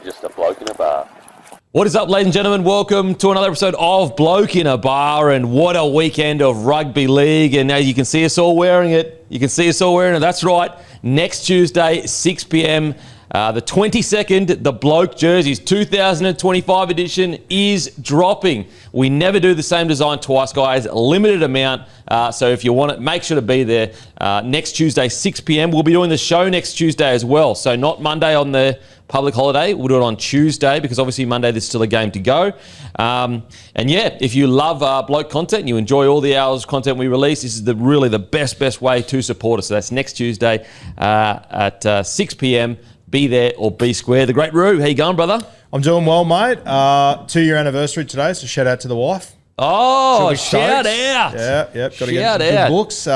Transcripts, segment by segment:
just a bloke in a bar. What is up, ladies and gentlemen? Welcome to another episode of Bloke in a Bar, and what a weekend of rugby league. And now you can see us all wearing it. That's right. Next Tuesday, 6 p.m, the 22nd, the Bloke Jerseys 2025 edition is dropping. We never do the same design twice, guys. Limited amount. So if you want it, make sure to be there next Tuesday, 6 p.m. We'll be doing the show next Tuesday as well. So not Monday on the public holiday. We'll do it on Tuesday because obviously Monday there's still a game to go. And yeah, if you love Bloke content and you enjoy all the hours of content we release, this is really the best way to support us. So that's next Tuesday at 6 p.m. Be there or be square. The great Roo, how you going, brother? I'm doing well, mate. 2-year anniversary today, so shout out to the wife. Oh, shout out. Yeah, got to get some good books.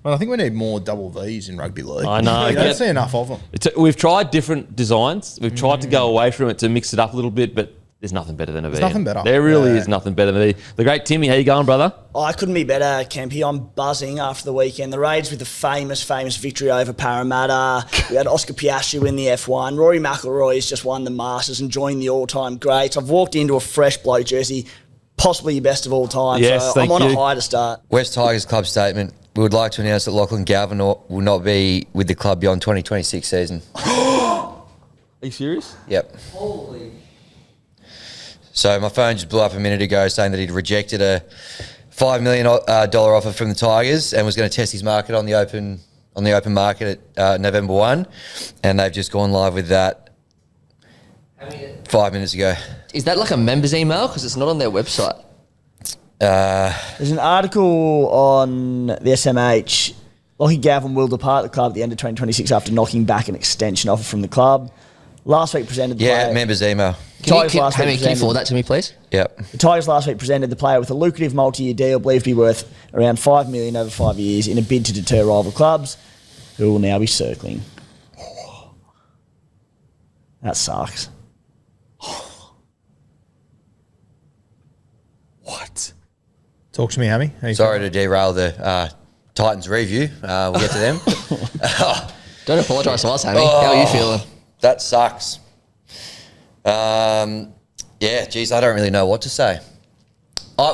Well, I think we need more double Vs in rugby league. I know. You don't see enough of them. We've tried different designs. We've tried to go away from it to mix it up a little bit, but there's nothing better than a V. There's nothing better. There really is nothing better than a V. The great Timmy, how you going, brother? Oh, I couldn't be better, Kempy. I'm buzzing after the weekend. The Raids with the famous victory over Parramatta. We had Oscar Piastri win the F1. Rory McIlroy has just won the Masters and joined the all-time greats. I've walked into a fresh Bloke jersey, possibly your best of all time. Yes, so I'm on you. a high to start. West Tigers club statement. We would like to announce that Lachlan Galvin will not be with the club beyond 2026 season. Are you serious? Yep. Holy. So my phone just blew up a minute ago saying that he'd rejected a $5 million offer from the Tigers and was going to test his market on the open market at November 1, and they've just gone live with that 5 minutes ago. Is that like a members email? Because it's not on their website. There's an article on the SMH. Lachlan Galvin will depart the club at the end of 2026 after knocking back an extension offer from the club. Last week presented the player. Members email. Can you forward that to me, please? Yep. The Tigers last week presented the player with a lucrative multi-year deal believed to be worth around $5 million over 5 years in a bid to deter rival clubs who will now be circling. That sucks. What? Talk to me, Hammy. Sorry to derail the Titans review. We'll get to them. Don't apologise to us, Hammy. How are you feeling? That sucks. I don't really know what to say.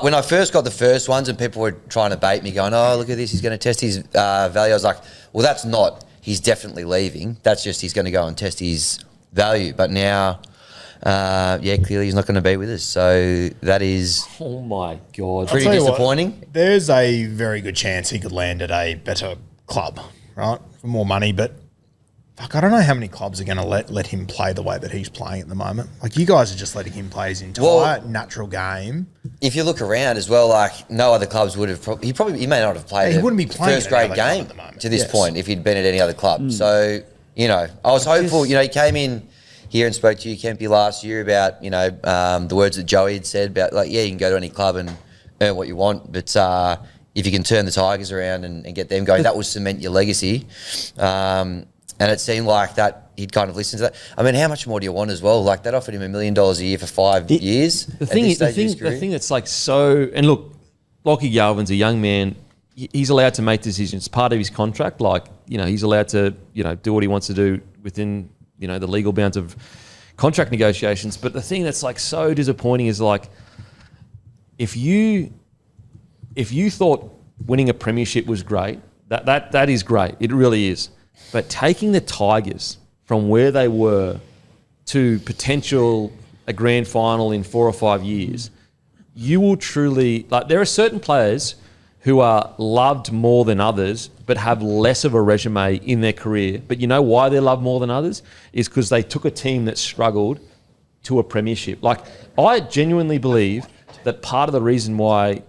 When I first got the first ones and people were trying to bait me going, oh, look at this, he's going to test his value. I was like, well, that's not, he's definitely leaving. That's just he's going to go and test his value. But now, clearly he's not going to be with us. So that is... Oh, my God. Pretty disappointing. There's a very good chance he could land at a better club, right, for more money, but... Fuck, I don't know how many clubs are going to let him play the way that he's playing at the moment. Like, you guys are just letting him play his entire natural game. If you look around as well, like, no other clubs would have... He may not have played he wouldn't be playing first grade game to this point if he'd been at any other club. So, I was hopeful. He came in here and spoke to you, Kempy, last year about, the words that Joey had said about, like, you can go to any club and earn what you want, but if you can turn the Tigers around and get them going, that will cement your legacy. And it seemed like that he'd kind of listened to that. I mean, how much more do you want as well? Like, that offered him $1 million a year for 5 years. The thing that's like so... And look, Lachlan Galvin's a young man. He's allowed to make decisions. It's part of his contract. Like, he's allowed to, do what he wants to do within, the legal bounds of contract negotiations. But the thing that's like so disappointing is like, if you thought winning a premiership was great, that is great. It really is. But taking the Tigers from where they were to a grand final in 4 or 5 years, you will truly... Like, there are certain players who are loved more than others but have less of a resume in their career. But you know why they're loved more than others? Is because they took a team that struggled to a premiership. Like, I genuinely believe that part of the reason why...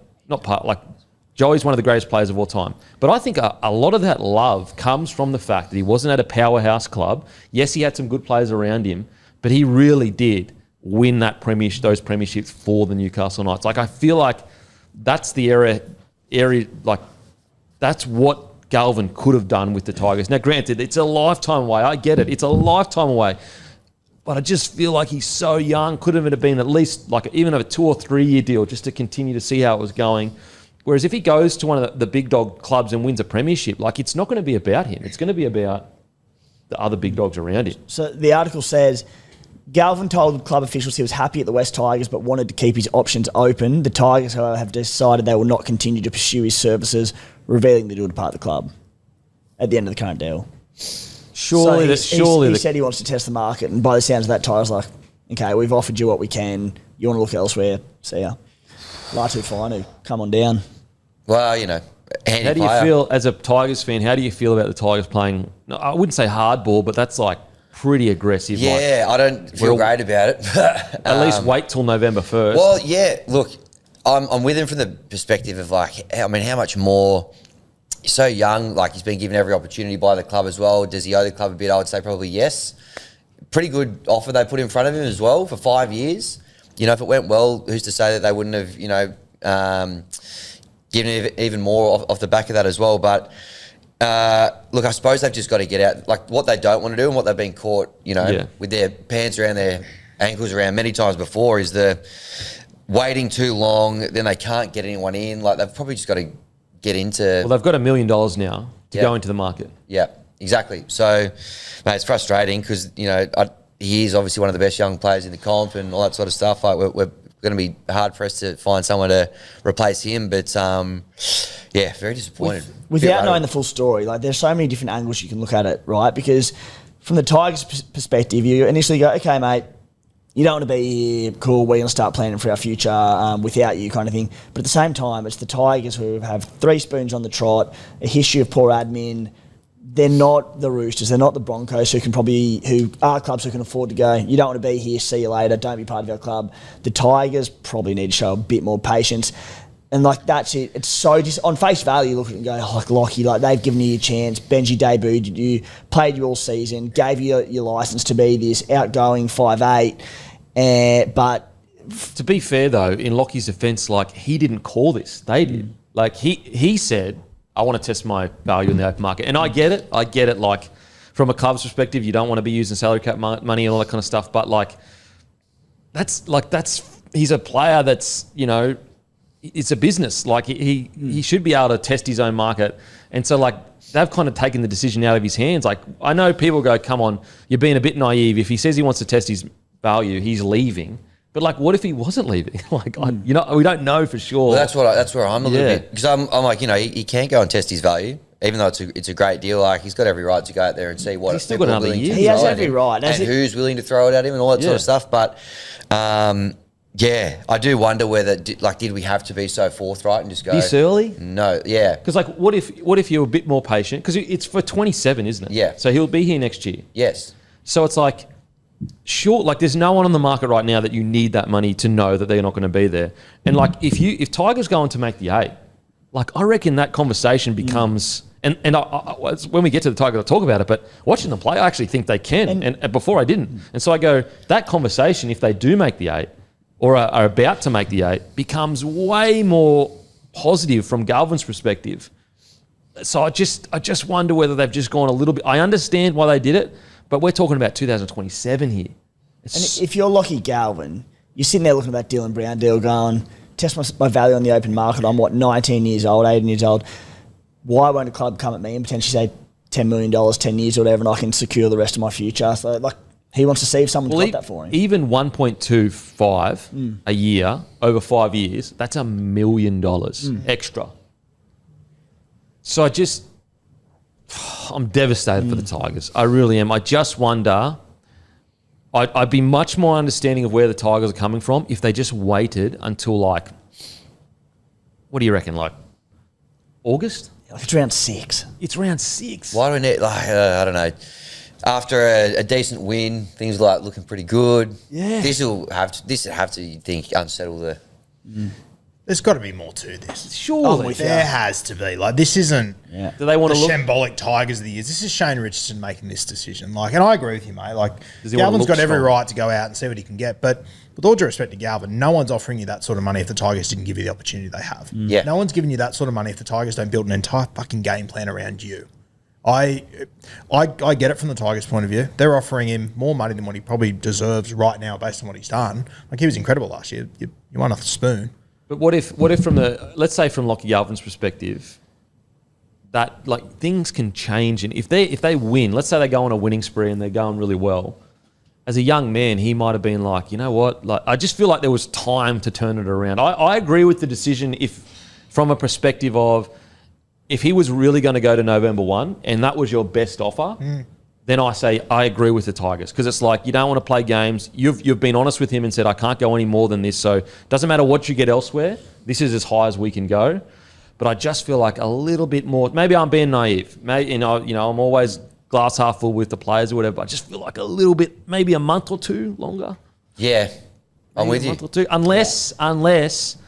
Joey's one of the greatest players of all time. But I think a lot of that love comes from the fact that he wasn't at a powerhouse club. Yes, he had some good players around him, but he really did win those premierships for the Newcastle Knights. Like, I feel like that's the area, like, that's what Galvin could have done with the Tigers. Now, granted, it's a lifetime away. I get it. It's a lifetime away. But I just feel like he's so young. Could have been at least like even a 2 or 3 year deal just to continue to see how it was going. Whereas if he goes to one of the big dog clubs and wins a premiership, like, it's not going to be about him. It's going to be about the other big dogs around him. So the article says Galvin told club officials he was happy at the West Tigers but wanted to keep his options open. The Tigers, however, have decided they will not continue to pursue his services, revealing the deal to part the club at the end of the current deal. Surely, he said he wants to test the market, and by the sounds of that, Tigers like, okay, we've offered you what we can. You want to look elsewhere? See ya. Latu Finu, come on down. Well, you know, how do you feel as a Tigers fan? How do you feel about the Tigers playing? No, I wouldn't say hardball, but that's like pretty aggressive. Yeah, I don't feel great about it. At least wait till November 1st. Well, yeah, look, I'm with him from the perspective of like, I mean, how much more? He's so young, like he's been given every opportunity by the club as well. Does he owe the club a bit? I would say probably yes. Pretty good offer they put in front of him as well for 5 years. You know, if it went well, who's to say that they wouldn't have, you know, given even more off the back of that as well. But look, I suppose they've just got to get out. Like what they don't want to do and what they've been caught, you know, with their pants around their ankles around many times before is the waiting too long. Then they can't get anyone in. Like they've probably just got to get into. Well, they've got $1 million now to go into the market. Yeah, exactly. So, mate, it's frustrating because you know he is obviously one of the best young players in the comp and all that sort of stuff. Like we're going to be hard for us to find someone to replace him. But yeah, very disappointed. Without knowing the full story, like there's so many different angles you can look at it, right? Because from the Tigers' perspective, you initially go, okay, mate, you don't want to be here, cool, we're going to start planning for our future without you kind of thing. But at the same time, it's the Tigers who have 3 spoons on the trot, a history of poor admin. They're not the Roosters, they're not the Broncos who are clubs who can afford to go, you don't want to be here, see you later, don't be part of our club. The Tigers probably need to show a bit more patience. And like that's it. It's so just on face value, look at it and go, oh, like Lockie, like they've given you your chance. Benji debuted you, played you all season, gave you your license to be this outgoing 5'8". But to be fair though, in Lockie's defence, like he didn't call this. They did. Like he said, I want to test my value in the open market. And I get it. Like from a club's perspective, you don't want to be using salary cap money and all that kind of stuff. But like that's he's a player that's, you know, it's a business. Like he should be able to test his own market. And so like they've kind of taken the decision out of his hands. Like I know people go, come on, you're being a bit naive. If he says he wants to test his value, he's leaving. But like, what if he wasn't leaving? Like, you know, we don't know for sure. Well, that's where I'm a little bit, because I'm like, you know, he can't go and test his value, even though it's a great deal. Like he's got every right to go out there and see what he's still got another year. He has every right, and who's willing to throw it at him and all that sort of stuff. But yeah, I do wonder whether did we have to be so forthright and just go this early? No, yeah. Because like, what if you're a bit more patient? Because it's for 27, isn't it? Yeah. So he'll be here next year. Yes. So it's like, sure, like there's no one on the market right now that you need that money to know that they're not going to be there. And like if Tiger's going to make the 8, like I reckon that conversation becomes and when we get to the Tigers, I'll talk about it. But watching them play, I actually think they can. And before I didn't. And so I go, that conversation, if they do make the 8 or are about to make the 8, becomes way more positive from Galvin's perspective. So I just wonder whether they've just gone a little bit. I understand why they did it. But we're talking about 2027 here. And if you're Lachie Galvin, you're sitting there looking at that Dylan Brown deal going, test my value on the open market. I'm 19 years old, 18 years old. Why won't a club come at me and potentially say $10 million, 10 years or whatever, and I can secure the rest of my future? So like he wants to see if someone got that for him. Even 1.25 a year over 5 years, that's $1 million extra. So I'm devastated for the Tigers. I really am. I just wonder, I'd be much more understanding of where the Tigers are coming from if they just waited until like, what do you reckon, like August? Like it's round 6. It's round 6. Why do we need, like, I don't know, after a decent win, things are like looking pretty good. Yeah. This will have to, you think, unsettle the... There's got to be more to this. Surely. There has to be. Like, this isn't Do they want the to look shambolic Tigers of the years. This is Shane Richardson making this decision. Like, and I agree with you, mate. Like, Does he want to Galvin's look got every strong? right to go out and see what he can get. But with all due respect to Galvin, no one's offering you that sort of money if the Tigers didn't give you the opportunity they have. Yeah. No one's giving you that sort of money if the Tigers don't build an entire fucking game plan around you. I get it from the Tigers' point of view. They're offering him more money than what he probably deserves right now based on what he's done. Like, he was incredible last year. You won off the spoon. But what if from let's say from Lachie Galvin's perspective, that like things can change, and if they win, let's say they go on a winning spree and they're going really well, as a young man, he might have been like, you know what? Like, I just feel like there was time to turn it around. I agree with the decision from a perspective of if he was really going to go to November 1 and that was your best offer, then I say I agree with the Tigers because it's like you don't want to play games. You've been honest with him and said I can't go any more than this. So it doesn't matter what you get elsewhere. This is as high as we can go. But I just feel like a little bit more. Maybe I'm being naive. Maybe I'm always glass half full with the players or whatever. But I just feel like a little bit, maybe a month or two longer. Yeah, I'm with you. A month or two, unless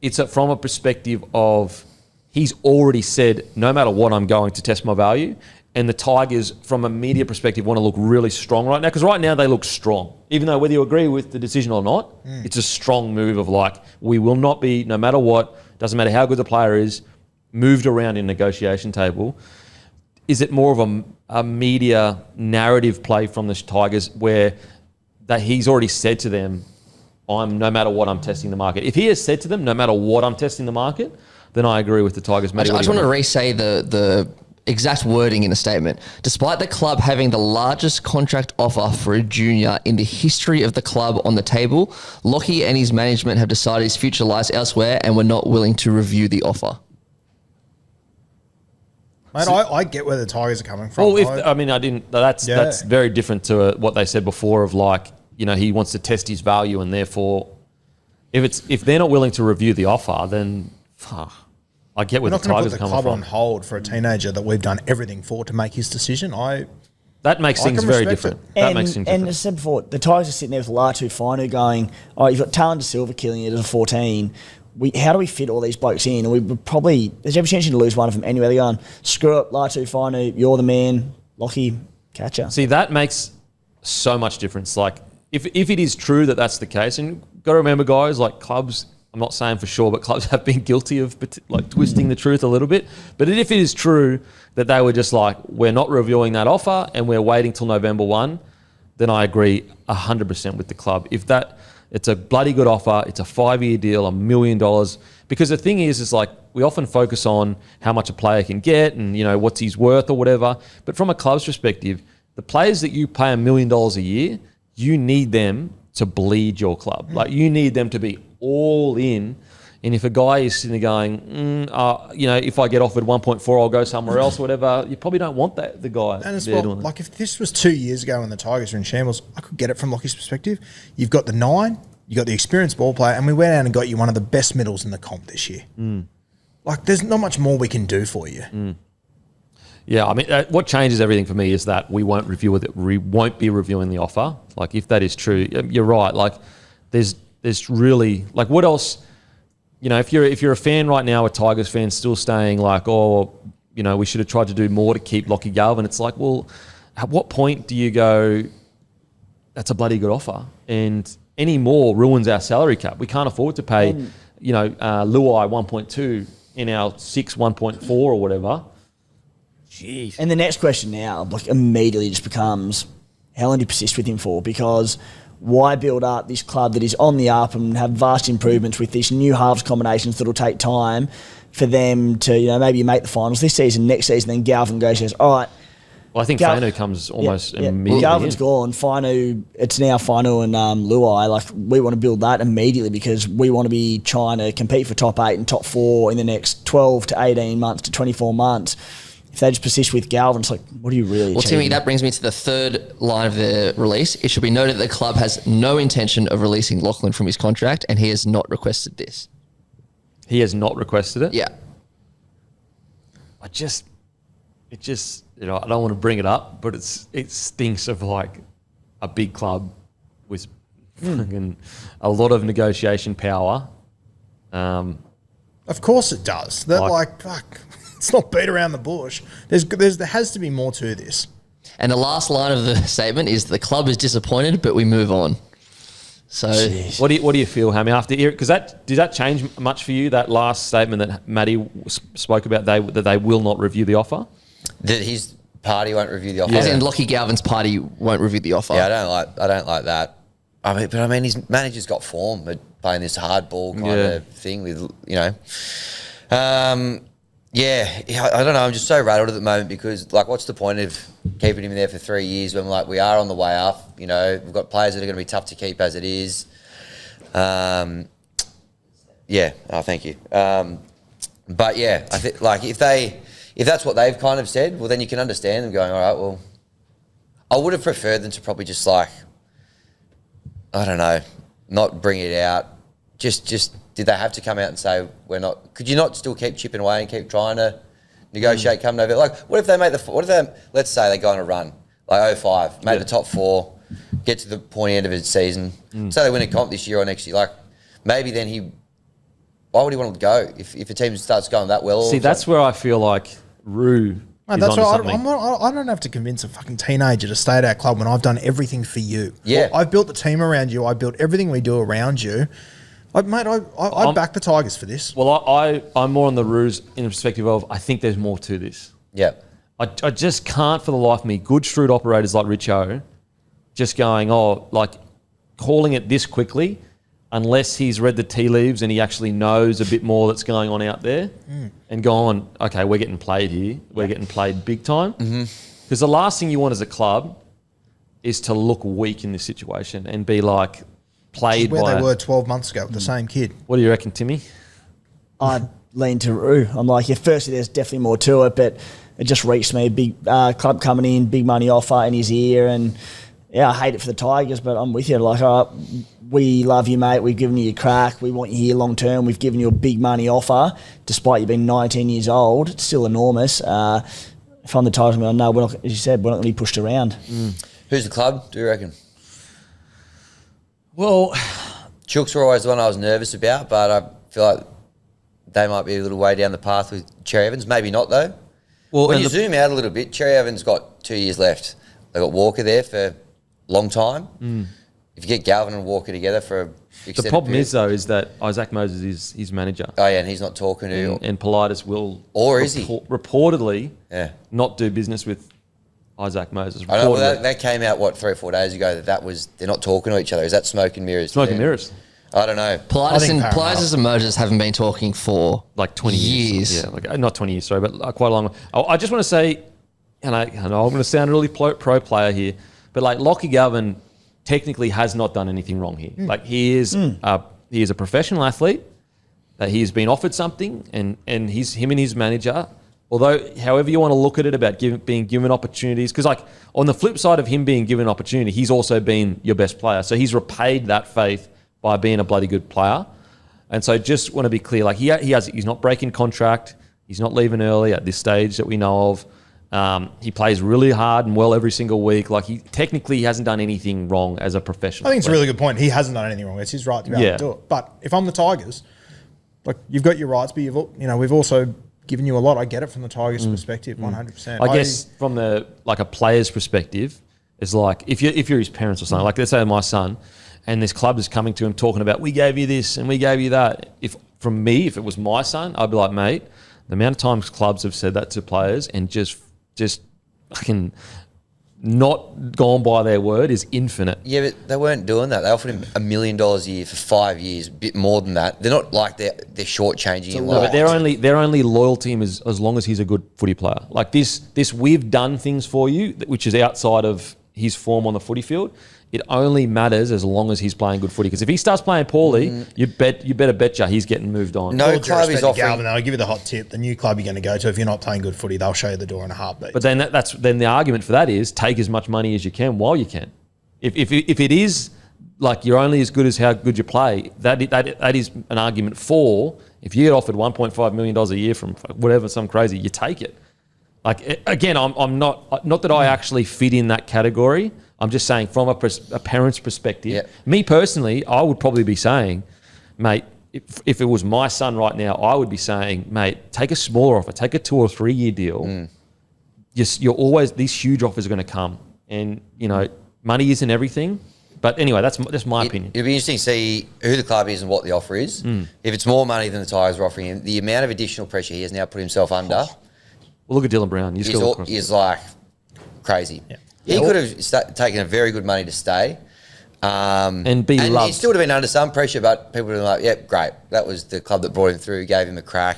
it's from a perspective of he's already said no matter what I'm going to test my value. And the Tigers, from a media perspective, want to look really strong right now. Because right now they look strong. Even though whether you agree with the decision or not, it's a strong move of like, we will not be, no matter what, doesn't matter how good the player is, moved around in negotiation table. Is it more of a media narrative play from the Tigers where that he's already said to them, no matter what, I'm testing the market. If he has said to them, no matter what, I'm testing the market, then I agree with the Tigers. I just want to re-say the exact wording in the statement. Despite the club having the largest contract offer for a junior in the history of the club on the table, Lockie and his management have decided his future lies elsewhere and were not willing to review the offer. Mate, I get where the Tigers are coming from. Well, that's very different to what they said before of like, he wants to test his value and therefore if they're not willing to review the offer, then I get where the Tigers are coming from. We're not going to put the club on hold for a teenager that we've done everything for to make his decision. That makes things very different. And as I said before, the Tigers are sitting there with Latu Finu going, you've got Talon De Silva killing it as a 14. How do we fit all these blokes in? And we would probably, there's every chance to lose one of them anyway. They're going, screw it, Latu Finu, you're the man, Lockie, catcher. See, that makes so much difference. Like, if it is true that that's the case, and got to remember, guys, like clubs, I'm not saying for sure, but clubs have been guilty of like twisting the truth a little bit. But if it is true that they were just like, we're not reviewing that offer and we're waiting till November 1, then I agree 100% with the club. It's a bloody good offer. It's a 5-year deal, $1 million. Because the thing is like we often focus on how much a player can get and, what's his worth or whatever. But from a club's perspective, the players that you pay $1 million a year, you need them to bleed your club. Like you need them to be all in. And if a guy is sitting there going, if I get offered 1.4, I'll go somewhere else, or whatever, you probably don't want the guy. And as well, like if this was 2 years ago when the Tigers were in shambles, I could get it from Lockie's perspective. You've got the 9, you got the experienced ball player, and we went out and got you one of the best middles in the comp this year. Like there's not much more we can do for you. Yeah, I mean, what changes everything for me is that we won't review it. We won't be reviewing the offer. Like if that is true, you're right. Like there's really like what else? If you're a fan right now, a Tigers fan still staying like, we should have tried to do more to keep Lachlan Galvin. It's like, well, at what point do you go, that's a bloody good offer, and any more ruins our salary cap? We can't afford to pay, Luai 1.2 in our 6 1.4 or whatever. Jeez. And the next question now, like immediately just becomes, how long do you persist with him for? Because why build up this club that is on the up and have vast improvements with these new halves combinations that'll take time for them to, maybe make the finals this season, next season, then Galvin goes, all right. Well, I think Fanu comes almost immediately. Galvin's gone. It's now Fanu and Luai. Like, we want to build that immediately because we want to be trying to compete for top 8 and top 4 in the next 12 to 18 months to 24 months. If they just persist with Galvin, it's like, what do you really Well, Timmy, that brings me to the third line of the release. It should be noted that the club has no intention of releasing Lachlan from his contract, and he has not requested this. He has not requested it? Yeah. I don't want to bring it up, but it stinks of like a big club with fucking a lot of negotiation power. Of course it does. They're like fuck. It's not beat around the bush. There has to be more to this. And the last line of the statement is the club is disappointed, but we move on. So, what do you feel, Hammy? After because did that change much for you? That last statement that Matty spoke about, that they will not review the offer. That his party won't review the offer. As in Lachie Galvin's party won't review the offer. Yeah, I don't like that. I mean, his manager's got form at playing this hardball kind of thing with Yeah, I don't know. I'm just so rattled at the moment because, like, what's the point of keeping him there for 3 years when, like, we are on the way up? You know, we've got players that are going to be tough to keep as it is. Thank you. But yeah, I think like if that's what they've kind of said, well, then you can understand them going, all right, well, I would have preferred them to probably just like, I don't know, not bring it out. Just did they have to come out and say we're not? Could you not still keep chipping away and keep trying to negotiate come November? Like, what if they make let's say they go on a run like 05, make the top 4, get to the pointy end of his season, say they win a comp this year or next year, like maybe then why would he want to go if a team starts going that well? See, that's where I feel like Roo. That's why I don't have to convince a fucking teenager to stay at our club when I've done everything for you. Yeah. Well, I've built the team around you. I built everything we do around you. I back the Tigers for this. Well, I'm more on the Roos in the perspective of I think there's more to this. Yeah. I just can't for the life of me, good shrewd operators like Richo, just going, calling it this quickly, unless he's read the tea leaves and he actually knows a bit more that's going on out there and gone, okay, we're getting played here. We're getting played big time. Because the last thing you want as a club is to look weak in this situation and be like played where by... they were 12 months ago with the same kid. What do you reckon, Timmy? I'd lean to Roo. I'm like, firstly, there's definitely more to it, but it just reached me. Big club coming in, big money offer in his ear, and I hate it for the Tigers, but I'm with you. Like, all right, we love you, mate. We've given you a crack. We want you here long term. We've given you a big money offer, despite you being 19 years old. It's still enormous. If I'm the Tigers, I'm going, no, we're not, as you said, we're not going to be pushed around. Who's the club, do you reckon? Well, Chooks were always the one I was nervous about, but I feel like they might be a little way down the path with Cherry Evans. Maybe not, though. Well, when you zoom out a little bit, Cherry Evans got 2 years left. They got Walker there for a long time. If you get Galvin and Walker together for a extended the problem period, is, though, is that Isaac Moses is his manager. Oh, yeah, and he's not talking to... And Politis will... Or is he? Reportedly not do business with Isaac Moses. I know, well, that came out, 3 or 4 days ago, they're not talking to each other. Is that smoke and mirrors? Smoke and mirrors. I don't know. Politis and Moses haven't been talking for like 20 years. Yeah, not 20 years, sorry, but quite a long. I just want to say, and I'm going to sound really pro player here, but like Lachlan Galvin technically has not done anything wrong here. Like he is a professional athlete, that he has been offered something, and him and his manager, although however you want to look at it about being given opportunities, because like on the flip side of him being given opportunity, he's also been your best player. So he's repaid that faith by being a bloody good player. And so just want to be clear, like he's not breaking contract, he's not leaving early at this stage that we know of. He plays really hard and well every single week. Like he hasn't done anything wrong as a professional. I think it's a really good point. He hasn't done anything wrong. It's his right to be able to do it. But if I'm the Tigers, like you've got your rights, but we've also given you a lot. I get it from the Tigers' perspective, 100%. I guess from a player's perspective, it's like if you're his parents or something, like let's say my son, and this club is coming to him talking about, we gave you this and we gave you that. If it was my son, I'd be like, mate, the amount of times clubs have said that to players and just fucking not gone by their word is infinite. Yeah, but they weren't doing that. They offered him $1 million a year for 5 years, a bit more than that. They're not like they're shortchanging him. No, but their only loyal team is as long as he's a good footy player. Like this we've done things for you, which is outside of his form on the footy field. It only matters as long as he's playing good footy. Because if he starts playing poorly, you better betcha he's getting moved on. No club is offering. Galvin, I'll give you the hot tip. The new club you're going to go to, if you're not playing good footy, they'll show you the door in a heartbeat. But then then the argument for that is take as much money as you can while you can. If it is like you're only as good as how good you play, that is an argument for if you get offered $1.5 million a year from whatever, some crazy, you take it. Like again, I'm not that I actually fit in that category. I'm just saying from a parent's perspective, me personally, I would probably be saying, mate, if it was my son right now, I would be saying, mate, take a smaller offer, take a 2 or 3 year deal. You're always, these huge offers are going to come. And, money isn't everything. But anyway, that's my opinion. It'll be interesting to see who the club is and what the offer is. If it's more money than the Tigers are offering him, the amount of additional pressure he has now put himself under. Well, look at Dylan Brown. Is like crazy. Yeah. He could have taken a very good money to stay. And be loved. He still would have been under some pressure, but people were like, "Yep, great. That was the club that brought him through, gave him a crack."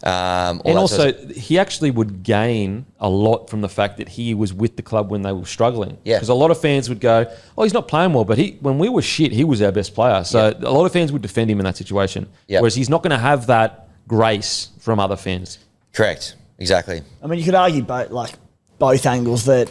And also, he actually would gain a lot from the fact that he was with the club when they were struggling. Yeah. Because a lot of fans would go, "Oh, he's not playing well," but when we were shit, he was our best player. So a lot of fans would defend him in that situation. Yep. Whereas he's not going to have that grace from other fans. Correct. Exactly. I mean, you could argue both angles that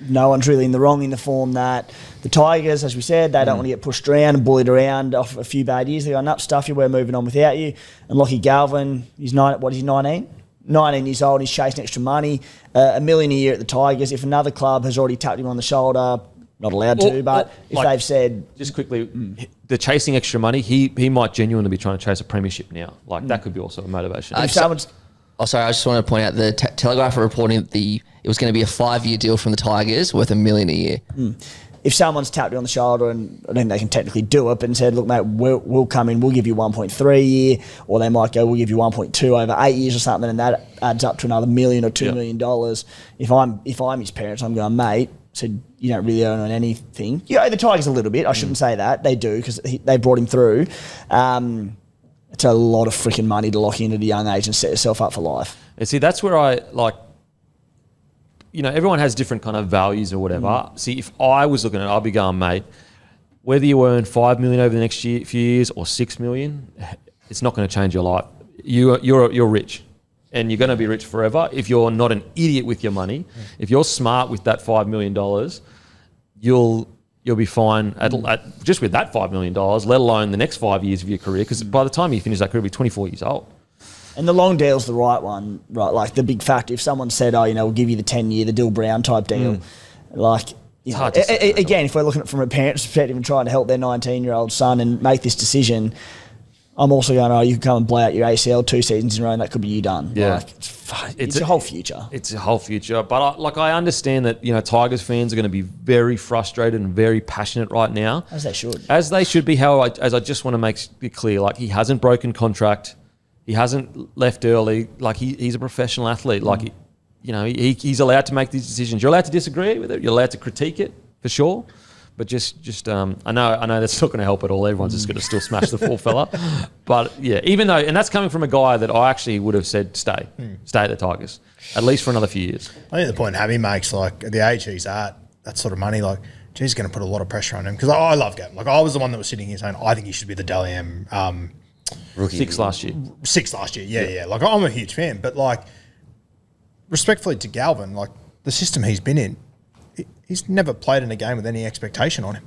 no one's really in the wrong in the form that the Tigers, as we said, they don't want to get pushed around and bullied around off a few bad years. They go, "Nup, stuff you, we're moving on without you." And Lachlan Galvin, he's 19? 19 years old, he's chasing extra money, $1 million a year at the Tigers. If another club has already tapped him on the shoulder, not allowed to, but if they've said... Just quickly, the chasing extra money, he might genuinely be trying to chase a premiership now. That could be also a motivation. If someone's... Oh, sorry, I just want to point out the Telegraph are reporting that it was going to be a 5-year deal from the Tigers worth $1 million a year. If someone's tapped you on the shoulder, and I think they can technically do it, but said, "Look, mate, we'll come in, we'll give you 1.3 a year," or they might go, "We'll give you 1.2 over 8 years or something," and that adds up to another $1 million or $2 million. If I'm his parents, I'm going, "Mate," said, "you don't really earn on anything." You owe the Tigers a little bit. I shouldn't say that. They do, because they brought him through. It's a lot of freaking money to lock in at a young age and set yourself up for life. And see, that's where I everyone has different kind of values or whatever. See, if I was looking at it, I'd be going, "Mate, whether you earn $5 million over the next few years or $6 million, it's not going to change your life. You're rich, and you're going to be rich forever if you're not an idiot with your money. If you're smart with that $5 million, you'll be fine at just with that $5 million, let alone the next 5 years of your career. Because by the time you finish that career, you'll be 24 years old." And the long deal's the right one, right? Like the big factor. If someone said, "Oh, we'll give you the 10-year, the Dill Brown type deal," again, if we're looking at it from a parent's perspective and trying to help their 19-year-old son and make this decision, I'm also going, "Oh, you can come and blow out your ACL 2 seasons in a row, and that could be you done." Yeah, it's your whole future. It's a whole future. But I understand that Tigers fans are going to be very frustrated and very passionate right now, as they should. As they should be. As I just want to make it clear, he hasn't broken contract. He hasn't left early. He's a professional athlete. He's allowed to make these decisions. You're allowed to disagree with it. You're allowed to critique it for sure. But I know that's not going to help at all. Everyone's just going to still smash the poor fella. But yeah, even though, and that's coming from a guy that I actually would have said stay at the Tigers, at least for another few years. I think the point Hammy makes, at the age he's at, that sort of money, he's going to put a lot of pressure on him. Because I love Gavin. I was the one that was sitting here saying, I think he should be the Dally M rookie. 6 last year. 6 last year, yeah. I'm a huge fan. But, respectfully to Galvin, the system he's been in, he's never played in a game with any expectation on him.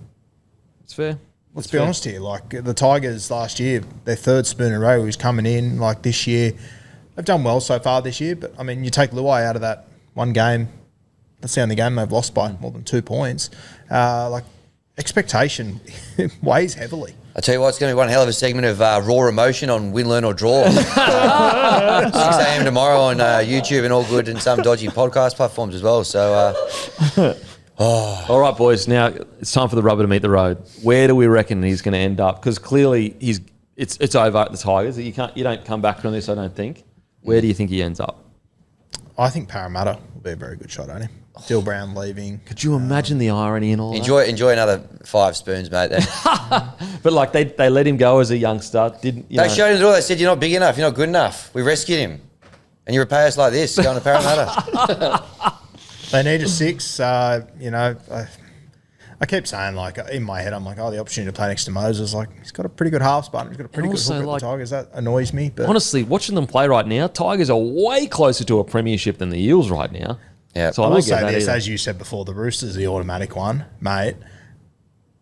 It's fair. Let's be honest here. The Tigers last year, their third spoon in a row, he's coming in. This year, they've done well so far this year. But, you take Luai out of that one game, that's the only game they've lost by more than 2 points. Expectation weighs heavily. I tell you what, it's going to be one hell of a segment of raw emotion on Win, Learn or Draw. 6 a.m. tomorrow on YouTube and all good and some dodgy podcast platforms as well. So, All right, boys. Now it's time for the rubber to meet the road. Where do we reckon he's going to end up? Because clearly it's over at the Tigers. You don't come back from this, I don't think. Where do you think he ends up? I think Parramatta will be a very good shot at him. Dill Brown leaving. Could you imagine the irony in all that? Enjoy another 5 spoons, mate. Then. But they let him go as a youngster. They showed him the door. They said, "You're not big enough. You're not good enough. We rescued him, and you repay us like this, going to Parramatta." They need a 6. I keep saying, in my head, I'm the opportunity to play next to Moses. He's got a pretty good half spot. He's got a pretty good hook at the Tigers. That annoys me. But honestly, watching them play right now, Tigers are way closer to a premiership than the Eels right now. Yeah. So I will say this, as you said before, the Roosters are the automatic one, mate.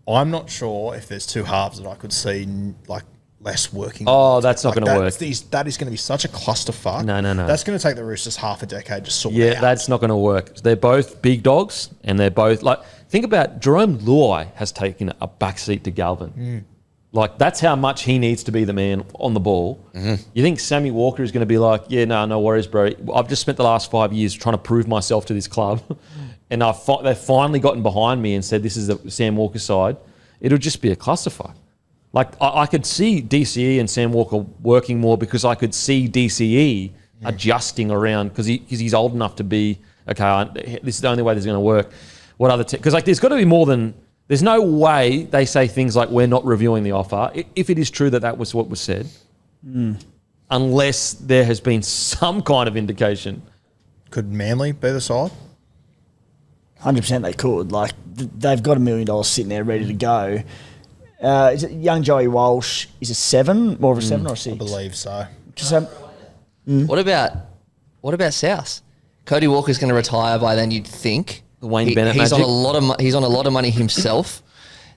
I'm not sure if there's 2 halves that I could see, less working. Oh, that's not going to work. That is going to be such a clusterfuck. No. That's going to take the Roosters half a decade to sort out. Yeah, that's not going to work. They're both big dogs, and they're both think about Jerome Luai has taken a backseat to Galvin. That's how much he needs to be the man on the ball. Mm-hmm. You think Sammy Walker is going to be no worries, bro. I've just spent the last 5 years trying to prove myself to this club, and they've finally gotten behind me and said this is the Sam Walker side. It'll just be a clusterfuck. I could see DCE and Sam Walker working more because I could see DCE adjusting around because he's old enough to be, okay, this is the only way this is going to work. What other because there's got to be more than There's no way they say things like, we're not reviewing the offer, if it is true that that was what was said, unless there has been some kind of indication. Could Manly be the side? 100% they could. Like, they've got $1 million sitting there ready to go. Is it young Joey Walsh? Is a 7? More of a 7 or a 6? I believe so. What about South? Cody Walker's going to retire by then, you'd think. The Wayne Bennett he's magic. He's on a lot of money himself.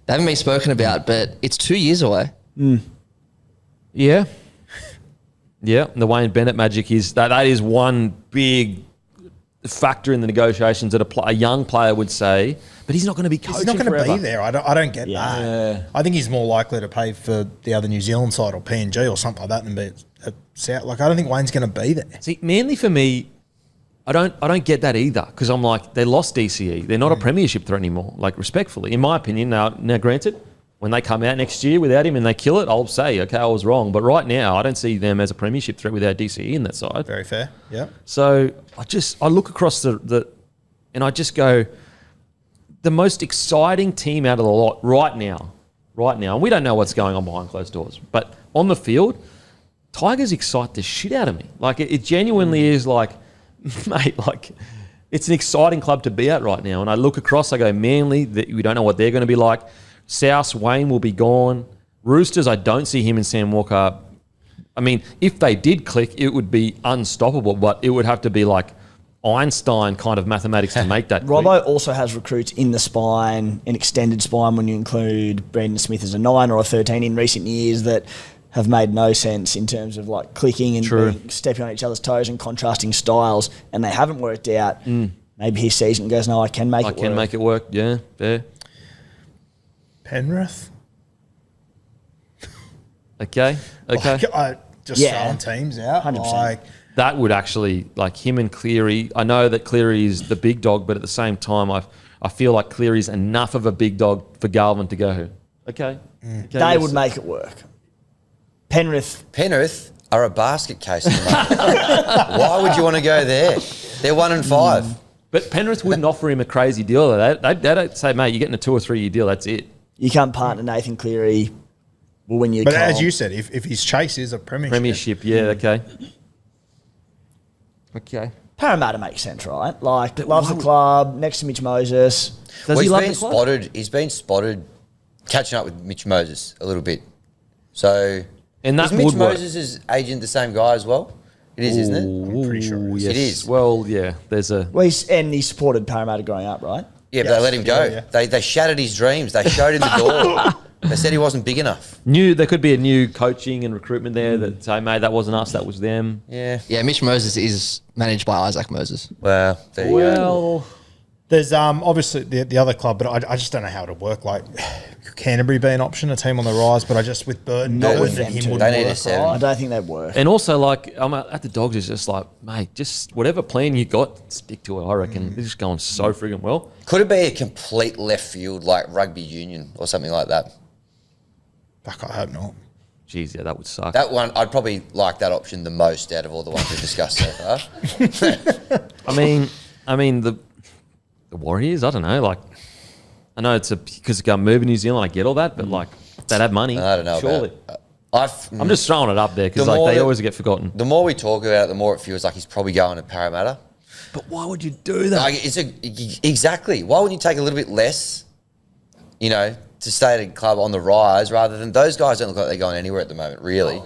They haven't been spoken about, but it's 2 years away. Yeah. Yeah, the Wayne Bennett magic is that is one big factor in the negotiations that a young player would say, but he's not going to be coaching He's not going to forever. be there. I don't get Yeah. that. I think he's more likely to pay for the other New Zealand side or PNG or something like that than be at South. Like, I don't think Wayne's going to be there. See, Manly for me, I don't get that either, because I'm like, they lost DCE. They're not a premiership threat anymore. Like, respectfully, in my opinion. Now granted, when they come out next year without him and they kill it, I'll say, okay, I was wrong. But right now, I don't see them as a premiership threat without DCE in that side. Very fair. Yeah. So I look across the and I just go, the most exciting team out of the lot right now, and we don't know what's going on behind closed doors, but on the field, Tigers excite the shit out of me. Like, it genuinely is like, mate, like, it's an exciting club to be at right now. And I look across, I go, Manly, we don't know what they're going to be like. South, Wayne will be gone. Roosters, I don't see him and Sam Walker. I mean, if they did click, it would be unstoppable, but it would have to be like Einstein kind of mathematics to make that click. Robbo also has recruits in the spine, an extended spine when you include Brandon Smith as a 9 or a 13 in recent years that have made no sense in terms of like clicking and stepping on each other's toes and contrasting styles, and they haven't worked out. Maybe his season goes, no, I can make it work. I can make it work, yeah, fair. Penrith? Okay. Like, throwing teams out. 100%. Like, That would actually, like him and Cleary, I know that Cleary is the big dog, but at the same time, I feel like Cleary's enough of a big dog for Galvin to go, okay. They would make it work. Penrith are a basket case at the moment. Why would you want to go there? They're 1-5. But Penrith wouldn't offer him a crazy deal. They don't say, mate, you're getting a 2 or 3 year deal, that's it. You can't partner Nathan Cleary. Will win you. but as you said, if his chase is a premiership. Yeah, okay. Okay. Parramatta makes sense, right? Like, loves the club, next to Mitch Moses. Does he love the club? He's been spotted catching up with Mitch Moses a little bit. So, And that is Mitch would work. Moses' agent the same guy as well? It is, isn't it? I'm pretty sure it is. Yes. It is. Well, yeah, there's a... Well, he supported Parramatta growing up, right? Yeah, but Yes. they let him go. Yeah. They shattered his dreams. They showed him the door. They said he wasn't big enough. There could be a new coaching and recruitment there that say, mate, that wasn't us, that was them. Yeah. Yeah, Mitch Moses is managed by Isaac Moses. Well, there you go. Well, There's obviously the other club, but I just don't know how it would work. Like, could Canterbury be an option, a team on the rise, but I just with Burton, Not Burton with and them him two. wouldn't They need a work, 7. right? I don't think they'd work. and also, like, I'm at the Dogs is just like, mate, just whatever plan you got, stick to it, I reckon. They're just going so friggin' well. Could it be a complete left field like rugby union or something like that? Fuck, I hope not. Jeez, yeah, that would suck. That one, I'd probably like that option the most out of all the ones we've discussed so far. I mean, the Warriors, I don't know, like, I know it's because it's moving to New Zealand, I get all that, but like, they'd have money. I don't know surely. about it. I'm just throwing it up there because The like more they that- always get forgotten. The more we talk about it, the more it feels like he's probably going to Parramatta. But why would you do that? Like, exactly. Why wouldn't you take a little bit less, to stay at a club on the rise rather than those guys don't look like they're going anywhere at the moment, really.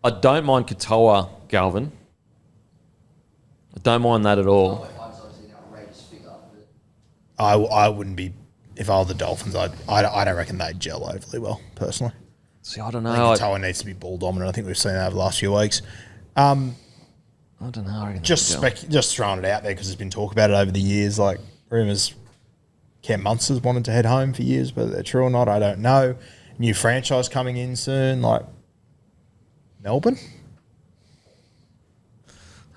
I don't mind Katoa, Galvin. I don't mind that at all. I wouldn't be, if I were the Dolphins, I don't reckon they'd gel overly well, personally. See, I don't I know. think Katoa needs to be ball dominant. I think we've seen that over the last few weeks. I don't know. I reckon Just they'd go. just throwing it out there because there's been talk about it over the years. Like, rumours, Cam Munster's wanted to head home for years, but they're true or not, I don't know. New franchise coming in soon, like Melbourne.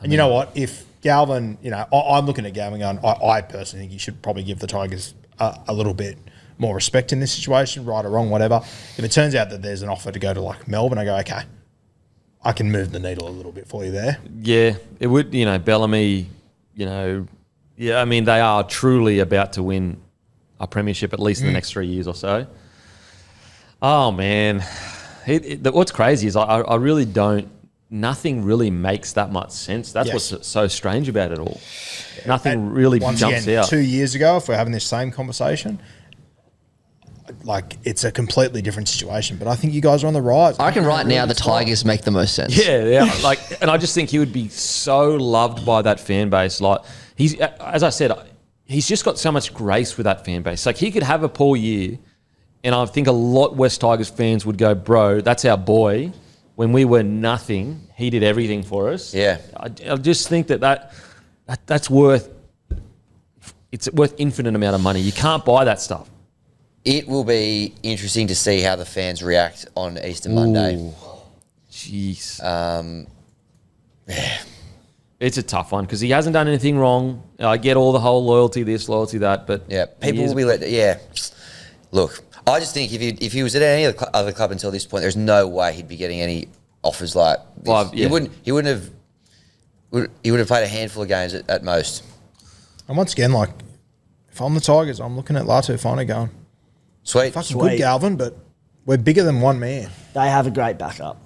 And you know what? If Galvin, I'm looking at Galvin going, I personally think he should probably give the Tigers a little bit more respect in this situation, right or wrong, whatever. If it turns out that there's an offer to go to like Melbourne, I go, okay, I can move the needle a little bit for you there. Yeah, it would, Bellamy, yeah, I mean, they are truly about to win a premiership at least in the next 3 years or so. Oh man, what's crazy is I really don't. Nothing really makes that much sense. That's what's so strange about it all. Nothing really jumps out. 2 years ago, if we're having this same conversation, like it's a completely different situation. But I think you guys are on the rise. I reckon right now the Tigers make the most sense. Yeah. And I just think he would be so loved by that fan base. Like he's, as I said, he's just got so much grace with that fan base. Like he could have a poor year, and I think a lot West Tigers fans would go, "Bro, that's our boy." When we were nothing, he did everything for us. Yeah. I just think that's worth infinite amount of money. You can't buy that stuff. It will be interesting to see how the fans react on Easter Monday. Jeez. Yeah. It's a tough one because he hasn't done anything wrong. I get all the whole loyalty this, loyalty that, but Yeah, people will be Look, I just think if he was at any other club until this point, there's no way he'd be getting any offers like this. Well, yeah. He would have played a handful of games at most. And once again, like if I'm the Tigers, I'm looking at Latu Fino going, Sweet. fucking good, Galvin, but we're bigger than one man. They have a great backup.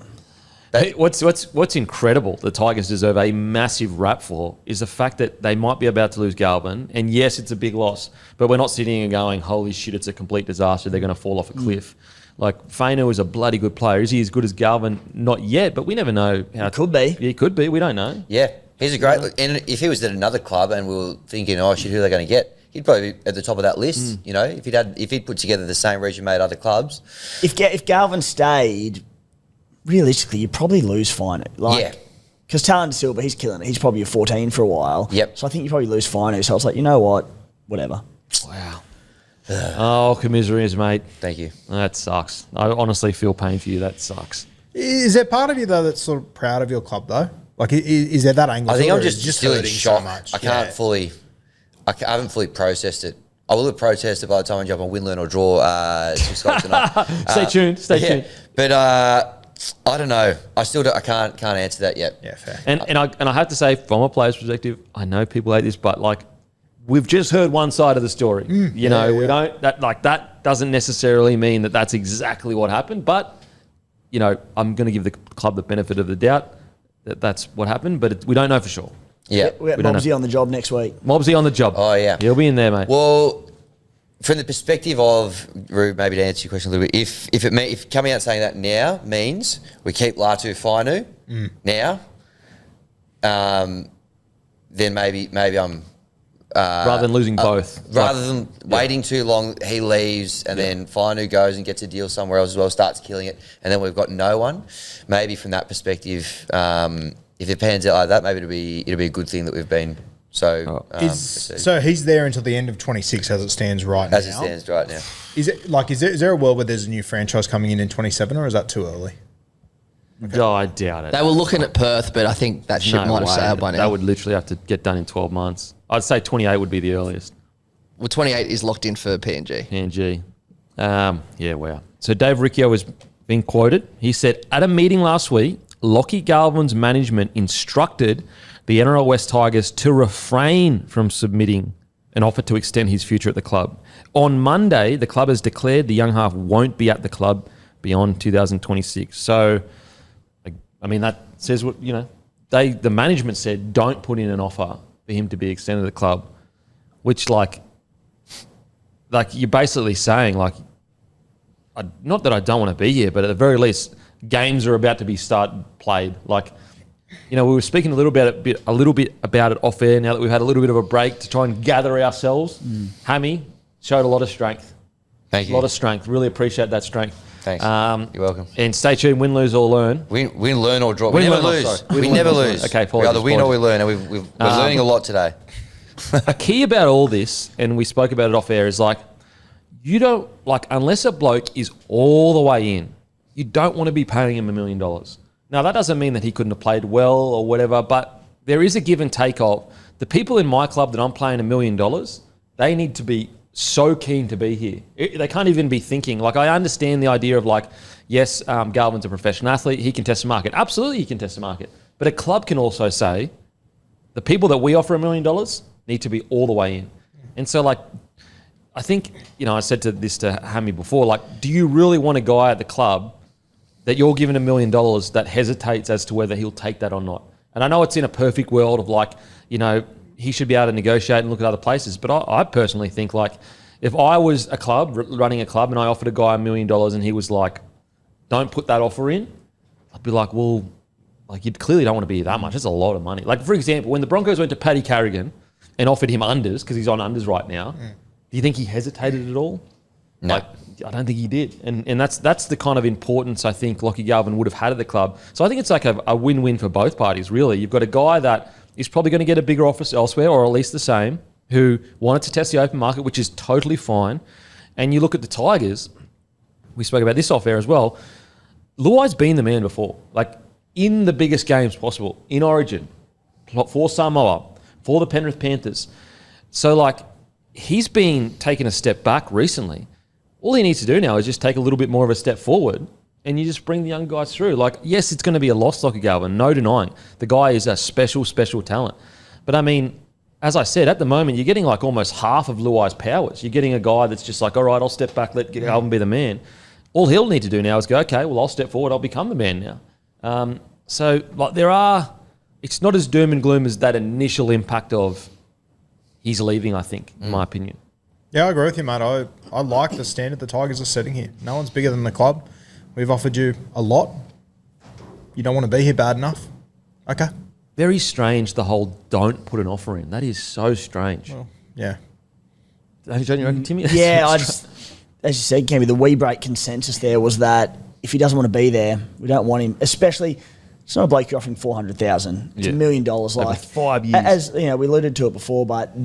Hey, what's incredible, the Tigers deserve a massive rap for, is the fact that they might be about to lose Galvin, and yes, it's a big loss, but we're not sitting and going, holy shit, it's a complete disaster, they're going to fall off a cliff. Like, Faino is a bloody good player. Is he as good as Galvin? Not yet, but we never know. He could be. He could be, we don't know. Yeah, he's a great and if he was at another club and we were thinking, oh shit, who are they going to get? He'd probably be at the top of that list, you know, if he'd put together the same resume at other clubs. If Galvin stayed, realistically, you probably lose Fino. Yeah. Because Talon Silva, he's killing it. He's probably a 14 for a while. Yep. So I think you probably lose Fino. So I was like, you know what? Whatever. Wow. Oh, commiserations, mate. Thank you. That sucks. I honestly feel pain for you. That sucks. Is there part of you though that's sort of proud of your club though? Like, is there that angle? I think to it, I'm or just is it still in hurting shock. So much? I haven't fully processed it. I will have processed it by the time I jump on win, learn or draw 6 o'clock tonight. Stay tuned. But I don't know. I can't answer that yet. Yeah, fair. And I have to say, from a player's perspective, I know people hate this, but like, we've just heard one side of the story. We don't that doesn't necessarily mean that that's exactly what happened. But I'm going to give the club the benefit of the doubt that that's what happened, but we don't know for sure. Yeah, We got Mobsy on the job next week. Mobsy on the job. Oh yeah, he'll be in there, mate. Well, from the perspective of Rube, maybe to answer your question a little bit, if coming out saying that now means we keep Latu Fainu now, then maybe I'm rather than losing both, rather than waiting too long, he leaves and then Fainu goes and gets a deal somewhere else as well, starts killing it, and then we've got no one. Maybe from that perspective, if it pans out like that, maybe it'll be a good thing that we've been. So so he's there until the end of 26 as it stands right now. As it stands right now. Is there a world where there's a new franchise coming in 27, or is that too early? No, I doubt it. They were looking at Perth, but I think that ship might have sailed by now. That would literally have to get done in 12 months. I'd say 28 would be the earliest. Well, 28 is locked in for PNG. PNG. Yeah, wow. So Dave Riccio has been quoted. He said, at a meeting last week, Lachlan Galvin's management instructed the NRL West Tigers to refrain from submitting an offer to extend his future at the club. On Monday, the club has declared the young half won't be at the club beyond 2026. So, I mean, that says what, the management said don't put in an offer for him to be extended to the club, which like you're basically saying not that I don't want to be here, but at the very least, games are about to be played. We were speaking a little bit about it off air now that we've had a little bit of a break to try and gather ourselves. Hammy showed a lot of strength. Thank you. A lot of strength. Really appreciate that strength. Thanks. You're welcome. And stay tuned. Win, lose or learn. Win, learn or draw. We never lose. We never lose. Okay, we either win or we learn, and we're learning a lot today. A key about all this, and we spoke about it off air, is you don't unless a bloke is all the way in, you don't want to be paying him $1 million. Now, that doesn't mean that he couldn't have played well or whatever, but there is a give and take of the people in my club that I'm paying $1 million, they need to be so keen to be here. They can't even be thinking. I understand the idea of yes, Galvin's a professional athlete. He can test the market. Absolutely, he can test the market. But a club can also say the people that we offer $1 million need to be all the way in. And so, I I think, I said this to Hammy before, like, do you really want a guy at the club that you're giving $1 million that hesitates as to whether he'll take that or not? And I know it's in a perfect world of like, he should be able to negotiate and look at other places. But I personally think, like, if I was a club, running a club, and I offered a guy $1 million and he was like, don't put that offer in, I'd be like, well, like, you clearly don't want to be that much. That's a lot of money. Like, for example, when the Broncos went to Paddy Carrigan and offered him unders, because he's on unders right now, do you think he hesitated at all? No. Like, I don't think he did. And that's the kind of importance I think Lachlan Galvin would have had at the club. So I think it's like a win-win for both parties, really. You've got a guy that is probably going to get a bigger offer elsewhere, or at least the same, who wanted to test the open market, which is totally fine. And you look at the Tigers, we spoke about this off air as well, Luai's been the man before. Like, in the biggest games possible, in Origin, for Samoa, for the Penrith Panthers. So, like, he's been taking a step back recently. All he needs to do now is just take a little bit more of a step forward, and you just bring the young guys through. Like, yes, it's going to be a loss, Lachlan Galvin, no denying. The guy is a special, special talent. But, I mean, as I said, at the moment, you're getting like almost half of Luai's powers. You're getting a guy that's just like, all right, I'll step back, let Galvin be the man. All he'll need to do now is go, okay, well, I'll step forward, I'll become the man now. So, like, it's not as doom and gloom as that initial impact of he's leaving, I think, in my opinion. Yeah, I agree with you, mate. I like the standard the Tigers are setting here. No one's bigger than the club. We've offered you a lot. You don't want to be here bad enough. Okay. Very strange, the whole don't put an offer in. That is so strange. Well, yeah. Don't you reckon, Timmy? Yeah, as you said, Cammy, the wee break consensus there was that if he doesn't want to be there, we don't want him, especially... It's not a bloke you're offering $400,000. It's $1 million. Like 5 years. As we alluded to it before, but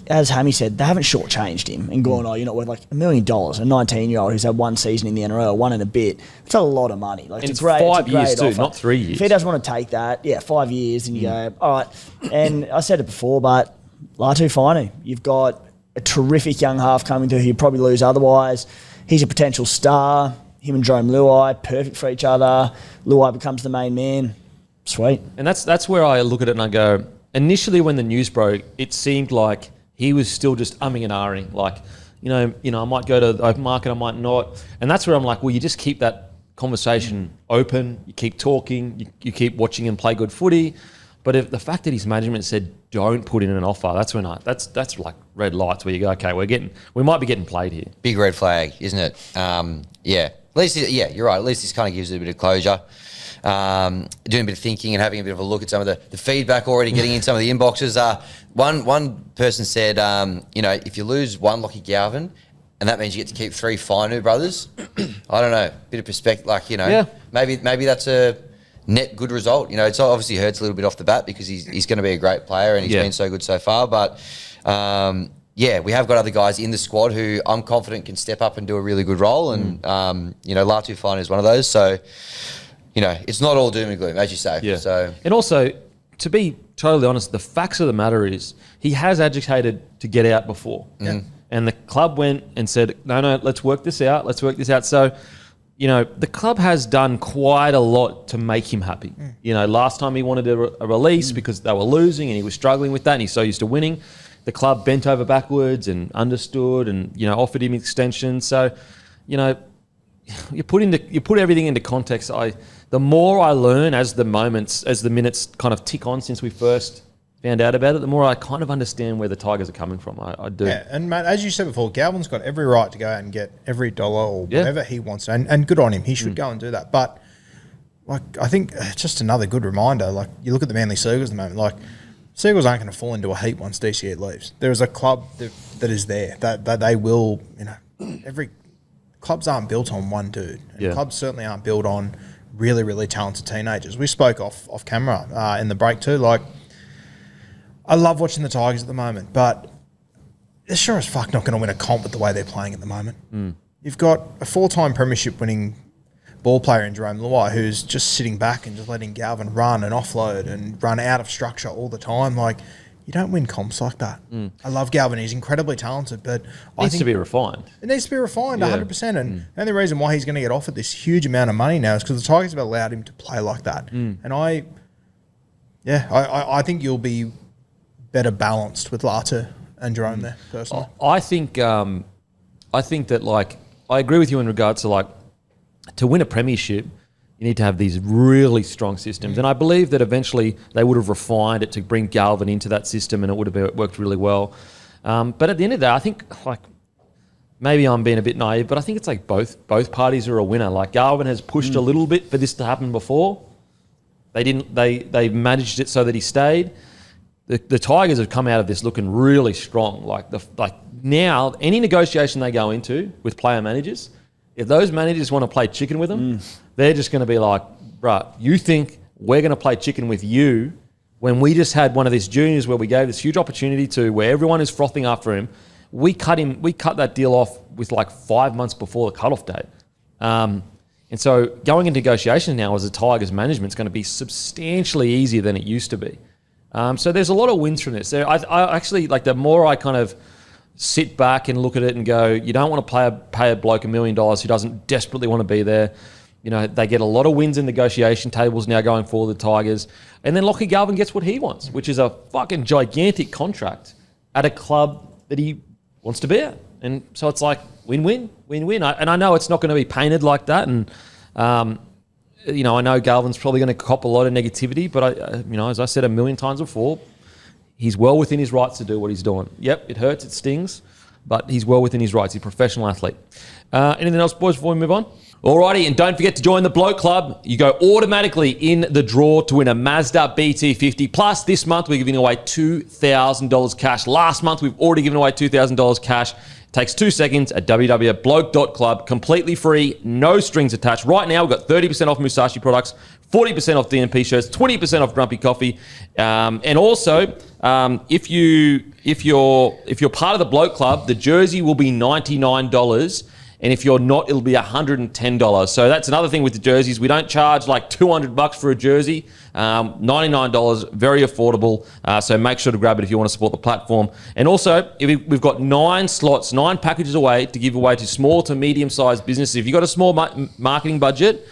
as Hammy said, they haven't shortchanged him and gone, you're not worth like $1 million. A 19-year-old who's had one season in the NRL, one and a bit. It's a lot of money. Like, and it's 5 years too, not 3 years. If he doesn't want to take that, 5 years, and you go, all right. And I said it before, but Latu Fainu, you've got a terrific young half coming through who you'd probably lose otherwise. He's a potential star. Him and Jerome Luai, perfect for each other. Luai becomes the main man. Sweet. And that's where I look at it and I go, initially when the news broke, it seemed like he was still just umming and ahhing. Like, I might go to the open market, I might not. And that's where I'm like, well, you just keep that conversation open. You keep talking. You keep watching him play good footy. But if the fact that his management said don't put in an offer, that's when that's like red lights where you go, okay, we might be getting played here. Big red flag, isn't it? Yeah. At least, you're right. At least this kind of gives it a bit of closure. Doing a bit of thinking and having a bit of a look at some of the feedback already, getting in some of the inboxes. One person said, if you lose one Lachlan Galvin, and that means you get to keep 3 Fainu brothers, I don't know, bit of perspective, maybe that's a net good result. It's obviously hurts a little bit off the bat because he's going to be a great player and he's been so good so far, but... we have got other guys in the squad who I'm confident can step up and do a really good role. And, Latu Fainu is one of those. So, it's not all doom and gloom, as you say. Yeah. So, and also, to be totally honest, the facts of the matter is he has agitated to get out before. Yeah. And the club went and said, no, let's work this out. So, the club has done quite a lot to make him happy. Last time he wanted a release because they were losing and he was struggling with that and he's so used to winning. The club bent over backwards and understood and, offered him extensions. So, you put everything into context. The more I learn as the minutes kind of tick on since we first found out about it, the more I kind of understand where the Tigers are coming from. I do. Yeah, and mate, as you said before, Galvin's got every right to go out and get every dollar or whatever he wants. And good on him. He should go and do that. But, I think just another good reminder, you look at the Manly Seagulls at the moment, Seagulls aren't going to fall into a heap once DCE leaves. There is a club that is there, that they will, every clubs aren't built on one dude. And clubs certainly aren't built on really, really talented teenagers. We spoke off camera in the break too. I love watching the Tigers at the moment, but they're sure as fuck not going to win a comp with the way they're playing at the moment. You've got a 4-time premiership winning ball player in Jerome Luai who's just sitting back and just letting Galvin run and offload and run out of structure all the time. You don't win comps like that. I love Galvin. He's incredibly talented, but I think to be refined. It needs to be refined 100%. And the only reason why he's going to get offered this huge amount of money now is because the Tigers have allowed him to play like that. And I think you'll be better balanced with Latu and Jerome there, personally. I think that, like, I agree with you in regards to, like, to win a premiership, you need to have these really strong systems. And I believe that eventually they would have refined it to bring Galvin into that system, and it would have worked really well. But at the end of the day, I think, like, maybe I'm being a bit naive, but I think it's like both parties are a winner. Like, Galvin has pushed a little bit for this to happen before. They managed it so that he stayed. The Tigers have come out of this looking really strong. Like now, any negotiation they go into with player managers, if those managers want to play chicken with them, they're just going to be like, bruh, you think we're going to play chicken with you when we just had one of these juniors where we gave this huge opportunity to, where everyone is frothing after him. We cut that deal off with like 5 months before the cutoff date. And so going into negotiations now as a Tigers management is going to be substantially easier than it used to be. So there's a lot of wins from this. I actually, like, the more I kind of sit back and look at it and go, you don't want to pay a bloke $1 million who doesn't desperately want to be there. You know, they get a lot of wins in negotiation tables now going forward, the Tigers. And then Lachlan Galvin gets what he wants, which is a fucking gigantic contract at a club that he wants to be at. And so it's like win-win. And I know it's not going to be painted like that. And, you know, I know Galvin's probably going to cop a lot of negativity, but as I said a million times before, he's well within his rights to do what he's doing. Yep, it hurts, it stings, but he's well within his rights. He's a professional athlete. Anything else, boys, before we move on? Alrighty, and don't forget to join the Bloke Club. You go automatically in the draw to win a Mazda BT50. Plus, this month we're giving away $2,000 cash. Last month we've already given away $2,000 cash. Takes 2 seconds at www.bloke.club. Completely free, no strings attached. Right now, we've got 30% off Musashi products, 40% off DNP shirts, 20% off Grumpy Coffee. And also, if you're part of the Bloke Club, the jersey will be $99. And if you're not, it'll be $110. So that's another thing with the jerseys. We don't charge like $200 for a jersey. $99, very affordable. So make sure to grab it if you want to support the platform. And also, we've got 9 slots, 9 packages away to give away to small to medium-sized businesses. If you've got a small marketing budget,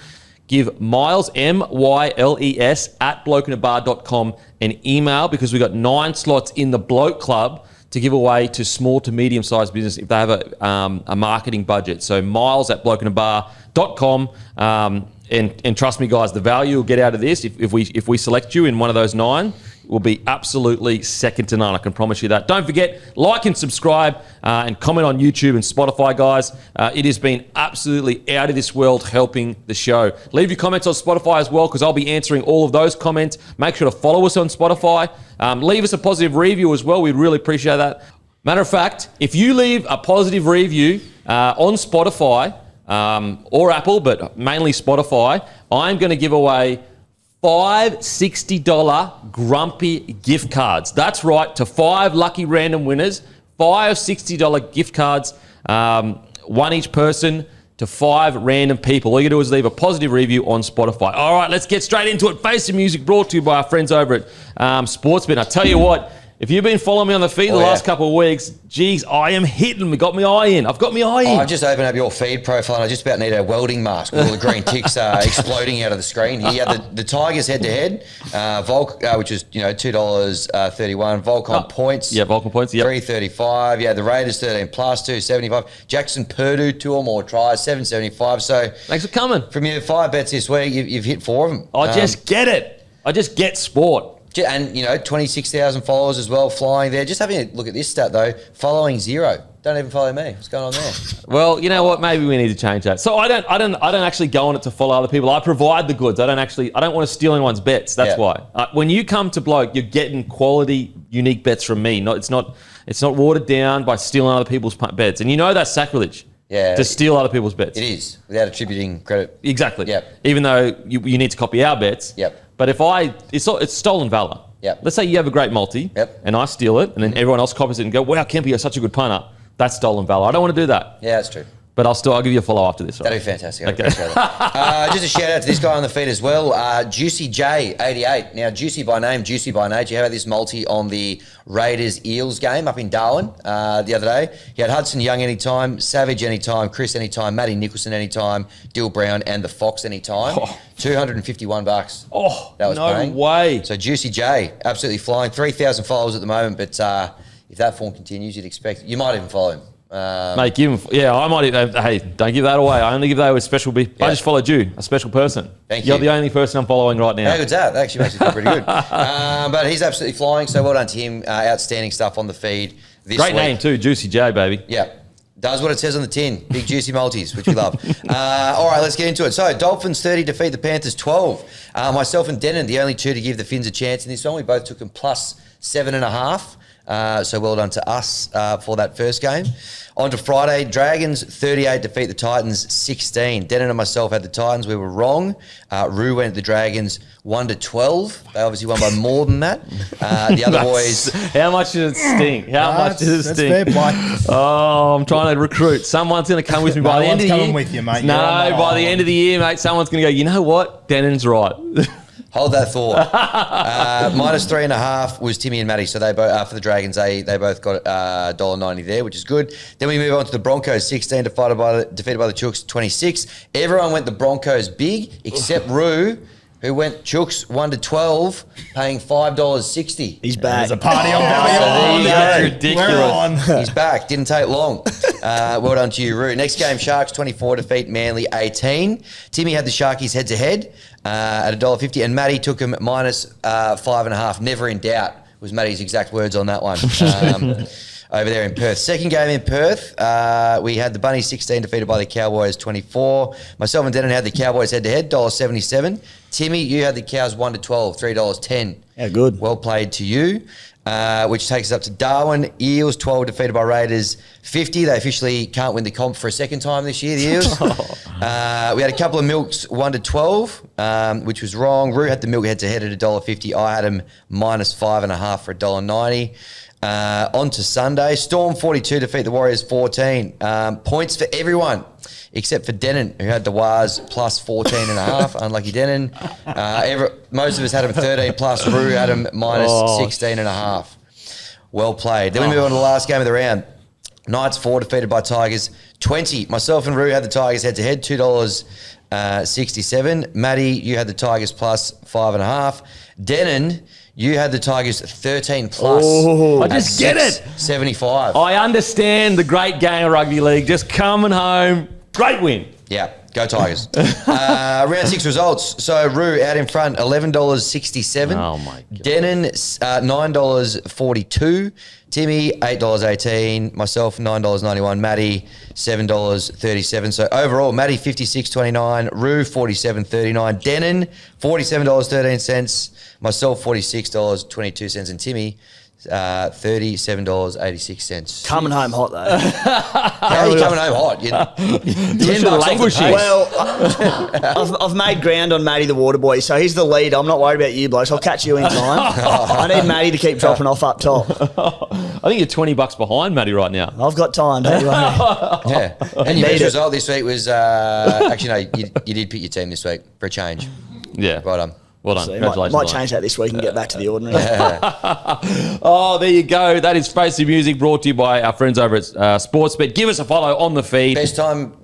give Miles, MYLES, at blokeinabar.com an email, because we've got 9 slots in the Bloke Club to give away to small to medium-sized business if they have a marketing budget. So Miles at blokeinabar.com. And trust me, guys, the value you'll get out of this, if we select you in one of those 9, will be absolutely second to none. I can promise you that. Don't forget, like and subscribe and comment on YouTube and Spotify, guys. It has been absolutely out of this world helping the show. Leave your comments on Spotify as well, because I'll be answering all of those comments. Make sure to follow us on Spotify. Leave us a positive review as well. We'd really appreciate that. Matter of fact, if you leave a positive review on Spotify or Apple, but mainly Spotify, I'm going to give away 5 $60 Grumpy gift cards. That's right, to 5 lucky random winners. 5 $60 gift cards, one each person, to 5 random people. All you got to do is leave a positive review on Spotify. All right, let's get straight into it. Face the Music, brought to you by our friends over at Sportsbet. I tell you what, if you've been following me on the feed the last couple of weeks, geez, I am hitting. Got my eye in. I've got my eye in. I've just opened up your feed profile and I just about need a welding mask with all the green ticks exploding out of the screen. Here, the Tigers head-to-head, which is $2.31. Volcon points. Yeah, Volcon points. Yep. $3.35. Yeah, the Raiders 13 plus $2.75. Jackson Purdue 2 or more tries $7.75. So thanks for coming. From your 5 bets this week, you've hit 4 of them. I just get it. I just get sport. And, 26,000 followers as well, flying there. Just having a look at this stat, though. Following 0. Don't even follow me. What's going on there? Well, you know what? Maybe we need to change that. So I don't actually go on it to follow other people. I provide the goods. I don't want to steal anyone's bets. That's why. When you come to Bloke, you're getting quality, unique bets from me. It's not watered down by stealing other people's bets. And that's sacrilege. Yeah. To steal other people's bets. It is, without attributing credit. Exactly. Yep. Even though you need to copy our bets. Yep. But it's stolen valor. Yep. Let's say you have a great multi, and I steal it, and then everyone else copies it and go, wow, Kempy, you're such a good punter. That's stolen valor. I don't want to do that. Yeah, that's true. But I'll give you a follow after this. That'd be fantastic. I appreciate that. Just a shout out to this guy on the feed as well, Juicy J 88. Now, Juicy by name, Juicy by nature. How about this multi on the Raiders Eels game up in Darwin the other day? He had Hudson Young anytime, Savage anytime, Chris anytime, Matty Nicholson anytime, Dill Brown and the Fox anytime. $251. Oh, that was no paying. way. So Juicy J, absolutely flying. 3,000 followers at the moment, but if that form continues, you'd expect you might even follow him. Mate, give him. Yeah, I might. Hey, don't give that away. I only give that a special. I just followed you, a special person. Thank you. You're the only person I'm following right now. How good's that? That actually makes it feel pretty good. But he's absolutely flying. So well done to him. Outstanding stuff on the feed this Great week. name too, Juicy J, baby. Yeah. Does what it says on the tin. Big juicy multis, which we love. All right, let's get into it. So Dolphins 30 defeat the Panthers 12. Myself and Denon, the only two to give the Finns a chance in this one. We both took them plus 7.5. So well done to us for that first game. On to Friday, Dragons 38 defeat the Titans 16. Denon and myself had the Titans. We were wrong. Rue went the Dragons 1-12. They obviously won by more than that. The other boys. How much did it sting? How much did it sting? Fair play. Oh, I'm trying to recruit. Someone's going to come with me by the end of the year. coming with you, mate. No, by the end of the year, mate, someone's going to go, you know what? Denon's right. Hold that thought. Minus 3.5 was Timmy and Matty. So they both for the Dragons, they both got $1.90 there, which is good. Then we move on to the Broncos, 16 defeated by the Chooks, 26. Everyone went the Broncos big except Rue, who went Chooks 1-12, paying $5.60. He's back. There's a party on value. That's ridiculous. We're on. He's back. Didn't take long. Well done to you, Rue. Next game, Sharks 24 defeat Manly 18. Timmy had the Sharkies head to head at $1.50, and Matty took him minus 5.5. Never in doubt was Matty's exact words on that one. Over there in Perth. Second game in Perth, we had the Bunnies 16 defeated by the Cowboys 24. Myself and Denon had the Cowboys head to head, $1.77. Timmy, you had the Cows 1-12, $3.10. Yeah, good. Well played to you. Which takes us up to Darwin. Eels 12 defeated by Raiders 50. They officially can't win the comp for a second time this year, the Eels. We had a couple of milks 1-12, which was wrong. Rue had the milk head to head at $1.50. I had him minus 5.5 for $1.90. On to Sunday. Storm 42 defeat the Warriors 14. Points for everyone except for Denon, who had the Wars plus 14.5. Unlucky Denon. Most of us had him 13 plus. Rue had him minus 16.5. Well played. Then we move on to the last game of the round. Knights 4 defeated by Tigers 20. Myself and Rue had the Tigers head to head, $2.67. Matty, you had the Tigers plus 5.5. Denon, you had the Tigers 13 plus. I just get it. 75. I understand the great game of rugby league. Just coming home. Great win. Yeah, go Tigers. Round 6 results. So Rue out in front, $11.67. Oh, my God. Denon, $9.42. Timmy, $8.18. Myself, $9.91. Matty, $7.37. So overall, Matty, $56.29. Rue, $47.39. Denon, $47.13. Myself, $46.22. And Timmy, $37.86. Coming home hot, though. How are you coming home hot? $10 off the pace. Well, I've made ground on Matty the water boy, so he's the lead. I'm not worried about you blokes. I'll catch you in time. I need Matty to keep dropping off up top. I think you're $20 behind Matty right now. I've got time, don't you worry. Yeah. And your best result this week was, actually, no, you did pick your team this week for a change. Yeah. Right on. Well done. So Congratulations. might change that this week and get back to the ordinary. Oh, there you go. That is Face the Music, brought to you by our friends over at Sportsbet. Give us a follow on the feed. Best time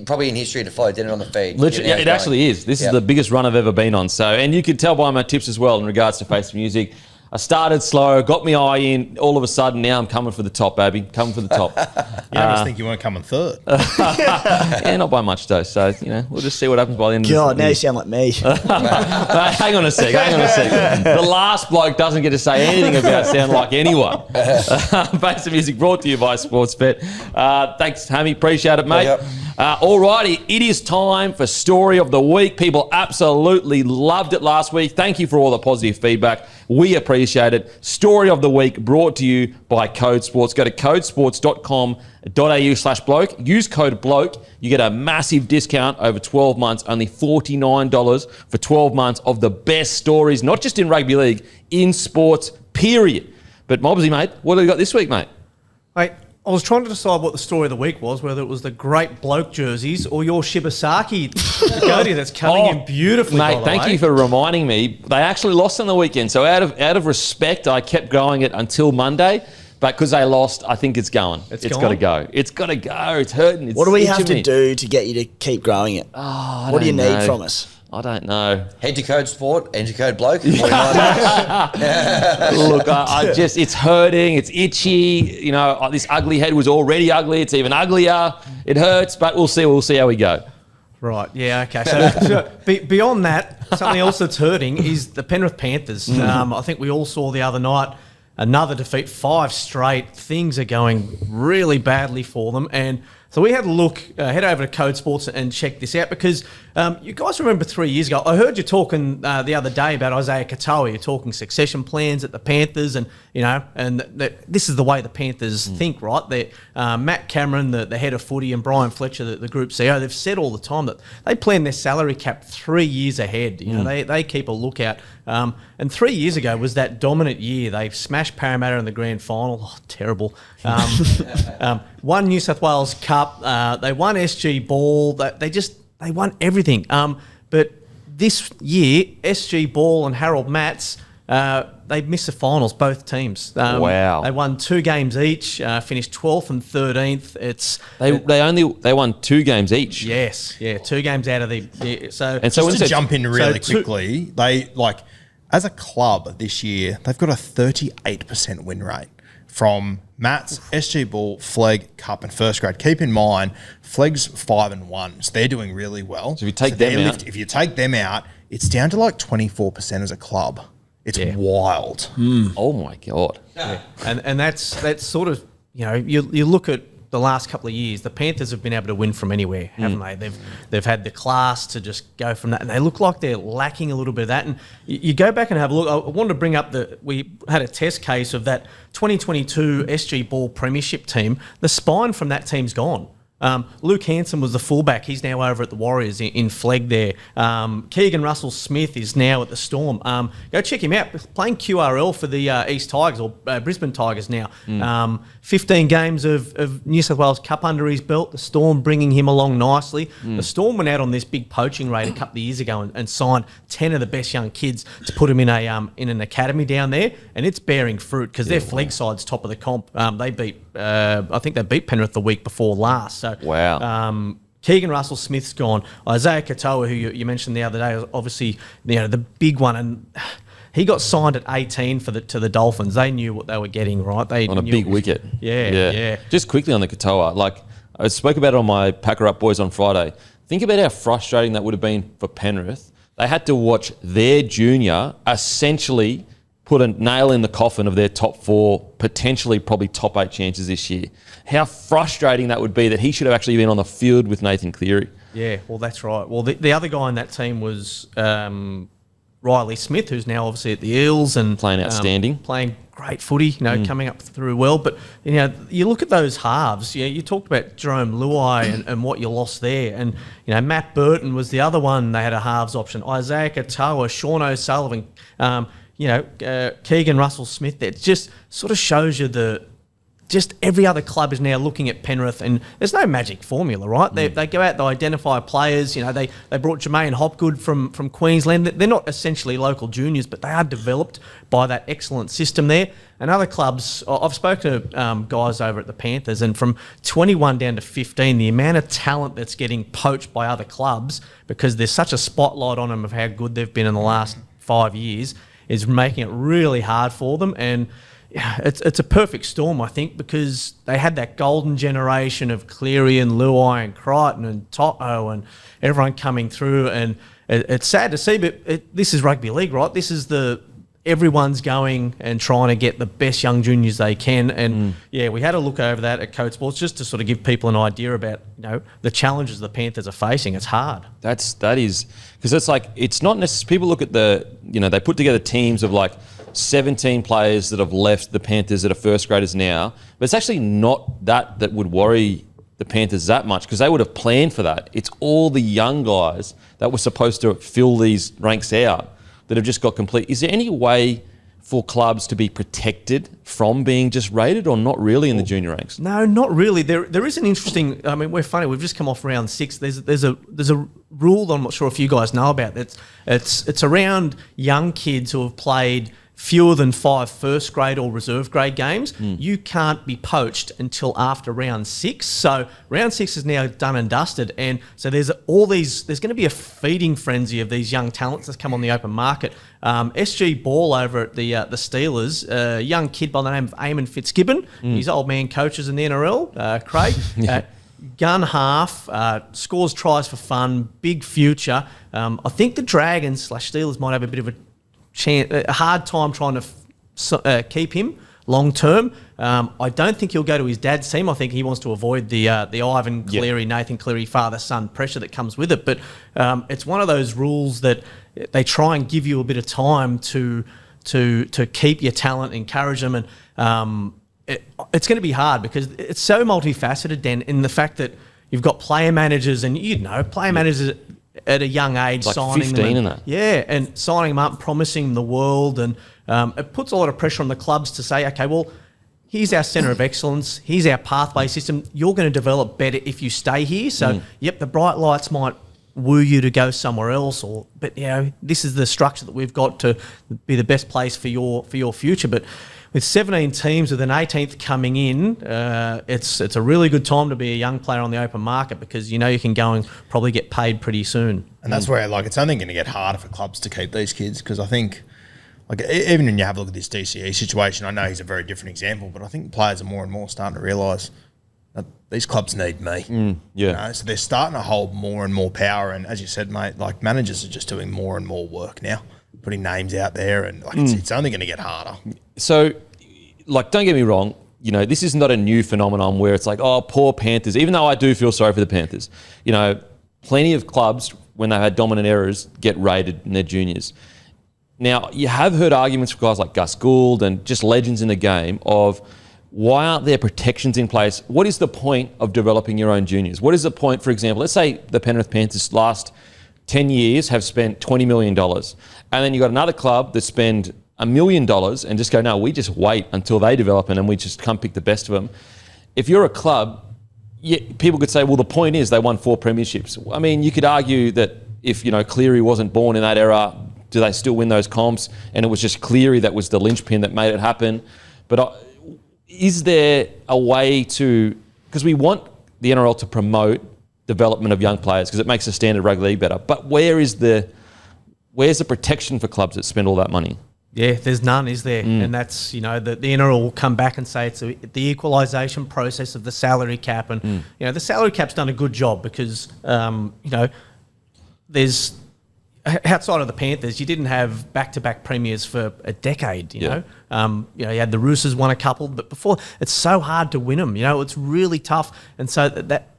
probably in history to follow Denon on the feed. Literally, yeah, it actually is. This is the biggest run I've ever been on. So, and you can tell by my tips as well in regards to Face the Music. I started slow, got my eye in. All of a sudden, now I'm coming for the top, baby. Coming for the top. You almost think you weren't coming third. Yeah, not by much though. So, we'll just see what happens by the end of God, the now you sound like me. Hang on a sec. The last bloke doesn't get to say anything about sound like anyone. Face the Music brought to you by Sportsbet. Thanks, Hammy. Appreciate it, mate. Yep. Alrighty, it is time for Story of the Week. People absolutely loved it last week. Thank you for all the positive feedback. We appreciate it. Story of the Week brought to you by Code Sports. Go to codesports.com.au/bloke. Use code BLOKE. You get a massive discount over 12 months, only $49 for 12 months of the best stories, not just in rugby league, in sports, period. But Mobsy, mate, what have you got this week, mate? Mate, I was trying to decide what the story of the week was, whether it was the great Bloke Jerseys or your Shibasaki goatee that's coming in beautifully, mate, thank you for reminding me. They actually lost on the weekend, so out of respect, I kept growing it until Monday. But because they lost, I think it's going. It's got to go. It's got to go. It's hurting. It's what do we have itching to me. do to get you to keep growing it? What do you need from us? I don't know. Enter code sport, enter code bloke. Look, it's hurting. It's itchy. You know, this ugly head was already ugly. It's even uglier. It hurts, but we'll see. We'll see how we go. Right, yeah, okay. So beyond that, something else that's hurting is the Penrith Panthers. I think we all saw the other night another defeat, 5 straight. Things are going really badly for them. And so we had a look, head over to Code Sports and check this out because you guys remember 3 years ago, I heard you talking the other day about Isaiah Katoa. You're talking succession plans at the Panthers and, you know, and this is the way the Panthers think, right? Matt Cameron, the head of footy, and Brian Fletcher, the group CEO, they've said all the time that they plan their salary cap 3 years ahead. You know, they keep a lookout. And 3 years ago was that dominant year. They smashed Parramatta in the grand final. Oh, terrible. Won New South Wales Cup. They won SG Ball. They won everything. But this year, SG Ball and Harold Matts, they missed the finals, both teams. Wow. They won 2 games each, finished 12th and 13th. They won 2 games each. Yes, yeah, 2 games out of the... Yeah, so just to jump in really quickly, they, like, as a club this year, they've got a 38% win rate from Mats, SG Ball, Flegg, Cup, and first grade. Keep in mind, Flegg's 5-1, so they're doing really well. So if you take them out, if you take them out, it's down to like 24% as a club. It's wild. Oh my god! Yeah. And that's sort of, you know, you look at the last couple of years, the Panthers have been able to win from anywhere, haven't they? They've had the class to just go from that, and they look like they're lacking a little bit of that. And you go back and have a look. I wanted to bring up we had a test case of that 2022 SG Ball Premiership team. The spine from that team's gone. Luke Hanson was the fullback. He's now over at the Warriors in Flegg there. Keegan Russell-Smith is now at the Storm. Go check him out. Playing QRL for the East Tigers or Brisbane Tigers now. 15 games of New South Wales Cup under his belt. The Storm bringing him along nicely. The Storm went out on this big poaching raid a couple of years ago and signed 10 of the best young kids to put them in an academy down there, and it's bearing fruit because their Flegg side's top of the comp. They beat I think they beat Penrith the week before last. So wow. Keegan Russell-Smith's gone. Isaiah Katoa, who you mentioned the other day, obviously, you know, the big one, and he got signed at 18 to the Dolphins. They knew what they were getting, right? They on a big wicket. Yeah. Just quickly on the Katoa, like I spoke about it on my Packer Up Boys on Friday. Think about how frustrating that would have been for Penrith. They had to watch their junior essentially put a nail in the coffin of their top 4, potentially probably top 8 chances this year. How frustrating that would be that he should have actually been on the field with Nathan Cleary. Yeah, well, that's right. Well, the other guy in that team was Riley Smith, who's now obviously at the Eels and playing outstanding, playing great footy. You know, coming up through well. But you know, you look at those halves. Yeah, you talked about Jerome Luai and what you lost there, and you know, Matt Burton was the other one. They had a halves option. Isaiah Katoa, Sean O'Sullivan. Keegan Russell-Smith. It just sort of shows you just every other club is now looking at Penrith, and there's no magic formula, right? They go out, they identify players. You know, they brought Jermaine Hopgood from Queensland. They're not essentially local juniors, but they are developed by that excellent system there. And other clubs, I've spoken to guys over at the Panthers, and from 21 down to 15, the amount of talent that's getting poached by other clubs because there's such a spotlight on them of how good they've been in the last 5 years is making it really hard for them. And it's a perfect storm, I think, because they had that golden generation of Cleary and Luai and Crichton and Toto and everyone coming through. And it's sad to see, but this is rugby league, right? This is everyone's going and trying to get the best young juniors they can. And we had a look over that at Code Sports just to sort of give people an idea about, you know, the challenges the Panthers are facing. It's hard. That is because it's like, it's not necessarily, people look at they put together teams of like 17 players that have left the Panthers that are first graders now, but it's actually not that would worry the Panthers that much because they would have planned for that. It's all the young guys that were supposed to fill these ranks out that have just got complete. Is there any way for clubs to be protected from being just rated, or not really in the junior ranks? No, not really. There is an interesting. I mean, we're funny. We've just come off round 6. There's a rule that I'm not sure if you guys know about. It's around young kids who have played fewer than 5 first grade or reserve grade games, you can't be poached until after round 6. So round 6 is now done and dusted. And so there's going to be a feeding frenzy of these young talents that's come on the open market. SG Ball over at the Steelers, a young kid by the name of Eamon Fitzgibbon. His old man coaches in the NRL, Craig. Gun half, scores tries for fun, big future. I think the Dragons / Steelers might have a bit of a hard time trying to keep him long term. I don't think he'll go to his dad's team. I think he wants to avoid the Ivan Cleary, Nathan Cleary father-son pressure that comes with it. But it's one of those rules that they try and give you a bit of time to keep your talent, encourage them, and it's going to be hard because it's so multifaceted, Dan, in the fact that you've got player managers and, player managers at a young age, like signing 15 them. and that. Yeah, and signing them up, promising them the world. And it puts a lot of pressure on the clubs to say, okay, well, here's our centre of excellence. Here's our pathway system. You're going to develop better if you stay here. So, the bright lights might woo you to go somewhere else, but this is the structure that we've got to be the best place for your future. But with 17 teams, with an 18th coming in, it's a really good time to be a young player on the open market because you can go and probably get paid pretty soon. And that's where it's only going to get harder for clubs to keep these kids because I think even when you have a look at this DCE situation, I know he's a very different example, but I think players are more and more starting to realise that these clubs need me. So they're starting to hold more and more power. And as you said, mate, managers are just doing more and more work now, putting names out there, and it's only going to get harder. So, don't get me wrong, this is not a new phenomenon where it's like, oh, poor Panthers, even though I do feel sorry for the Panthers. Plenty of clubs, when they've had dominant errors, get raided in their juniors. Now, you have heard arguments from guys like Gus Gould and just legends in the game of why aren't there protections in place? What is the point of developing your own juniors? What is the point, for example, let's say the Penrith Panthers last 10 years have spent $20 million. And then you've got another club that spend $1 million and just go, no, we just wait until they develop and then we just come pick the best of them. If you're a club, people could say, well, the point is they won 4 premierships. I mean, you could argue that if, Cleary wasn't born in that era, do they still win those comps? And it was just Cleary that was the linchpin that made it happen. But is there a way to, because we want the NRL to promote development of young players because it makes the standard rugby league better. But where's the protection for clubs that spend all that money? Yeah, there's none, is there? And that's, the NRL will come back and say it's the equalisation process of the salary cap. And, the salary cap's done a good job because, there's, outside of the Panthers, you didn't have back-to-back premiers for a decade, you know. You had the Roosters won a couple, but before, it's so hard to win them, it's really tough. And so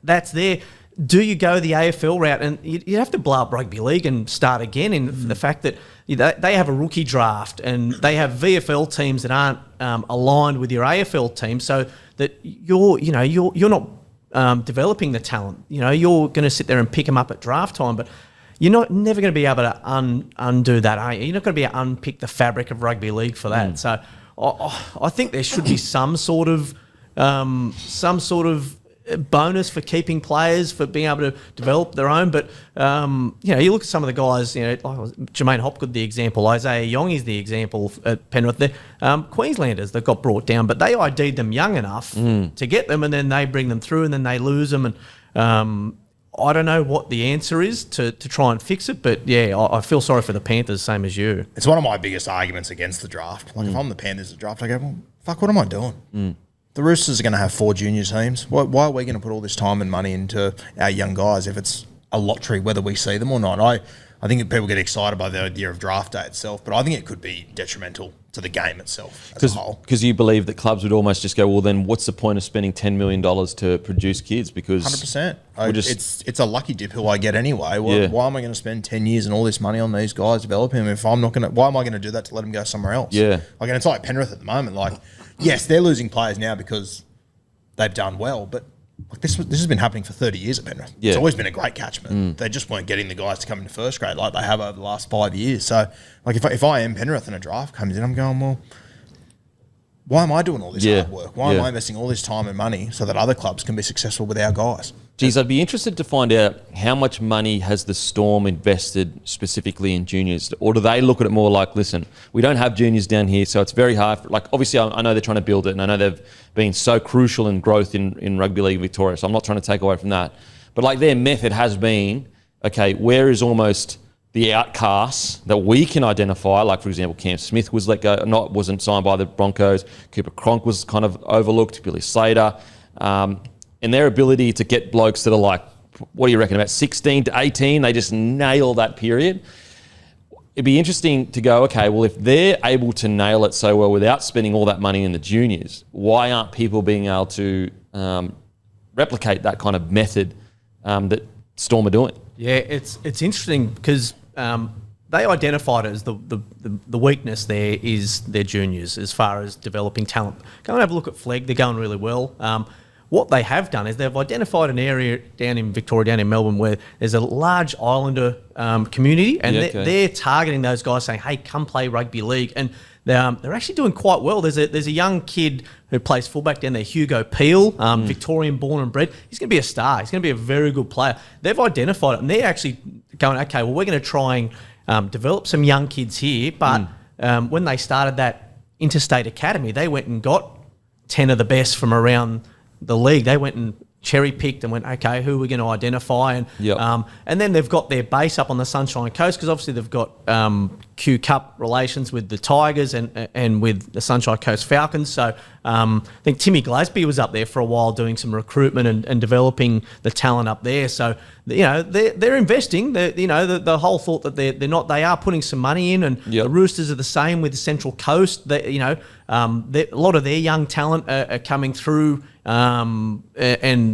that's there. Do you go the AFL route? And you have to blow up rugby league and start again in the fact that they have a rookie draft and they have VFL teams that aren't aligned with your AFL team, so that you're not developing the talent. You're going to sit there and pick them up at draft time, but you're never going to be able to undo that, are you? You're not going to be able to unpick the fabric of rugby league for that. So I think there should be some sort of bonus for keeping players, for being able to develop their own. But, you look at some of the guys, like Jermaine Hopgood, the example, Isaiah Yongi's the example at Penrith. They're Queenslanders that got brought down, but they ID'd them young enough to get them, and then they bring them through and then they lose them. And I don't know what the answer is to try and fix it, but I feel sorry for the Panthers, same as you. It's one of my biggest arguments against the draft. If I'm the Panthers at the draft, I go, well, fuck, what am I doing? The Roosters are going to have 4 junior teams. Why are we going to put all this time and money into our young guys if it's a lottery whether we see them or not? I think people get excited by the idea of draft day itself, but I think it could be detrimental to the game itself as a whole. Because you believe that clubs would almost just go, well, then what's the point of spending $10 million to produce kids? Because 100%. It's a lucky dip who I get anyway. Why am I going to spend 10 years and all this money on these guys developing them if I'm not going to? Why am I going to do that to let them go somewhere else? Yeah. And it's like Penrith at the moment. Yes, they're losing players now because they've done well, but this has been happening for 30 years at Penrith. It's always been a great catchment. They just weren't getting the guys to come into first grade like they have over the last 5 years. So, if I am Penrith and a draft comes in, I'm going, well, why am I doing all this Yeah. hard work? Why am I investing all this time and money so that other clubs can be successful with our guys? Geez, I'd be interested to find out how much money has the Storm invested specifically in juniors, or do they look at it more like, listen, we don't have juniors down here, so it's very hard. Like, obviously, I know they're trying to build it, and I know they've been so crucial in growth in rugby league Victoria, so I'm not trying to take away from that. But like their method has been, okay, where is almost the outcasts that we can identify? Like, for example, Cam Smith was let go, wasn't signed by the Broncos. Cooper Cronk was kind of overlooked. Billy Slater. And their ability to get blokes that are like, what do you reckon, about 16 to 18, they just nail that period. It'd be interesting to go, okay, well, if they're able to nail it so well without spending all that money in the juniors, why aren't people being able to replicate that kind of method that Storm are doing? Yeah, it's interesting because they identified it as the weakness there is their juniors as far as developing talent. Go and have a look at Flegg. They're going really well. What they have done is they've identified an area down in Victoria, down in Melbourne, where there's a large Islander community, and they're targeting those guys, saying, "Hey, come play rugby league." And they're actually doing quite well. There's a young kid who plays fullback down there, Hugo Peel, Victorian born and bred. He's going to be a star. He's going to be a very good player. They've identified it, and they're actually going, "Okay, well, we're going to try and develop some young kids here." But when they started that interstate academy, they went and got 10 of the best from around the league. They went and cherry picked and went, okay, who are we going to identify? And then they've got their base up on the Sunshine Coast, because obviously they've got Q Cup relations with the Tigers and with the Sunshine Coast Falcons. So I think Timmy Glasby was up there for a while doing some recruitment and developing the talent up there. So they're investing. The whole thought that they are putting some money in, and the Roosters are the same with the Central Coast. A lot of their young talent are coming through. And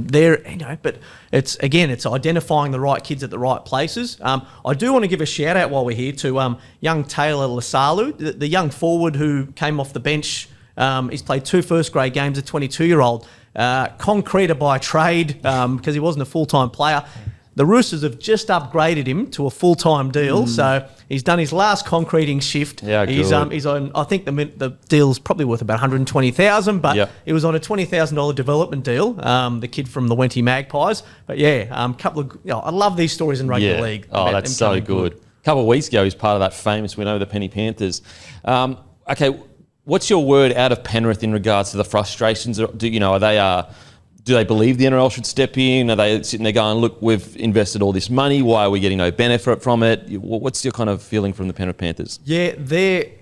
they're, but it's identifying the right kids at the right places. I do want to give a shout out while we're here to young Taylor Lasalu, the young forward who came off the bench. He's played 2 first grade games, a 22-year-old, concreter by trade, because he wasn't a full-time player. The Roosters have just upgraded him to a full-time deal, so he's done his last concreting shift. Yeah, he's on. I think the deal's probably worth about $120,000, but it was on a $20,000 development deal. The kid from the Wenty Magpies, but couple of. I love these stories in rugby league. Oh, that's so good. A couple of weeks ago, he was part of that famous win over the Penny Panthers. Okay, what's your word out of Penrith in regards to the frustrations? Do they believe the NRL should step in? Are they sitting there going, look, we've invested all this money, why are we getting no benefit from it? What's your kind of feeling from the Penrith Panthers? Yeah, they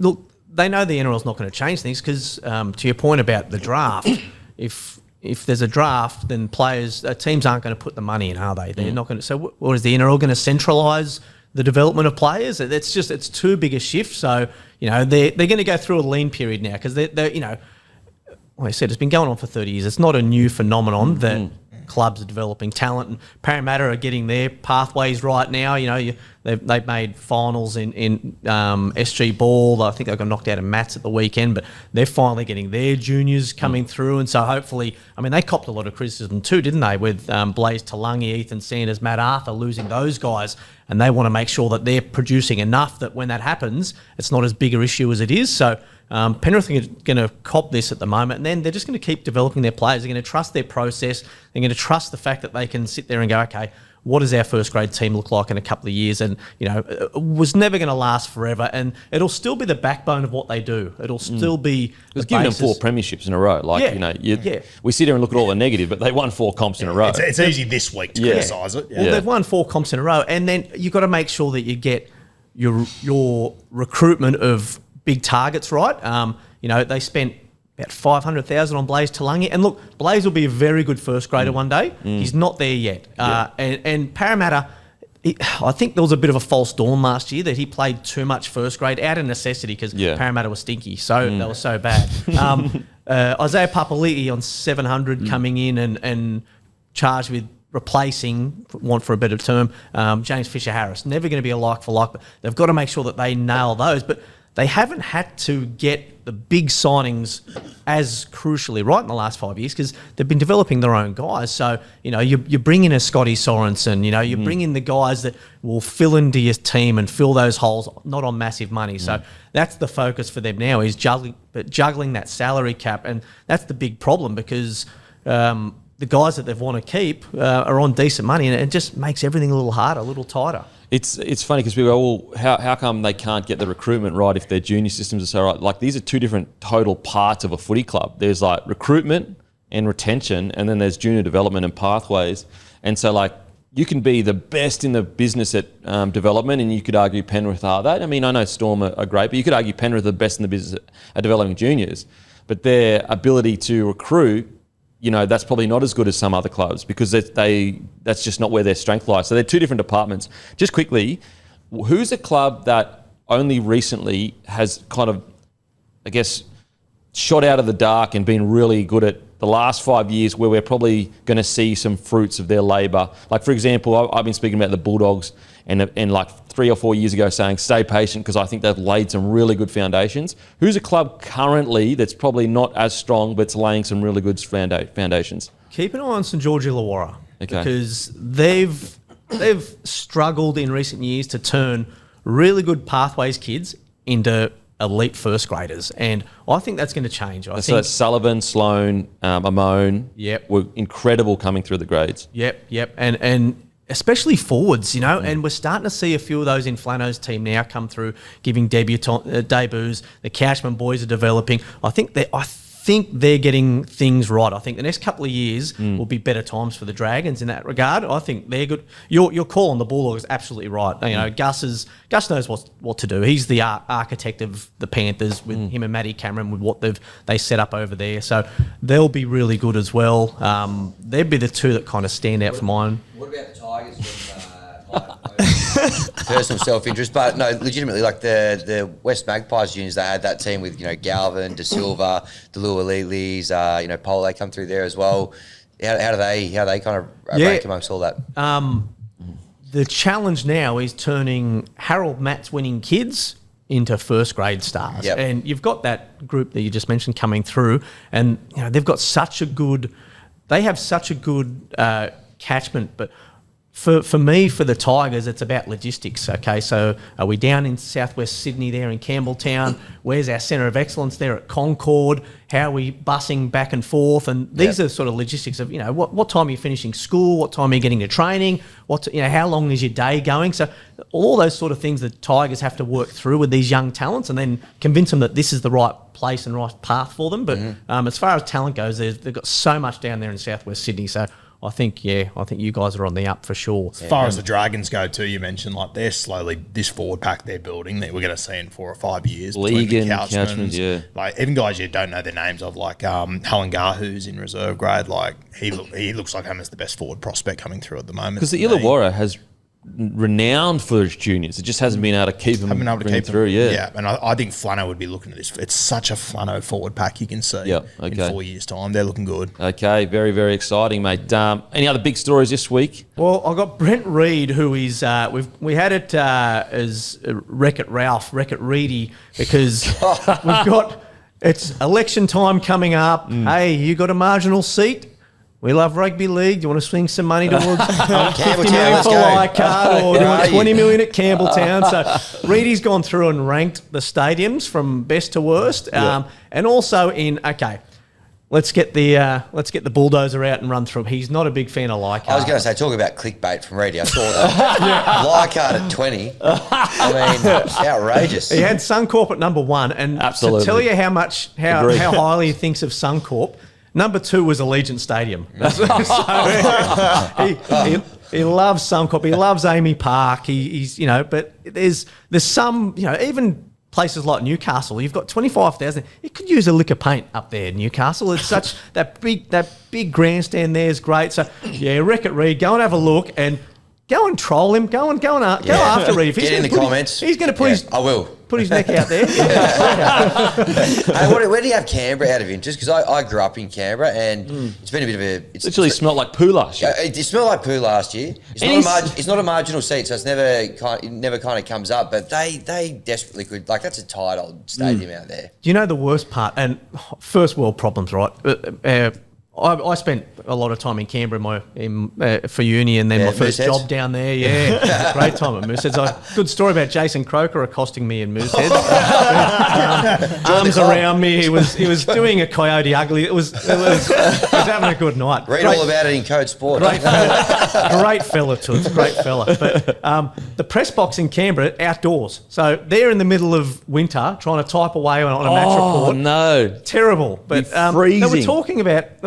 know the NRL's not going to change things, because to your point about the draft, if there's a draft, then teams aren't going to put the money in, are they? They're not going to. So what is the NRL going to centralise the development of players? It's too big a shift. So they're going to go through a lean period now, because they're like I said, it's been going on for 30 years. It's not a new phenomenon that clubs are developing talent, and Parramatta are getting their pathways right now. They've made finals in SG Ball. I think they got knocked out of Mats at the weekend, but they're finally getting their juniors coming through. And so hopefully, they copped a lot of criticism too, didn't they, with Blaze Talangi, Ethan Sanders, Matt Arthur, losing those guys. And they want to make sure that they're producing enough that when that happens, it's not as big an issue as it is. So Penrith are going to cop this at the moment, and then they're just going to keep developing their players. They're going to trust their process. They're going to trust the fact that they can sit there and go, okay, what does our first grade team look like in a couple of years? And, it was never going to last forever, and it'll still be the backbone of what they do. It'll still be It was giving them 4 premierships in a row. We sit here and look at all the negative, but they won 4 comps in a row. It's easy this week to criticise it. Well, they've won 4 comps in a row, and then you've got to make sure that you get your recruitment of big targets right. They spent about 500,000 on Blaze Talangi, and look, Blaze will be a very good first grader one day. He's not there yet. And Parramatta, I think there was a bit of a false dawn last year that he played too much first grade out of necessity, because Parramatta was stinky, so they were so bad. Isaiah Papali'i on 700 coming in and charged with replacing, for a better term, James Fisher-Harris. Never going to be a like for like, but they've got to make sure that they nail those. But they haven't had to get the big signings as crucially right in the last 5 years because they've been developing their own guys. So, you bring in a Scotty Sorensen, you bring in the guys that will fill into your team and fill those holes, not on massive money. So that's the focus for them now is juggling that salary cap. And that's the big problem because the guys that they want to keep are on decent money and it just makes everything a little harder, a little tighter. It's funny because we go, well, how come they can't get the recruitment right if their junior systems are so right? Like these are two different total parts of a footy club. There's like recruitment and retention, and then there's junior development and pathways. And so like you can be the best in the business at development, and you could argue Penrith are that. I mean, I know Storm are great, but you could argue Penrith are the best in the business at developing juniors. But their ability to recruit, that's probably not as good as some other clubs because that's just not where their strength lies. So they're two different departments. Just quickly, who's a club that only recently has kind of, I guess, shot out of the dark and been really good at the last 5 years where we're probably going to see some fruits of their labour? Like, for example, I've been speaking about the Bulldogs and like 3 or 4 years ago saying stay patient because I think they've laid some really good foundations. Who's a club currently that's probably not as strong but it's laying some really good foundations? Keep an eye on St George Illawarra because they've struggled in recent years to turn really good pathways kids into elite first graders, and I think that's going to change. I think that's Sullivan, Sloan, Amone. Yep, were incredible coming through the grades. Yep, and especially forwards, and we're starting to see a few of those in Flano's team now come through, giving debuts. The Cashman boys are developing. I think they're getting things right. I think the next couple of years will be better times for the Dragons in that regard. I think they're good. Your call on the Bulldogs is absolutely right. Gus knows what to do. He's the architect of the Panthers with him and Matty Cameron with what they set up over there. So they'll be really good as well. They'd be the two that kind of stand out for mine. What about the Tigers? Personal self-interest, but no, legitimately, like the West Magpies juniors, they had that team with Galvin, De Silva, Delua Lilies, Pole, they come through there as well. How do they kind of rank amongst all that? The challenge now is turning Harold Matt's winning kids into first grade stars, and you've got that group that you just mentioned coming through, and they've got such a good catchment, but. For me, for the Tigers, it's about logistics, okay? So are we down in southwest Sydney there in Campbelltown? Where's our centre of excellence there at Concord? How are we bussing back and forth? And these are sort of logistics of, what time are you finishing school? What time are you getting to training? How long is your day going? So all those sort of things that Tigers have to work through with these young talents and then convince them that this is the right place and right path for them. But as far as talent goes, they've got so much down there in southwest Sydney. So I think you guys are on the up for sure. As far as the Dragons go too, you mentioned like they're slowly, this forward pack they're building that we're going to see in 4 or 5 years. Legan, Couchmans, like even guys you don't know the names of, like Halangar, who's in reserve grade. Like he looks like him as the best forward prospect coming through at the moment. Because the Illawarra has renowned for its juniors. It just hasn't been able to keep them through. Yeah, and I think Flano would be looking at this. It's such a Flano forward pack you can see in 4 years' time. They're looking good. Okay, very, very exciting, mate. Any other big stories this week? Well, I got Brent Reid, who is we had it as Wreck-It Reedy, because we've got it's election time coming up. Hey, you got a marginal seat? We love rugby league. Do you want to swing some money towards 50 million for Leichhardt, or do you want 20 million at Campbelltown? So Reedy's gone through and ranked the stadiums from best to worst, and also let's get the bulldozer out and run through. He's not a big fan of Leichhardt. I was going to say, talk about clickbait from Reedy. I saw that. Leichhardt at 20. I mean, outrageous. He had Suncorp at number 1, and absolutely. To tell you how highly he thinks of Suncorp, number 2 was Allegiant Stadium. So he loves Suncorp. He loves Amy Park. He's but there's some even places like Newcastle. You've got 25,000. You could use a lick of paint up there, Newcastle. It's such that big grandstand there is great. So Wreck-It Reed, go and have a look and go and troll him. Go after Reed. Get in the comments. He's going to put his. I will. put his neck out there. Hey, where do you have Canberra out of interest? Because I grew up in Canberra and it's been a bit of a... It's Literally smelled like poo last year. It smelled like poo last year. It's not a marginal seat, so it never kind of comes up. But they desperately could... Like, that's a tight old stadium out there. Do you know the worst part? And first world problems, right? I spent a lot of time in Canberra for uni, and then my first job down there. Yeah, great time at Mooseheads. Good story about Jason Croker accosting me in Mooseheads. Arms around me. He was doing a coyote ugly. He was having a good night. Read all about it in Code Sport. Great fella, Toots. Great fella. But the press box in Canberra, outdoors. So they're in the middle of winter trying to type away on a match report. Oh, no. Terrible. But freezing. they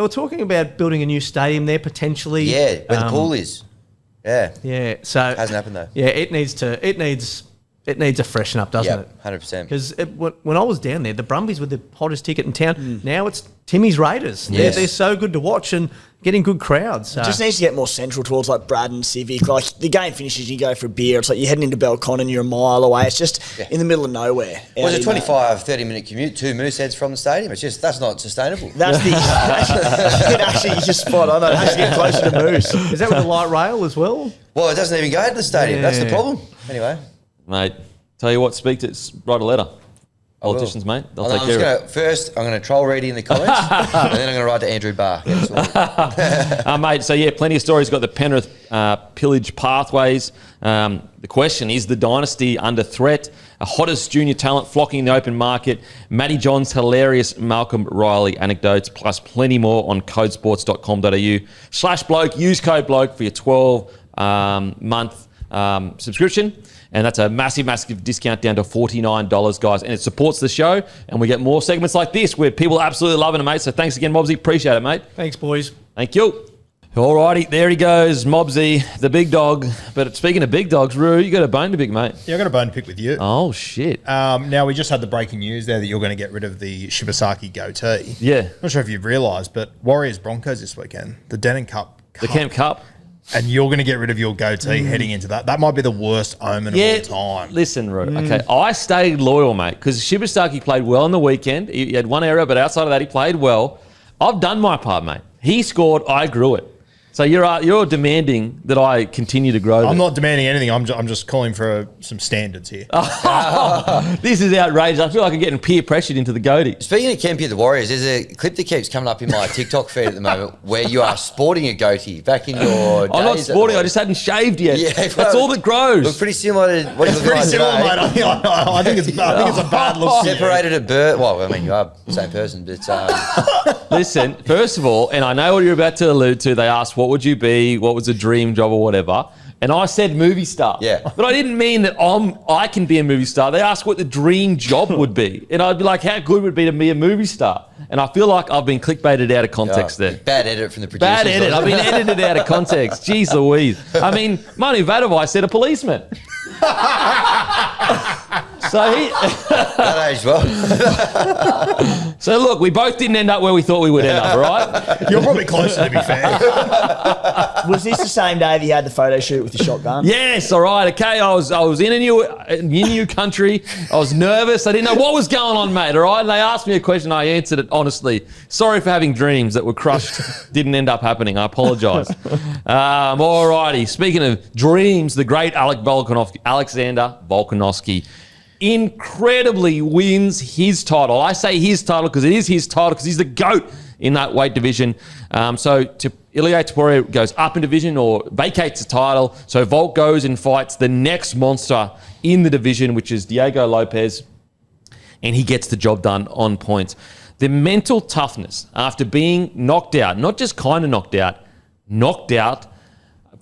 were talking about building a new stadium there potentially. Yeah, where the pool is. Yeah. Yeah. So hasn't happened though. Yeah, it needs a freshen up, doesn't it? 100%. Because when I was down there, the Brumbies were the hottest ticket in town. Now it's Timmy's Raiders. Yes. They're so good to watch and getting good crowds. So. It just needs to get more central towards like Braddon, Civic. Like the game finishes, you go for a beer. It's like you're heading into Belcon and you're a mile away. It's just in the middle of nowhere. Was it 30-minute commute to Mooseheads from the stadium? That's not sustainable. That's actually you're spot on. It has to get closer to Moose. Is that with the light rail as well? Well, it doesn't even go to the stadium. That's the problem. Anyway. Mate, tell you what, write a letter. Politicians, mate. They'll take care of it. First, I'm going to troll Reedy in the comments, and then I'm going to write to Andrew Barr. Mate, so yeah, plenty of stories. Got the Penrith pillage pathways. The question, is the dynasty under threat? A hottest junior talent flocking in the open market. Matty John's hilarious Malcolm Riley anecdotes, plus plenty more on codesports.com.au/bloke. Use code bloke for your 12-month subscription. And that's a massive, massive discount down to $49, guys. And it supports the show. And we get more segments like this where people are absolutely loving it, mate. So thanks again, Mobsy. Appreciate it, mate. Thanks, boys. Thank you. Alrighty, there he goes, Mobsy, the big dog. But speaking of big dogs, Roo, you got a bone to pick, mate. Yeah, I got a bone to pick with you. Oh, shit. Now, we just had the breaking news there that you're going to get rid of the Shibasaki goatee. Yeah. Not sure if you've realised, but Warriors Broncos this weekend, the Denon Cup. The Camp Cup. And you're going to get rid of your goatee heading into that. That might be the worst omen of all time. Listen, Roo, okay, I stayed loyal, mate, because Shibasaki played well on the weekend. He had one error, but outside of that, he played well. I've done my part, mate. He scored, I grew it. So you're demanding that I continue to grow. I'm not demanding anything. I'm just calling for some standards here. This is outrageous. I feel like I'm getting peer pressured into the goatee. Speaking of Kempy the Warriors, there's a clip that keeps coming up in my TikTok feed at the moment where you are sporting a goatee back in your days. I'm not sporting. I just hadn't shaved yet. Yeah, well, that's all that grows. Look pretty similar to what you're looking like similar, today. mate. I think it's a bad look. Separated at birth. Well, I mean, you are the same person, but listen. First of all, and I know what you're about to allude to. They asked, "What would you be? What was a dream job or whatever?" And I said movie star. Yeah. But I didn't mean that I can be a movie star. They asked what the dream job would be. And I'd be like, how good would it be to be a movie star? And I feel like I've been clickbaited out of context there. Bad edit from the producers. Bad edit. I've been edited out of context. Jeez Louise. I mean, Manu Vadovai said a policeman. So that aged well. So look, we both didn't end up where we thought we would end up, all right? You're probably closer, to be fair. Was this the same day that you had the photo shoot with the shotgun? Yes, all right, okay. I was in a new country. I was nervous. I didn't know what was going on, mate, all right? And they asked me a question. I answered it honestly. Sorry for having dreams that were crushed. Didn't end up happening. I apologise. All righty. Speaking of dreams, the great Alexander Volkanovski incredibly wins his title. I say his title because it is his title because he's the GOAT in that weight division. So Ilia Topuria goes up in division or vacates the title. So Volk goes and fights the next monster in the division, which is Diego Lopez, and he gets the job done on points. The mental toughness after being knocked out, not just kind of knocked out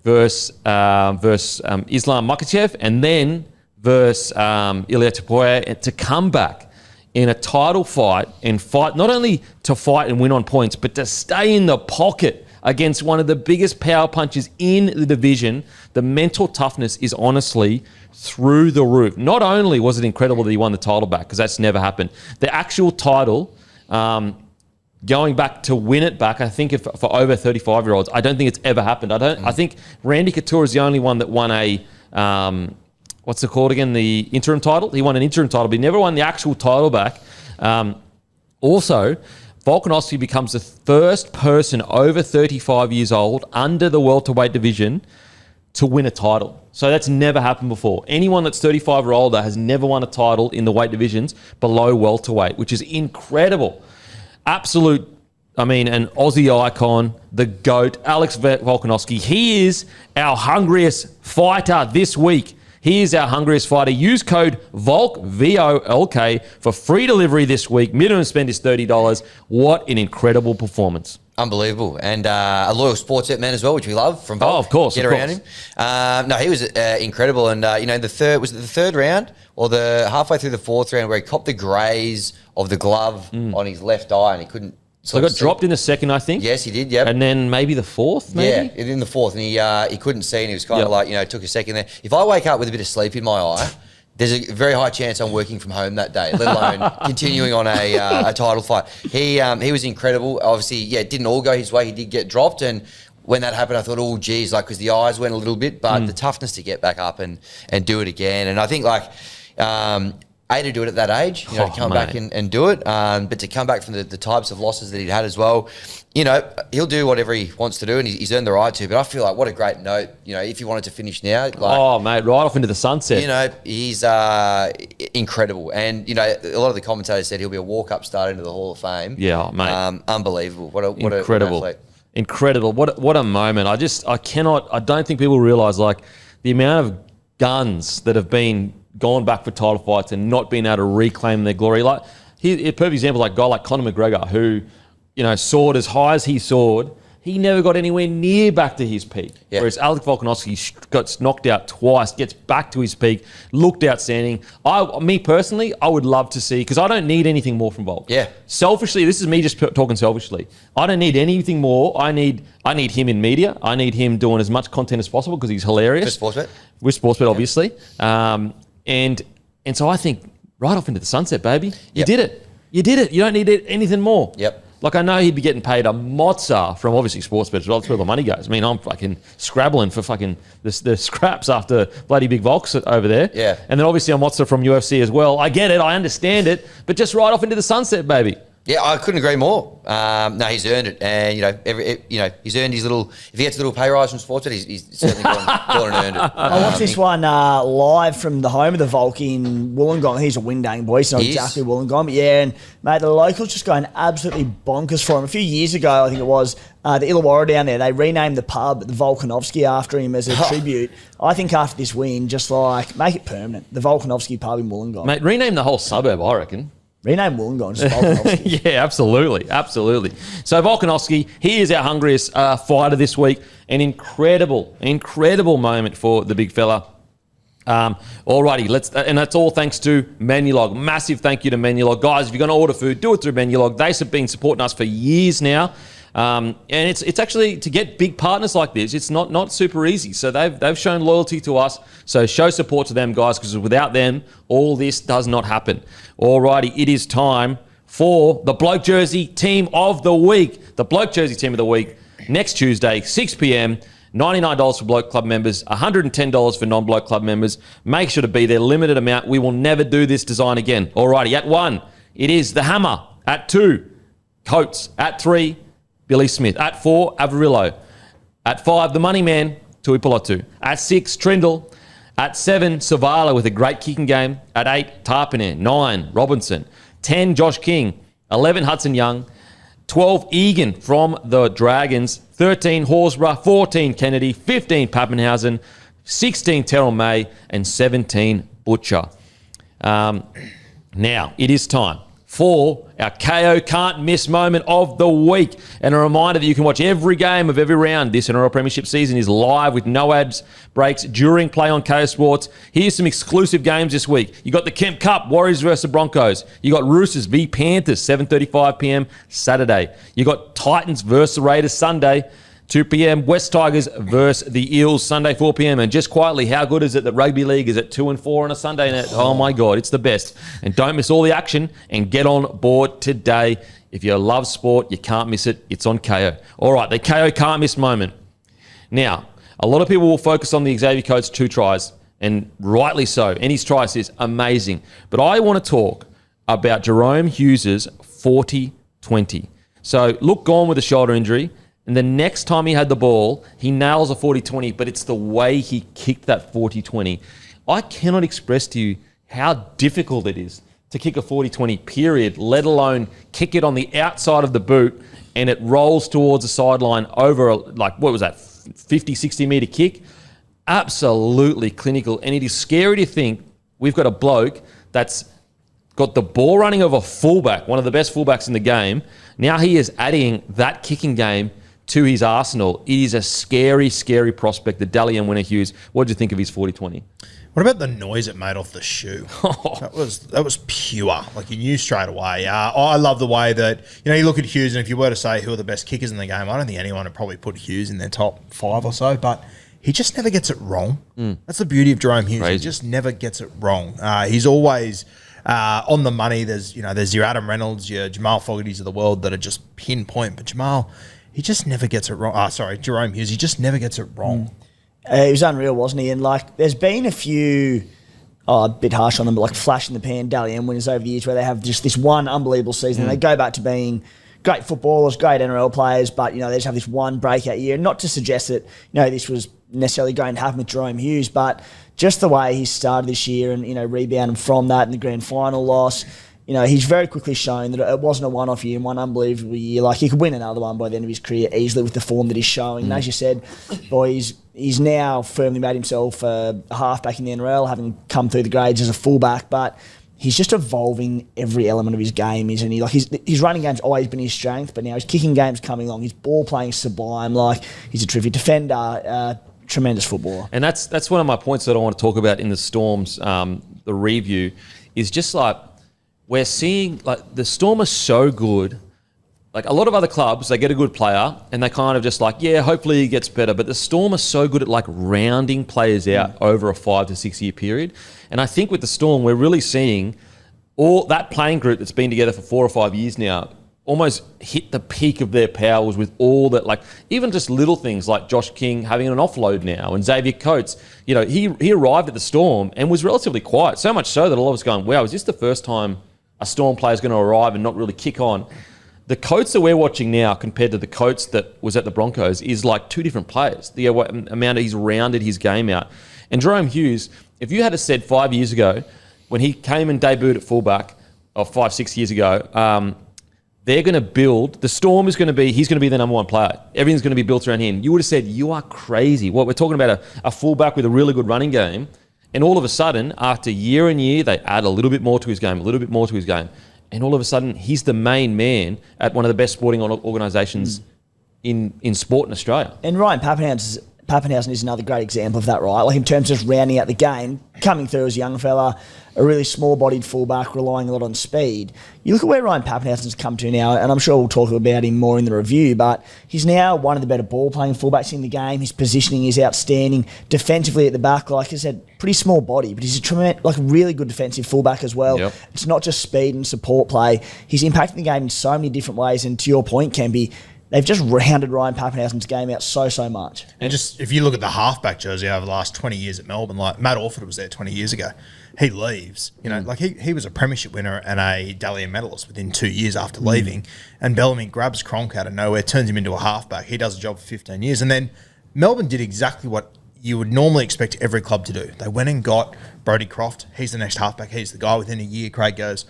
versus Islam Makhachev, and then versus Ilia Topuria, to come back in a title fight and fight, not only to fight and win on points, but to stay in the pocket against one of the biggest power punches in the division. The mental toughness is honestly through the roof. Not only was it incredible that he won the title back, because that's never happened, the actual title, going back to win it back, I think for over 35-year-olds, I don't think it's ever happened. I think Randy Couture is the only one that won a what's it called again? The interim title. He won an interim title, but he never won the actual title back. Also, Volkanovski becomes the first person over 35 years old under the welterweight division to win a title. So that's never happened before. Anyone that's 35 or older has never won a title in the weight divisions below welterweight, which is incredible. Absolute, an Aussie icon, the GOAT, Alex Volkanovski. He is our hungriest fighter this week. He is our hungriest fighter. Use code VOLK, VOLK, for free delivery this week. Minimum spend is $30. What an incredible performance. Unbelievable. And a loyal sports bet man as well, which we love from Volk. Oh, of course. Get around him. No, he was incredible. And, the third round or the halfway through the fourth round where he copped the graze of the glove on his left eye and he couldn't. So he got dropped in the second, I think. Yes, he did, yep. And then maybe the fourth, maybe? Yeah, in the fourth. And he couldn't see and he was kind of took a second there. If I wake up with a bit of sleep in my eye, there's a very high chance I'm working from home that day, let alone continuing on a title fight. He was incredible. Obviously, it didn't all go his way. He did get dropped. And when that happened, I thought, oh, geez, because the eyes went a little bit. But the toughness to get back up and do it again. And I think, to do it at that age, come back and do it. But to come back from the types of losses that he'd had as well, he'll do whatever he wants to do and he's earned the right to. But I feel like what a great note, if he wanted to finish now. Mate, right off into the sunset. He's incredible. And, a lot of the commentators said he'll be a walk-up start into the Hall of Fame. Yeah, mate. Unbelievable. What Incredible. an athlete. Incredible. What a moment. I don't think people realise, the amount of guns that have been gone back for title fights and not being able to reclaim their glory. A perfect example, a guy like Conor McGregor, who, soared as high as he soared. He never got anywhere near back to his peak. Yeah. Whereas Alex Volkanovski got knocked out twice, gets back to his peak, looked outstanding. Me personally, I would love to see, because I don't need anything more from Volk. Yeah. Selfishly, this is me just talking selfishly. I don't need anything more. I need him in media. I need him doing as much content as possible because he's hilarious. With Sportsbet, obviously. And so I think right off into the sunset, baby. You did it. You did it. You don't need anything more. Yep. I know he'd be getting paid a mozza from obviously Sportsbet as well. That's where the money goes. I'm fucking scrabbling for fucking the scraps after bloody Big Volks over there. Yeah. And then obviously a mozza from UFC as well. I get it. I understand it. But just right off into the sunset, baby. Yeah, I couldn't agree more. No, he's earned it, and he's earned his little. If he gets a little pay rise from Sportsbet, he's certainly gone and earned it. I watched this one live from the home of the Volk in Wollongong. He's a Windang boy, so not exactly Wollongong, but and mate, the locals just going absolutely bonkers for him. A few years ago, I think it was the Illawarra down there. They renamed the pub the Volkanovski after him as a tribute. I think after this win, just make it permanent. The Volkanovski pub in Wollongong. Mate, rename the whole suburb, I reckon. Rename Wollongong to Volkanovski. Yeah, absolutely. So Volkanovski, he is our hungriest fighter this week. An incredible moment for the big fella. Alrighty, and that's all thanks to Menulog. Massive thank you to Menulog. Guys, if you're going to order food, do it through Menulog. They've been supporting us for years now. And it's actually, to get big partners like this, it's not super easy. So they've shown loyalty to us. So show support to them, guys, because without them, all this does not happen. Alrighty, it is time for the Bloke Jersey Team of the Week. The Bloke Jersey Team of the Week, next Tuesday, 6 p.m. $99 for Bloke Club members, $110 for non-Bloke Club members. Make sure to be there, limited amount. We will never do this design again. Alrighty, at 1, it is the Hammer. At 2, Coates. At 3, Billy Smith. At 4, Avarillo. At 5, the Money Man, Tuipulotu. At 6, Trindle. At 7, Savala with a great kicking game. At 8, Tarpanen. 9, Robinson. 10, Josh King. 11, Hudson Young. 12, Egan from the Dragons. 13, Horsburgh. 14, Kennedy. 15, Pappenhausen. 16, Terrell May. And 17, Butcher. Now, it is time for our Kayo Can't Miss moment of the week. And a reminder that you can watch every game of every round. This NRL Premiership season is live with no ads breaks during play on Kayo Sports. Here's some exclusive games this week. You got the Kemp Cup, Warriors versus Broncos. You got Roosters v Panthers, 7:35 p.m. Saturday. You got Titans versus Raiders Sunday, 2 p.m. West Tigers versus the Eels, Sunday, 4 p.m. And just quietly, how good is it that rugby league is at 2 and 4 on a Sunday night? Oh my God, it's the best. And don't miss all the action and get on board today. If you love sport, you can't miss it. It's on Kayo. All right, the Kayo Can't Miss moment. Now, a lot of people will focus on the Xavier Coates 2 tries. and rightly so. And his try assist, amazing. But I want to talk about Jerome Hughes's 40-20. So look, gone with a shoulder injury. And the next time he had the ball, he nails a 40-20, but it's the way he kicked that 40-20. I cannot express to you how difficult it is to kick a 40-20 period, let alone kick it on the outside of the boot and it rolls towards the sideline over, what was that, 50, 60-metre kick? Absolutely clinical. And it is scary to think we've got a bloke that's got the ball running of a fullback, one of the best fullbacks in the game. Now he is adding that kicking game to his arsenal. It is a scary, scary prospect, the Dally M winner Hughes. What did you think of his 40-20? What about the noise it made off the shoe? That was pure. Like, you knew straight away. I love the way that, you look at Hughes, and if you were to say who are the best kickers in the game, I don't think anyone would probably put Hughes in their top 5 or so, but he just never gets it wrong. That's the beauty of Jerome Hughes. Crazy. He just never gets it wrong. He's always on the money. There's your Adam Reynolds, your Jamal Fogarty's of the world that are just pinpoint, but Jamal, he just never gets it wrong. Jerome Hughes, he just never gets it wrong. He was unreal, wasn't he? And there's been a few, a bit harsh on them, but flash in the pan Dally M winners over the years where they have just this one unbelievable season. And they go back to being great footballers, great NRL players, but they just have this one breakout year. Not to suggest that this was necessarily going to happen with Jerome Hughes, but just the way he started this year and rebounding from that in the grand final loss. He's very quickly shown that it wasn't a one-off year and one unbelievable year. He could win another one by the end of his career easily with the form that he's showing. And as you said, he's now firmly made himself a halfback in the NRL, having come through the grades as a fullback. But he's just evolving every element of his game, isn't he? His running game's always been his strength, but now his kicking game's coming along. His ball playing sublime. He's a terrific defender, tremendous footballer. And that's one of my points that I want to talk about in the Storm's the review is just we're seeing the Storm are so good. A lot of other clubs, they get a good player and they kind of just hopefully he gets better. But the Storm are so good at rounding players out over a 5 to 6 year period. And I think with the Storm, we're really seeing all that playing group that's been together for 4 or 5 years now almost hit the peak of their powers with all that, even just little things like Josh King having an offload now and Xavier Coates. He arrived at the Storm and was relatively quiet. So much so that a lot of us going, wow, is this the first time a Storm player is going to arrive and not really kick on? The Coates that we're watching now compared to the Coates that was at the Broncos is 2 different players. The amount he's rounded his game out. And Jerome Hughes, if you had said 5 years ago, when he came and debuted at fullback, or 5-6 years ago, they're going to build, the Storm is going to be, he's going to be the number one player. Everything's going to be built around him. You would have said, you are crazy. What we're talking about a fullback with a really good running game. And all of a sudden, after year and year, they add a little bit more to his game, a little bit more to his game. And all of a sudden, he's the main man at one of the best sporting organisations in sport in Australia. And Ryan Pappenhausen is another great example of that, right? In terms of rounding out the game, coming through as a young fella, a really small-bodied fullback, relying a lot on speed. You look at where Ryan Pappenhausen's come to now, and I'm sure we'll talk about him more in the review, but he's now one of the better ball-playing fullbacks in the game. His positioning is outstanding. Defensively at the back, like I said, pretty small body, but he's a really good defensive fullback as well. Yep. It's not just speed and support play. He's impacting the game in so many different ways, and to your point, Kempy, they've just rounded Ryan Pappenhausen's game out so much. And just if you look at the halfback jersey over the last 20 years at Melbourne, Matt Orford was there 20 years ago. He leaves, he was a premiership winner and a Dally M medalist within 2 years after leaving. And Bellamy grabs Cronk out of nowhere, turns him into a halfback. He does a job for 15 years. And then Melbourne did exactly what you would normally expect every club to do. They went and got Brodie Croft. He's the next halfback. He's the guy. Within a year, Craig goes,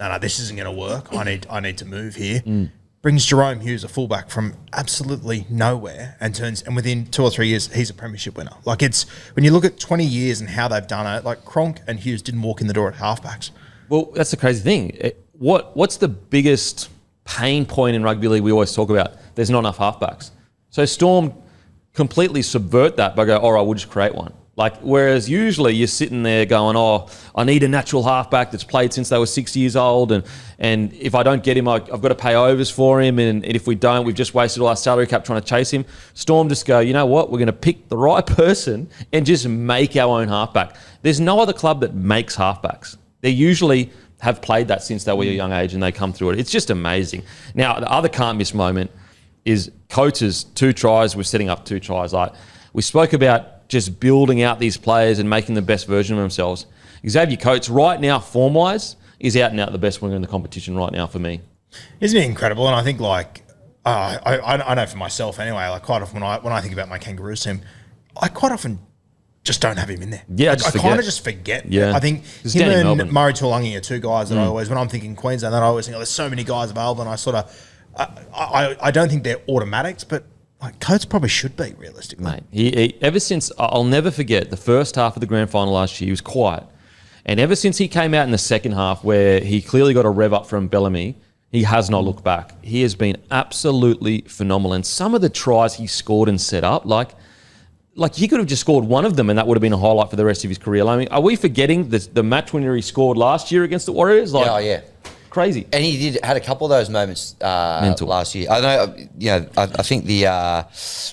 no, this isn't going to work. I need to move here. Brings Jerome Hughes, a fullback, from absolutely nowhere and within 2 or 3 years, he's a premiership winner. When you look at 20 years and how they've done it, Cronk and Hughes didn't walk in the door at halfbacks. Well, that's the crazy thing. What's the biggest pain point in rugby league we always talk about? There's not enough halfbacks. So Storm completely subvert that by going, all right, we'll just create one. Whereas usually you're sitting there going, oh, I need a natural halfback that's played since they were 6 years old, and if I don't get him, I've got to pay overs for him, and if we don't, we've just wasted all our salary cap trying to chase him. Storm just go, you know what, we're going to pick the right person and just make our own halfback. There's no other club that makes halfbacks. They usually have played that since they were a young age and they come through it. It's just amazing. Now, the other can't miss moment is Coates' 2 tries. We're setting up 2 tries. We spoke about just building out these players and making the best version of themselves. Xavier Coates, right now, form-wise, is out and out the best winger in the competition right now for me. Isn't it incredible? And I think, like, I know for myself anyway, like, quite often when I think about my Kangaroos team, I quite often just don't have him in there. Yeah, I kind of just forget. Yeah. I think Danny him and Melbourne. Murray Tuolungi are two guys that I always, when I'm thinking Queensland, that I always think, oh, there's so many guys available, and I sort of, I don't think they're automatics, but like Coates probably should be realistically. Mate, he ever since, I'll never forget the first half of the grand final last year, he was quiet. And ever since he came out in the second half where he clearly got a rev up from Bellamy, he has not looked back. He has been absolutely phenomenal. And some of the tries he scored and set up, like he could have just scored one of them and that would have been a highlight for the rest of his career. I mean, are we forgetting the match winner he scored last year against the Warriors? Like, Oh, yeah. Crazy. And he had a couple of those moments last year. I know, I think the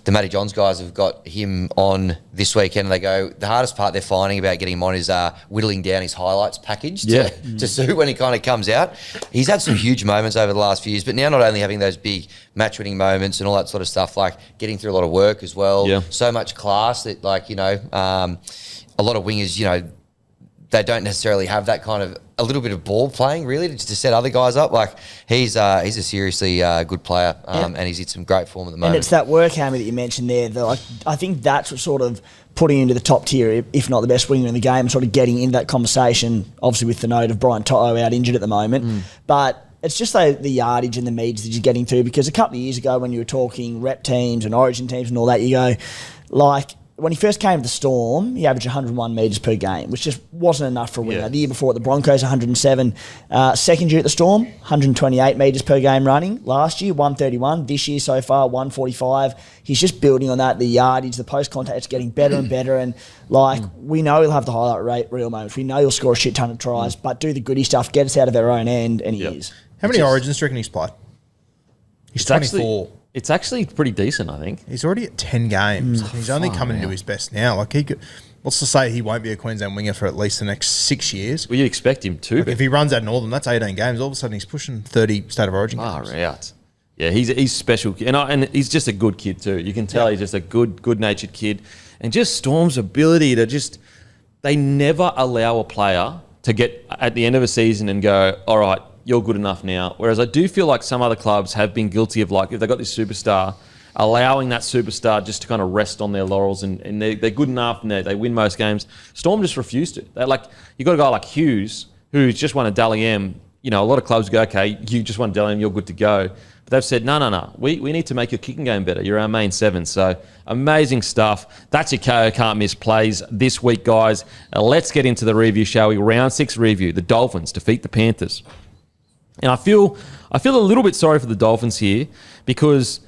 Matty Johns guys have got him on this weekend, and they go, the hardest part they're finding about getting him on is whittling down his highlights package to suit when he kind of comes out. He's had some huge moments over the last few years, but now not only having those big match-winning moments and all that sort of stuff, like getting through a lot of work as well. Yeah. So much class that, like, a lot of wingers, they don't necessarily have that kind of a little bit of ball playing really to set other guys up. Like he's a seriously good player, and he's in some great form at the moment. And it's that work, Hammy, that you mentioned there. I think that's what sort of putting him into the top tier, if not the best winger in the game, sort of getting into that conversation. Obviously, with the note of Brian Toto out injured at the moment, but it's just the yardage and the metres that you're getting through. Because a couple of years ago, when you were talking rep teams and Origin teams and all that, you go like, when he first came to the Storm, he averaged 101 metres per game, which just wasn't enough for a winner. Yeah. The year before at the Broncos, 107. Second year at the Storm, 128 metres per game running. Last year, 131. This year so far, 145. He's just building on that. The yardage, the post-contact, it's getting better and better. And, we know he'll have the highlight reel moments. We know he'll score a shit ton of tries, but do the goody stuff, get us out of our own end, and he is. How many Origins do you reckon he's played? He's 24. It's actually pretty decent, I think. He's already at 10 games. He's only coming into his best now. Like he could, let's just say he won't be a Queensland winger for at least the next 6 years. Well, you expect him to. Like if he runs out Northern, that's 18 games. All of a sudden, he's pushing 30 State of Origin games. Right. Yeah, he's special, and he's just a good kid too. You can tell he's just a good-natured kid, and just Storm's ability to they never allow a player to get at the end of a season and go, all right, you're good enough now. Whereas I do feel like some other clubs have been guilty of, like, if they've got this superstar, allowing that superstar just to kind of rest on their laurels and they're good enough and they win most games. Storm just refused to. They're like, you got a guy like Hughes, who's just won a Dally M. A lot of clubs go, okay, you just won a Dally M, you're good to go. But they've said, no. We need to make your kicking game better. You're our main seven. So amazing stuff. That's your Kayo Can't Miss plays this week, guys. Let's get into the review, shall we? Round 6 review. The Dolphins defeat the Panthers. And I feel a little bit sorry for the Dolphins here because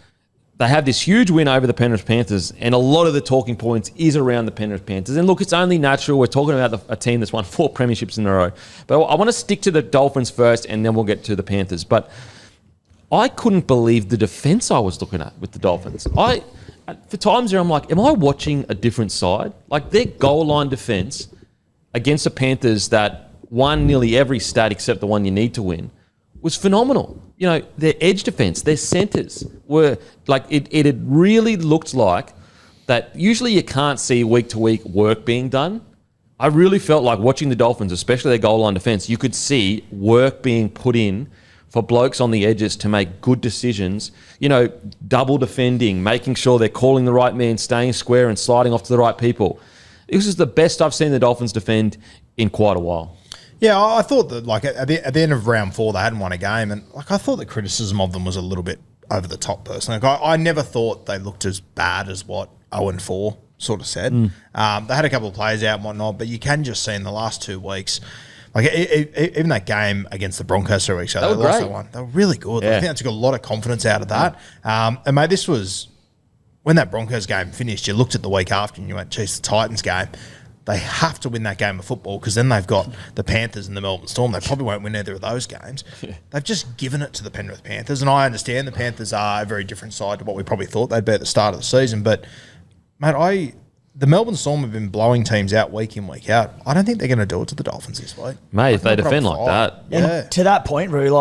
they have this huge win over the Penrith Panthers, and a lot of the talking points is around the Penrith Panthers. And look, it's only natural. We're talking about a team that's won 4 premierships in a row. But I want to stick to the Dolphins first, and then we'll get to the Panthers. But I couldn't believe the defence I was looking at with the Dolphins. For times there, I'm like, am I watching a different side? Like their goal line defence against the Panthers that won nearly every stat except the one you need to win was phenomenal. Their edge defense, their centers were like, it had really looked like that usually you can't see week to week work being done. I really felt like watching the Dolphins, especially their goal line defense, you could see work being put in for blokes on the edges to make good decisions, double defending, making sure they're calling the right man, staying square and sliding off to the right people. This is the best I've seen the Dolphins defend in quite a while. Yeah, I thought that at the end of round 4, they hadn't won a game, and I thought the criticism of them was a little bit over the top. Personally, I never thought they looked as bad as what 0-4 sort of said. They had a couple of players out and whatnot, but you can just see in the last 2 weeks, like even that game against the Broncos 3 weeks ago, they lost that one. They were really good. Yeah. I think they took a lot of confidence out of that. And mate, this was when that Broncos game finished. You looked at the week after and you went, "Geez, the Titans game." They have to win that game of football because then they've got the Panthers and the Melbourne Storm. They probably won't win either of those games. Yeah. They've just given it to the Penrith Panthers, and I understand the Panthers are a very different side to what we probably thought they'd be at the start of the season. But, mate, the Melbourne Storm have been blowing teams out week in, week out. I don't think they're going to do it to the Dolphins this week. Mate, if they defend like that. And to that point, Roo,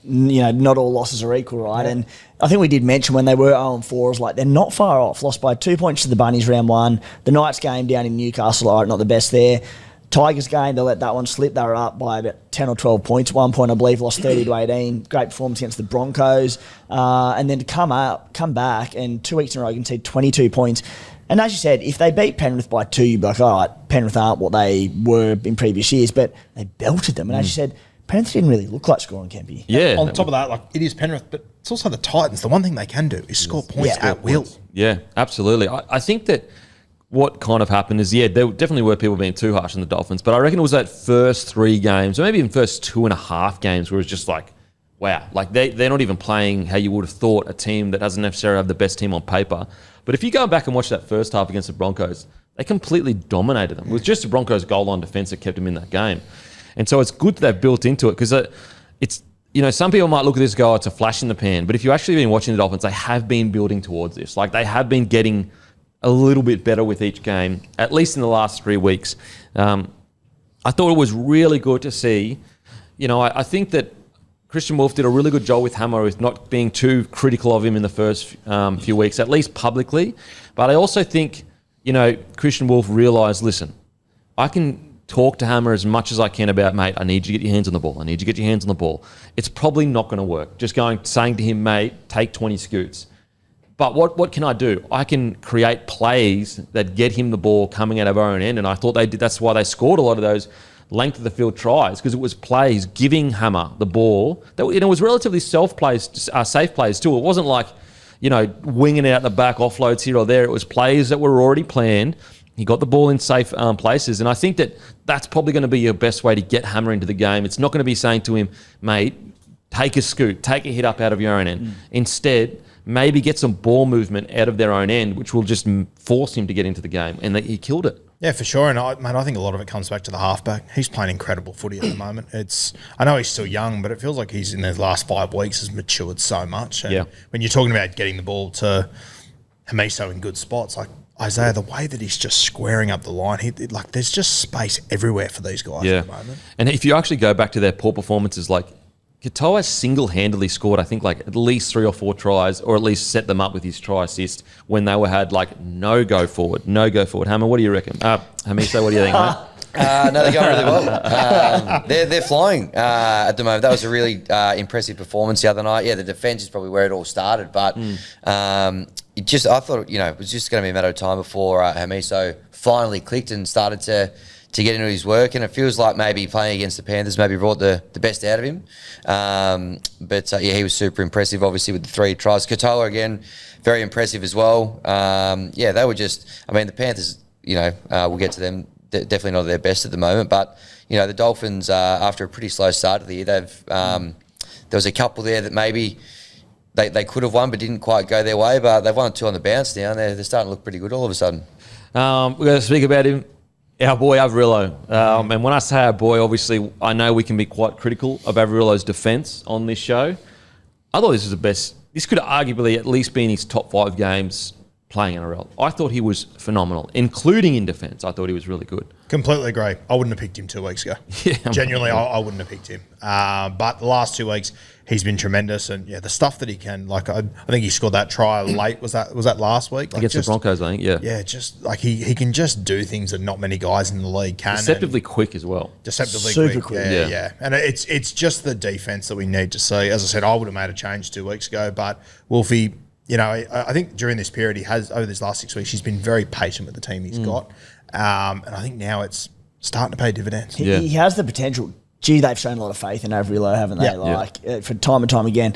not all losses are equal, right? And I think we did mention when they were 0-4, was like they're not far off. Lost by 2 points to the Bunnies round 1. The Knights game down in Newcastle, all right, not the best there. Tigers game, they let that one slip. They were up by about 10 or 12 points. At one point, I believe, lost 30-18. Great performance against the Broncos. And then to come back, and 2 weeks in a row, concede 22 points. And as you said, if they beat Penrith by 2, you'd be like, all right, Penrith aren't what they were in previous years, but they belted them. And as you said, Penrith didn't really look like scoring, Kempy. Yeah. On top of that, like, it is Penrith, but it's also the Titans. The one thing they can do is score points at will. Yeah, absolutely. I think that what kind of happened is, there definitely were people being too harsh on the Dolphins, but I reckon it was that first 3 games, or maybe even first 2.5 games, where it was just like, wow, like they're not even playing how you would have thought a team that doesn't necessarily have the best team on paper. But if you go back and watch that first half against the Broncos, they completely dominated them. It was just the Broncos' goal line defence that kept them in that game. And so it's good that they've built into it, because it's, some people might look at this and go, oh, it's a flash in the pan. But if you've actually been watching the Dolphins, they have been building towards this. Like, they have been getting a little bit better with each game, at least in the last 3 weeks. I thought it was really good to see. I think that Christian Wolf did a really good job with Hammer, with not being too critical of him in the first few weeks, at least publicly. But I also think, Christian Wolf realised, listen, I can talk to Hammer as much as I can about, mate, I need you to get your hands on the ball. I need you to get your hands on the ball. It's probably not going to work. Just saying to him, mate, take 20 scoots. But what can I do? I can create plays that get him the ball coming out of our own end. And I thought they did. That's why they scored a lot of those length of the field tries, because it was plays giving Hammer the ball. It was relatively safe plays too. It wasn't like, winging it out the back, offloads here or there. It was plays that were already planned. He got the ball in safe places. And I think that's probably going to be your best way to get Hammer into the game. It's not going to be saying to him, mate, take a scoot, take a hit up out of your own end. Instead, maybe get some ball movement out of their own end, which will just force him to get into the game. And he killed it. Yeah, for sure. And I think a lot of it comes back to the halfback. He's playing incredible footy at the moment. I know he's still young, but it feels like he's in the last 5 weeks has matured so much. And when you're talking about getting the ball to Hamiso in good spots, like Isaiah, the way that he's just squaring up the line, there's just space everywhere for these guys at the moment. And if you actually go back to their poor performances, like Katoa single-handedly scored, I think, like at least 3 or 4 tries, or at least set them up with his try assist when they had like no go forward. Hammer, what do you reckon? Hamiso, what do you think, mate? No, they're going really well. They're flying at the moment. That was a really impressive performance the other night. Yeah, the defence is probably where it all started, but I thought it was just going to be a matter of time before Hamiso finally clicked and started to get into his work, and it feels like maybe playing against the Panthers maybe brought the best out of him. But he was super impressive, obviously, with the 3 tries. Katoa, again, very impressive as well. They were just, the Panthers, we'll get to them, definitely not their best at the moment, but, the Dolphins, after a pretty slow start of the year, there was a couple there that maybe they could have won but didn't quite go their way, but they've won 2 on the bounce now, and they're starting to look pretty good all of a sudden. We're going to speak about him. Our boy Averillo. And when I say our boy, obviously, I know we can be quite critical of Averillo's defence on this show. I thought this was the best. This could arguably at least be in his top 5 games playing NRL. I thought he was phenomenal, including in defence. I thought he was really good. Completely agree. I wouldn't have picked him 2 weeks ago. Genuinely, I wouldn't have picked him. But the last 2 weeks, he's been tremendous. And the stuff that he can, like I think he scored that try late. Was that last week? Against the Broncos, I think. Yeah, just like he can just do things that not many guys in the league can. Deceptively quick as well. Super quick. Yeah. And it's just the defense that we need to see. As I said, I would have made a change 2 weeks ago, but Wolfie, I think during this period he has, over this last 6 weeks, he's been very patient with the team he's got. And I think now it's starting to pay dividends. He has the potential. Gee, they've shown a lot of faith in Averillo, haven't they? For time and time again.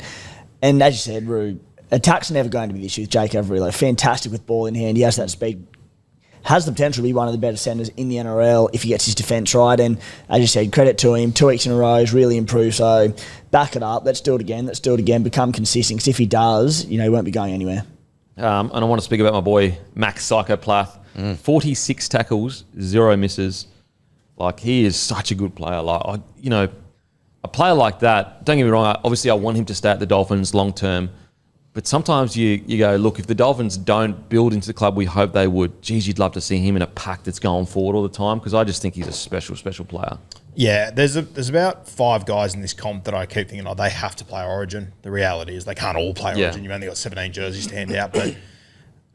And as you said, Roo, attack's never going to be the issue with Jake Averillo. Fantastic with ball in hand. He has that speed. Has the potential to be one of the better centres in the NRL if he gets his defence right. And as you said, credit to him. 2 weeks in a row, he's really improved. So back it up. Let's do it again. Become consistent. Because if he does, he won't be going anywhere. And I want to speak about my boy, Max Psychoplath. 46 tackles, 0 misses. Like, he is such a good player. Like, a player like that, don't get me wrong, obviously I want him to stay at the Dolphins long term. But sometimes you go, look, if the Dolphins don't build into the club, we hope they would. Geez, you'd love to see him in a pack that's going forward all the time, because I just think he's a special, special player. Yeah, there's about 5 guys in this comp that I keep thinking, they have to play Origin. The reality is they can't all play Origin. You've only got 17 jerseys to hand out. But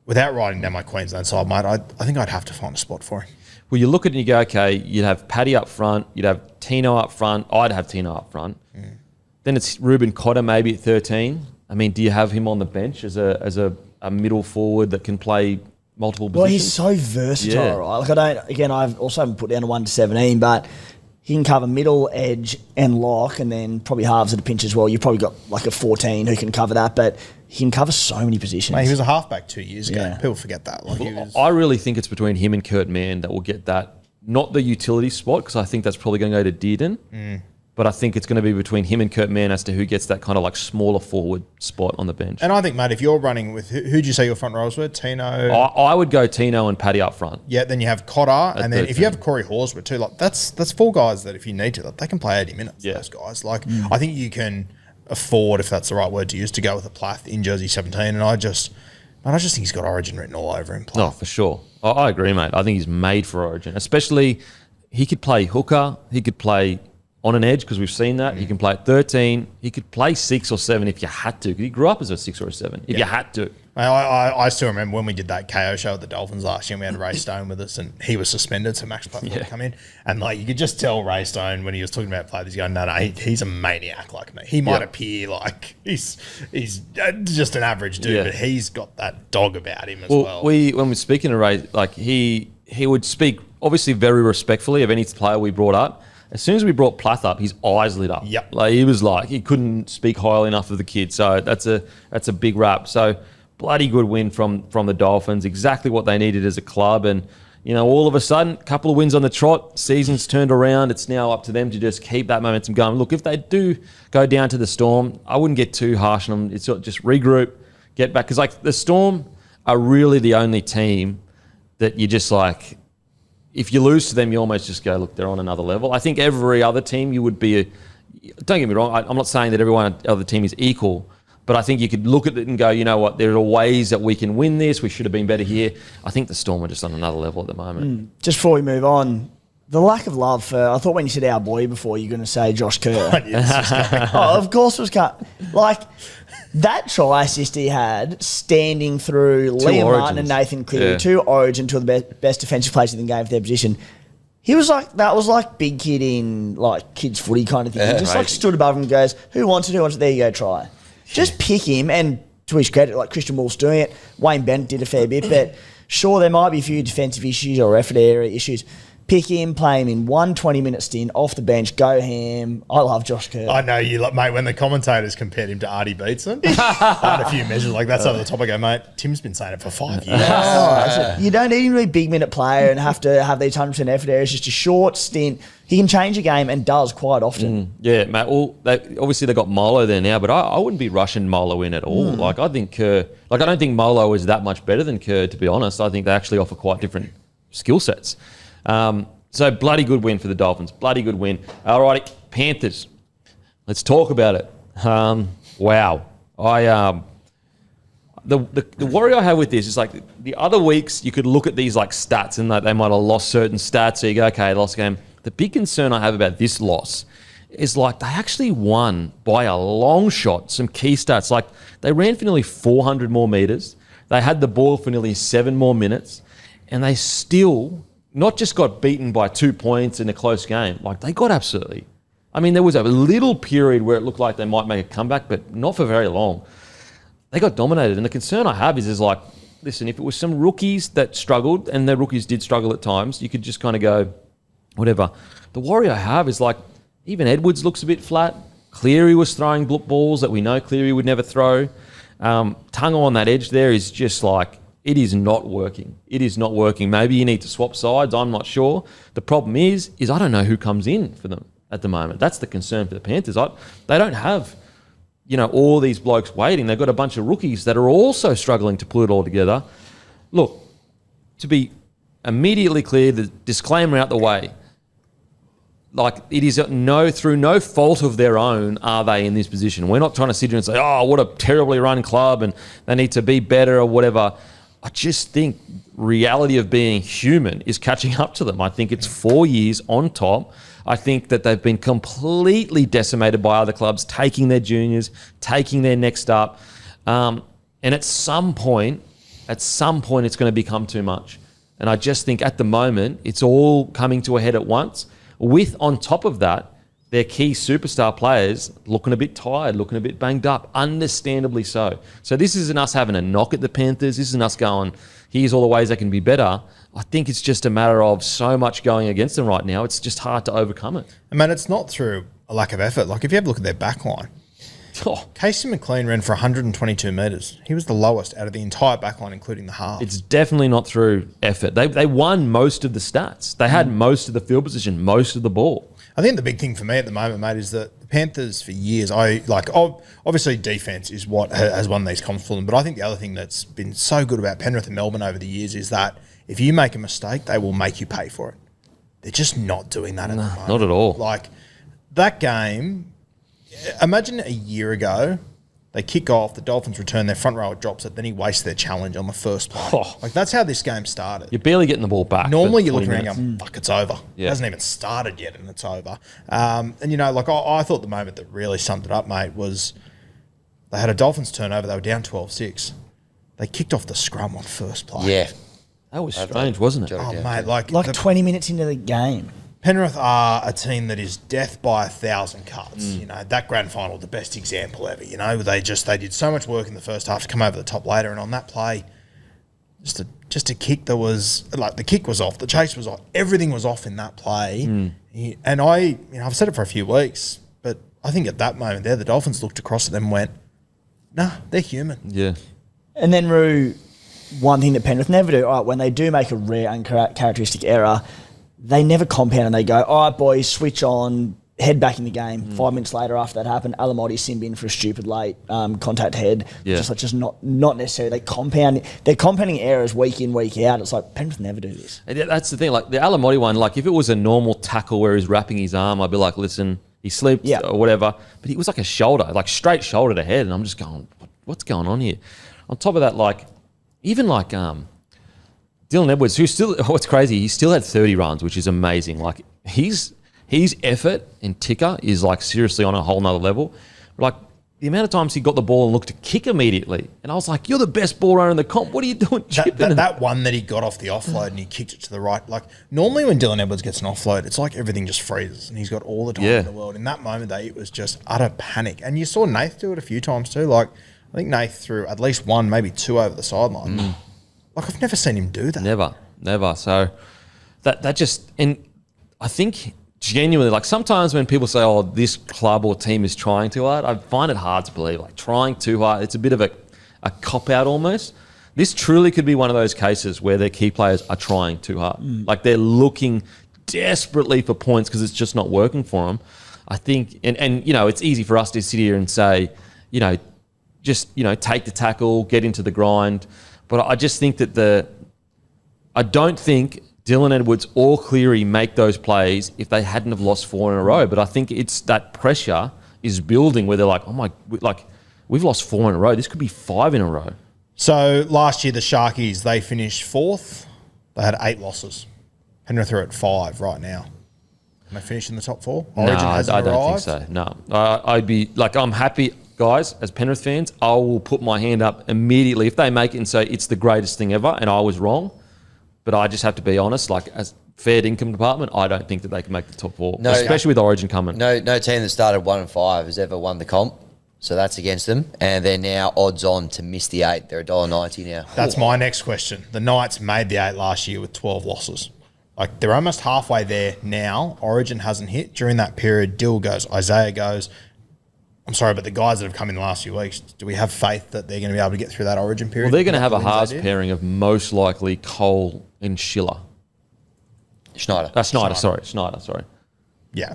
without writing down my Queensland side, mate, I think I'd have to find a spot for him. Well, you look at it and you go, okay, you'd have Paddy up front, you'd have Tino up front. I'd have Tino up front. Then it's Ruben Cotter maybe at 13. I mean, do you have him on the bench as a middle forward that can play multiple positions? Well, he's so versatile, right? Like I also haven't put down a 1 to 17, but he can cover middle, edge, and lock, and then probably halves at a pinch as well. You've probably got like a 14 who can cover that, but he can cover so many positions. Mate, he was a halfback 2 years ago. Yeah. People forget that. I really think it's between him and Kurt Mann that will get that, not the utility spot, because I think that's probably going to go to Dearden. But I think it's going to be between him and Kurt Mann as to who gets that kind of like smaller forward spot on the bench. And I think, mate, if you're running with who'd you say your front rows were? Tino. I would go Tino and Paddy up front. Yeah, then you have Cotter, and then if you have Corey Horsburgh too, like that's 4 guys that if you need to, they can play 80 minutes. Yeah. Those guys, like I think you can afford, if that's the right word to use, to go with a Plath in jersey 17. And I just think he's got Origin written all over him. No, for sure. I agree, mate. I think he's made for Origin, especially he could play hooker, he could play on an edge because we've seen that. He can play at 13. He could play 6 or 7 if you had to. He grew up as a 6 or a 7 if you had to. I still remember when we did that KO show at the Dolphins last year, and we had Ray Stone with us, and he was suspended, so Max Platt would come in. And like you could just tell Ray Stone when he was talking about players, he's going, no, he's a maniac like me. He might appear like he's just an average dude, but he's got that dog about him as well. When we're speaking to Ray, like he would speak obviously very respectfully of any player we brought up. As soon as we brought Plath up, his eyes lit up. Yep. Like he was like he couldn't speak highly enough of the kid. So that's a big rap. So bloody good win from the Dolphins. Exactly what they needed as a club. And all of a sudden, a couple of wins on the trot. Season's turned around. It's now up to them to just keep that momentum going. Look, if they do go down to the Storm, I wouldn't get too harsh on them. It's just regroup, get back, because like the Storm are really the only team that you just like. If you lose to them, you almost just go, look, they're on another level. I think every other team you would be don't get me wrong, I'm not saying that every other team is equal, but I think you could look at it and go, you know what, there are ways that we can win this. We should have been better here. I think the Storm are just on another level at the moment. Just before we move on, the lack of love for, I thought when you said our boy before, you're going to say Josh Kerr. Of course it was cut. Like, that try assist he had, standing through Liam Martin and Nathan Cleary, 2 Origin, 2 of the best defensive players in the game for their position. He was like, that was like big kid in like kids footy kind of thing. He just like stood above him and goes, who wants it, there you go, try. Just pick him, and to his credit, like Christian Wolf's doing it, Wayne Bennett did a fair bit, but sure, there might be a few defensive issues or effort area issues. Pick him, play him in 1 20-minute stint, off the bench, go ham. I love Josh Kerr. I know you, mate, when the commentators compared him to Artie Beetson, I had a few measures like that's over the top. I go, mate, Tim's been saying it for 5 years. You don't need him to be a big-minute player and have to have these 100% effort areas. Just a short stint. He can change a game and does quite often. Yeah, mate. Well, obviously they got Molo there now, but I wouldn't be rushing Molo in at all. Like I think Kerr, I don't think Molo is that much better than Kerr, to be honest. I think they actually offer quite different skill sets. So bloody good win for the Dolphins. Bloody good win. Alrighty, Panthers. Let's talk about it. Wow. The worry I have with this is like the other weeks you could look at these like stats and they might have lost certain stats. So you go, okay, lost a game. The big concern I have about this loss is like they actually won by a long shot, some key stats. Like they ran for nearly 400 more meters. They had the ball for nearly 7 more minutes. And they still not just got beaten by 2 points in a close game. Like they got absolutely. I mean, there was a little period where it looked like they might make a comeback, but not for very long. They got dominated. And the concern I have is like, listen, if it was some rookies that struggled, and the rookies did struggle at times, you could just kind of go, whatever. The worry I have is like, even Edwards looks a bit flat. Cleary was throwing balls that we know Cleary would never throw. Tungo on that edge there is just like, it is not working. It is not working. Maybe you need to swap sides. I'm not sure. The problem is I don't know who comes in for them at the moment. That's the concern for the Panthers. They don't have, all these blokes waiting. They've got a bunch of rookies that are also struggling to pull it all together. Look, to be immediately clear, the disclaimer out the way, like it is through no fault of their own are they in this position. We're not trying to sit here and say, oh, what a terribly run club and they need to be better or whatever. I just think reality of being human is catching up to them. I think it's 4 years on top. I think that they've been completely decimated by other clubs taking their juniors, taking their next up. And at some point, it's going to become too much. And I just think at the moment, it's all coming to a head at once. With, on top of that, their key superstar players looking a bit tired, looking a bit banged up, understandably so. So this isn't us having a knock at the Panthers. This isn't us going, here's all the ways they can be better. I think it's just a matter of so much going against them right now. It's just hard to overcome it. I mean, it's not through a lack of effort. Like, if you have a look at their back line, Casey McLean ran for 122 metres. He was the lowest out of the entire back line, including the half. It's definitely not through effort. They won most of the stats. They had most of the field position, most of the ball. I think the big thing for me at the moment, mate, is that the Panthers for years, obviously defence is what has won these comps for them, but I think the other thing that's been so good about Penrith and Melbourne over the years is that if you make a mistake, they will make you pay for it. They're just not doing that at the moment. Not at all. Like, that game, imagine a year ago, they kick off, the Dolphins return, their front rower drops it, then he wastes their challenge on the first play. Like, that's how this game started. You're barely getting the ball back. Normally you're looking around going, fuck, it's over. Yeah. It hasn't even started yet and it's over. And, you know, like, I thought the moment that really summed it up, mate, was they had a Dolphins turnover. They were down 12-6. They kicked off the scrum on first play. Yeah. That was strange, wasn't it? Oh, mate, like 20 minutes into the game. Penrith are a team that is death by 1,000 cuts. You know, that grand final, the best example ever. You know, they did so much work in the first half to come over the top later, and on that play, just a kick that was like, the kick was off, the chase was off, everything was off in that play. And I've said it for a few weeks, but I think at that moment there, the Dolphins looked across at them and went, nah, they're human. Yeah. And then, Roo, one thing that Penrith never do, all right, when they do make a rare uncharacteristic error, they never compound and they go, all right, boys, switch on, head back in the game. 5 minutes later after that happened, Alamotti sin bin for a stupid late contact head. Yeah. Just not necessary. They're compounding errors week in, week out. It's like, Penrith never do this. And that's the thing. Like, the Alamotti one, like, if it was a normal tackle where he's wrapping his arm, I'd be like, listen, he slipped or whatever. But it was like a shoulder, like straight shoulder to head. And I'm just going, what's going on here? On top of that, like, even like Dylan Edwards, who's still, what's crazy, he still had 30 runs, which is amazing. Like, his effort and ticker is like seriously on a whole nother level. Like, the amount of times he got the ball and looked to kick immediately. And I was like, you're the best ball runner in the comp. What are you doing chipping? That one that he got off the offload and he kicked it to the right. Like, normally when Dylan Edwards gets an offload, it's like everything just freezes and he's got all the time in the world. In that moment, it was just utter panic. And you saw Nath do it a few times too. Like, I think Nath threw at least one, maybe two over the sideline. Like, I've never seen him do that. Never. So that just, and I think genuinely, like, sometimes when people say, oh, this club or team is trying too hard, I find it hard to believe. Like, trying too hard, it's a bit of a cop-out almost. This truly could be one of those cases where their key players are trying too hard. Like, they're looking desperately for points because it's just not working for them. I think, and you know, it's easy for us to sit here and say, you know, just, you know, take the tackle, get into the grind. But I just think that I don't think Dylan Edwards or Cleary make those plays if they hadn't have lost 4 in a row. But I think it's that pressure is building where they're like, oh my, like, we've lost 4 in a row. This could be 5 in a row. So last year, the Sharkies, they finished 4th. They had 8 losses. Penrith are at 5 right now. Can they finish in the top 4? Origin hasn't I don't arrived. think so. No. I'd be, like, I'm happy, guys, as Penrith fans, I will put my hand up immediately if they make it and say it's the greatest thing ever and I was wrong. But I just have to be honest, like, as fair income department, I don't think that they can make the top 4, especially with Origin coming. No team that started 1 and 5 has ever won the comp, so that's against them. And they're now odds on to miss the 8. They're $1.90 now. That's my next question. The Knights made the 8 last year with 12 losses. Like, they're almost halfway there now. Origin hasn't hit. During that period, Dill goes, Isaiah goes. I'm sorry, but the guys that have come in the last few weeks, do we have faith that they're going to be able to get through that Origin period? Well, they're going to have a halves pairing of most likely Cole and Schiller. Schneider. Schneider, sorry. Yeah,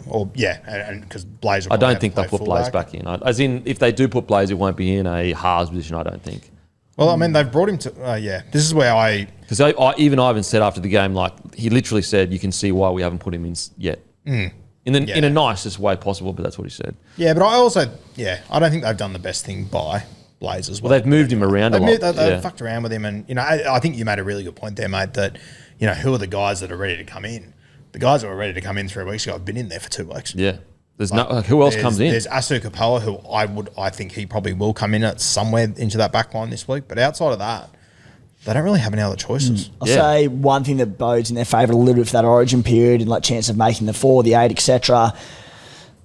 and because Blaze. I don't think they'll put Blaze back in. As in, if they do put Blaze, it won't be in a halves position, I don't think. Well, I mean, they've brought him to, this is where because even Ivan said after the game, like, he literally said, you can see why we haven't put him in yet. In a nicest way possible, but that's what he said. Yeah, but I also, I don't think they've done the best thing by Blaze as well. Well, they've moved him around a lot. They've fucked around with him, and, you know, I think you made a really good point there, mate, that, you know, who are the guys that are ready to come in? the guys that were ready to come in 3 weeks ago have been in there for 2 weeks. Yeah. There's who else comes in? There's Asu Kapoa, who I think he probably will come in at somewhere into that back line this week. But outside of that, they don't really have any other choices. I'll say one thing that bodes in their favour a little bit for that origin period and like chance of making the 4, the 8, etc.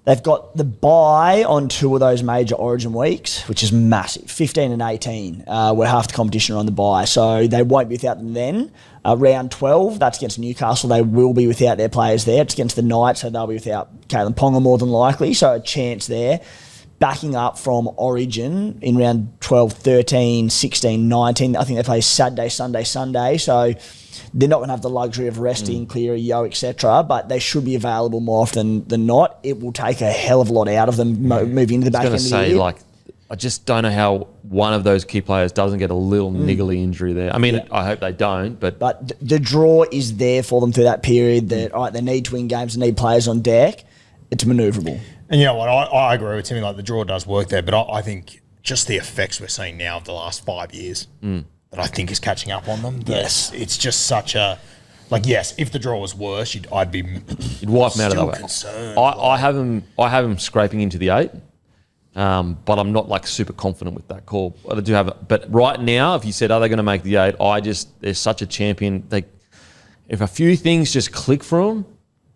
They've got the bye on 2 of those major origin weeks, which is massive. 15 and 18, where half the competition are on the bye. So they won't be without them then. Round 12, that's against Newcastle. They will be without their players there. It's against the Knights, so they'll be without Kalen Ponga more than likely. So a chance there. Backing up from Origin in round 12, 13, 16, 19. I think they play Saturday, Sunday. So they're not going to have the luxury of resting, Cleary, Yo, etc. But they should be available more often than not. It will take a hell of a lot out of them moving into the back end of the year. I just don't know how one of those key players doesn't get a little niggly injury there. I mean, I hope they don't, but the draw is there for them through that period. That all right, they need to win games, they need players on deck. It's manoeuvrable. And you know what? I agree with Timmy. Like the draw does work there, but I think just the effects we're seeing now of the last 5 years that I think is catching up on them. Yes, it's just such a yes. If the draw was worse, you'd wipe them out of the way. Concerned. I have them scraping into the 8. But I'm not like super confident with that call. I do have it. But right now, if you said, are they going to make the 8? They're such a champion. If a few things just click for them,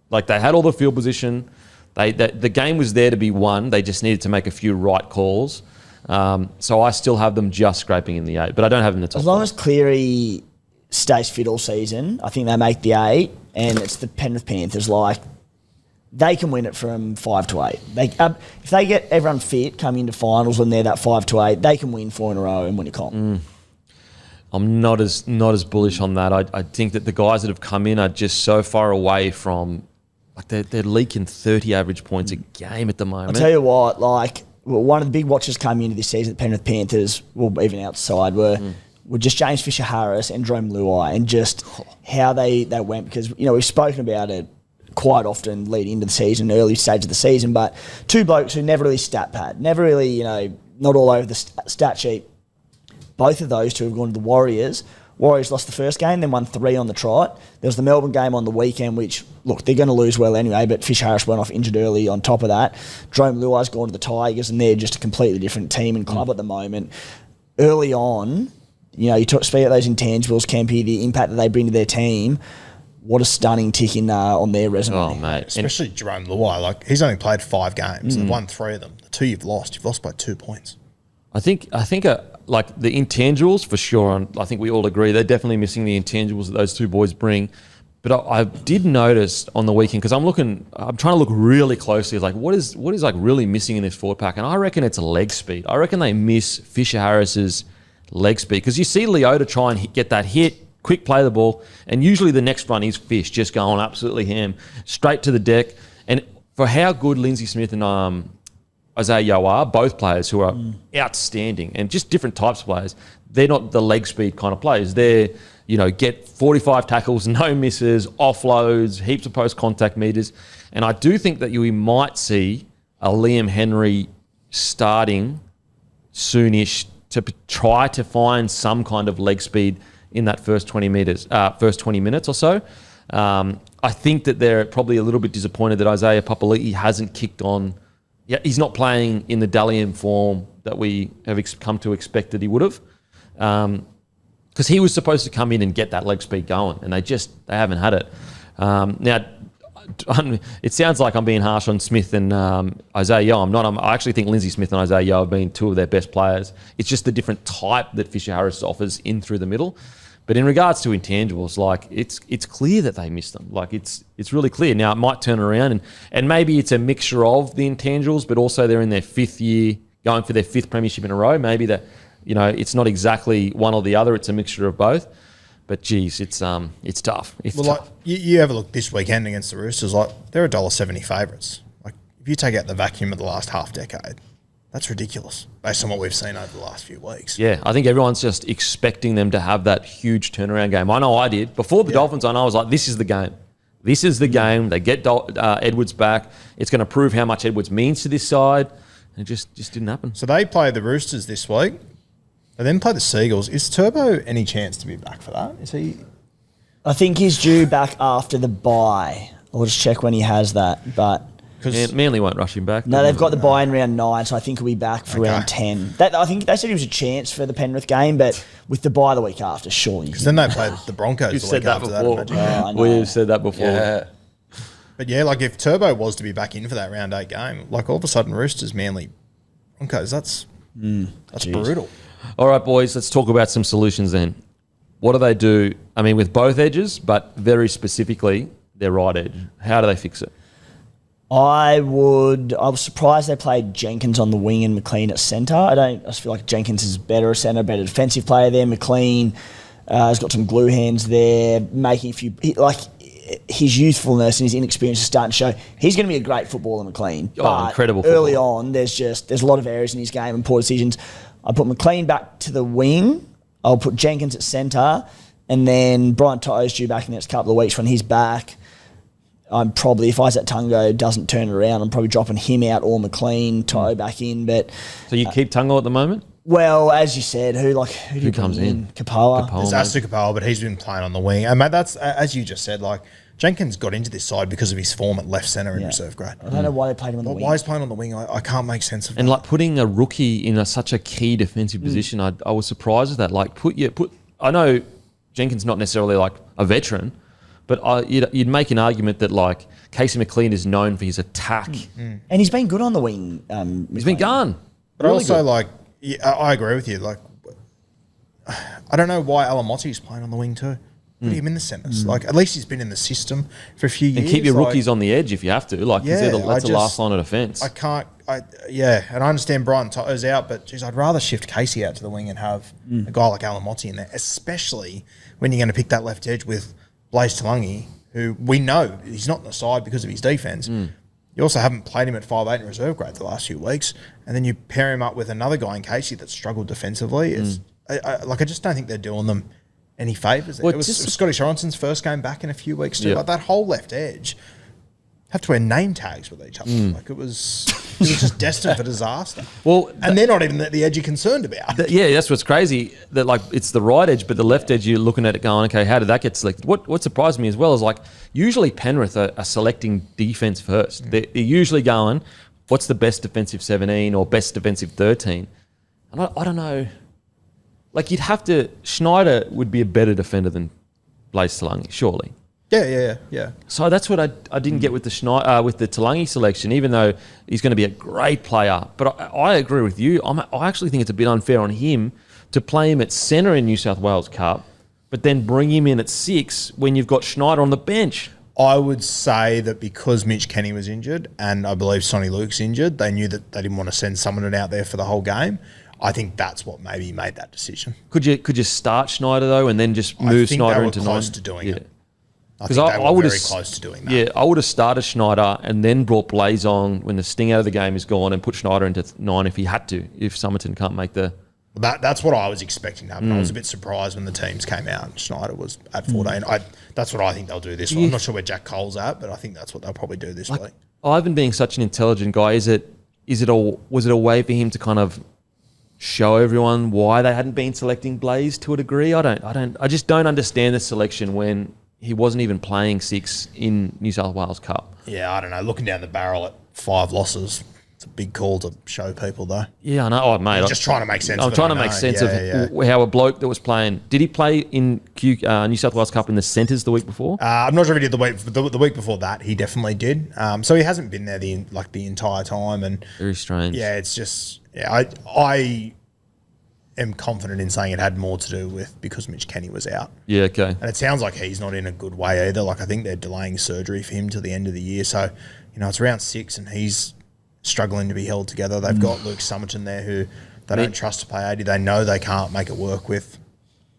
like they had all the field position, the game was there to be won. They just needed to make a few right calls. So I still have them just scraping in the 8, but I don't have them in the top. As long as Cleary stays fit all season, I think they make the 8, and it's the Penrith Panthers. They can win it from 5 to 8. If they get everyone fit coming into finals when they're that 5 to 8, they can win 4 in a row and win a comp. I'm not as bullish on that. I think that the guys that have come in are just so far away from, like they're leaking 30 average points a game at the moment. I'll tell you what, one of the big watches coming into this season, the Penrith Panthers, well, even outside, were just James Fisher-Harris and Jerome Luai, and just how they went, because we've spoken about it quite often leading into the season, early stage of the season, but 2 blokes who never really stat pad, never really, not all over the stat sheet. Both of those 2 have gone to the Warriors. Warriors lost the first game, then won 3 on the trot. There was the Melbourne game on the weekend, which, look, they're going to lose well anyway, but Fisher-Harris went off injured early on top of that. Jerome Luai's gone to the Tigers, and they're just a completely different team and club at the moment. Early on, you speak of those intangibles, Kempy, the impact that they bring to their team. What a stunning tick on their resume. Oh, mate. Especially Jerome Luai. He's only played 5 games. They've won 3 of them. The 2 you've lost by 2 points. I think the intangibles for sure, and I think we all agree, they're definitely missing the intangibles that those 2 boys bring. But I did notice on the weekend, because I'm trying to look really closely, what is really missing in this forward pack, and I reckon it's leg speed. I reckon they miss Fisher-Harris's leg speed, because you see Leota try and get that hit, quick play the ball, and usually the next run is Fish just going absolutely ham, straight to the deck. And for how good Lindsay Smith and Isaiah Yeo are, both players who are outstanding and just different types of players, they're not the leg speed kind of players. They're, get 45 tackles, no misses, offloads, heaps of post-contact meters. And I do think that we might see a Liam Henry starting soonish to try to find some kind of leg speed in that first 20 minutes or so. I think that they're probably a little bit disappointed that Isaiah Papali'i hasn't kicked on. Yeah, he's not playing in the Dalian form that we have come to expect that he would have. Because he was supposed to come in and get that leg speed going, and they haven't had it. Now, it sounds like I'm being harsh on Smith and Isaiah Yeo. I'm not. I actually think Lindsay Smith and Isaiah Yeo have been 2 of their best players. It's just the different type that Fisher-Harris offers in through the middle. But in regards to intangibles, it's clear that they missed them. It's really clear. Now, it might turn around, and maybe it's a mixture of the intangibles, but also they're in their 5th year, going for their 5th premiership in a row. Maybe that, it's not exactly one or the other. It's a mixture of both. But geez, it's tough. It's tough. You have a look this weekend against the Roosters. They're $1.70 favourites. If you take out the vacuum of the last half decade, that's ridiculous based on what we've seen over the last few weeks. Yeah, I think everyone's just expecting them to have that huge turnaround game. I know I did. Before the Dolphins, I was like, this is the game. This is the game. They get Edwards back. It's going to prove how much Edwards means to this side. And it just didn't happen. So they play the Roosters this week. They then play the Seagulls. Is Turbo any chance to be back for that? Is he? I think he's due back after the bye. I'll just check when he has that. But Manly won't rush him back. no, they've got the bye in round 9, so I think he'll be back for round 10. I think they said he was a chance for the Penrith game, but with the bye the week after, surely. Because then they played the Broncos You've the said week that after before. that. Imagine. We've said that before. Yeah. But yeah, like if Turbo was to be back in for that round 8 game, like all of a sudden Roosters, Manly, Broncos, that's brutal. All right, boys, let's talk about some solutions then. What do they do? I mean, with both edges, but very specifically their right edge. How do they fix it? I was surprised they played Jenkins on the wing and McLean at centre. I just feel like Jenkins is better at centre, better defensive player there. McLean has got some glue hands there, making a few his youthfulness and his inexperience is starting to show. He's going to be a great footballer, McLean. But incredible early footballer. on, there's a lot of errors in his game and poor decisions. I put McLean back to the wing. I'll put Jenkins at centre, and then Brian To'o's due back in the next couple of weeks. When he's back, I'm probably, if Isaac Tungo doesn't turn it around, I'm probably dropping him out or McLean, To'o back in. But So you keep Tungo at the moment? well, as you said, who do you comes put in? Kapoa. It's Astu Kapoa, but he's been playing on the wing. And mate, that's, as you just said, like Jenkins got into this side because of his form at left centre in reserve grade. I don't know why they played him on the wing. Why he's playing on the wing, I can't make sense of And that. like putting a rookie in such a key defensive position, I was surprised with that. Like I know Jenkins not necessarily like a veteran, but you'd make an argument that like Casey McLean is known for his attack. And he's been good on the wing. He's been gone. But Really also, good. like, yeah, I agree with you. Like, I don't know why Alamotti's playing on the wing too. Put him in the centres. Like, at least he's been in the system for a few years. And keep your like, rookies on the edge if you have to. Like, 'cause Yeah, that's the last line of defence. I can't. And I understand Brian To'o's out, but geez, I'd rather shift Casey out to the wing and have a guy like Alamotti in there, especially when you're going to pick that left edge with Blaze Talangi, who we know he's not in the side because of his defence. You also haven't played him at 5'8" in reserve grade the last few weeks, and then you pair him up with another guy in Casey that struggled defensively. It's I just don't think they're doing them any favours. Well, It was just- Scotty Sorenson's first game back in a few weeks too. Yeah. Like that whole left edge have to wear name tags with each other. Like it was just destined for disaster. Well, and they're not even the edge you're concerned about. Yeah, that's what's crazy. That like it's the right edge, but the left edge you're looking at it going, okay, how did that get selected? What surprised me as well is like usually Penrith are selecting defense first. They're usually going, what's the best defensive 17 or best defensive 13? And I don't know. Like you'd have to Schneider would be a better defender than Blaze Talangi, surely. Yeah. So that's what I didn't get with the with the Talangi selection, even though he's going to be a great player. But I agree with you. I actually think it's a bit unfair on him to play him at centre in New South Wales Cup, but then bring him in at 6 when you've got Schneider on the bench. I would say that because Mitch Kenny was injured and I believe Sonny Luke's injured, they knew that they didn't want to send someone out there for the whole game. I think that's what maybe made that decision. Could you start Schneider though, and then just move Schneider into 9? Close to doing it. I think Because they I were would very have close to doing that. Yeah, I would have started Schneider and then brought Blaze on when the sting out of the game is gone, and put Schneider into 9 if he had to. If Somerton can't make the That's what I was expecting to happen. I was a bit surprised when the teams came out and Schneider was at 14. That's what I think they'll do this week. I'm not sure where Jack Cole's at, but I think that's what they'll probably do this week. Ivan being such an intelligent guy, was it a way for him to kind of show everyone why they hadn't been selecting Blaze to a degree? I just don't understand the selection when he wasn't even playing 6 in New South Wales Cup. Yeah, I don't know. Looking down the barrel at 5 losses, it's a big call to show people, though. Yeah, I know. Oh, mate. Just trying to make sense I'm of it, trying to I make know. sense Yeah, of how a bloke that was playing. Did he play in New South Wales Cup in the centres the week before? I'm not sure if he did the week before that. He definitely did. So he hasn't been there the entire time, and Very strange. yeah, it's just I am confident in saying it had more to do with because Mitch Kenny was out. Yeah, okay. And it sounds like he's not in a good way either. Like I think they're delaying surgery for him till the end of the year. So, it's round 6 and he's struggling to be held together. They've got Luke Somerton there who they don't trust to play 80. They know they can't make it work with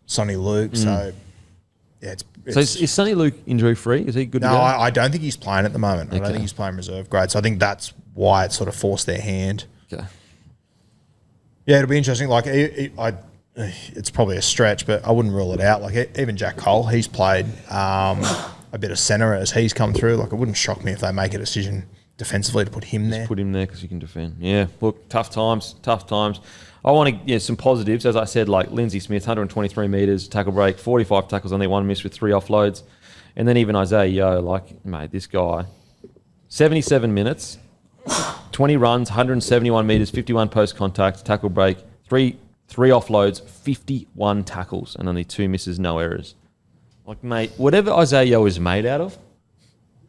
Sonny Luke. So, yeah, So is Sonny Luke injury free? Is he good to no, go? I don't think he's playing at the moment. I don't Okay. think he's playing reserve grade. So I think that's why it sort of forced their hand. Okay. Yeah, it'll be interesting. Like, it's probably a stretch, but I wouldn't rule it out. Like, even Jack Cole, he's played a bit of centre as he's come through. Like, it wouldn't shock me if they make a decision defensively to put him there. Put him there because he can defend. Yeah, look, tough times. I want to some positives. As I said, like Lindsay Smith, 123 metres, tackle break, 45 tackles, only 1 miss with 3 offloads. And then even Isaiah Yeo, like, mate, this guy, 77 minutes, 20 runs, 171 metres, 51 post-contact, tackle break, three offloads, 51 tackles, and only 2 misses, no errors. Like, mate, whatever Isaiah Yeo is made out of,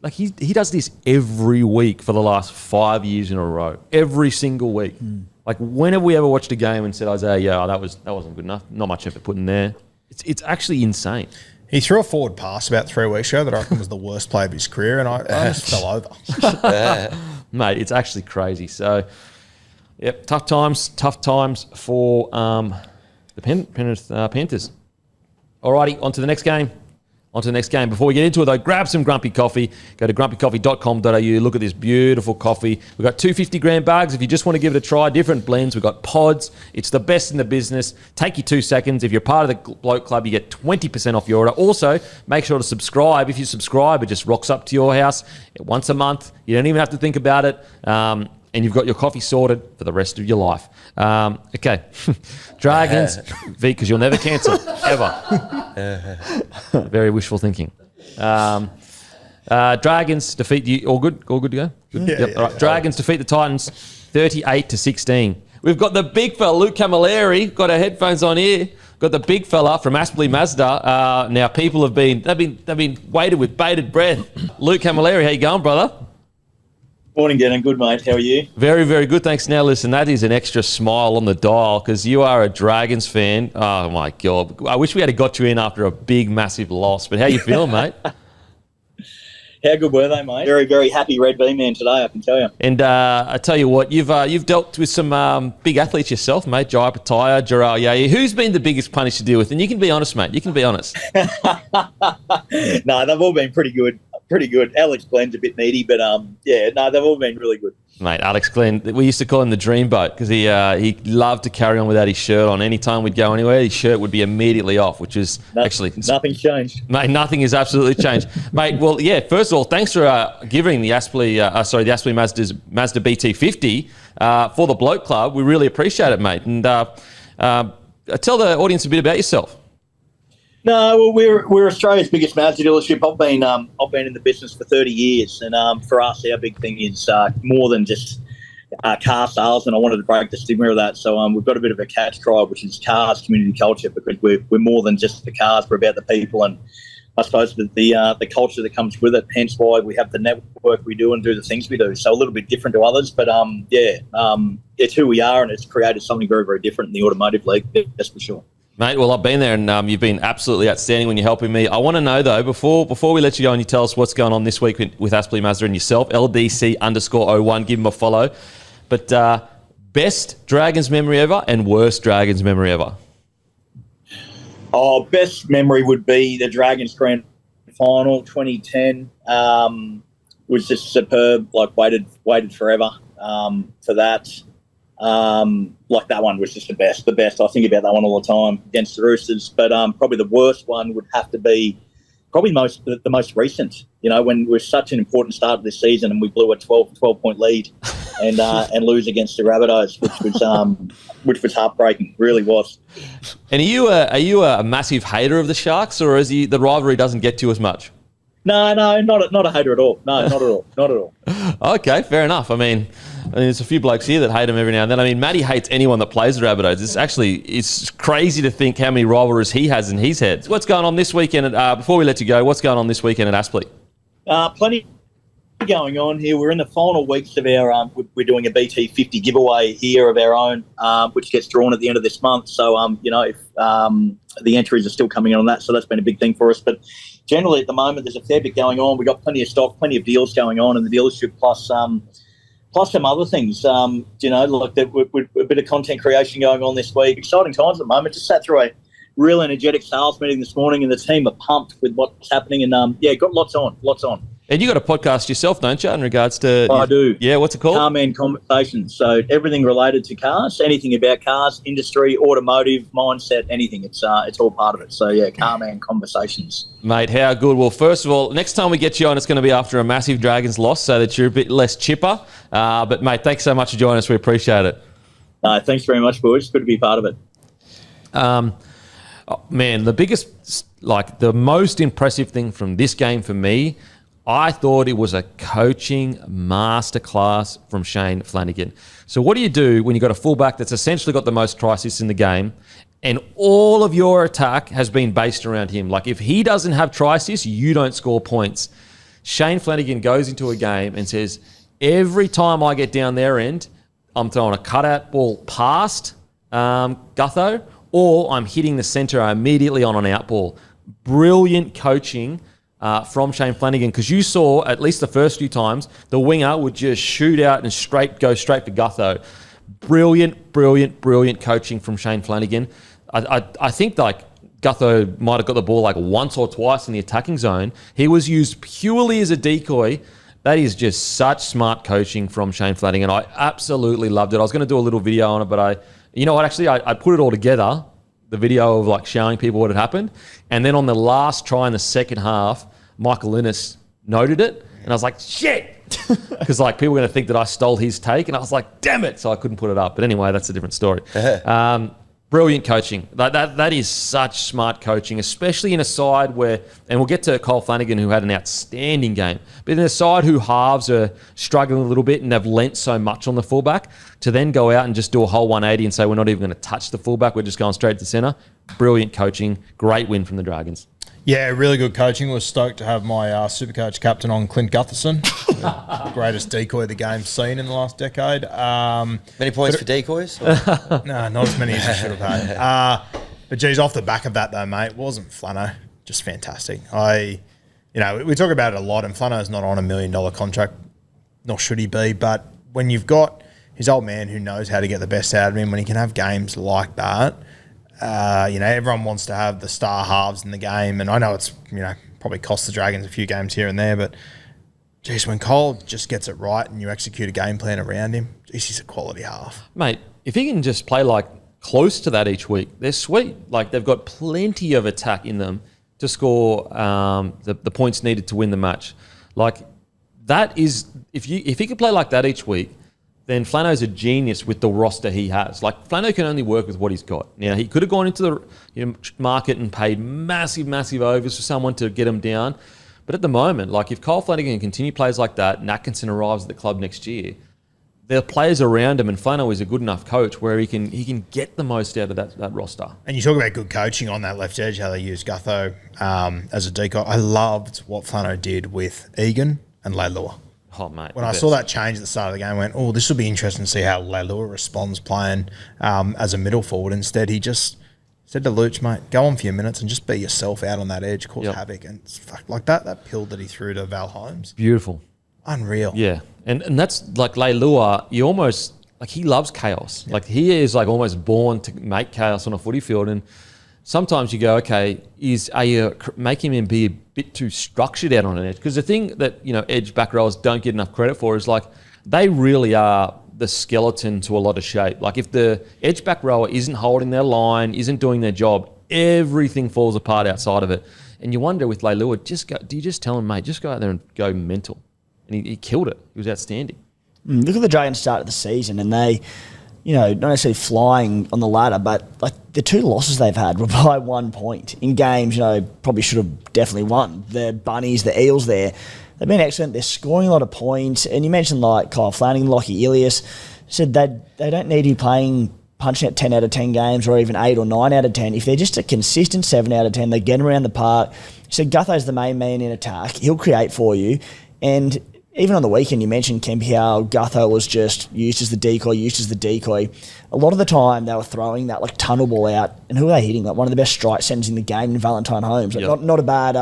like he does this every week for the last 5 years in a row. Every single week. Like, when have we ever watched a game and said, Isaiah Yeo, that wasn't good enough, not much effort put in there? It's actually insane. He threw a forward pass about 3 weeks ago that I reckon was the worst play of his career, and I just fell over. Mate, it's actually crazy. So, yep, tough times for the Panthers. Alrighty, on to the next game. Before we get into it, though, grab some Grumpy Coffee. Go to grumpycoffee.com.au. Look at this beautiful coffee. We've got 250-gram bags if you just want to give it a try. Different blends. We've got pods. It's the best in the business. Take you 2 seconds. If you're part of the Bloke Club, you get 20% off your order. Also, make sure to subscribe. If you subscribe, it just rocks up to your house once a month. You don't even have to think about it. And you've got your coffee sorted for the rest of your life. Okay. Dragons, V, because you'll never cancel, ever. Very wishful thinking. Dragons defeat you. All good to go? Good? Yeah, All right. Dragons defeat the Titans 38-16. We've got the big fella, Luke Camilleri. Got our headphones on here. Got the big fella from Aspley Mazda. Now people have been waited with bated breath. Luke Camilleri, how you going, brother? Morning, Gannon. Good, mate. How are you? Very, very good. Thanks. Now, listen, that is an extra smile on the dial because you are a Dragons fan. Oh, my God. I wish we had got you in after a big, massive loss. But how you feeling, mate? How good were they, mate? Very, very happy Red B man today, I can tell you. And I tell you what, you've dealt with some big athletes yourself, mate. Jai Pataya, Jarrell Yayi. Who's been the biggest punish to deal with? And you can be honest, mate. You can be honest. No, they've all been pretty good. Alex Glenn's a bit needy, but they've all been really good. Mate, Alex Glenn, we used to call him the dreamboat because he loved to carry on without his shirt on. Anytime we'd go anywhere, his shirt would be immediately off, which is actually... Nothing's changed. Mate, nothing has absolutely changed. Mate, well, yeah, first of all, thanks for giving the Aspley Mazda BT50 for the Bloke Club. We really appreciate it, mate. And tell the audience a bit about yourself. No, well, we're Australia's biggest Mazda dealership. I've been in the business for 30 years, and for us, our big thing is more than just car sales. And I wanted to break the stigma of that. So we've got a bit of a catch cry, which is cars, community culture, because we're more than just the cars. We're about the people, and I suppose the culture that comes with it. Hence why we have the network we do and do the things we do. So a little bit different to others, but it's who we are, and it's created something very, very different in the automotive league. That's for sure. Mate, well, I've been there and you've been absolutely outstanding when you're helping me. I want to know, though, before we let you go and you tell us what's going on this week with Aspley Mazda and yourself, LDC_01, give him a follow. But best Dragons memory ever and worst Dragons memory ever? Oh, best memory would be the Dragons Grand Final 2010. Was just superb, like waited forever for that. Like that one was just the best. I think about that one all the time against the Roosters. But probably the worst one would have to be probably the most recent. You know, when we're such an important start of this season and we blew a 12-point lead and lose against the Rabbitohs, which was heartbreaking. Really was. And are you a massive hater of the Sharks, or the rivalry doesn't get to you as much? No, not a hater at all. No, not at all. Okay, fair enough. I mean, there's a few blokes here that hate him every now and then. I mean, Matty hates anyone that plays the Rabbitohs. It's crazy to think how many rivalries he has in his head. What's going on this weekend? Before we let you go, what's going on this weekend at Aspley? Plenty going on here. We're in the final weeks of our. We're doing a BT50 giveaway here of our own, which gets drawn at the end of this month. So, if the entries are still coming in on that, so that's been a big thing for us. But generally, at the moment, there's a fair bit going on. We've got plenty of stock, plenty of deals going on in the dealership, plus some other things. Like a bit of content creation going on this week. Exciting times at the moment. Just sat through a real energetic sales meeting this morning, and the team are pumped with what's happening. And got lots on. And you got a podcast yourself, don't you, in regards to... I do. Yeah, what's it called? Car Man Conversations. So everything related to cars, anything about cars, industry, automotive, mindset, anything. It's all part of it. So, yeah, Car Man Conversations. Mate, how good. Well, first of all, next time we get you on, it's going to be after a massive Dragons loss so that you're a bit less chipper. But, mate, thanks so much for joining us. We appreciate it. Thanks very much, boys. Good to be part of it. Oh, man, the biggest, like the most impressive thing from this game for me, I thought it was a coaching masterclass from Shane Flanagan. So what do you do when you've got a fullback that's essentially got the most try assists in the game and all of your attack has been based around him? Like if he doesn't have try assists, you don't score points. Shane Flanagan goes into a game and says, every time I get down their end, I'm throwing a cutout ball past Gutho, or I'm hitting the centre immediately on an out ball. Brilliant coaching from Shane Flanagan, because you saw at least the first few times the winger would just shoot out and go straight for Gutho. Brilliant coaching from Shane Flanagan. I think like Gutho might have got the ball like once or twice in the attacking zone. He was used purely as a decoy. That is just such smart coaching from Shane Flanagan. I absolutely loved it. I was going to do a little video on it, but you know what? Actually, I put it all together, the video of like showing people what had happened. And then on the last try in the second half, Michael Innes noted it. And I was like, shit! Because like people were going to think that I stole his take. And I was like, damn it! So I couldn't put it up. But anyway, that's a different story. Brilliant coaching. That is such smart coaching, especially in a side where, and we'll get to Kyle Flanagan, who had an outstanding game, but in a side who halves are struggling a little bit and they've lent so much on the fullback, to then go out and just do a whole 180 and say we're not even going to touch the fullback, we're just going straight to centre. Brilliant coaching. Great win from the Dragons. Yeah, really good coaching. Was stoked to have my Supercoach captain on Clint Gutherson, the greatest decoy the game's seen in the last decade. Many points for decoys? No, not as many as he should have had. But geez, off the back of that though, mate, wasn't Flano just fantastic? We talk about it a lot, and Flano's not on $1 million contract, nor should he be. But when you've got his old man who knows how to get the best out of him, when he can have games like that. Everyone wants to have the star halves in the game, and I know it's probably cost the Dragons a few games here and there, but geez, when Cole just gets it right and you execute a game plan around him, geez, he's a quality half, mate. If he can just play like close to that each week, they're sweet. Like they've got plenty of attack in them to score the points needed to win the match. Like that is if he could play like that each week, then Flano's a genius with the roster he has. Like, Flano can only work with what he's got. Now, he could have gone into the market and paid massive overs for someone to get him down. But at the moment, like, if Kyle Flanagan can continue plays like that, and Atkinson arrives at the club next year, there are players around him, and Flano is a good enough coach where he can get the most out of that roster. And you talk about good coaching on that left edge, how they used Gutho as a decoy. I loved what Flano did with Egan and Leilua. Oh, mate. When I saw that change at the start of the game, I went, oh, this will be interesting to see how Leilua responds playing as a middle forward. Instead, he just said to Luch, mate, go on for your minutes and just be yourself out on that edge, cause havoc. And it's like that pill that he threw to Val Holmes. Beautiful. Unreal. Yeah. And that's like Leilua, you almost, like he loves chaos. Yeah. Like he is like almost born to make chaos on a footy field. And sometimes you go, okay, are you making him be a bit too structured out on an edge? Because the thing that, edge back rowers don't get enough credit for is like they really are the skeleton to a lot of shape. Like if the edge back rower isn't holding their line, isn't doing their job, everything falls apart outside of it. And you wonder with Leilua, do you just tell him, mate, just go out there and go mental? And he killed it. He was outstanding. Look at the Dragons start of the season, and they, not necessarily flying on the ladder, but like the two losses they've had were by 1 point in games, probably should have definitely won. The Bunnies, the Eels there, they've been excellent. They're scoring a lot of points. And you mentioned like Kyle Flanagan, Lachie Ilias, said they don't need to be punching at 10 out of 10 games or even 8 or 9 out of 10. If they're just a consistent 7 out of 10, they get them around the park. He said Gutho's the main man in attack. He'll create for you. And even on the weekend, you mentioned Kempy, how Gutho was just used as the decoy. A lot of the time, they were throwing that like tunnel ball out, and who are they hitting? Like one of the best strike centers in the game in Valentine Holmes. Like not a bad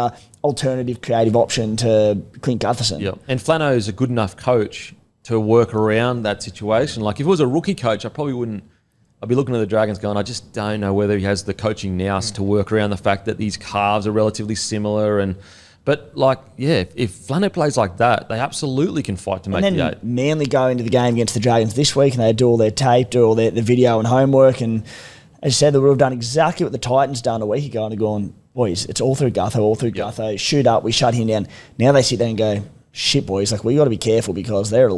alternative creative option to Clint Gutherson. Yeah, and Flano is a good enough coach to work around that situation. Like if it was a rookie coach, I probably wouldn't. I'd be looking at the Dragons going, I just don't know whether he has the coaching nous to work around the fact that these calves are relatively similar and. But, if Flano plays like that, they absolutely can fight to make the 8. And then Manly go into the game against the Dragons this week and they do all their tape, do all their video and homework. And as I said, they would have done exactly what the Titans done a week ago and have gone, boys, it's all through Gutho, shoot up, we shut him down. Now they sit there and go, shit, boys, like we got to be careful because they're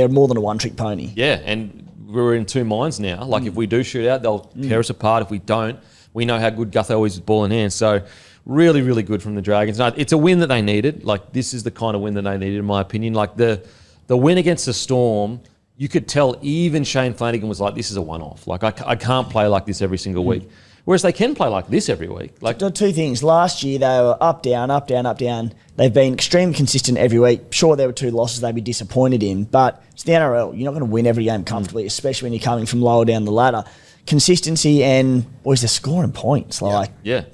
more than a one-trick pony. Yeah, and we're in two minds now. Like if we do shoot out, they'll tear us apart. If we don't, We know how good Gutho is with ball in hand. So really, really good from the Dragons. No, it's a win that they needed. Like, this is the kind of win that they needed, in my opinion. Like, the win against the Storm, you could tell even Shane Flanagan was like, this is a one-off. Like, I can't play like this every single week. Whereas they can play like this every week. Like, two things. Last year, they were up, down, up, down, up, down. They've been extremely consistent every week. Sure, there were 2 losses they'd be disappointed in, but it's the NRL. You're not going to win every game comfortably, especially when you're coming from lower down the ladder. Consistency and, boys, they're scoring points. Like, yeah,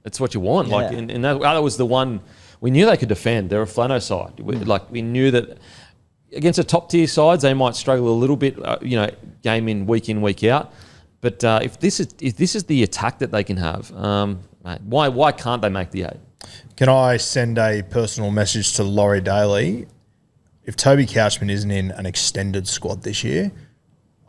it's what you want. Yeah. Like, and that was the one we knew they could defend. They're a Flano side. We knew that against the top tier sides, they might struggle a little bit. Game in, week out. But if this is the attack that they can have, mate, why can't they make the 8? Can I send a personal message to Laurie Daly? If Toby Couchman isn't in an extended squad this year,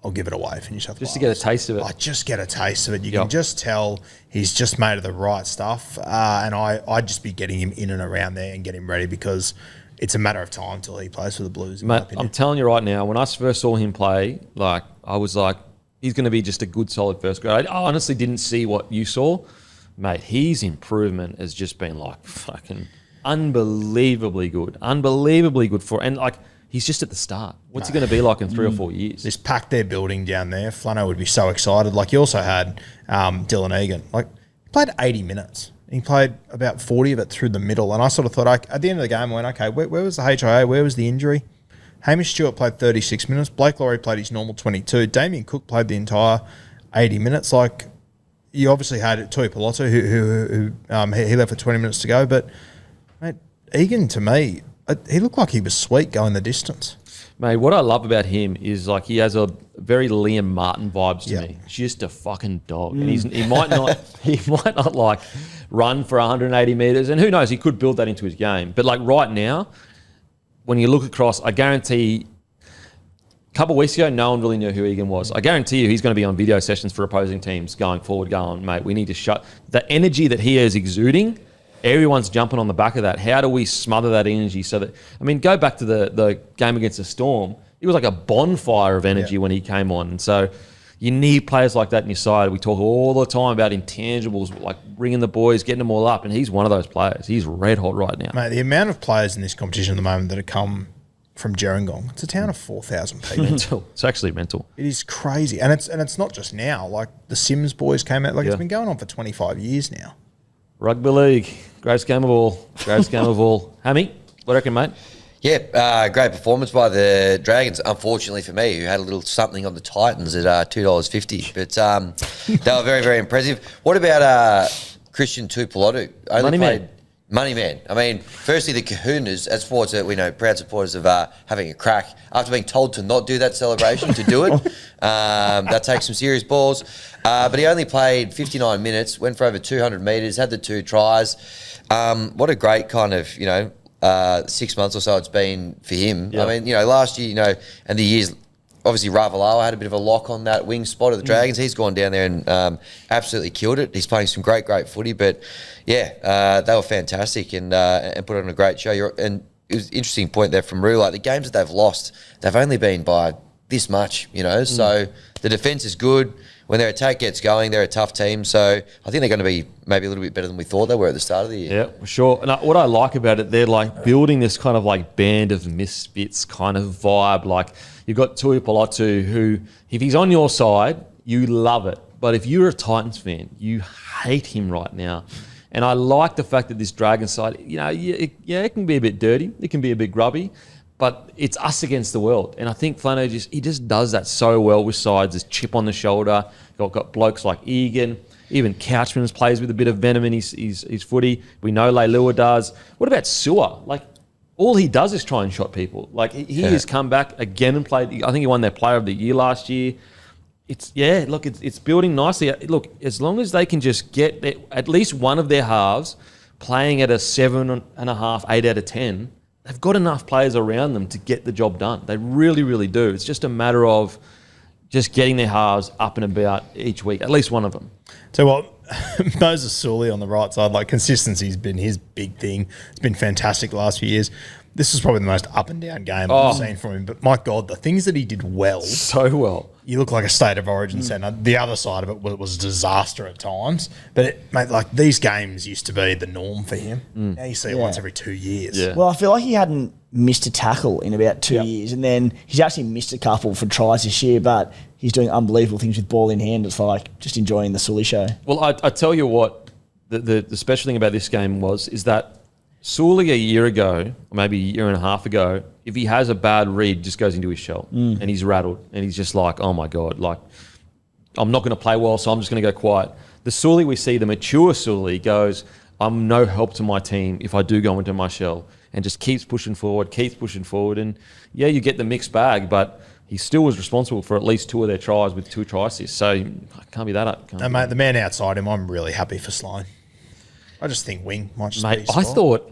I'll give it away for New South Wales. Just to get a taste of it. I just get a taste of it. You can just tell he's just made of the right stuff. And I'd just be getting him in and around there and getting him ready, because it's a matter of time till he plays for the Blues. Mate, I'm telling you right now, when I first saw him play, like, I was like, he's going to be just a good, solid first grade. I honestly didn't see what you saw. Mate, his improvement has just been like fucking unbelievably good. Unbelievably good and like, he's just at the start. What's he going to be like in 3 or 4 years? This pack they're building down there, Flano would be so excited. Like, you also had Dylan Egan. Like, he played 80 minutes. He played about 40 of it through the middle. And I sort of thought, at the end of the game, I went, okay, where was the HIA? Where was the injury? Hamish Stewart played 36 minutes. Blake Laurie played his normal 22. Damien Cook played the entire 80 minutes. Like, you obviously had Tui Peloto, who he left for 20 minutes to go. But, mate, Egan, to me, he looked like he was sweet going the distance. Mate, what I love about him is, like, he has a very Liam Martin vibes to me. Just a fucking dog. And he might not like run for 180 metres. And who knows, he could build that into his game. But, like, right now, when you look across, I guarantee a couple of weeks ago, no one really knew who Egan was. I guarantee you he's going to be on video sessions for opposing teams going forward, going, mate, we need to shut the energy that he is exuding. Everyone's jumping on the back of that. How do we smother that energy so that, I mean, go back to the game against the Storm. It was like a bonfire of energy when he came on. And so you need players like that in your side. We talk all the time about intangibles, like bringing the boys, getting them all up, and he's one of those players. He's red hot right now. Mate, the amount of players in this competition at the moment that have come from Gerringong, it's a town of 4,000 people. Mental. It's actually mental. It is crazy. And it's not just now. Like, the Sims boys came out. Like, it's been going on for 25 years now. Rugby league, greatest game of all. Greatest game of all. Hammy, what do you reckon, mate? Yeah, great performance by the Dragons, unfortunately for me, who had a little something on the Titans at $2.50. But they were very, very impressive. What about Christian Tuipulotu? Money man. Money man. I mean, firstly, the kahunas, as supporters, we know, proud supporters of having a crack, after being told to not do that celebration, to do it. That takes some serious balls. But he only played 59 minutes, went for over 200 metres, had the 2 tries. What a great kind of, 6 months or so it's been for him. Yep. I mean, last year, and the years, obviously Ravalawa had a bit of a lock on that wing spot of the Dragons. He's gone down there and absolutely killed it. He's playing some great footy, but yeah, they were fantastic and put on a great show. And it was an interesting point there from Rue. Like, the games that they've lost, they've only been by this much, So the defence is good. When their attack gets going, they're a tough team. So I think they're going to be maybe a little bit better than we thought they were at the start of the year. Yeah, for sure. And what I like about it, they're like building this kind of like band of misfits kind of vibe. Like, you've got Tui Pelotu, who, if he's on your side, you love it. But if you're a Titans fan, you hate him right now. And I like the fact that this Dragon side, it can be a bit dirty. It can be a bit grubby. But it's us against the world. And I think Flano just does that so well with sides. This chip on the shoulder. Got blokes like Egan. Even Couchman plays with a bit of venom in his footy. We know Leilua does. What about Sewer? Like, all he does is try and shot people. Like, he has come back again and played. I think he won their Player of the Year last year. It's building nicely. Look, as long as they can just get at least one of their halves playing at a 7.5, 8 out of 10, they've got enough players around them to get the job done. They really, really do. It's just a matter of just getting their halves up and about each week, at least one of them. So what, Moses Sully on the right side, like, consistency's been his big thing. It's been fantastic the last few years. This is probably the most up and down game I've seen from him. But my God, the things that he did well. So well. you look like a state of origin centre. The other side of it was disaster at times. But, mate, like these games used to be the norm for him. Now you see it once every 2 years. Yeah. Well, I feel like he hadn't missed a tackle in about 2 years, and then he's actually missed a couple for tries this year, but he's doing unbelievable things with ball in hand. It's like just enjoying the Sully show. Well, I tell you what, the special thing about this game is that Sully a year ago, or maybe a year and a half ago, if he has a bad read, just goes into his shell and he's rattled and he's just like, oh my God, like I'm not going to play well, so I'm just going to go quiet. The Sully we see, the mature Sully, goes, I'm no help to my team if I do go into my shell, and just keeps pushing forward. And yeah, you get the mixed bag, but he still was responsible for at least 2 of their tries with 2 try assists. So it can't be that up. Mate, the man outside him, I'm really happy for Sloan. I just think wing might just be his spot.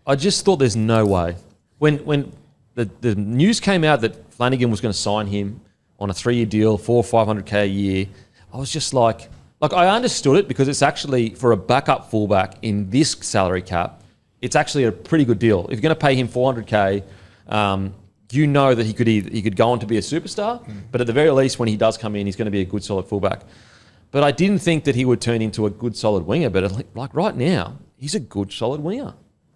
I just thought there's no way. When the news came out that Flanagan was going to sign him on a 3-year deal, $400,000 or $500K a year, I was just like I understood it because it's actually for a backup fullback in this salary cap, it's actually a pretty good deal. If you're going to pay him $400K, you know that he could go on to be a superstar, but at the very least, when he does come in, he's going to be a good solid fullback. But I didn't think that he would turn into a good solid winger. But like right now, he's a good solid winger.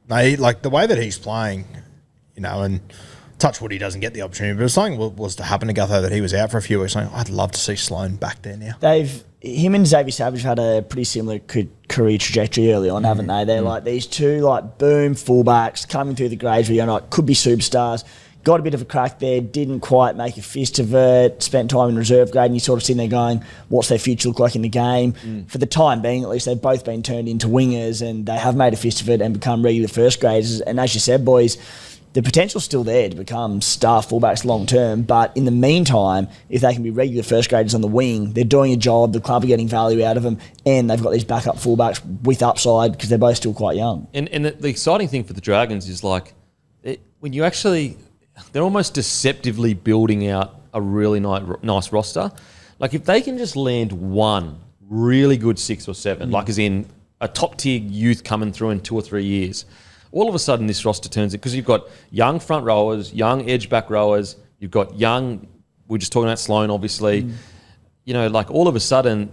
Mate, like the way that he's playing, and touch wood, he doesn't get the opportunity. But if something was to happen to Gutho that he was out for a few weeks, I'd love to see Sloan back there now. Him and Xavier Savage had a pretty similar career trajectory early on, haven't they? They're like these two boom fullbacks coming through the grades where you're like, could be superstars. Got a bit of a crack there, didn't quite make a fist of it, spent time in reserve grade, and you sort of sitting there going, what's their future look like in the game? For the time being, at least, they've both been turned into wingers and they have made a fist of it and become regular first graders. And as you said, boys, the potential's still there to become star fullbacks long term, but in the meantime, if they can be regular first graders on the wing, they're doing a job, the club are getting value out of them, and they've got these backup fullbacks with upside because they're both still quite young. And the exciting thing for the Dragons is when you actually... They're almost deceptively building out a really nice roster. Like if they can just land one really good 6 or 7, like as in a top tier youth coming through in 2 or 3 years, all of a sudden this roster turns it because you've got young front rowers, young edge back rowers, you've got young. We're just talking about Sloan, obviously. All of a sudden,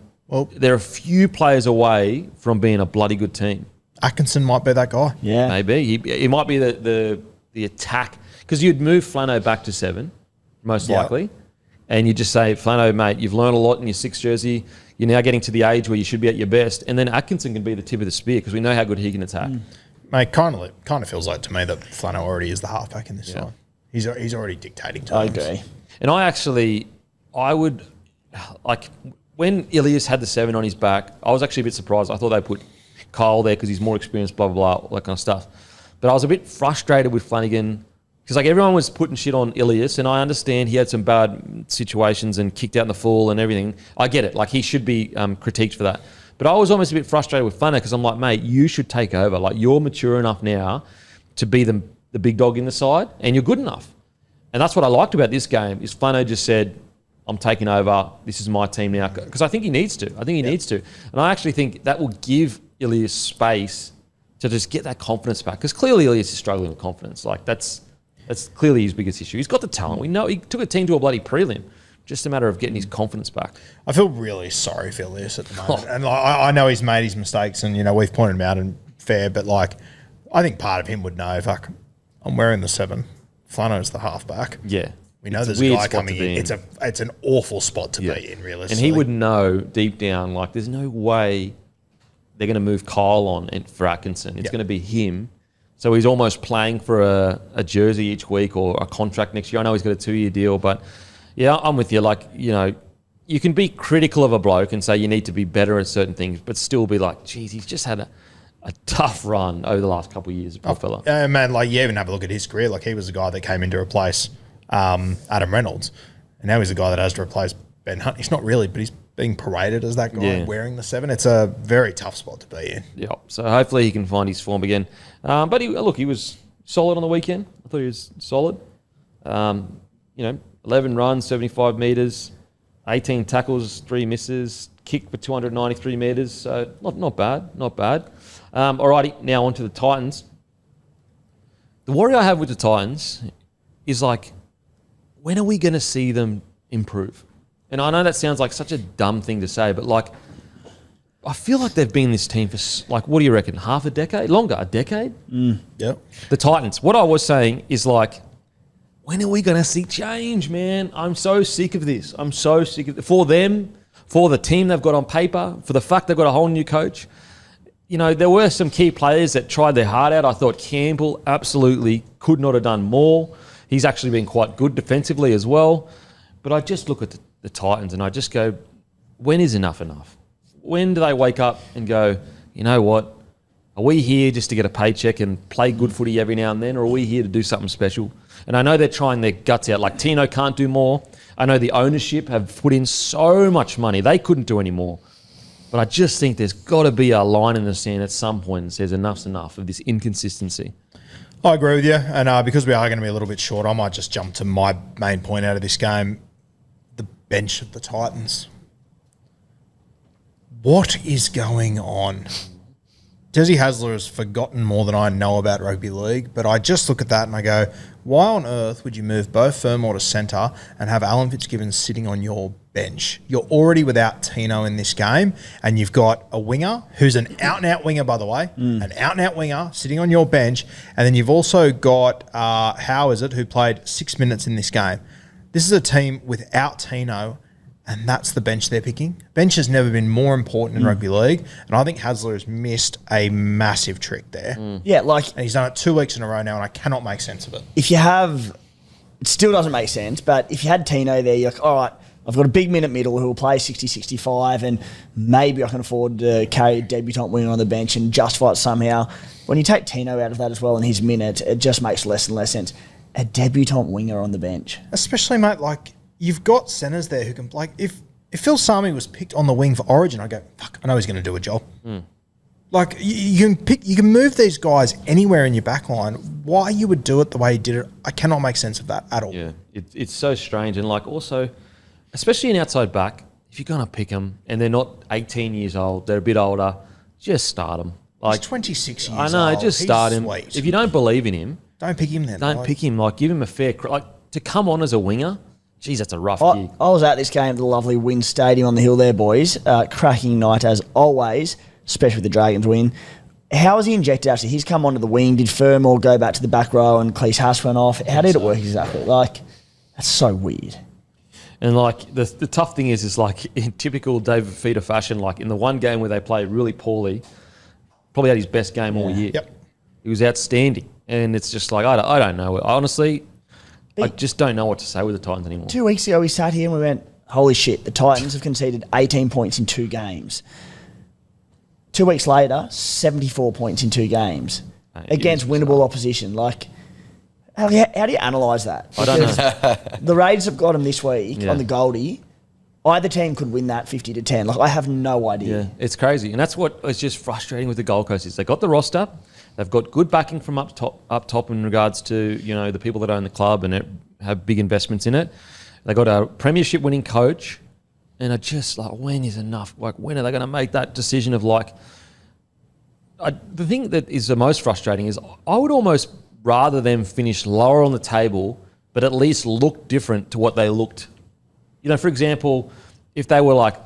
they're a few players away from being a bloody good team. Atkinson might be that guy. Yeah, maybe he might be the attack. Because you'd move Flano back to 7, most likely, and you just say, Flano, mate, you've learned a lot in your 6 jersey. You're now getting to the age where you should be at your best. And then Atkinson can be the tip of the spear because we know how good he can attack. Mate, kind of feels like to me that Flano already is the halfback in this side. He's already dictating to I agree. And I would, when Ilias had the 7 on his back, I was actually a bit surprised. I thought they put Kyle there because he's more experienced, blah, blah, blah, all that kind of stuff. But I was a bit frustrated with Flanagan. Because everyone was putting shit on Ilias, and I understand he had some bad situations and kicked out in the full and everything. I get it. He should be critiqued for that. But I was almost a bit frustrated with Flano because I'm like, mate, you should take over. You're mature enough now to be the big dog in the side, and you're good enough. And that's what I liked about this game is Flano just said, I'm taking over. This is my team now. Because I think he needs to. And I actually think that will give Ilias space to just get that confidence back. Because clearly Ilias is struggling with confidence. That's clearly his biggest issue. He's got the talent. We know he took a team to a bloody prelim. Just a matter of getting his confidence back. I feel really sorry for Ilias at the moment. And I know he's made his mistakes and, we've pointed him out and fair, but I think part of him would know, I'm wearing the 7. Flano's the halfback. Yeah. We know there's a guy coming in. It's an awful spot to be in, realistically. And he would know deep down, there's no way they're going to move Kyle on for Atkinson. It's going to be him. So he's almost playing for a jersey each week or a contract next year. I know he's got a 2-year deal, but yeah, I'm with you. You can be critical of a bloke and say you need to be better at certain things, but still be like, geez, he's just had a tough run over the last couple of years, poor fella. Man, you even have a look at his career. He was the guy that came in to replace Adam Reynolds, and now he's the guy that has to replace Ben Hunt. He's not really, but he's being paraded as that guy wearing the 7. It's a very tough spot to be in. Yeah, so hopefully he can find his form again. But he was solid on the weekend. I thought he was solid. 11 runs, 75 metres, 18 tackles, 3 misses, kicked for 293 metres. So not bad. Alrighty, now on to the Titans. The worry I have with the Titans is when are we going to see them improve? And I know that sounds like such a dumb thing to say, but like, I feel like they've been this team for like, what do you reckon? Half a decade? Longer? A decade? Yep. The Titans. What I was saying is like, when are we going to see change, man? I'm so sick of this. I'm so sick of it. For them, for the team they've got on paper, for the fact they've got a whole new coach. You know, there were some key players that tried their heart out. I thought Campbell absolutely could not have done more. He's actually been quite good defensively as well. But I just look at the Titans and I just go, when is enough enough? When do they wake up and go, you know what? Are we here just to get a paycheck and play good footy every now and then, or are we here to do something special? And I know they're trying their guts out. Like Tino can't do more. I know the ownership have put in so much money. They couldn't do any more. But I just think there's got to be a line in the sand at some point that says enough's enough of this inconsistency. I agree with you. And because we are going to be a little bit short, I might just jump to my main point out of this game. The bench of the Titans. What is going on? Desi Hasler has forgotten more than I know about rugby league, but I just look at that and I go, why on earth would you move Beau Fermor to centre and have Alan Fitzgibbon sitting on your bench? You're already without Tino in this game, and you've got a winger who's an out-and-out winger, by the way, an out-and-out winger sitting on your bench, and then you've also got, who played 6 minutes in this game. This is a team without Tino, and that's the bench they're picking. Bench has never been more important in rugby league, and I think Hasler has missed a massive trick there. Yeah, like... And he's done it 2 weeks in a row now, and I cannot make sense of it. If you have... It still doesn't make sense, but if you had Tino there, you're like, all right, I've got a big minute middle who will play 60, 65, and maybe I can afford to carry a debutant winger on the bench and justify it somehow. When you take Tino out of that as well in his minute, it just makes less and less sense. A debutant winger on the bench. Especially, mate, like... You've got centres there who can, like, if Phil Sami was picked on the wing for Origin, I go, fuck, I know he's going to do a job. Like, you can move these guys anywhere in your back line. Why you would do it the way you did it, I cannot make sense of that at all. Yeah, it's so strange. And, like, also, especially an outside back, if you're going to pick them and they're not 18 years old, they're a bit older, just start them. Like, He's 26 years I know, old. just start him. Sweet. If you don't believe in him, don't pick him then. don't pick him. Like, give him a fair... Like, to come on as a winger... Geez, that's a rough gig. I was at this game at the lovely Wynn Stadium on the hill there, boys. Cracking night as always, especially with the Dragons win. How was he injected actually? He's come onto the wing. Did Fermor go back to the back row and Cleese Haas went off? How did it work exactly? Like, that's so weird. And, like, the tough thing is like, in typical David Feeder fashion, like, in the one game where they play really poorly, probably had his best game all year. Yep. He was outstanding. And it's just like, I don't know. Honestly... I just don't know what to say with the Titans anymore. 2 weeks ago, we sat here and we went, holy shit, the Titans have conceded 18 points in 2 games. 2 weeks later, 74 points in 2 games against winnable opposition. Like, how do you analyse that? I don't know. The Raiders have got them this week on the Goldie. Either team could win that 50-10. Like, I have no idea. Yeah, it's crazy. And that's what is just frustrating with the Gold Coast is they got the roster. They've got good backing from up top in regards to, you know, the people that own the club and have big investments in it. They got a premiership winning coach, and I just like, when is enough? Like, when are they going to make that decision of like? The thing that is the most frustrating is I would almost rather them finish lower on the table, but at least look different to what they looked. You know, for example, if they were like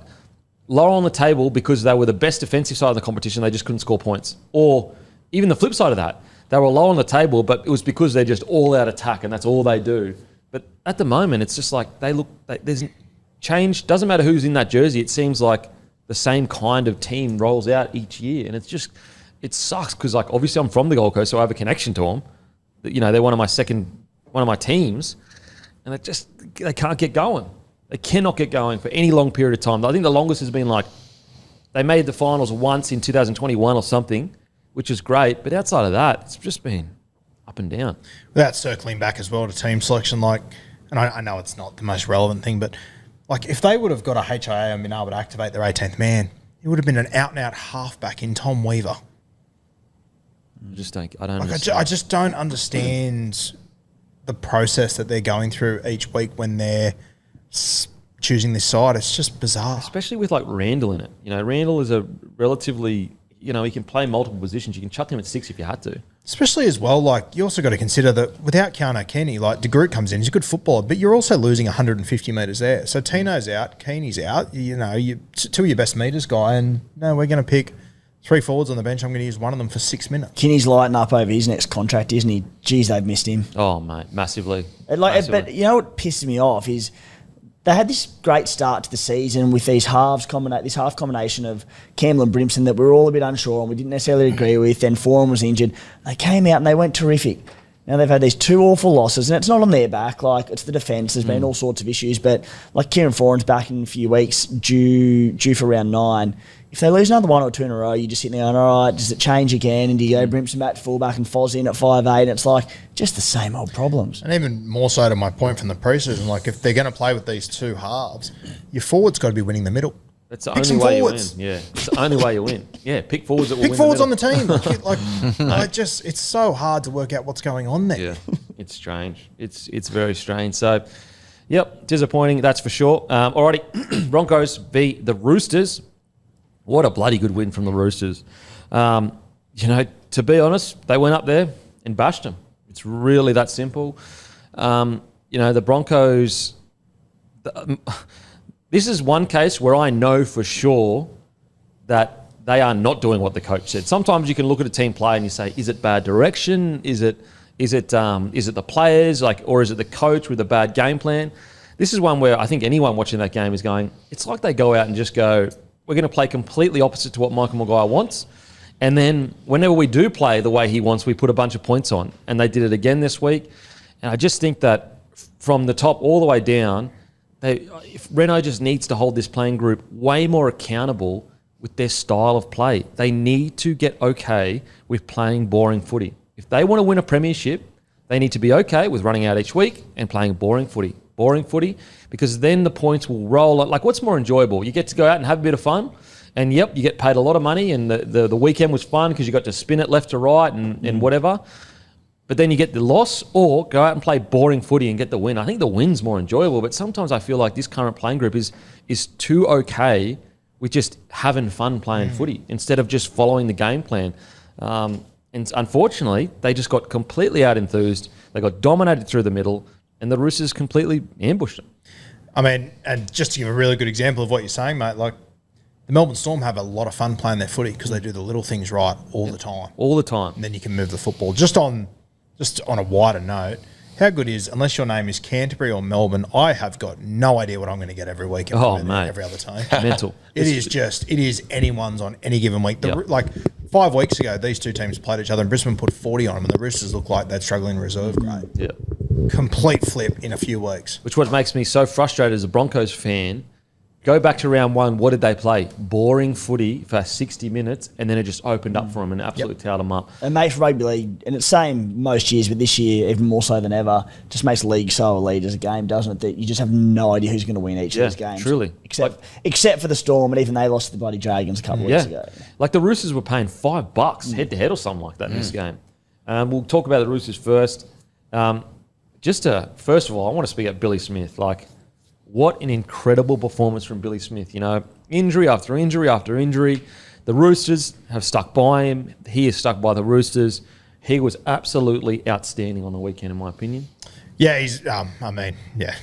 lower on the table because they were the best defensive side of the competition, they just couldn't score points, or even the flip side of that, they were low on the table, but it was because they're just all out attack and that's all they do. But at the moment, it's just like there's change. Doesn't matter who's in that jersey. It seems like the same kind of team rolls out each year, and it sucks because like obviously I'm from the Gold Coast, so I have a connection to them. You know, they're one of my teams, and they can't get going. They cannot get going for any long period of time. I think the longest has been like they made the finals once in 2021 or something, which is great. But outside of that, it's just been up and down. Without circling back as well to team selection, like, and I know it's not the most relevant thing, but like if they would have got a HIA and been able to activate their 18th man, it would have been an out-and-out halfback in Tom Weaver. I just don't understand the process that they're going through each week when they're choosing this side. It's just bizarre. Especially with like Randall in it. You know, Randall is he can play multiple positions. You can chuck him at 6 if you had to. Especially as well, like, you also got to consider that without Keano Kenny, like, De Groot comes in, he's a good footballer, but you're also losing 150 metres there. So Tino's out, Keeney's out, you two of your best meters guy, and no, we're going to pick 3 forwards on the bench. I'm going to use one of them for 6 minutes. Kenny's lighting up over his next contract, isn't he? Jeez, they've missed him. Oh, mate, massively. Massively. But you know what pisses me off is they had this great start to the season with these half combination of Campbell and Brimson that we were all a bit unsure on, we didn't necessarily agree with. Then Foran was injured. They came out and they went terrific. Now they've had these 2 awful losses, and it's not on their back. Like, it's the defence. There's been all sorts of issues, but like Kieran Foran's back in a few weeks, due for round 9. If they lose another 1 or 2 in a row, you're just sitting there going, all right, does it change again? And do you go Brimson back to fullback and Foz in at 5'8"? And it's like just the same old problems. And even more so to my point from the preseason, like, if they're going to play with these 2 halves, your forward's got to be winning the middle. That's the only way you win. Yeah, it's the only way you win. Yeah, pick forwards that will win. Pick forwards on the team. It's so hard to work out what's going on there. Yeah, it's strange. It's very strange. So, yep, disappointing, that's for sure. Alrighty, Broncos v the Roosters. What a bloody good win from the Roosters. To be honest, they went up there and bashed them. It's really that simple. The Broncos... This is one case where I know for sure that they are not doing what the coach said. Sometimes you can look at a team play and you say, is it bad direction? Is it the players, or is it the coach with a bad game plan? This is one where I think anyone watching that game is going, it's like they go out and just go, we're going to play completely opposite to what Michael Maguire wants. And then whenever we do play the way he wants, we put a bunch of points on. And they did it again this week. And I just think that from the top all the way down, if Reno just needs to hold this playing group way more accountable with their style of play. They need to get okay with playing boring footy. If they want to win a premiership, they need to be okay with running out each week and playing boring footy. Boring footy, because then the points will roll. Like, what's more enjoyable? You get to go out and have a bit of fun, and yep, you get paid a lot of money, and the weekend was fun because you got to spin it left to right and whatever. But then you get the loss, or go out and play boring footy and get the win. I think the win's more enjoyable, but sometimes I feel like this current playing group is too okay with just having fun playing footy instead of just following the game plan. And unfortunately, they just got completely out-enthused. They got dominated through the middle, and the Roosters completely ambushed them. I mean, and just to give a really good example of what you're saying, mate, like, the Melbourne Storm have a lot of fun playing their footy because they do the little things right all the time. All the time. And then you can move the football. Just on a wider note, how good is, unless your name is Canterbury or Melbourne, I have got no idea what I'm going to get every week. Mate. Every other time. Mental. It is anyone's on any given week. Like 5 weeks ago, these two teams played each other and Brisbane put 40 on them, and the Roosters look like they're struggling in reserve grade. Yeah. Complete flip in a few weeks. Which what makes me so frustrated as a Broncos fan. Go back to round 1. What did they play? Boring footy for 60 minutes, and then it just opened up for them and absolutely towed them up. And makes rugby league, and it's the same most years, but this year even more so than ever, just makes league so elite as a game, doesn't it? That you just have no idea who's going to win each of these games. Truly. Except for the Storm, and even they lost to the bloody Dragons a couple of weeks ago. Like the Roosters were paying $5 head to head or something like that in this game. We'll talk about the Roosters first. First of all, I want to speak about Billy Smith. Like, what an incredible performance from Billy Smith. Injury after injury after injury. The Roosters have stuck by him. He is stuck by the Roosters. He was absolutely outstanding on the weekend, in my opinion. Yeah, he's,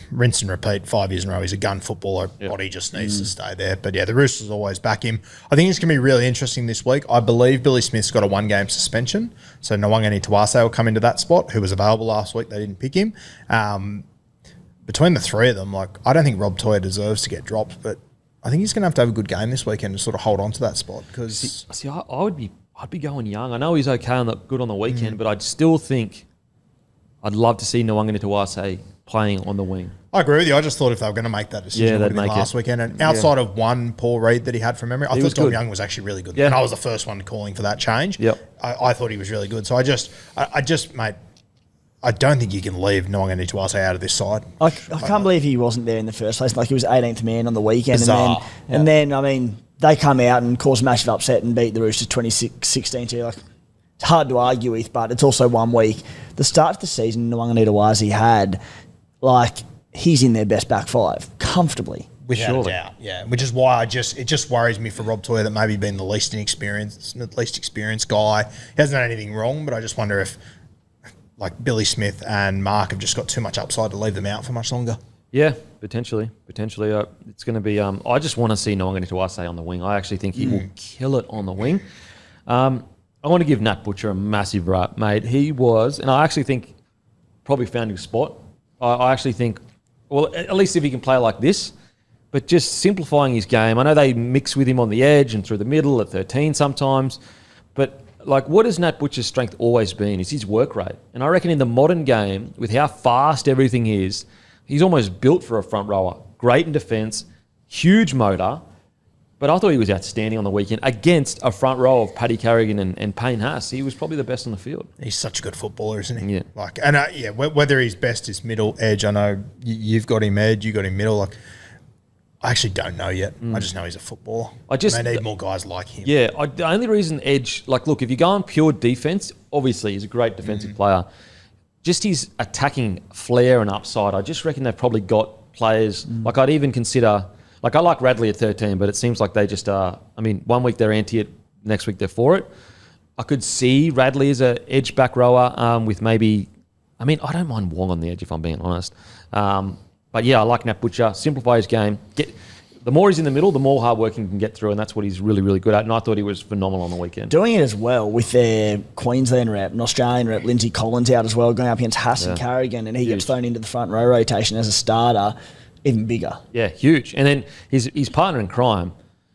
rinse and repeat 5 years in a row. He's a gun footballer. Body just needs to stay there. But yeah, the Roosters always back him. I think it's going to be really interesting this week. I believe Billy Smith's got a 1-game suspension. So Nwangani Tuase will come into that spot, who was available last week. They didn't pick him. Between the three of them, like, I don't think Rob Toyer deserves to get dropped, but I think he's going to have a good game this weekend to sort of hold on to that spot. Because I'd be going young. I know he's okay good on the weekend, but I'd still think I'd love to see Nwangani Tuase playing on the wing. I agree with you. I just thought if they were going to make that decision, it would have been last weekend. And outside of one poor read that he had from memory, I thought Dom Young was actually really good. Yeah. And I was the first one calling for that change. Yep. I thought he was really good. So I just, mate, I don't think you can leave Nwangani Tuase out of this side. I can't believe he wasn't there in the first place. Like, he was 18th man on the weekend. Bizarre. And then, I mean, they come out and cause a massive upset and beat the Roosters 26-16. Like, it's hard to argue with, but it's also 1 week. The start of the season Nwangani Tuase had, like, he's in their best back five comfortably. Without a doubt, yeah. Which is why it just worries me for Rob Toyer that maybe being the least experienced guy. He hasn't done anything wrong, but I just wonder if like Billy Smith and Mark have just got too much upside to leave them out for much longer. Yeah, potentially. It's going to be. I just want to see Nonga Tuase on the wing. I actually think he will kill it on the wing. I want to give Nat Butcher a massive rap, mate. He was, and I actually think probably found his spot. I actually think, well, at least if he can play like this, but just simplifying his game. I know they mix with him on the edge and through the middle at 13 sometimes, but like, what has Nat Butcher's strength always been is his work rate. And I reckon in the modern game, with how fast everything is, he's almost built for a front rower. Great in defence, huge motor, but I thought he was outstanding on the weekend against a front row of Paddy Carrigan and Payne Haas. He was probably the best on the field. He's such a good footballer, isn't he? Yeah. Like, and whether he's best is middle edge. I know you've got him edge, you got him middle. Like, I actually don't know yet. I just know he's a footballer. They need more guys like him. Yeah, the only reason edge, like, look, if you go on pure defence, obviously he's a great defensive player. Just his attacking flair and upside, I just reckon they've probably got players. Like, I'd even consider, like, I like Radley at 13, but it seems like they just are. I mean, 1 week they're anti it, next week they're for it. I could see Radley as an edge back rower with maybe, I mean, I don't mind Wong on the edge if I'm being honest. But yeah, I like Nat Butcher. Simplify his game. The more he's in the middle, the more hard working he can get through, and that's what he's really, really good at. And I thought he was phenomenal on the weekend. Doing it as well with their Queensland rep, an Australian rep, Lindsay Collins out as well, going up against Hassan Carrigan, and he gets thrown into the front row rotation as a starter, even bigger. Yeah, huge. And then his partner in crime,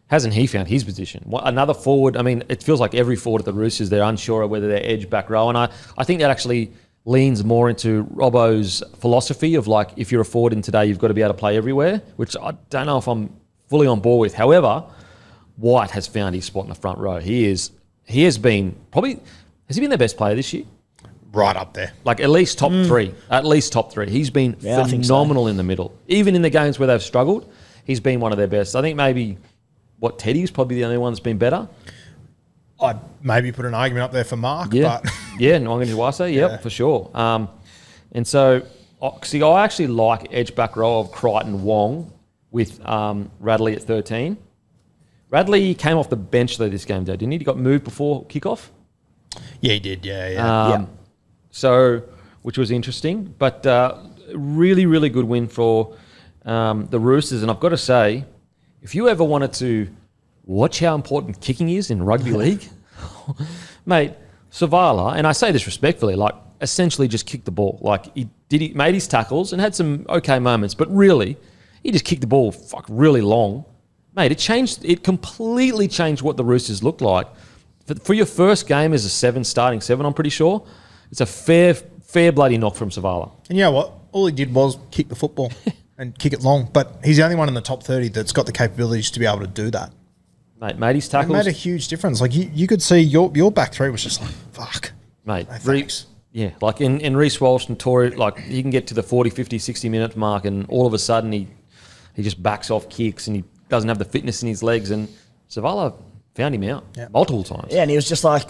hasn't he found his position? Another forward, I mean, it feels like every forward at the Roosters, they're unsure of whether they're edge back row. And I think that actually leans more into Robbo's philosophy of, like, if you're a forward in today, you've got to be able to play everywhere, which I don't know if I'm fully on board with. However, White has found his spot in the front row. He has been probably, has he been their best player this year? Right up there. Like at least top three. At least top three. He's been phenomenal in the middle. Even in the games where they've struggled, he's been one of their best. I think maybe, Teddy's probably the only one that's been better. I'd maybe put an argument up there for Mark. Yeah, but yeah, Nwangi Tuase, for sure. And so, see, I actually like edge back row of Crichton Wong with Radley at 13. Radley came off the bench though this game, though, didn't he? He got moved before kickoff. Yeah, he did. Yeah. So, which was interesting, but really, really good win for the Roosters. And I've got to say, if you ever wanted to watch how important kicking is in rugby league, mate, Savala, and I say this respectfully, like, essentially just kicked the ball. Like, he made his tackles and had some okay moments, but really, he just kicked the ball really long. Mate, it completely changed what the Roosters looked like. For your first game as a starting seven, I'm pretty sure, it's a fair bloody knock from Savala. And you know what? All he did was kick the football and kick it long. But he's the only one in the top 30 that's got the capabilities to be able to do that. Mate, made his tackles. It made a huge difference. Like, you could see your back three was just like, fuck. Mate, no, thanks. Yeah, like in Reece Walsh and Tory, like, he can get to the 40, 50, 60-minute mark and all of a sudden he just backs off kicks and he doesn't have the fitness in his legs. And Savala found him out multiple times. Yeah, and he was just like,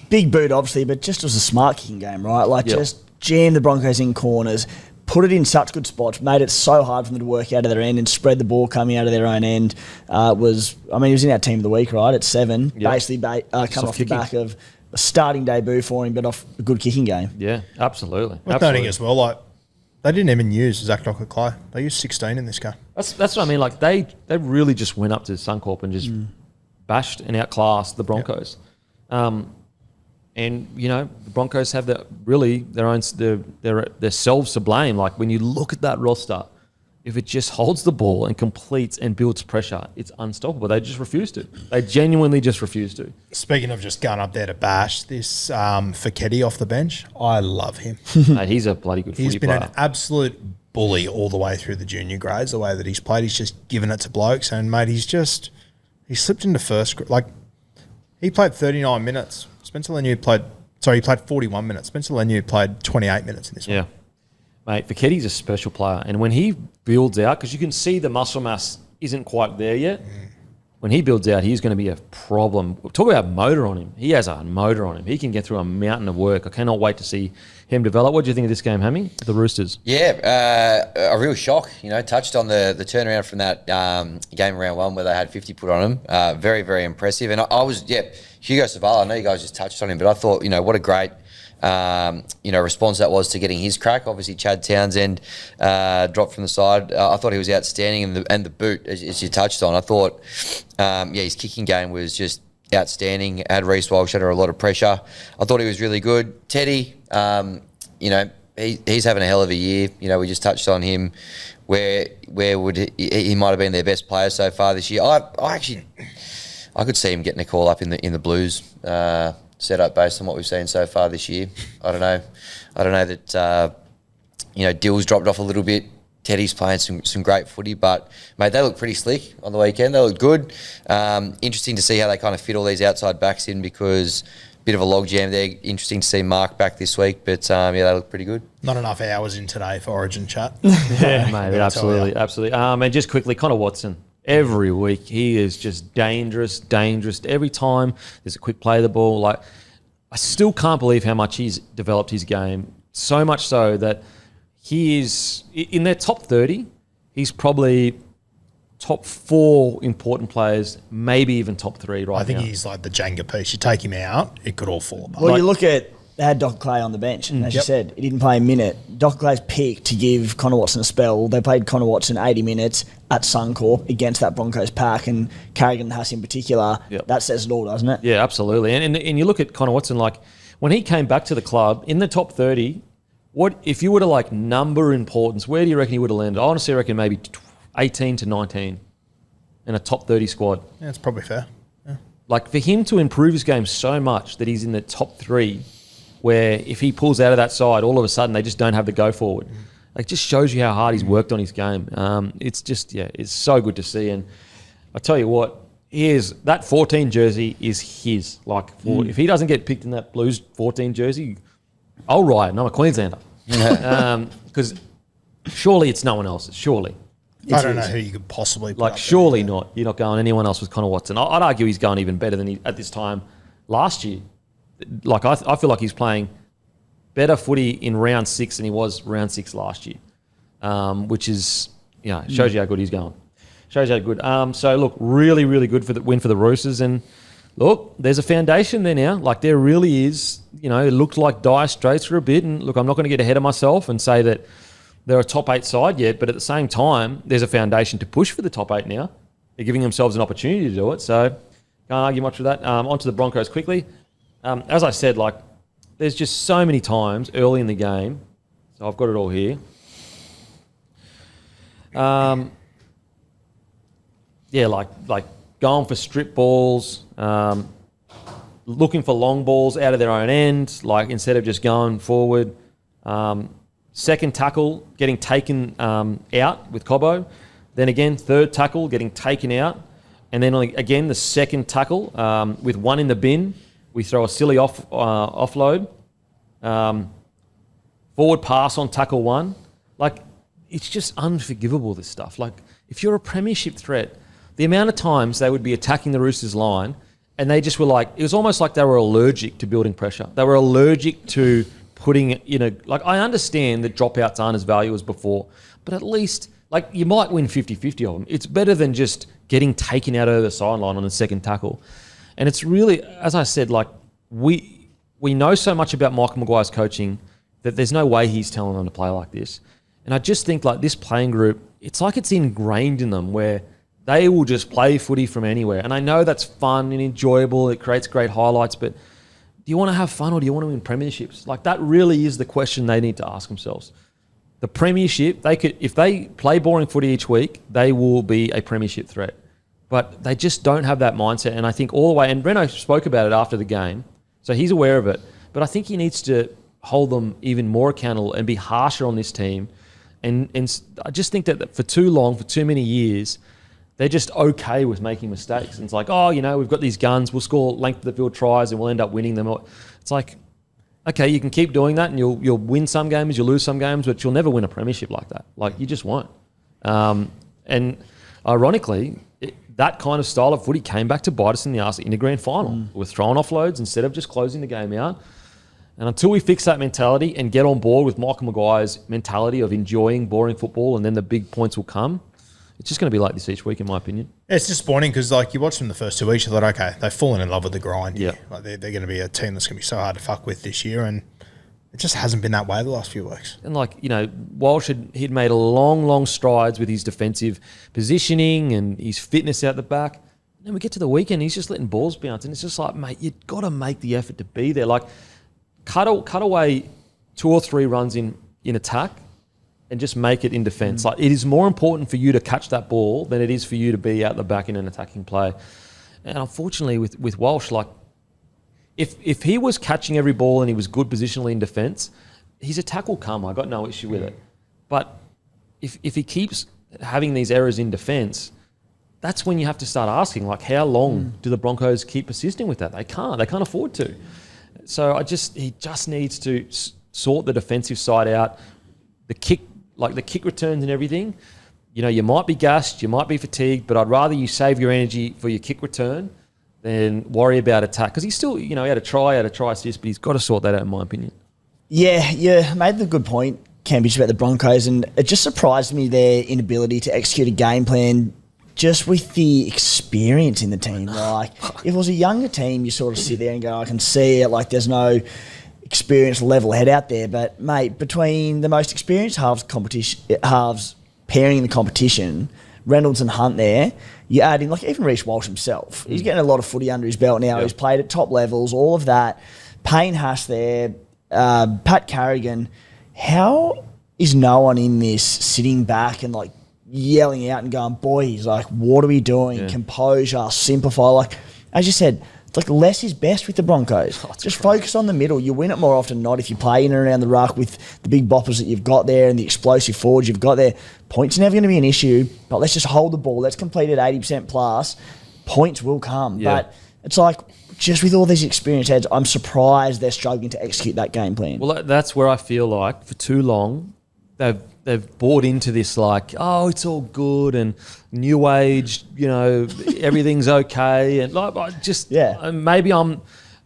big boot obviously, but just was a smart kicking game, right? Like, just jam the Broncos in corners, put it in such good spots, made it so hard for them to work out of their end and spread the ball coming out of their own end. He was in our team of the week, right, at 7. Basically come off the back of a starting debut for him, but off a good kicking game. Yeah, absolutely. Worth noting as well, like, they didn't even use Zach Docker-Clay. They used 16 in this game. That's what I mean. Like, they really just went up to Suncorp and just bashed and outclassed the Broncos. And, you know, the Broncos have their selves to blame. Like, when you look at that roster, if it just holds the ball and completes and builds pressure, it's unstoppable. They just refuse to. They genuinely just refuse to. Speaking of just going up there to bash, this Feketi off the bench, I love him. Mate, he's a bloody good footy player. He's been an absolute bully all the way through the junior grades, the way that he's played. He's just given it to blokes. And, mate, he slipped into first. Like, he played 39 minutes. Spencer Leniu he played 41 minutes. Spencer Leniu played 28 minutes in this one. Yeah. Mate, Feketi's a special player. And when he builds out, because you can see the muscle mass isn't quite there yet, when he builds out, he's going to be a problem. Talk about motor on him. He has a motor on him. He can get through a mountain of work. I cannot wait to see him develop. What do you think of this game, Hammy? The Roosters. Yeah, a real shock. Touched on the turnaround from that game round one where they had 50 put on them. Very, very impressive. And I was, Hugo Savala, I know you guys just touched on him, but I thought, what a great response that was to getting his crack. Obviously, Chad Townsend dropped from the side. I thought he was outstanding, and the boot, as you touched on, I thought, his kicking game was just outstanding. Had Reece Walsh under a lot of pressure. I thought he was really good. Teddy, he's having a hell of a year. We just touched on him. Where would he might have been their best player so far this year? I could see him getting a call up in the Blues setup based on what we've seen so far this year. I don't know that Dill's dropped off a little bit. Teddy's playing some great footy, but mate, they look pretty slick on the weekend. They look good. Interesting to see how they kind of fit all these outside backs in, because a bit of a logjam there. Interesting to see Mark back this week, but they look pretty good. Not enough hours in today for Origin chat. Yeah, mate, absolutely. And just quickly, Connor Watson. Every week, he is just dangerous. Every time there's a quick play of the ball. Like, I still can't believe how much he's developed his game. So much so that he is, in their top 30, he's probably top 4 important players, maybe even top 3 right now. I think he's like the Jenga piece. You take him out, it could all fall apart. Well, you look at, they had Doc Clay on the bench, and as you said, he didn't play a minute. Doc Clay's picked to give Connor Watson a spell. They played Connor Watson 80 minutes at Suncorp against that Broncos pack, and Carrigan and Huss in particular. Yep. That says it all, doesn't it? Yeah, absolutely. And you look at Connor Watson, like, when he came back to the club, in the top 30, what if you were to, number importance, where do you reckon he would have landed? I honestly reckon maybe 18 to 19 in a top 30 squad. Yeah, it's probably fair. Yeah. Like, for him to improve his game so much that he's in the top 3, where if he pulls out of that side, all of a sudden they just don't have the go forward. It just shows you how hard he's worked on his game. It's just, it's so good to see. And I tell you what, that 14 jersey is his. If he doesn't get picked in that Blues 14 jersey, I'll riot. I'm a Queenslander. Because surely it's no one else's. Surely. I don't know who you could possibly put up surely there. not. You're not going anyone else with Connor Watson. I'd argue he's going even better than he at this time last year. I feel like he's playing better footy in round 6 than he was round 6 last year, which is, shows you how good he's going. Shows you how good. So, look, really, really good for the win for the Roosters. And, look, there's a foundation there now. There really is. It looked like dire straits for a bit. And, look, I'm not going to get ahead of myself and say that they're a top 8 side yet. But at the same time, there's a foundation to push for the top 8 now. They're giving themselves an opportunity to do it. So, can't argue much with that. On to the Broncos quickly. As I said, there's just so many times early in the game. So I've got it all here. Going for strip balls, looking for long balls out of their own end, instead of just going forward. Second tackle, getting taken out with Cobbo. Then again, third tackle, getting taken out. And then again, the second tackle with one in the bin. We throw a silly offload. Forward pass on tackle 1. It's just unforgivable, this stuff. If you're a premiership threat, the amount of times they would be attacking the Roosters line and they just were it was almost like they were allergic to building pressure. They were allergic to putting, I understand that dropouts aren't as valuable as before, but at least, you might win 50-50 of them. It's better than just getting taken out over the sideline on the second tackle. And it's really, as I said, we know so much about Michael Maguire's coaching that there's no way he's telling them to play like this. And I just think this playing group, it's it's ingrained in them where they will just play footy from anywhere. And I know that's fun and enjoyable. It creates great highlights, but do you want to have fun or do you want to win premierships? That really is the question they need to ask themselves. The premiership, if they play boring footy each week, they will be a premiership threat. But they just don't have that mindset. And I think all the way, and Breno spoke about it after the game, so he's aware of it. But I think he needs to hold them even more accountable and be harsher on this team. And I just think that for too long, for too many years, they're just okay with making mistakes. And it's we've got these guns, we'll score length of the field tries and we'll end up winning them. It's okay, you can keep doing that and you'll win some games, you'll lose some games, but you'll never win a premiership like that. You just won't. And ironically, that kind of style of footy came back to bite us in the arse in the grand final. We're throwing offloads instead of just closing the game out. And until we fix that mentality and get on board with Michael Maguire's mentality of enjoying boring football and then the big points will come, it's just going to be like this each week, in my opinion. Yeah, it's disappointing because, like, you watch them the first 2 weeks, you thought, okay, they've fallen in love with the grind. Yeah. Like, they're going to be a team that's going to be so hard to fuck with this year, and it just hasn't been that way the last few weeks. And, like, you know, Walsh he'd made a long strides with his defensive positioning and his fitness out the back. And then we get to the weekend, he's just letting balls bounce. And it's just like, mate, you've got to make the effort to be there. Like, cut away 2 or 3 runs in attack and just make it in defence. Like, it is more important for you to catch that ball than it is for you to be out the back in an attacking play. And unfortunately, with Walsh, like, if he was catching every ball and he was good positionally in defence, his attack will come. I got no issue with it. But if he keeps having these errors in defence, that's when you have to start asking, like, how long do the Broncos keep persisting with that? They can't afford to. So he just needs to sort the defensive side out. The kick returns and everything. You know, you might be gassed, you might be fatigued, but I'd rather you save your energy for your kick return than worry about attack. Because he's still, you know, he had a try assist, but he's got to sort that out, in my opinion. Yeah, you made the good point, Cambridge, about the Broncos, and it just surprised me their inability to execute a game plan just with the experience in the team. Like, if it was a younger team, you sort of sit there and go, I can see it, like there's no experienced level head out there. But, mate, between the most experienced halves pairing in the competition, Reynolds and Hunt there, you add in, like, even Reece Walsh himself. He's getting a lot of footy under his belt now. Yep. He's played at top levels, all of that. Payne Haas there, Pat Carrigan. How is no one in this sitting back and, like, yelling out and going, boys, like, what are we doing? Yeah. Composure, simplify. Like, as you said, like, less is best with the Broncos. Just focus on the middle. You win it more often than not if you play in and around the ruck with the big boppers that you've got there and the explosive forwards you've got there. Points are never going to be an issue, but let's just hold the ball. Let's complete it 80% plus. Points will come. Yeah. But it's like, just with all these experienced heads, I'm surprised they're struggling to execute that game plan. Well, that's where I feel like for too long they've bought into this, like, oh, it's all good and new age, you know, everything's okay, and like, I just maybe I'm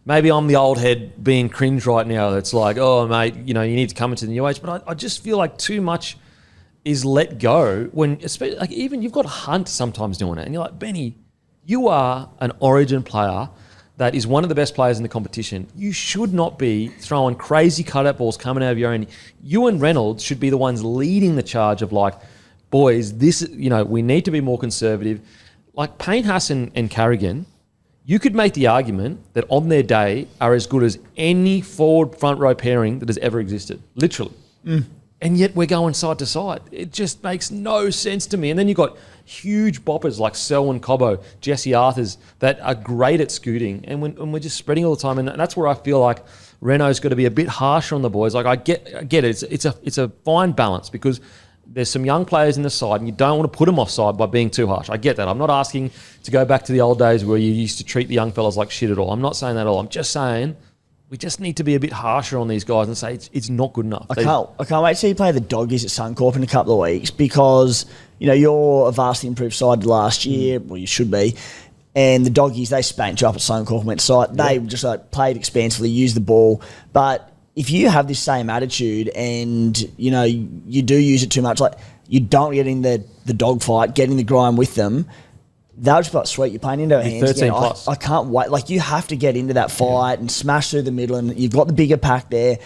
the old head being cringe right now. It's like, oh, mate, you know, you need to come into the new age, but I just feel like too much is let go when, especially, like, even you've got Hunt sometimes doing it, and you're like, Benny, you are an Origin player that is one of the best players in the competition. You should not be throwing crazy cutout balls coming out of your own. You and Reynolds should be the ones leading the charge of, like, boys, this, you know, we need to be more conservative. Like Payne Haas and Carrigan, you could make the argument that on their day are as good as any forward front row pairing that has ever existed, literally. And yet we're going side to side. It just makes no sense to me. And then you've got huge boppers like Selwyn Cobbo, Jesse Arthurs that are great at scooting, and we're just spreading all the time. And that's where I feel like Renault's got to be a bit harsher on the boys. Like, I get it. It's a fine balance because there's some young players in the side and you don't want to put them offside by being too harsh. I get that. I'm not asking to go back to the old days where you used to treat the young fellas like shit at all. I'm not saying that at all. I'm just saying we just need to be a bit harsher on these guys and say it's not good enough. I can't wait to see you play the Doggies at Suncorp in a couple of weeks because, you know, you're a vastly improved side last year. Well, you should be. And the Doggies, they spanked you up at Suncorp and went side. They just played expansively, used the ball. But if you have this same attitude and, you know, you do use it too much, like you don't get in the dogfight, get in the grind with them, they'll just be like, sweet, you're playing into our hands 13 again. plus. I can't wait. Like, you have to get into that fight and smash through the middle, and you've got the bigger pack there.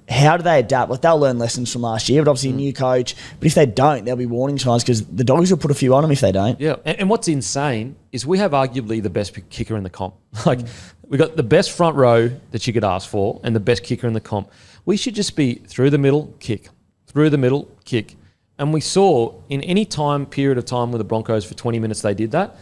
How do they adapt? Like, they'll learn lessons from last year, but obviously a new coach. But if they don't, there'll be warning signs because the Dogs will put a few on them if they don't. Yeah, and what's insane is we have arguably the best kicker in the comp. Like, we got the best front row that you could ask for and the best kicker in the comp. We should just be through the middle, kick. Through the middle, kick. And we saw in any period of time with the Broncos for 20 minutes they did that,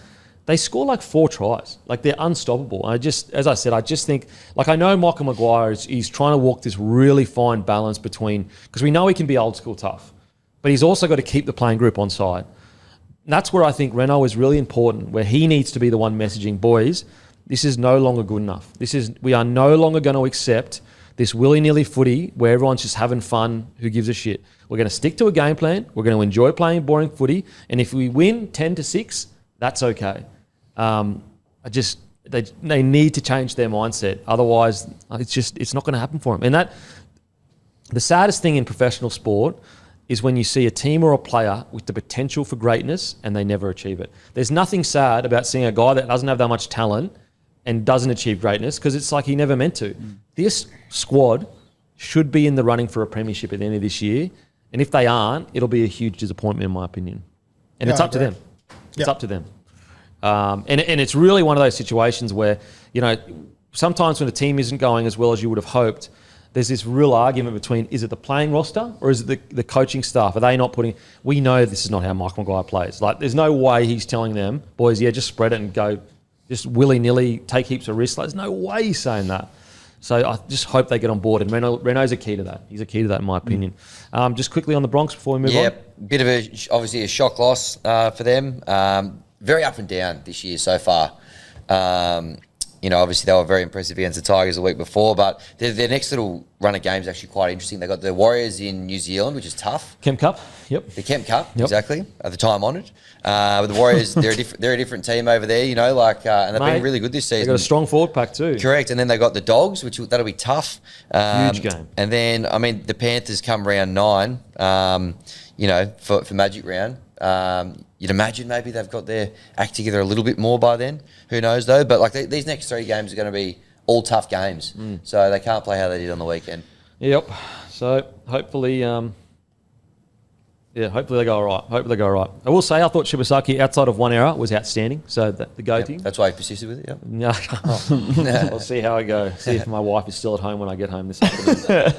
they score like 4 tries. Like, they're unstoppable. As I said, I just think, like, I know Michael Maguire he's trying to walk this really fine balance between, because we know he can be old school tough, but he's also got to keep the playing group on side. And that's where I think Renault is really important, where he needs to be the one messaging, boys, this is no longer good enough. We are no longer going to accept this willy-nilly footy where everyone's just having fun, who gives a shit. We're going to stick to a game plan. We're going to enjoy playing boring footy. And if we win 10-6, That's okay. They need to change their mindset. Otherwise, it's not going to happen for them. And the saddest thing in professional sport is when you see a team or a player with the potential for greatness and they never achieve it. There's nothing sad about seeing a guy that doesn't have that much talent and doesn't achieve greatness because it's like he never meant to. This squad should be in the running for a premiership at the end of this year. And if they aren't, it'll be a huge disappointment in my opinion. And it's up to them. It's up to them. And it's really one of those situations where, sometimes when a team isn't going as well as you would have hoped, there's this real argument between, is it the playing roster or is it the coaching staff? Are they not putting... We know this is not how Mike Maguire plays. Like, there's no way he's telling them, boys, just spread it and go, just willy-nilly, take heaps of risks. Like, there's no way he's saying that. So I just hope they get on board. And Renault's a key to that. He's a key to that, in my opinion. Just quickly on the Bronx before we move on. Yeah, bit of obviously a shock loss for them. Very up and down this year so far. Obviously they were very impressive against the Tigers the week before, but their next little run of games is actually quite interesting. They got the Warriors in New Zealand, which is tough. Kemp Cup, yep. The Kemp Cup, exactly. At the time honoured. But the Warriors, they're a different team over there, and they've been really good this season. They've got a strong forward pack too. Correct, and then they got the Dogs, that'll be tough. Huge game. And then, the Panthers come round 9, for Magic Round. You'd imagine maybe they've got their act together a little bit more by then. Who knows though? But these next 3 games are going to be all tough games, so they can't play how they did on the weekend. Yep. So hopefully, hopefully they go all right. Hopefully they go all right. I will say I thought Shibasaki outside of one error was outstanding. So the go-to. That's why he persisted with it. Yep. Yeah. We'll see how I go. See if my wife is still at home when I get home this afternoon.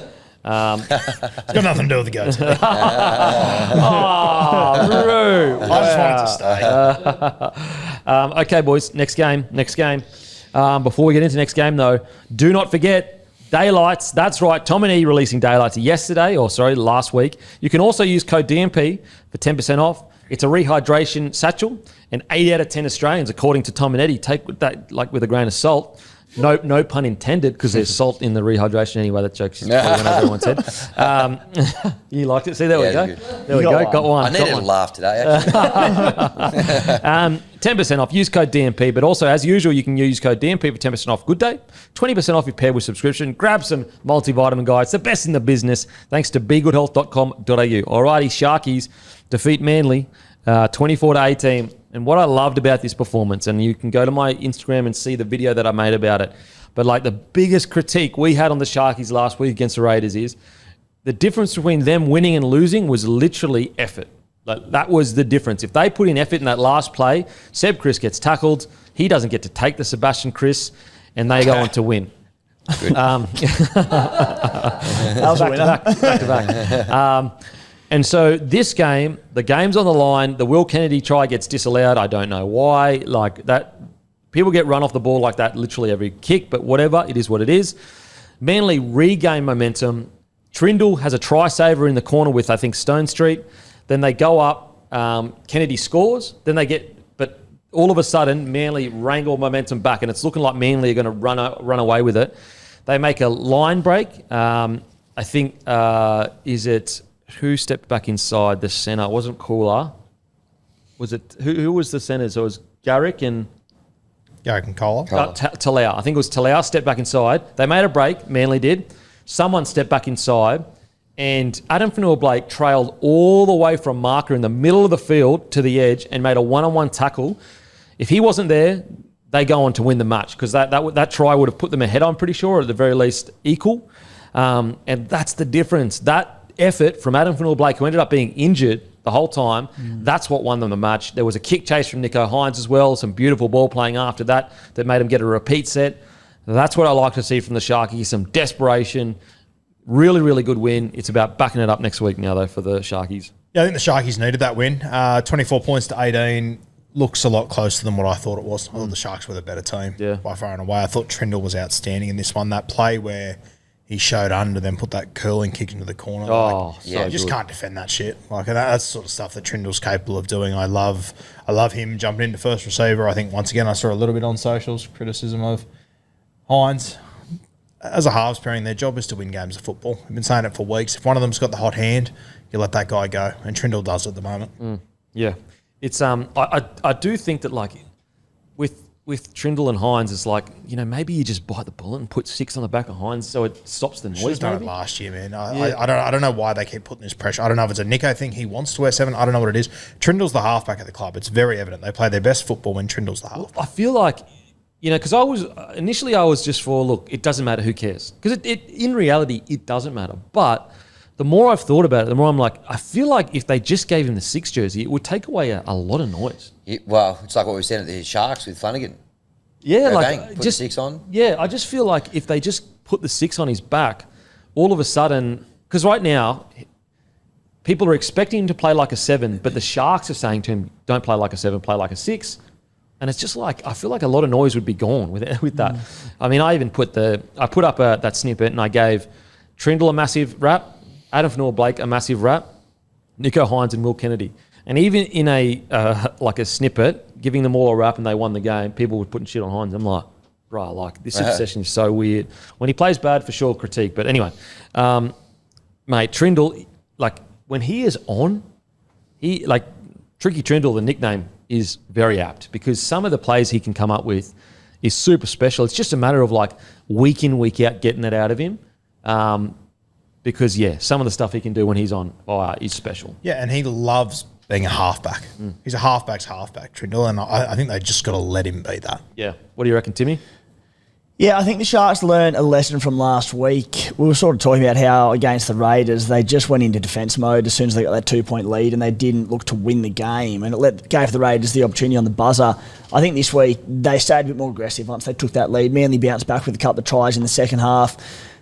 It's got nothing to do with the go-to. Rude. I just wanted to stay. Okay, boys. Next game. Before we get into next game, though, do not forget Daylights. That's right. Tom and E releasing Daylights last week. You can also use code DMP for 10% off. It's a rehydration satchel, and 8 out of 10 Australians, according to Tom and Eddie, take that with a grain of salt. No pun intended, because there's salt in the rehydration anyway. That joke's just probably when everyone said. You liked it? See, there we go. Good. There we go. Got one. I needed a laugh today, actually. 10% off. Use code DMP. But also, as usual, you can use code DMP for 10% off Good Day. 20% off if paired with subscription. Grab some multivitamin guys. The best in the business. Thanks to begoodhealth.com.au. Alrighty, Sharkies defeat Manly 24-18. And what I loved about this performance, and you can go to my Instagram and see the video that I made about it, but the biggest critique we had on the Sharkies last week against the Raiders is the difference between them winning and losing was literally effort. That was the difference. If they put in effort in that last play, Seb Chris gets tackled, he doesn't get to take the Sebastian Chris, and they go on to win. That was a winner. Back to back. And so this game, the game's on the line. The Will Kennedy try gets disallowed. I don't know why. People get run off the ball like that literally every kick, but whatever. It is what it is. Manly regain momentum. Trindle has a try saver in the corner with, I think, Stone Street. Then they go up. Kennedy scores. Then but all of a sudden, Manly wrangle momentum back, and it's looking like Manly are going to run away with it. They make a line break. I think, is it... Who stepped back inside the centre? It wasn't Cooler. Was it who was the centre? So it was Garrick and Kohler. Talau. I think it was Talau stepped back inside. They made a break. Manly did. Someone stepped back inside, and Adam Fanua-Blake trailed all the way from marker in the middle of the field to the edge and made a one-on-one tackle. If he wasn't there, they go on to win the match because that try would have put them ahead. I'm pretty sure, or at the very least equal. And that's the difference. That effort from Adam Fanua-Blake, who ended up being injured the whole time, that's what won them the match. There was a kick chase from Nico Hines as well, some beautiful ball playing after that made him get a repeat set. That's what I like to see from the Sharkies, some desperation, really, really good win. It's about backing it up next week now, though, for the Sharkies. Yeah, I think the Sharkies needed that win. 24 points to 18 looks a lot closer than what I thought it was. I thought the Sharks were the better team by far and away. I thought Trindle was outstanding in this one. That play where he showed under, then put that curling kick into the corner. You just can't defend that shit. That's the sort of stuff that Trindle's capable of doing. I love him jumping into first receiver. I think once again I saw a little bit on socials criticism of Hines. As a halves pairing, their job is to win games of football. I've been saying it for weeks. If one of them's got the hot hand, you let that guy go, and Trindle does at the moment. Yeah. it's I do think that like with Trindle and Hines, it's like, you know, maybe you just bite the bullet and put 6 on the back of Hines so it stops the noise. Should have done it last year, man. I don't know why they keep putting this pressure. I don't know if it's a Nico thing. He wants to wear 7. I don't know what it is. Trindle's the halfback at the club. It's very evident. They play their best football when Trindle's the halfback. I feel like, you know, because I was just for, look, it doesn't matter, who cares? Because it in reality, it doesn't matter. But the more I've thought about it, the more I'm like, I feel like if they just gave him the 6 jersey, it would take away a lot of noise. Well, it's like what we said at the Sharks with Flanagan. Yeah, Go like bang, put just 6 on. Yeah, I just feel like if they just put the 6 on his back, all of a sudden, because right now, people are expecting him to play like a 7, but the Sharks are saying to him, don't play like a 7, play like a 6. And it's just like, I feel like a lot of noise would be gone with that. I mean, I even put up that snippet and I gave Trindle a massive rap, Adam Fanua-Blake a massive rap, Nico Hines and Will Kennedy. And even in like a snippet, giving them all a rap and they won the game, people were putting shit on Hines. I'm like, bro, like this obsession is so weird. When he plays bad, for sure, critique. But anyway, mate, Trindle, like when he is on, he like Tricky Trindle, the nickname is very apt because some of the plays he can come up with is super special. It's just a matter of like week in, week out, getting it out of him. Because some of the stuff he can do when he's on fire is special. Yeah, and he loves being a halfback. He's a halfback's halfback, Trindle, and I think they just got to let him be that. Yeah. What do you reckon, Timmy? Yeah, I think the Sharks learned a lesson from last week. We were sort of talking about how against the Raiders, they just went into defence mode as soon as they got that 2-point lead and they didn't look to win the game. And it gave the Raiders the opportunity on the buzzer. I think this week they stayed a bit more aggressive once they took that lead. Manly bounced back with a couple of tries in the second half.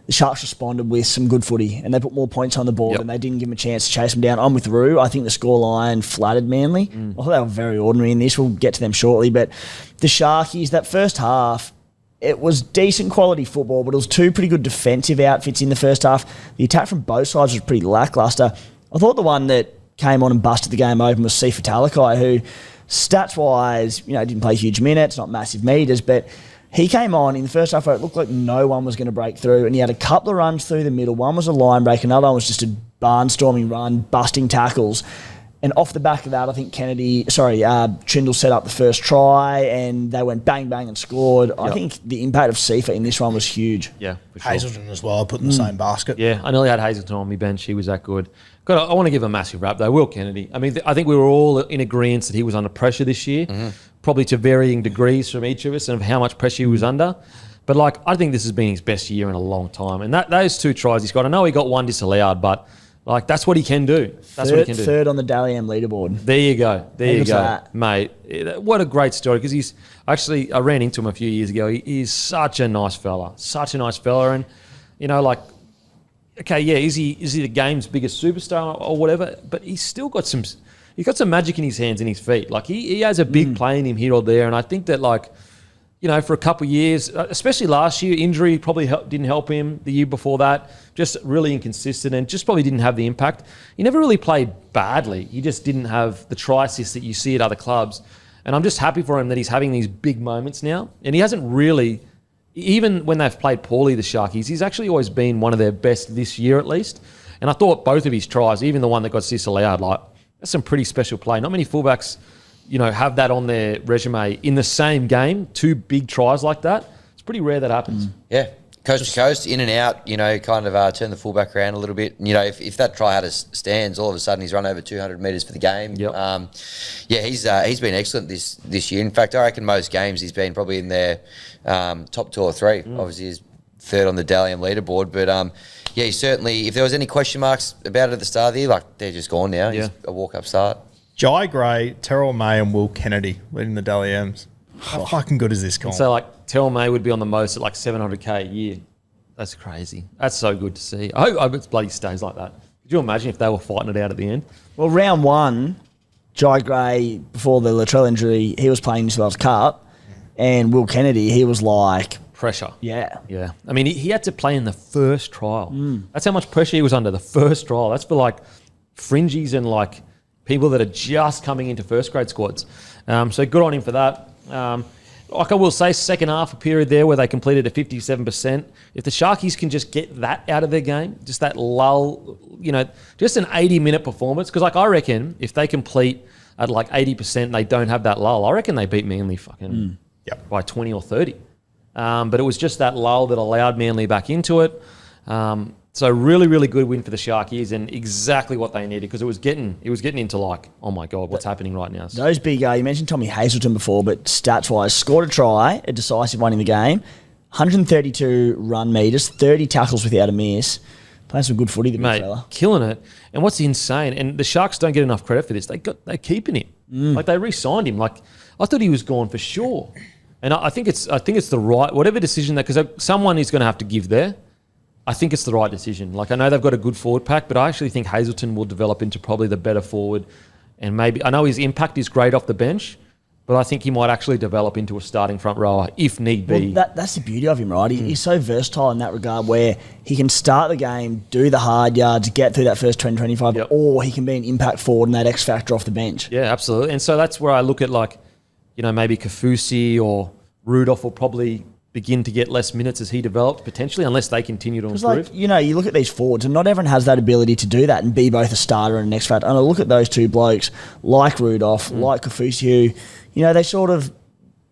The Sharks responded with some good footy and they put more points on the board and they didn't give them a chance to chase them down. I'm with Roo. I think the scoreline flattered Manly. I thought they were very ordinary in this. We'll get to them shortly. But the Sharkies, that first half, it was decent quality football, but it was 2 pretty good defensive outfits in the first half. The attack from both sides was pretty lacklustre. I thought the one that came on and busted the game open was Sifa Talakai, who stats-wise, you know, didn't play huge minutes, not massive meters, but he came on in the first half where it looked like no one was going to break through, and he had a couple of runs through the middle. One was a line break, another one was just a barnstorming run, busting tackles. And off the back of that, I think Trindle set up the first try and they went bang, bang and scored. I think the impact of Sifa in this one was huge. Yeah, for sure. Hazelton as well, I put in the same basket. Yeah, I nearly had Hazelton on my bench. He was that good. I want to give a massive rap, though. Will Kennedy. I mean, I think we were all in agreement that he was under pressure this year, probably to varying degrees from each of us and of how much pressure he was under. But, like, I think this has been his best year in a long time. And those 2 tries he's got, I know he got 1 disallowed, but... like, that's what he can do. That's what he can do. Third on the Dally M leaderboard. There you go. There you go. That. Mate. What a great story. Because he's... actually, I ran into him a few years ago. He's such a nice fella. Such a nice fella. And, you know, like... okay, yeah, is he the game's biggest superstar or whatever? But he's still got some... he's got some magic in his hands and his feet. Like, he has a big play in him here or there. And I think that, like... you know, for a couple of years, especially last year, injury probably didn't help him. The year before that, just really inconsistent and just probably didn't have the impact. He never really played badly. He just didn't have the try assist that you see at other clubs. And I'm just happy for him that he's having these big moments now. And he hasn't really, even when they've played poorly, the Sharkies, he's actually always been one of their best this year at least. And I thought both of his tries, even the one that got disallowed, like, that's some pretty special play. Not many fullbacks... you know, have that on their resume in the same game, 2 big tries like that. It's pretty rare that happens. Yeah, coast to coast, in and out, you know, kind of turn the fullback around a little bit. You know, if that try had a stands, all of a sudden he's run over 200 metres for the game. Yep. He's been excellent this year. In fact, I reckon most games he's been probably in their top 2 or 3. Obviously, he's third on the Dally M leaderboard, but he's certainly, if there was any question marks about it at the start of the year, like, they're just gone now. Yeah. He's a walk-up start. Jai Gray, Terrell May and Will Kennedy leading the Dally M's. How fucking good is this comp? So, like, Terrell May would be on the most at like $700K a year. That's crazy. That's so good to see. I hope it bloody stays like that. Could you imagine if they were fighting it out at the end? Well, round 1, Jai Gray, before the Latrell injury, he was playing New South Wales Cup, and Will Kennedy, he was like... pressure. Yeah. Yeah. I mean, he had to play in the first trial. That's how much pressure he was under, the first trial. That's for, like, fringies and, like... people that are just coming into first grade squads. So good on him for that. like I will say, second half a period there where they completed at 57%. If the Sharkies can just get that out of their game, just that lull, just an 80-minute performance. Because like I reckon if they complete at like 80% and they don't have that lull, I reckon they beat Manly fucking by 20 or 30. But it was just that lull that allowed Manly back into it. So really, really good win for the Sharkies and exactly what they needed because it was getting into like, oh my God, what's happening right now? Those big, you mentioned Tommy Hazelton before, but stats-wise, scored a try, a decisive one in the game, 132 run meters, 30 tackles without a miss. Playing some good footy, the big fella. Killing it. And what's insane, and the Sharks don't get enough credit for this, they're keeping him. Like they re-signed him. Like I thought he was gone for sure. And I think it's the right, whatever decision that, because someone is going to have to give there. I think it's the right decision. Like I know they've got a good forward pack, but I actually think Hazelton will develop into probably the better forward. And maybe, I know his impact is great off the bench, but I think he might actually develop into a starting front rower if need be. Well, that's the beauty of him, right? He's so versatile in that regard where he can start the game, do the hard yards, get through that first 20, 25, or he can be an impact forward and that X factor off the bench. Yeah, absolutely. And so that's where I look at like, maybe Kafusi or Rudolph will probably begin to get less minutes as he develops potentially, unless they continue to improve. Like, you look at these forwards and not everyone has that ability to do that and be both a starter and an X factor. And I look at those two blokes like Rudolph, like Kafusi, who,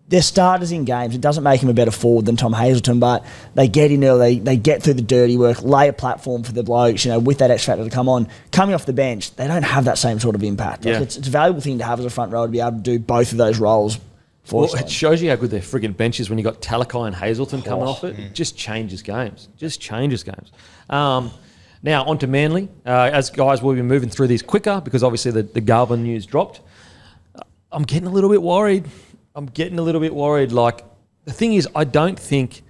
they're starters in games. It doesn't make him a better forward than Tom Hazelton, but they get in early, they get through the dirty work, lay a platform for the blokes, with that X factor to come on. Coming off the bench, they don't have that same sort of impact. Like it's a valuable thing to have as a front row to be able to do both of those roles. Well, it shows you how good their friggin' bench is when you got Talakai and Hazelton coming off it. It just changes games. Now, on to Manly. As guys, we'll be moving through these quicker because obviously the Galvin news dropped. I'm getting a little bit worried. Like, the thing is, I don't think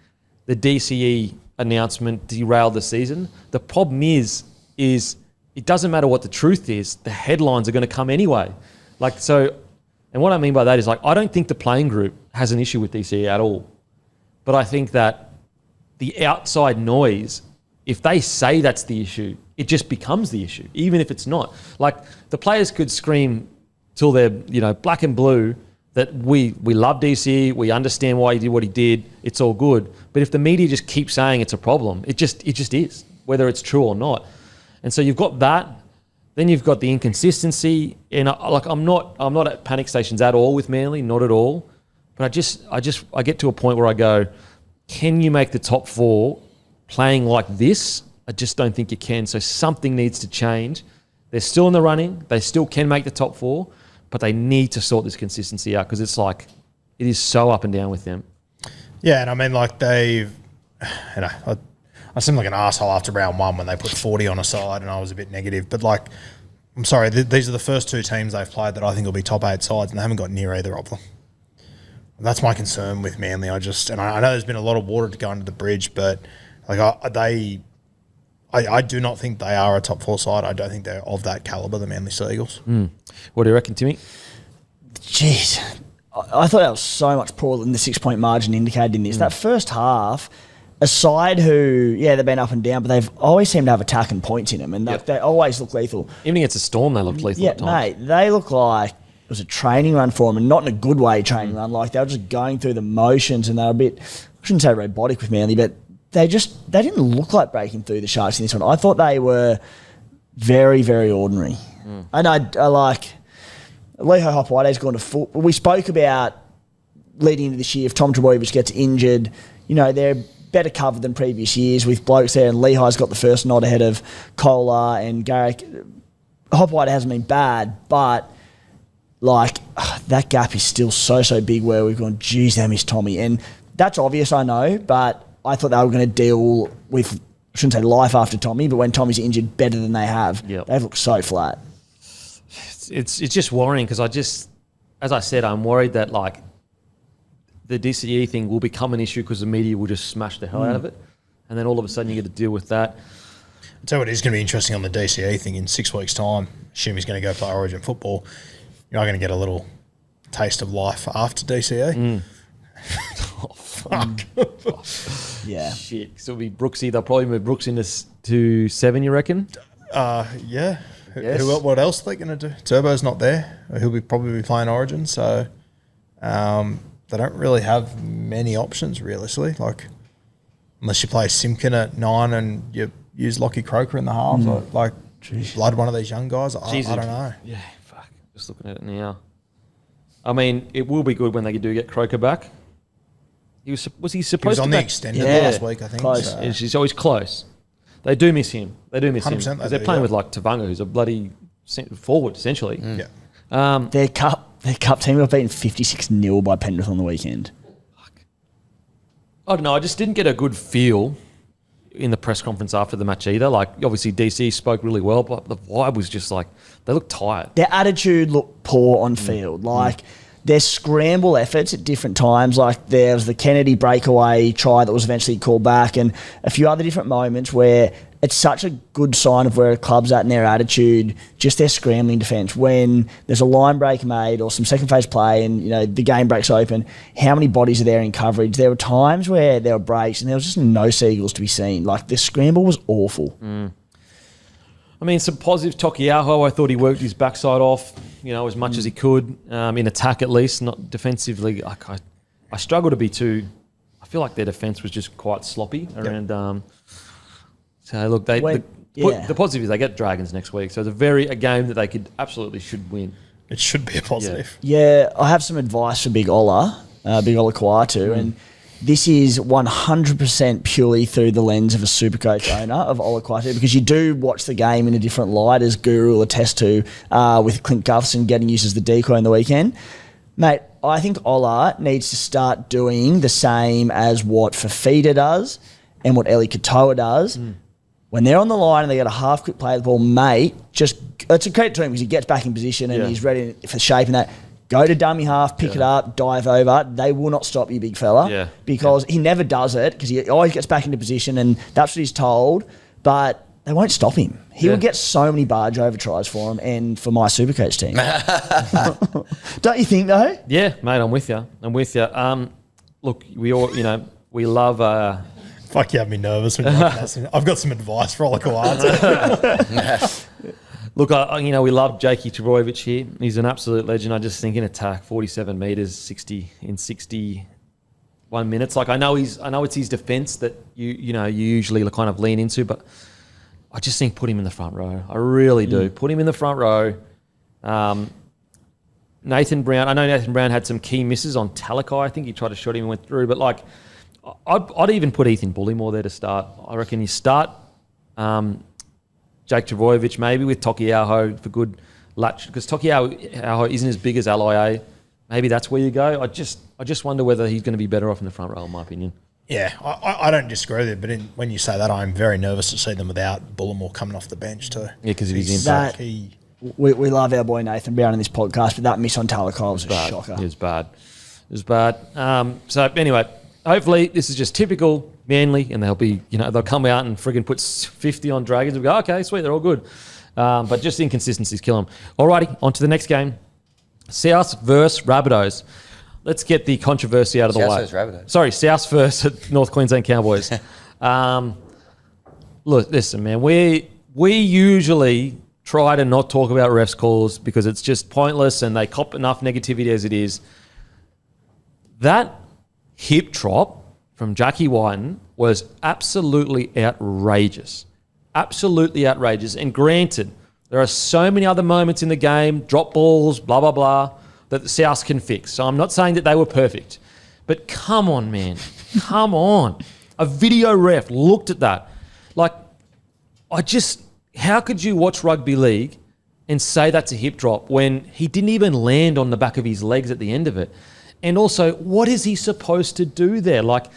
the DCE announcement derailed the season. The problem is it doesn't matter what the truth is. The headlines are going to come anyway. And what I mean by that is, I don't think the playing group has an issue with DCE at all. But I think that the outside noise, if they say that's the issue, it just becomes the issue, even if it's not. Like, the players could scream till they're, black and blue that we love DCE, we understand why he did what he did, it's all good. But if the media just keeps saying it's a problem, it just is, whether it's true or not. And so you've got that. Then you've got the inconsistency, and I'm not at panic stations at all with Manly, not at all. But I get to a point where I go, can you make the top four playing like this? I just don't think you can. So something needs to change. They're still in the running. They still can make the top four, but they need to sort this consistency out because it is so up and down with them. Yeah, and I mean, they've, I seemed like an asshole after round one when they put 40 on a side and I was a bit negative. But, I'm sorry, these are the first two teams they've played that I think will be top 8 sides and they haven't got near either of them. That's my concern with Manly. I know there's been a lot of water to go under the bridge, but I do not think they are a top 4 side. I don't think they're of that calibre, the Manly Seagulls. What do you reckon, Timmy? Jeez. I thought that was so much poorer than the 6-point margin indicated in this. That first half, a side who, they've been up and down, but they've always seemed to have attack and points in them, and they always look lethal. Even against a Storm, they looked lethal at times. Mate, they look like it was a training run for them, and not in a good way training run. Like, they were just going through the motions, and they were a bit, I shouldn't say robotic with Manly, but they didn't look like breaking through the Sharks in this one. I thought they were very, very ordinary. And I like, Lehigh Hopewadi's gone to full. We spoke about leading into this year, if Tom Trbojevic gets injured, they're better covered than previous years with blokes there, and Lehigh's got the first nod ahead of Kohler and Garrick. Hopewadi hasn't been bad, but that gap is still so big where we've gone, geez, they miss Tommy. And that's obvious, I know, but I thought they were going to deal with, I shouldn't say life after Tommy, but when Tommy's injured, better than they have. They've looked so flat. It's just worrying because as I said, I'm worried that the DCE thing will become an issue because the media will just smash the hell out of it. And then all of a sudden you get to deal with that. I'll tell you what is going to be interesting on the DCE thing in 6 weeks' time, assume he's going to go play Origin football, you're going to get a little taste of life after DCE. Oh, fuck. Yeah. Shit. So it'll be Brooksy. They'll probably move Brooks to 7, you reckon? Yeah. Yes. What else are they going to do? Turbo's not there. He'll probably be playing Origin, so... they don't really have many options realistically. Like, unless you play Simpkin at 9 and you use Lockie Croker in the halves, like blood one of these young guys. I don't know. Yeah, fuck. Just looking at it now. I mean, it will be good when they do get Croker back. He was he supposed He was to on be the back? extended Yeah. last week, I think. Close. So. He's always close. They do miss him. They do miss him 100% because they they're do, playing yeah. with like Tavanga, who's a bloody forward essentially. Yeah. Their cup team got beaten 56-0 by Penrith on the weekend. I don't know. I just didn't get a good feel in the press conference after the match either. Like, obviously, DC spoke really well, but the vibe was just like, they looked tired. Their attitude looked poor on field. Like, their scramble efforts at different times, like there was the Kennedy breakaway try that was eventually called back, and a few other different moments where it's such a good sign of where a club's at in their attitude, just their scrambling defence. When there's a line break made or some second phase play and, you know, the game breaks open, how many bodies are there in coverage? There were times where there were breaks and there was just no Seagulls to be seen. Like, the scramble was awful. I mean, some positives. Tokiaho, I thought he worked his backside off, you know, as much as he could, in attack at least, not defensively. Like, I struggle to be too... I feel like their defence was just quite sloppy around... So, look, the positive is they get Dragons next week. So, it's a game that they should win. It should be a positive. Yeah, I have some advice for Big Ola Kwatu, and this is 100% purely through the lens of a Supercoach owner of Ola Kwatu, because you do watch the game in a different light, as Guru will attest to, with Clint Gutherson getting used as the decoy on the weekend. Mate, I think Ola needs to start doing the same as what Fafita does and what Eli Katoa does. When they're on the line and they got a half-quick play of the ball, mate, it's a credit to him because he gets back in position and he's ready for shape and that. Go to dummy half, pick it up, dive over. They will not stop you, big fella, because he never does it because he always gets back into position and that's what he's told, but they won't stop him. He will get so many barge over tries for him and for my Supercoach team. Don't you think, though? Yeah, mate, I'm with you. Look, we all, we love... Fuck, you have me nervous when you're asking. I've got some advice for Ola Kwatu. Look, we love Jakey Trbojevic here. He's an absolute legend. I just think in attack, 47 metres, 60 in 61 minutes. Like, I know it's his defence that you usually kind of lean into, but I just think put him in the front row. I really do. Put him in the front row. Nathan Brown. I know Nathan Brown had some key misses on Talakai. I think he tried to shot him and went through, but like, I'd even put Ethan Bullymore there to start. I reckon you start Jake Trbojevic maybe with Tokiaho for good latch, because Tokiaho isn't as big as LIA. Maybe that's where you go. I just wonder whether he's going to be better off in the front row, in my opinion. Yeah, I don't disagree with it, but when you say that, I'm very nervous to see them without Bullimore coming off the bench too. Yeah, because of his impact. We love our boy Nathan Brown in this podcast, but that miss on Talakai was a shocker. It was bad. So anyway, hopefully this is just typical Manly, and they'll come out and friggin' put 50 on Dragons and we go, okay, sweet, they're all good. But just inconsistencies kill them. Alrighty, on to the next game. South versus Rabbitohs. Let's get the controversy out of the way. South versus Rabbitohs. Sorry, South versus North Queensland Cowboys. Look, listen, man, we usually try to not talk about refs calls because it's just pointless and they cop enough negativity as it is. That hip drop from Jackie Whiten was absolutely outrageous. Absolutely outrageous. And granted, there are so many other moments in the game, drop balls, blah, blah, blah, that the Souths can fix. So I'm not saying that they were perfect. But come on, man. Come on. A video ref looked at that. Like, how could you watch rugby league and say that's a hip drop when he didn't even land on the back of his legs at the end of it? And also, what is he supposed to do there? Like,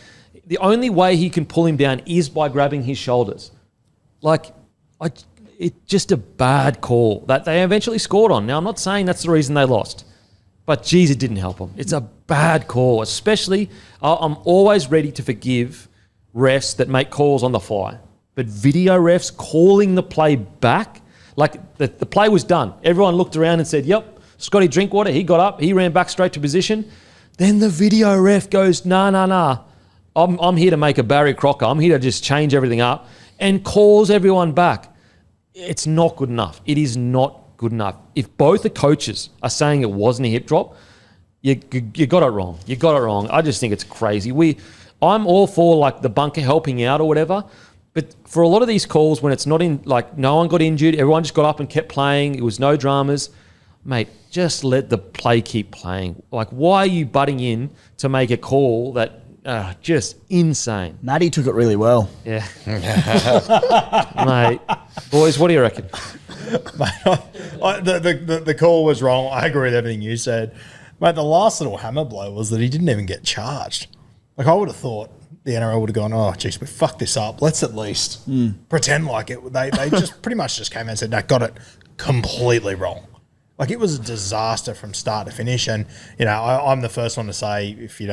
the only way he can pull him down is by grabbing his shoulders. Like, it's just a bad call that they eventually scored on. Now, I'm not saying that's the reason they lost, but geez, it didn't help them. It's a bad call, especially I'm always ready to forgive refs that make calls on the fly. But video refs calling the play back, like the play was done. Everyone looked around and said, yep, Scotty Drinkwater, he got up, he ran back straight to position. Then the video ref goes, nah. I'm here to make a Barry Crocker. I'm here to just change everything up and calls everyone back. It's not good enough. It is not good enough. If both the coaches are saying it wasn't a hip drop, You got it wrong. You got it wrong. I just think it's crazy. I'm all for like the bunker helping out or whatever, but for a lot of these calls when it's not in, like no one got injured, everyone just got up and kept playing. It was no dramas, mate. Just let the play keep playing. Like, why are you butting in to make a call that just insane? Matty took it really well. Yeah, mate. Boys, what do you reckon? Mate, the call was wrong. I agree with everything you said. Mate, the last little hammer blow was that he didn't even get charged. Like, I would have thought the NRL would have gone, oh, geez, we fucked this up. Let's at least pretend like it. They just pretty much just came out and said, no, got it completely wrong. Like, it was a disaster from start to finish. And, you know, I'm the first one to say if you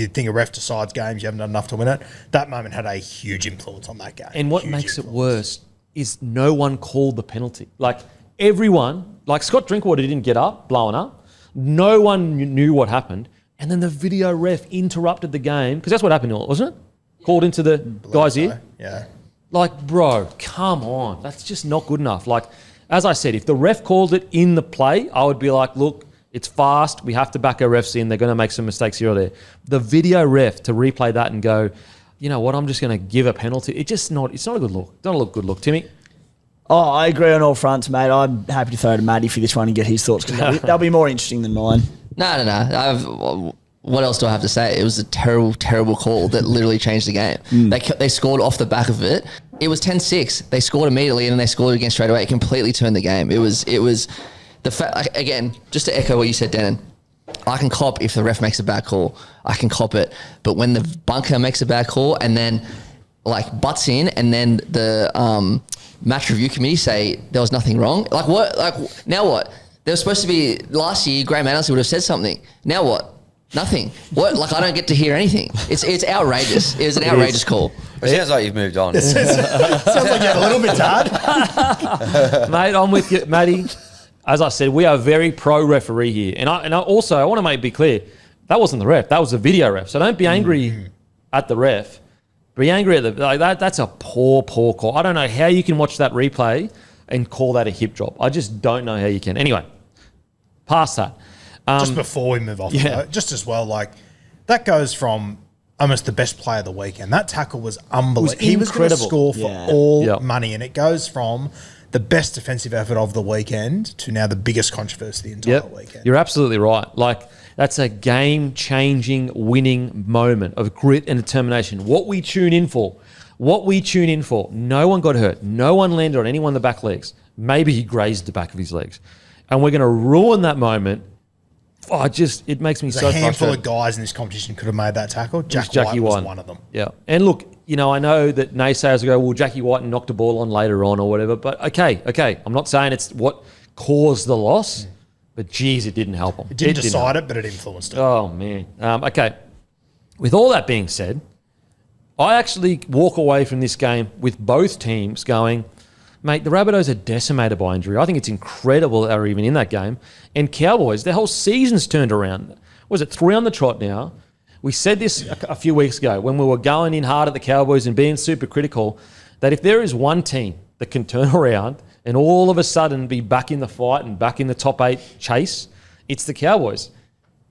think a ref decides games, you haven't done enough to win it. That moment had a huge influence on that game. And what makes it worse is no one called the penalty. Like, everyone, like Scott Drinkwater didn't get up, blowing up. No one knew what happened. And then the video ref interrupted the game, because that's what happened, wasn't it? Called into the guy's ear. Yeah. Like, bro, come on. That's just not good enough. Like, as I said, if the ref called it in the play, I would be like, look, it's fast. We have to back our refs in. They're going to make some mistakes here or there. The video ref to replay that and go, you know what, I'm just going to give a penalty. It's not a good look. Not a good look. Timmy? Oh, I agree on all fronts, mate. I'm happy to throw to Matty for this one and get his thoughts, because they'll be more interesting than mine. No. What else do I have to say? It was a terrible, terrible call that literally changed the game. They scored off the back of it. It was 10-6. They scored immediately and then they scored again straight away. It completely turned the game. It was the fact, again, just to echo what you said, Denon, I can cop if the ref makes a bad call. I can cop it. But when the bunker makes a bad call and then like butts in and then the match review committee say there was nothing wrong. Like what? Like now what? There was supposed to be last year. Graham Anderson would have said something. Now what? Nothing. What? Like I don't get to hear anything. It's outrageous. It was an outrageous call. It sounds like you've moved on. Sounds like you have a little bit, Dad. Mate, I'm with you, Matty. As I said, we are very pro referee here, and I also I want to make it be clear that wasn't the ref. That was the video ref. So don't be angry at the ref. Be angry at that. That's a poor call. I don't know how you can watch that replay and call that a hip drop. I just don't know how you can. Anyway, past that. Just before we move off, though, just as well, like that goes from almost the best player of the weekend. That tackle was unbelievable. He was going to score for all money, and it goes from the best defensive effort of the weekend to now the biggest controversy of the entire weekend. You're absolutely right. Like that's a game-changing, winning moment of grit and determination. What we tune in for. No one got hurt. No one landed on anyone in the back legs. Maybe he grazed the back of his legs, and we're going to ruin that moment. Oh, it makes me so frustrated. A handful of guys in this competition could have made that tackle. Jackie White was one of them. Yeah. And look, I know that naysayers will go, well, Jackie White knocked a ball on later on or whatever, but okay. I'm not saying it's what caused the loss, but geez, it didn't help them. It didn't decide it, but it influenced it. Oh, man. Okay. With all that being said, I actually walk away from this game with both teams going, mate, the Rabbitohs are decimated by injury. I think it's incredible that they're even in that game. And Cowboys, their whole season's turned around. Was it 3 on the trot now? We said this a few weeks ago when we were going in hard at the Cowboys and being super critical, that if there is one team that can turn around and all of a sudden be back in the fight and back in the top 8 chase, it's the Cowboys.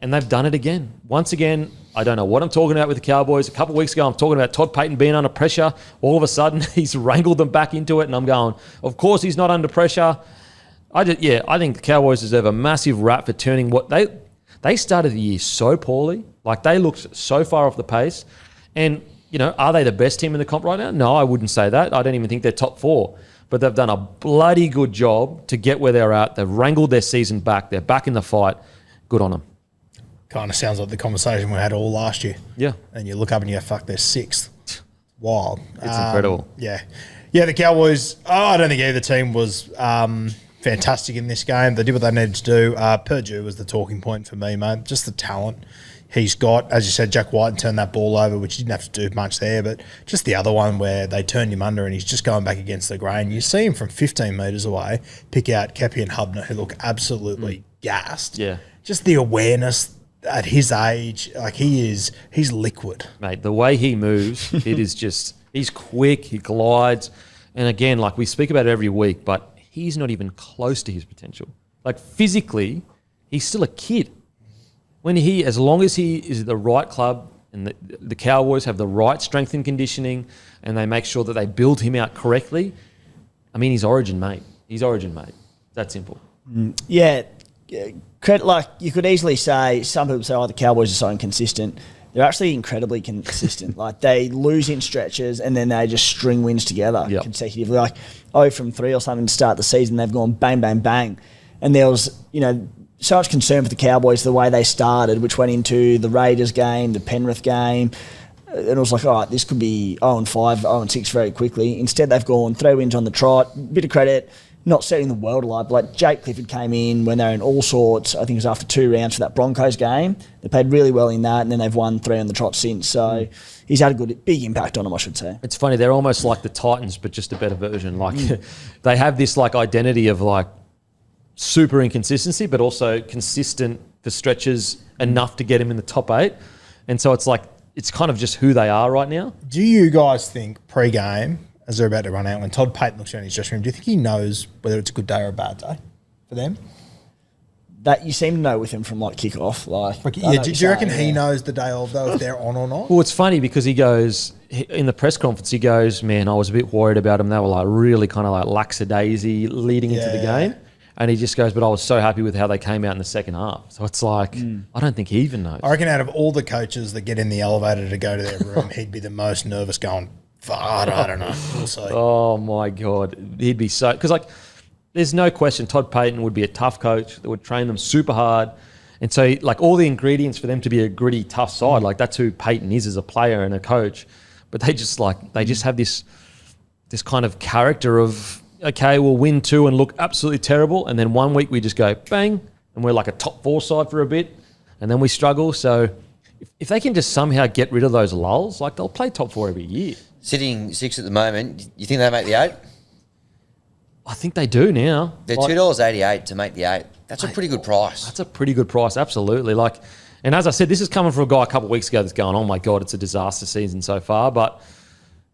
And they've done it again. Once again, I don't know what I'm talking about with the Cowboys. A couple of weeks ago, I'm talking about Todd Payton being under pressure. All of a sudden, he's wrangled them back into it, and I'm going, of course he's not under pressure. I think the Cowboys deserve a massive rap for turning what they started the year so poorly. Like, they looked so far off the pace. And, are they the best team in the comp right now? No, I wouldn't say that. I don't even think they're top 4. But they've done a bloody good job to get where they're at. They've wrangled their season back. They're back in the fight. Good on them. Kind of sounds like the conversation we had all last year. Yeah. And you look up and you go, fuck, they're 6th. Wild. It's incredible. Yeah. Yeah, the Cowboys, I don't think either team was fantastic in this game. They did what they needed to do. Purdue was the talking point for me, mate. Just the talent he's got. As you said, Jack White turned that ball over, which he didn't have to do much there, but just the other one where they turned him under and he's just going back against the grain. You see him from 15 metres away pick out Kepi and Hubner, who look absolutely gassed. Yeah. Just the awareness at his age, like he's liquid. Mate, the way he moves, it is just, he's quick, he glides. And again, like we speak about it every week, but he's not even close to his potential. Like physically, he's still a kid. As long as he is at the right club and the Cowboys have the right strength and conditioning and they make sure that they build him out correctly, I mean, he's Origin mate. He's Origin mate. That simple. Yeah. Like, you could easily say, some people say, the Cowboys are so inconsistent. They're actually incredibly consistent. Like, they lose in stretches and then they just string wins together consecutively. Like, 0-3 or something to start the season, they've gone bang, bang, bang. And there was, so much concern for the Cowboys the way they started, which went into the Raiders game, the Penrith game. And it was like, all right, this could be 0-5, 0-6 very quickly. Instead, they've gone 3 wins on the trot. Bit of credit, not setting the world alight, but like Jake Clifford came in when they were in all sorts. I think it was after 2 rounds for that Broncos game. They played really well in that, and then they've won 3 on the trot since. So he's had a big impact on them, I should say. It's funny, they're almost like the Titans, but just a better version. Like they have this like identity of like super inconsistency, but also consistent for stretches enough to get him in the top 8. And so it's like, it's kind of just who they are right now. Do you guys think pre-game, as they're about to run out, when Todd Payton looks around his dressing room, do you think he knows whether it's a good day or a bad day for them? That you seem to know with him from like kick-off. Do you reckon he knows the day of, though, if they're on or not? Well, it's funny because he goes, in the press conference, he goes, man, I was a bit worried about them. They were like really kind of like lackadaisy leading into the game. And he just goes, but I was so happy with how they came out in the second half. So it's like, I don't think he even knows. I reckon out of all the coaches that get in the elevator to go to their room, he'd be the most nervous going, I don't know. We'll see. Oh, my God. He'd be so... Because, like, there's no question Todd Payton would be a tough coach that would train them super hard. And so, like, all the ingredients for them to be a gritty, tough side, like, that's who Payton is as a player and a coach. But they just have this kind of character of... Okay, we'll win 2 and look absolutely terrible. And then 1 week we just go bang and we're like a top 4 side for a bit. And then we struggle. So if they can just somehow get rid of those lulls, like they'll play top 4 every year. Sitting 6th at the moment, you think they make the 8? I think they do now. They're $2.88 to make the 8. That's a pretty good price. That's a pretty good price, absolutely. Like, and as I said, this is coming from a guy a couple of weeks ago that's going, oh my God, it's a disaster season so far. But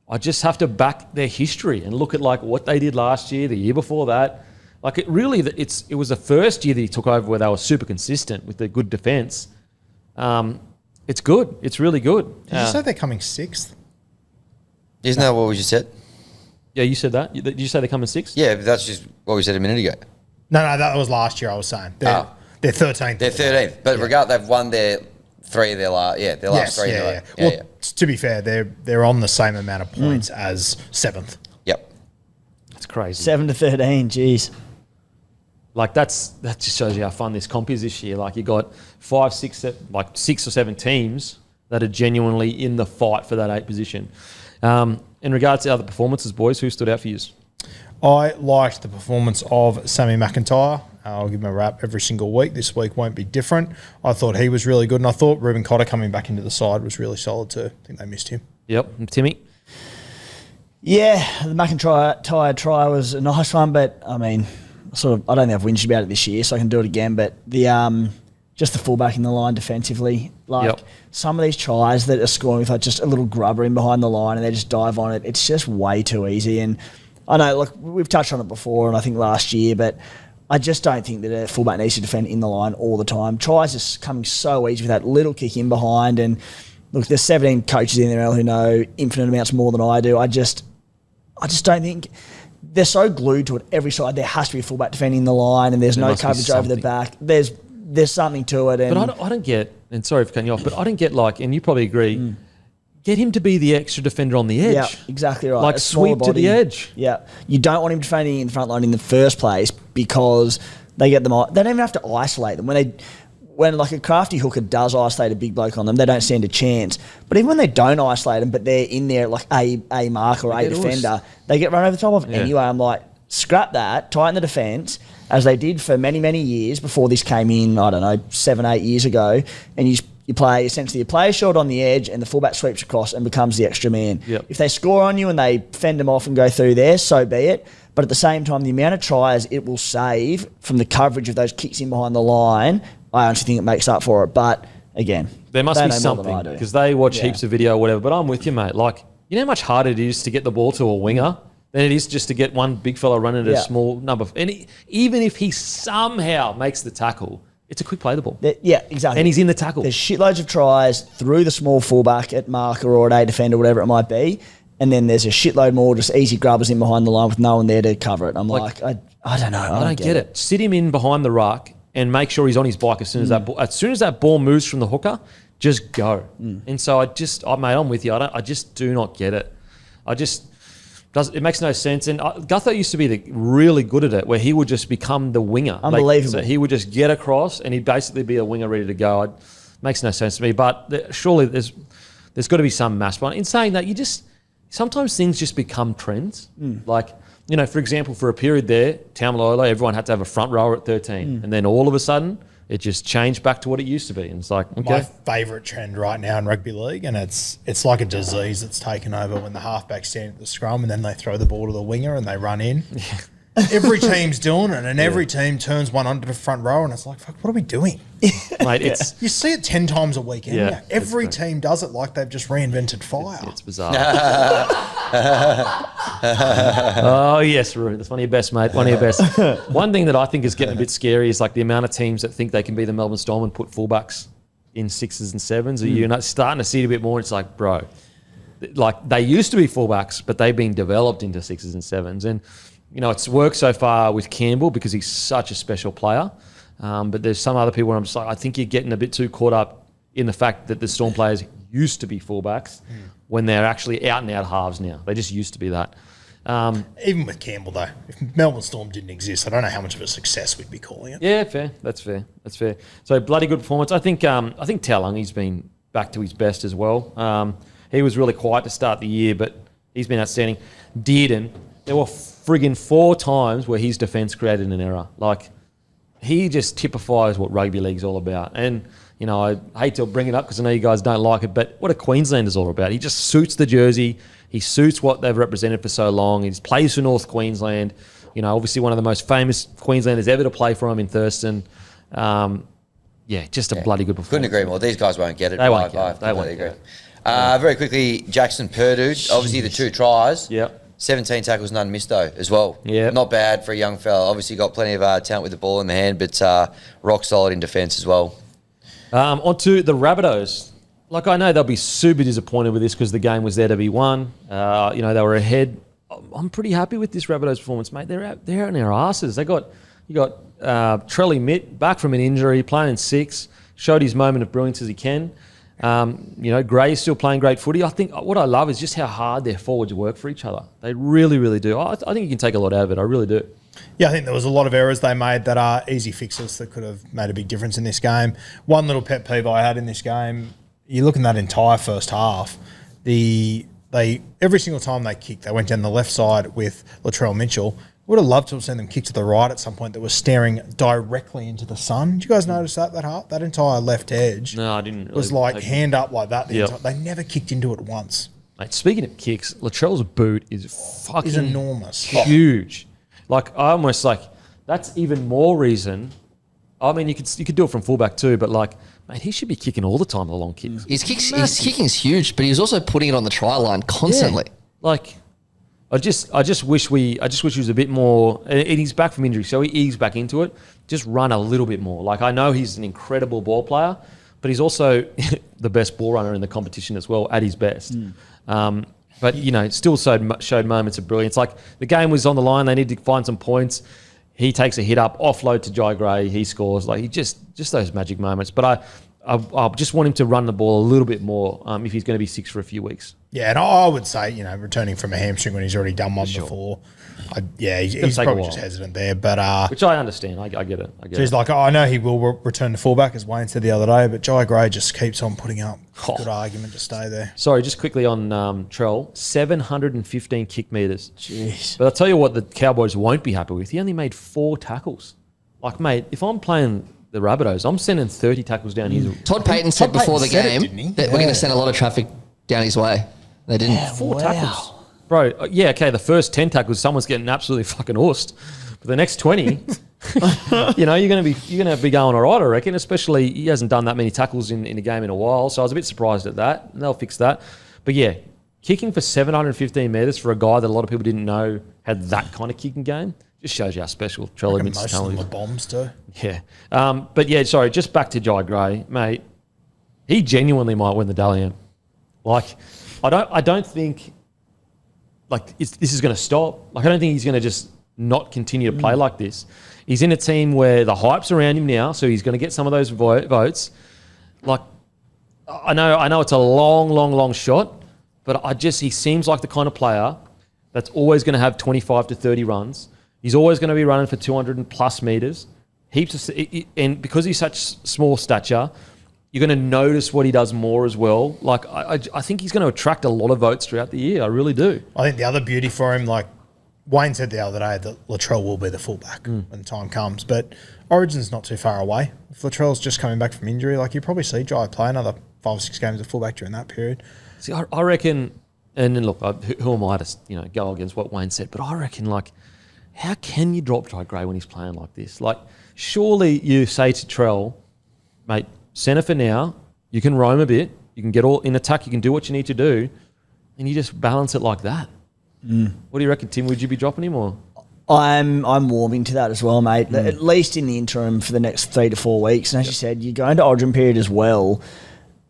I just have to back their history and look at like what they did last year, the year before that. Like it really, it was the first year that he took over where they were super consistent with their good defence. It's good. It's really good. Did you say they're coming 6th? Isn't that what we just said? Yeah, you said that. Did you say they're coming 6th? Yeah, but that's just what we said a minute ago. No, that was last year I was saying. They're 13th. They're 13th. But they've won their 3 of their last, their last 3. Well, to be fair, they're on the same amount of points as 7th. Yep. That's crazy. 7 to 13, jeez. Like that just shows you how fun this comp is this year. Like you got 5, 6, like 6 or 7 teams that are genuinely in the fight for that 8 position. In regards to other performances, boys, who stood out for you? I liked the performance of Sammy McIntyre. I'll give him a rap every single week. This week won't be different. I thought he was really good, and I thought Ruben Cotter coming back into the side was really solid too. I think they missed him. Yep. And Timmy? Yeah, the McIntyre try was a nice one, but I mean, I don't think I've whinged about it this year, so I can do it again. But the just the fullback in the line defensively, some of these tries that are scoring with like just a little grubber in behind the line and they just dive on it, it's just way too easy. And I know, look, we've touched on it before, and I think last year, but I just don't think that a fullback needs to defend in the line all the time. Tries are coming so easy with that little kick in behind. And look, there's 17 coaches in the NRL who know infinite amounts more than I do. I just don't think they're so glued to it every side. There has to be a fullback defending the line, and there's no coverage over the back. There's something to it. And but I don't get, and sorry for cutting you off, but I don't get like, and you probably agree, get him to be the extra defender on the edge. Yeah, exactly right. Like sweep to the edge. Yeah. You don't want him defending in the front line in the first place because they get them. They don't even have to isolate them. When like a crafty hooker does isolate a big bloke on them, they don't stand a chance. But even when they don't isolate them, but they're in there like a mark or a defender, they get run over the top of anyway. I'm like, scrap that, tighten the defence, as they did for many, many years before this came in, I don't know, 7, 8 years ago, and you play essentially a player short on the edge and the fullback sweeps across and becomes the extra man. Yep. If they score on you and they fend them off and go through there, so be it. But at the same time, the amount of tries it will save from the coverage of those kicks in behind the line, I honestly think it makes up for it. But again, there must be something because they watch heaps of video or whatever. But I'm with you, mate. Like, you know how much harder it is to get the ball to a winger than it is just to get one big fella running at a small number. And even if he somehow makes the tackle, It's a quick play the ball. Yeah, exactly. And he's in the tackle. There's shitloads of tries through the small fullback at marker or at A defender, whatever it might be. And then there's a shitload more just easy grubbers in behind the line with no one there to cover it. I'm like I don't know. I don't get it. Sit him in behind the ruck and make sure he's on his bike as soon as that ball moves from the hooker, just go. And so mate, I'm with you. I just do not get it. It makes no sense. And Gutho used to be really good at it, where he would just become the winger. Unbelievable. So he would just get across, and he'd basically be a winger ready to go. Makes no sense to me. But surely there's got to be some mass. But in saying that, sometimes things just become trends. Like, for example, for a period there, Taumalola, everyone had to have a front rower at 13, and then all of a sudden, it just changed back to what it used to be. And it's like, okay. My favourite trend right now in rugby league, and it's like a disease that's taken over when the halfbacks stand at the scrum and then they throw the ball to the winger and they run in. Every team's doing it, and every team turns one onto the front row, and it's like, fuck, what are we doing? Mate, you see it 10 times a week. Yeah, every team does it like they've just reinvented fire. It's bizarre. Oh, yes, Roo. That's one of your best, mate. One of your best. One thing that I think is getting a bit scary is like the amount of teams that think they can be the Melbourne Storm and put fullbacks in 6s and 7s. You're not starting to see it a bit more. It's like, bro, like they used to be fullbacks, but they've been developed into 6s and 7s. And, it's worked so far with Campbell because he's such a special player. But there's some other people where I'm just like, I think you're getting a bit too caught up in the fact that the Storm players used to be fullbacks when they're actually out and out halves now. They just used to be that. Even with Campbell, though, if Melbourne Storm didn't exist, I don't know how much of a success we'd be calling it. Yeah, fair. That's fair. So bloody good performance. I think Taulungi's been back to his best as well. He was really quiet to start the year, but he's been outstanding. Dearden, there were friggin' 4 times where his defence created an error. Like, he just typifies what rugby league's all about. And, I hate to bring it up because I know you guys don't like it, but what a Queenslander's all about. He just suits the jersey. He suits what they've represented for so long. He just plays for North Queensland. Obviously one of the most famous Queenslanders ever to play for him in Thurston. Just a bloody good performance. Couldn't agree more. These guys won't get it. They won't get it. They won't agree. Very quickly, Jackson Purdue, obviously the 2 tries. Yep. 17 tackles, none missed though, as well. Yeah. Not bad for a young fella. Obviously got plenty of talent with the ball in the hand, but rock solid in defence as well. On to the Rabbitohs. Like, I know they'll be super disappointed with this because the game was there to be won. They were ahead. I'm pretty happy with this Rabbitohs performance, mate. They're out in their asses. You got Trelly Mitt back from an injury, playing in 6, showed his moment of brilliance as he can. Gray is still playing great footy. I think what I love is just how hard their forwards work for each other. They really, really do. I think you can take a lot out of it. I really do. Yeah, I think there was a lot of errors they made that are easy fixes that could have made a big difference in this game. One little pet peeve I had in this game, you look in that entire first half, they every single time they kicked, they went down the left side with Latrell Mitchell. Would have loved to have seen them kick to the right at some point that was staring directly into the sun. Did you guys notice that entire left edge? No, I didn't. Was like hand up like that. Yep. They never kicked into it once. Mate, speaking of kicks, Latrell's boot is fucking enormous, huge. Like, I almost like that's even more reason. I mean, you could do it from fullback too, but like, mate, he should be kicking all the time the long kicks. His kicking's huge, but he's also putting it on the try line constantly. Yeah. Like, I just wish he was a bit more. And he's back from injury, so he eased back into it. Just run a little bit more. Like, I know he's an incredible ball player, but he's also the best ball runner in the competition as well, at his best. But still showed moments of brilliance. Like, the game was on the line; they need to find some points. He takes a hit up, offload to Jai Gray, he scores. Like, he just those magic moments. But I just want him to run the ball a little bit more if he's going to be 6 for a few weeks. Yeah, and I would say, returning from a hamstring when he's already done one before, he's probably just hesitant there. But which I understand. I get it. So he's like, I know he will return to fullback, as Wayne said the other day, but Jai Gray just keeps on putting up good argument to stay there. Sorry, just quickly on Trell, 715 kick metres. Jeez. But I'll tell you what the Cowboys won't be happy with. He only made 4 tackles. Like, mate, if I'm playing the Rabbitohs, I'm sending 30 tackles down his... Todd Payton said before the game that we're going to send a lot of traffic down his way. They didn't. 4 tackles. Bro, the first 10 tackles, someone's getting absolutely fucking horsed. But the next 20, you're going to be going all right, I reckon. Especially, he hasn't done that many tackles in a game in a while, so I was a bit surprised at that. And they'll fix that. But yeah, kicking for 715 metres for a guy that a lot of people didn't know had that kind of kicking game, just shows you how special Trell admits Most talent of is. the bombs too. Yeah. But yeah, sorry, just back to Jai Gray, mate. He genuinely might win the Dally M. Like, I don't think like this is going to stop. Like, I don't think he's going to just not continue to play like this. He's in a team where the hype's around him now, so he's going to get some of those votes. Like, I know it's a long shot, but he seems like the kind of player that's always going to have 25 to 30 runs. He's always going to be running for 200 and plus metres. And because he's such small stature, you're going to notice what he does more as well. Like, I think he's going to attract a lot of votes throughout the year. I really do. I think the other beauty for him, like Wayne said the other day, that Latrell will be the fullback when the time comes. But Origin's not too far away. If Latrell's just coming back from injury, like you probably see Jai play another 5 or 6 games of fullback during that period. See, I reckon, and then look, who am I to go against what Wayne said? But I reckon, like, how can you drop Jai Gray when he's playing like this? Like, surely you say to Trell, mate, centre for now, you can roam a bit, you can get all in attack, you can do what you need to do, and you just balance it like that. What do you reckon, Tim? Would you be dropping him or? I'm warming to that as well, mate. At least in the interim for the next 3 to 4 weeks. And as you said, you go into Origin period as well.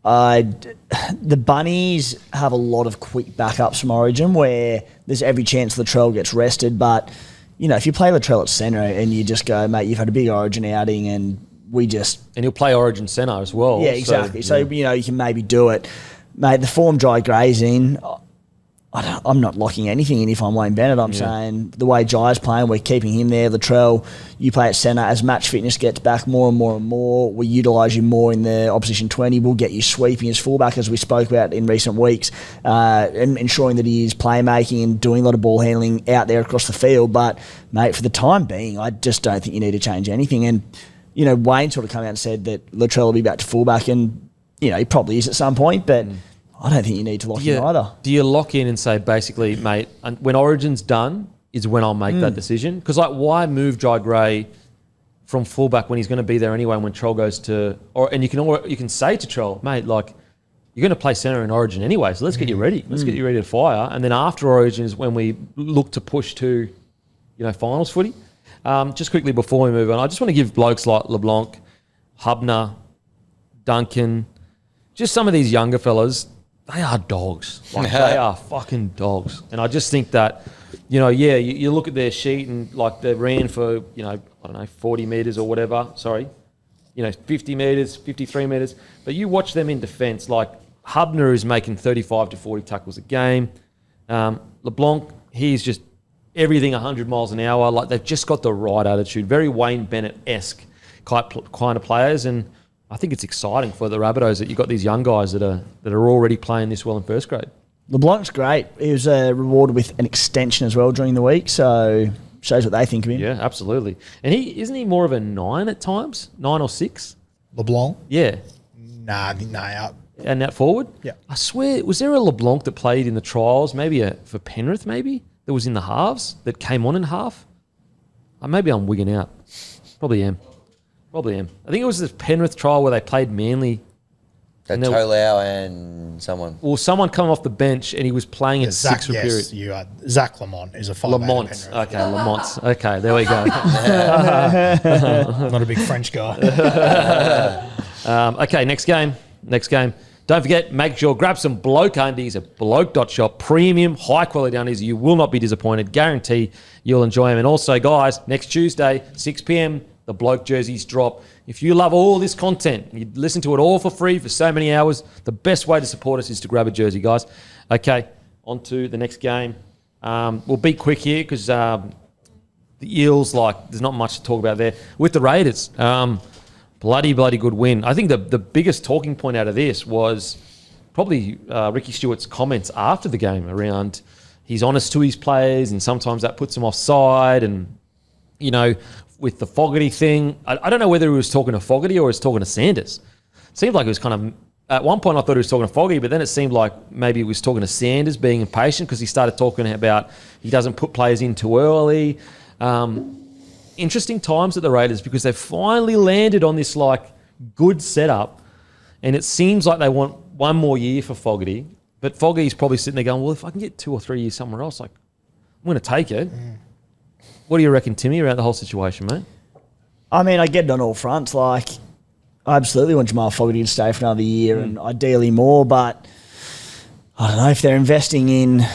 The Bunnies have a lot of quick backups from Origin where there's every chance Latrell gets rested. But, you know, if you play Latrell at centre and you just go, mate, you've had a big Origin outing and and he'll play Origin centre as well. Yeah, exactly. So you know, you can maybe do it. Mate, the form Jai Gray's in, I'm not locking anything in if I'm Wayne Bennett. I'm saying the way Jai's playing, we're keeping him there. Latrell, you play at centre. As match fitness gets back more and more, we utilise you more in the opposition 20. We'll get you sweeping as fullback, as we spoke about in recent weeks, and ensuring that he is playmaking and doing a lot of ball handling out there across the field. But, mate, for the time being, I just don't think you need to change anything. And, you know, Wayne sort of come out and said that Latrell will be back to fullback, and, you know, he probably is at some point, but I don't think you need to lock in either. Do you lock in and say, basically, mate, when Origin's done is when I'll make that decision? Because, like, why move Jai Gray from fullback when he's going to be there anyway when Trell goes to... And you can say to Trell, mate, like, you're going to play centre in Origin anyway, so let's get you ready. Let's get you ready to fire. And then after Origin is when we look to push to, you know, finals footy. Just quickly before we move on, I just want to give blokes like LeBlanc, Hubner, Duncan, just some of these younger fellas... They are dogs. Like, they are fucking dogs. And I just think that, you know, you look at their sheet and, like, they ran for, you know, I don't know, 40 metres or whatever. Sorry. You know, 50 metres, 53 metres. But you watch them in defence, like Hubner is making 35 to 40 tackles a game. LeBlanc, he's just everything 100 miles an hour. Like, they've just got the right attitude. Very Wayne Bennett-esque kind of players. And I think it's exciting for the Rabbitohs that you've got these young guys that are already playing this well in first grade. LeBlanc's great. He was rewarded with an extension as well during the week, so shows what they think of him. Yeah, absolutely. And isn't he more of a 9 at times? 9 or 6? LeBlanc? Yeah. Nah. And that forward? Yeah. I swear, was there a LeBlanc that played in the trials, maybe for Penrith maybe, that was in the halves, that came on in half? Maybe I'm wigging out. Probably am. I think it was the Penrith trial where they played Manly. Tolau and someone. Well, someone coming off the bench and he was playing at Zach, 6 for period. You are. Zach Lamont is a 5'8" Lamont. Okay, Lamont. Okay, there we go. Not a big French guy. Okay, next game. Don't forget, make sure, grab some Bloke undies at bloke.shop. Premium, high-quality undies. You will not be disappointed. Guarantee you'll enjoy them. And also, guys, next Tuesday, 6 p.m, the Bloke Jerseys drop. If you love all this content, you listen to it all for free for so many hours, the best way to support us is to grab a jersey, guys. Okay, on to the next game. We'll be quick here because the Eels, there's not much to talk about there. With the Raiders, bloody good win. I think the biggest talking point out of this was probably Ricky Stewart's comments after the game around he's honest to his players and sometimes that puts him offside and, you know, with the Fogarty thing. I don't know whether he was talking to Fogarty or he was talking to Sanders. It seemed like it was kind of... At one point I thought he was talking to Fogarty, but then it seemed like maybe he was talking to Sanders, being impatient because he started talking about he doesn't put players in too early. Interesting times at the Raiders because they've finally landed on this good setup and it seems like they want one more year for Fogarty, but Fogarty's probably sitting there going, well, if I can get 2 or 3 years somewhere else, I'm going to take it. What do you reckon, Timmy, about the whole situation, mate? I mean, I get it on all fronts. Like, I absolutely want Jamal Fogarty to stay for another year and ideally more, but I don't know if they're investing in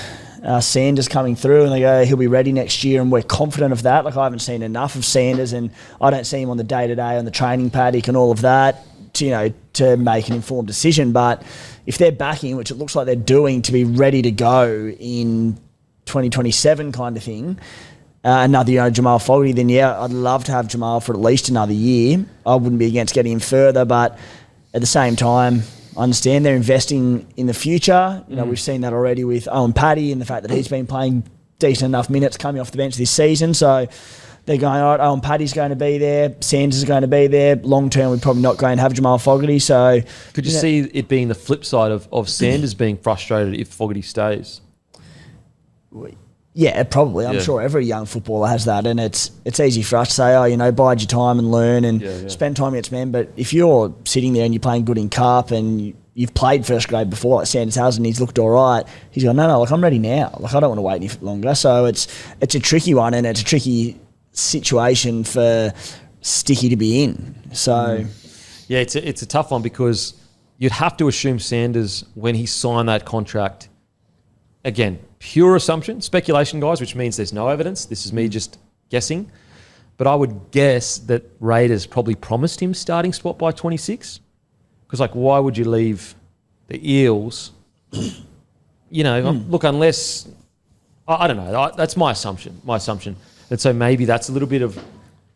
Sanders coming through and they go, he'll be ready next year and we're confident of that. Like, I haven't seen enough of Sanders and I don't see him on the day-to-day on the training paddock and all of that to make an informed decision. But if they're backing, which it looks like they're doing, to be ready to go in 2027 kind of thing, another Jamal Fogarty, then yeah, I'd love to have Jamal for at least another year. I wouldn't be against getting him further, but at the same time, I understand they're investing in the future. We've seen that already with Owen Paddy and the fact that he's been playing decent enough minutes coming off the bench this season. So they're going, all right, Owen Paddy's going to be there, Sanders is going to be there. Long term, we're probably not going to have Jamal Fogarty. So could you see it being the flip side of Sanders being frustrated if Fogarty stays? Yeah, probably. I'm sure every young footballer has that, and it's easy for us to say, bide your time and learn and spend time against men. But if you're sitting there and you're playing good in cup and you've played first grade before, like Sanders has, and he's looked all right, he's going, no, I'm ready now. Like, I don't want to wait any longer. So it's a tricky one, and it's a tricky situation for Sticky to be in. So yeah, it's a tough one because you'd have to assume Sanders, when he signed that contract, again, pure assumption, speculation, guys, which means there's no evidence. This is me just guessing. But I would guess that Raiders probably promised him starting spot by 26. Because, why would you leave the Eels? Look, unless... I don't know. That's my assumption. And so maybe that's a little bit of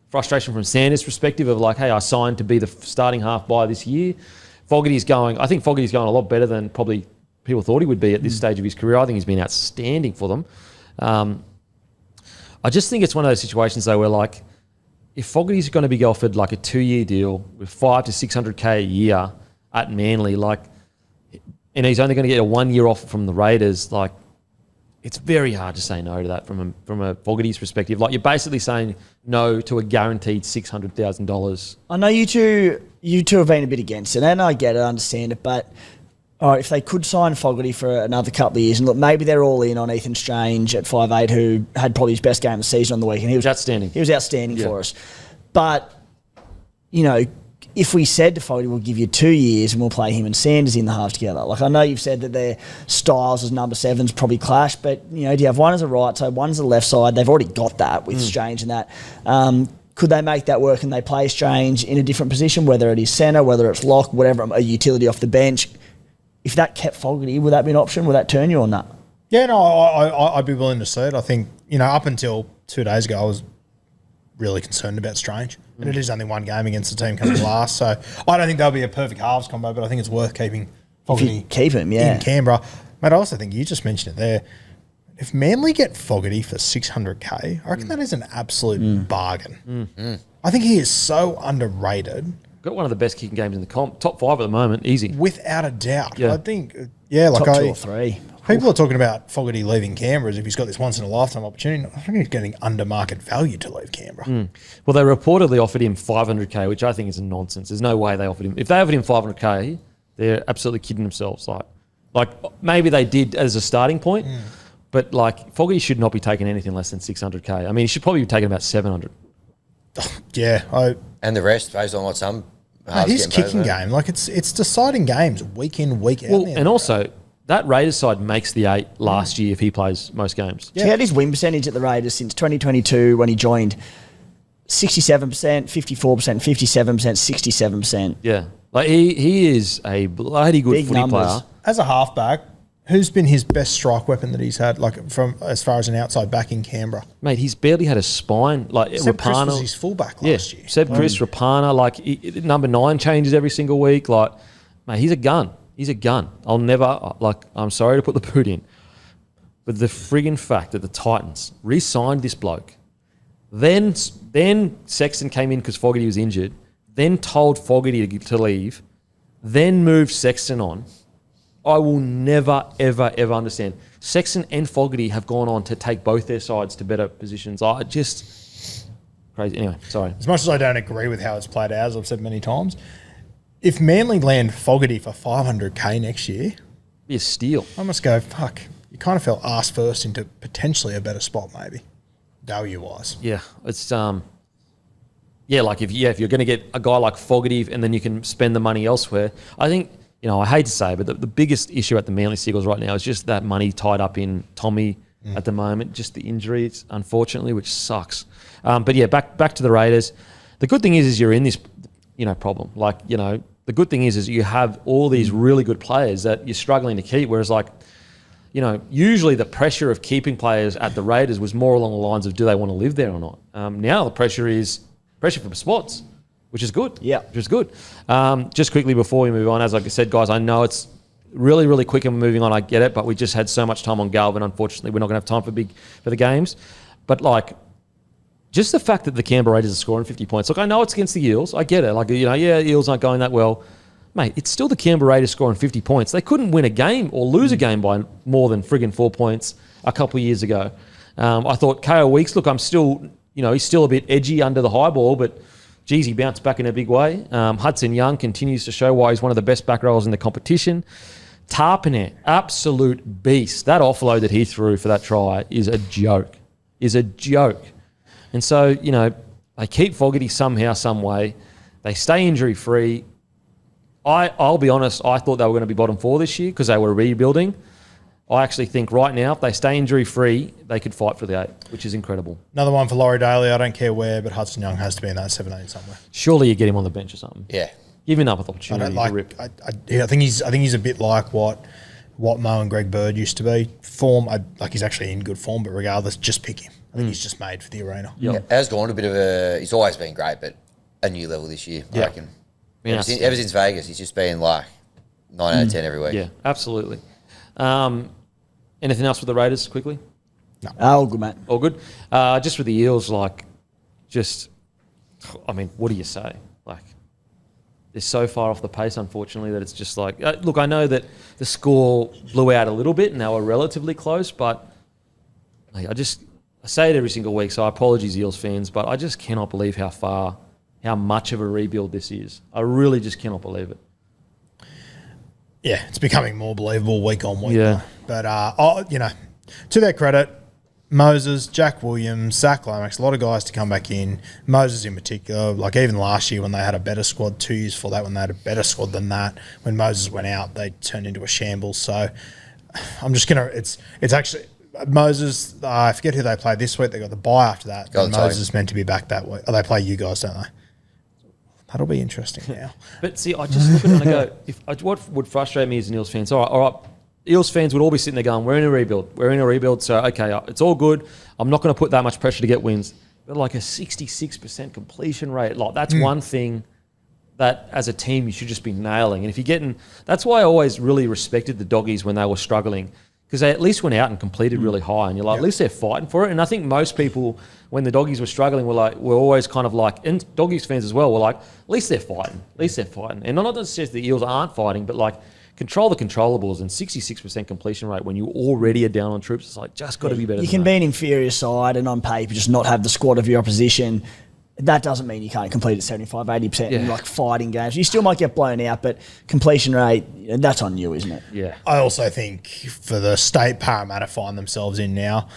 frustration from Sanders' perspective of hey, I signed to be the starting half by this year. I think Fogarty's going a lot better than probably people thought he would be at this stage of his career. I think he's been outstanding for them. I just think it's one of those situations, though, where, if Fogarty's going to be offered, a 2-year deal with $500 to $600K a year at Manly, and he's only going to get a 1-year offer from the Raiders, it's very hard to say no to that from a Fogarty's perspective. You're basically saying no to a guaranteed $600,000. I know you two have been a bit against it, and I get it, I understand it, but... All right, if they could sign Fogarty for another couple of years, and look, maybe they're all in on Ethan Strange at 5'8", who had probably his best game of the season on the weekend. He was outstanding. He was outstanding for us. But, if we said to Fogarty, we'll give you 2 years and we'll play him and Sanders in the half together. I know you've said that their styles as number 7s probably clash, but, do you have one as a right side, one as a left side? They've already got that with Strange and that. Could they make that work and they play Strange in a different position, whether it is centre, whether it's lock, whatever, a utility off the bench? If that kept Fogarty, would that be an option? Would that turn you or not? Yeah, no, I'd be willing to see it. I think, up until 2 days ago, I was really concerned about Strange. And it is only one game against the team coming last. So I don't think that'll be a perfect halves combo, but I think it's worth keeping Fogarty keep him, in Canberra. Mate, I also think you just mentioned it there. If Manly get Fogarty for $600K, I reckon that is an absolute bargain. I think he is so underrated. Got one of the best kicking games in the comp. Top 5 at the moment, easy. Without a doubt. Yeah. I think, top 2 or 3. People are talking about Fogarty leaving Canberra as if he's got this once-in-a-lifetime opportunity. I think he's getting under-market value to leave Canberra. Well, they reportedly offered him $500K, which I think is nonsense. There's no way they offered him. If they offered him $500K, they're absolutely kidding themselves. Like maybe they did as a starting point, but Fogarty should not be taking anything less than $600K. I mean, he should probably be taking about $700. Yeah. And the rest, based on what some... his kicking game, it's deciding games week in, week out. Well, and also, that Raiders side makes the 8 last year if he plays most games. Yeah. He had his win percentage at the Raiders since 2022 when he joined 67%, 54%, 57%, 67%. Yeah. He is a bloody good footy player. As a halfback, who's been his best strike weapon that he's had, from as far as an outside back in Canberra? Mate, he's barely had a spine. Seb Chris Rapana was his fullback last year. Seb Chris, Rapana, number 9 changes every single week. Mate, he's a gun. He's a gun. I'll never, I'm sorry to put the boot in, but the friggin' fact that the Titans re-signed this bloke, then Sexton came in because Fogarty was injured, then told Fogarty to leave, then moved Sexton on. I will never, ever, ever understand. Sexton and Fogarty have gone on to take both their sides to better positions. Crazy. Anyway, sorry. As much as I don't agree with how it's played out, as I've said many times, if Manly land Fogarty for $500K next year, be a steal. I must go, fuck, you kind of fell arse first into potentially a better spot maybe. value wise. Yeah, it's like if you're going to get a guy like Fogarty and then you can spend the money elsewhere. I think, I hate to say, but the biggest issue at the Manly Seagulls right now is just that money tied up in Tommy at the moment, just the injuries, unfortunately, which sucks. But yeah, back to the Raiders. The good thing is you're in this, problem. Like, the good thing is you have all these really good players that you're struggling to keep, whereas like, usually the pressure of keeping players at the Raiders was more along the lines of do they want to live there or not. Now the pressure is pressure from spots, which is good. Yeah. Which is good. Just quickly before we move on, as I said, guys, I know it's really, really quick and moving on. I get it, but we just had so much time on Galvin. Unfortunately, we're not going to have time for the games. But like, just the fact that the Canberra Raiders are scoring 50 points. Look, I know it's against the Eels. I get it. Like, the Eels aren't going that well. Mate, it's still the Canberra Raiders scoring 50 points. They couldn't win a game or lose a game by more than friggin' 4 points a couple of years ago. I thought Kayo Weeks, look, I'm still, he's still a bit edgy under the high ball, but geez, he bounced back in a big way. Hudson Young continues to show why he's one of the best back rowers in the competition. Tarpanet, absolute beast. That offload that he threw for that try is a joke. And so, they keep Fogarty somehow, some way. They stay injury-free. I'll be honest, I thought they were going to be bottom 4 this year because they were rebuilding. I actually think right now, if they stay injury-free, they could fight for the 8, which is incredible. Another one for Laurie Daly. I don't care where, but Hudson Young has to be in that 17 somewhere. Surely you get him on the bench or something. Yeah. Give him up with opportunity to rip. I think he's a bit like what Mo and Greg Bird used to be. He's actually in good form, but regardless, just pick him. I think he's just made for the arena. Yeah. Has gone a bit of he's always been great, but a new level this year, I reckon. Ever since Vegas, he's just been like 9 out of 10 every week. Yeah, absolutely. Anything else with the Raiders quickly? No. All good, mate. All good. Just with the Eels, what do you say? Like, they're so far off the pace, unfortunately, that it's just like, look, I know that the score blew out a little bit and they were relatively close, but I say it every single week, so apologies, Eels fans, but I just cannot believe how much of a rebuild this is. I really just cannot believe it. Yeah, it's becoming more believable week on week. Yeah. But, to their credit, Moses, Jack Williams, Zach Lomax, a lot of guys to come back in. Moses in particular, like even last year when they had a better squad, 2 years before that when they had a better squad than that, when Moses went out, they turned into a shambles. So I'm just going to, it's actually, Moses, I forget who they play this week. They got the bye after that. And Moses is meant to be back that week. Oh, they play you guys, don't they? That'll be interesting now. But see, I just look at it and I go, what would frustrate me as an Eels fan? So, all right, Eels fans would all be sitting there going, we're in a rebuild. So, okay, it's all good. I'm not going to put that much pressure to get wins. But like a 66% completion rate, like that's one thing that as a team you should just be nailing. And if you're getting, that's why I always really respected the Doggies when they were struggling, because they at least went out and completed really high, and you're like, at least they're fighting for it. And I think most people, when the Doggies were struggling, were always kind of like, and Doggies fans as well, were like, at least they're fighting. And not to suggest the Eels aren't fighting, but like, control the controllables, and 66% completion rate when you already are down on troops. It's like, just got to be better. You can be an inferior side and on paper just not have the squad of your opposition. That doesn't mean you can't complete at 75, 80% in like fighting games. You still might get blown out, but completion rate, that's on you, isn't it? Yeah. I also think for the state Parramatta find themselves in now,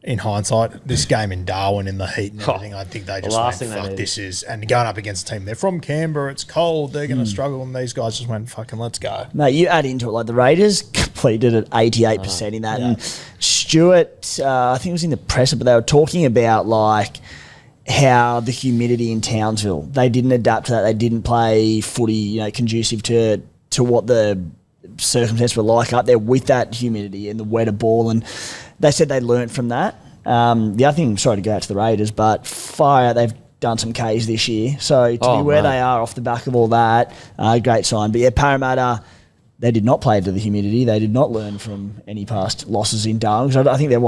in hindsight, this game in Darwin in the heat and everything, I think they just went, fuck, this is, and going up against a team, they're from Canberra, it's cold, they're going to struggle, and these guys just went, fucking let's go. Mate, you add into it, like the Raiders completed at 88% in that, and Stewart, I think it was in the presser, but they were talking about like how the humidity in Townsville, they didn't adapt to that, they didn't play footy, conducive to what the circumstances were like up there with that humidity and the wetter ball, and they said they learnt from that. The other thing, sorry to go out to the Raiders, but far out, they've done some Ks this year. So to be where they are off the back of all that, great sign. But yeah, Parramatta, they did not play to the humidity. They did not learn from any past losses in Darwin. Because I think they're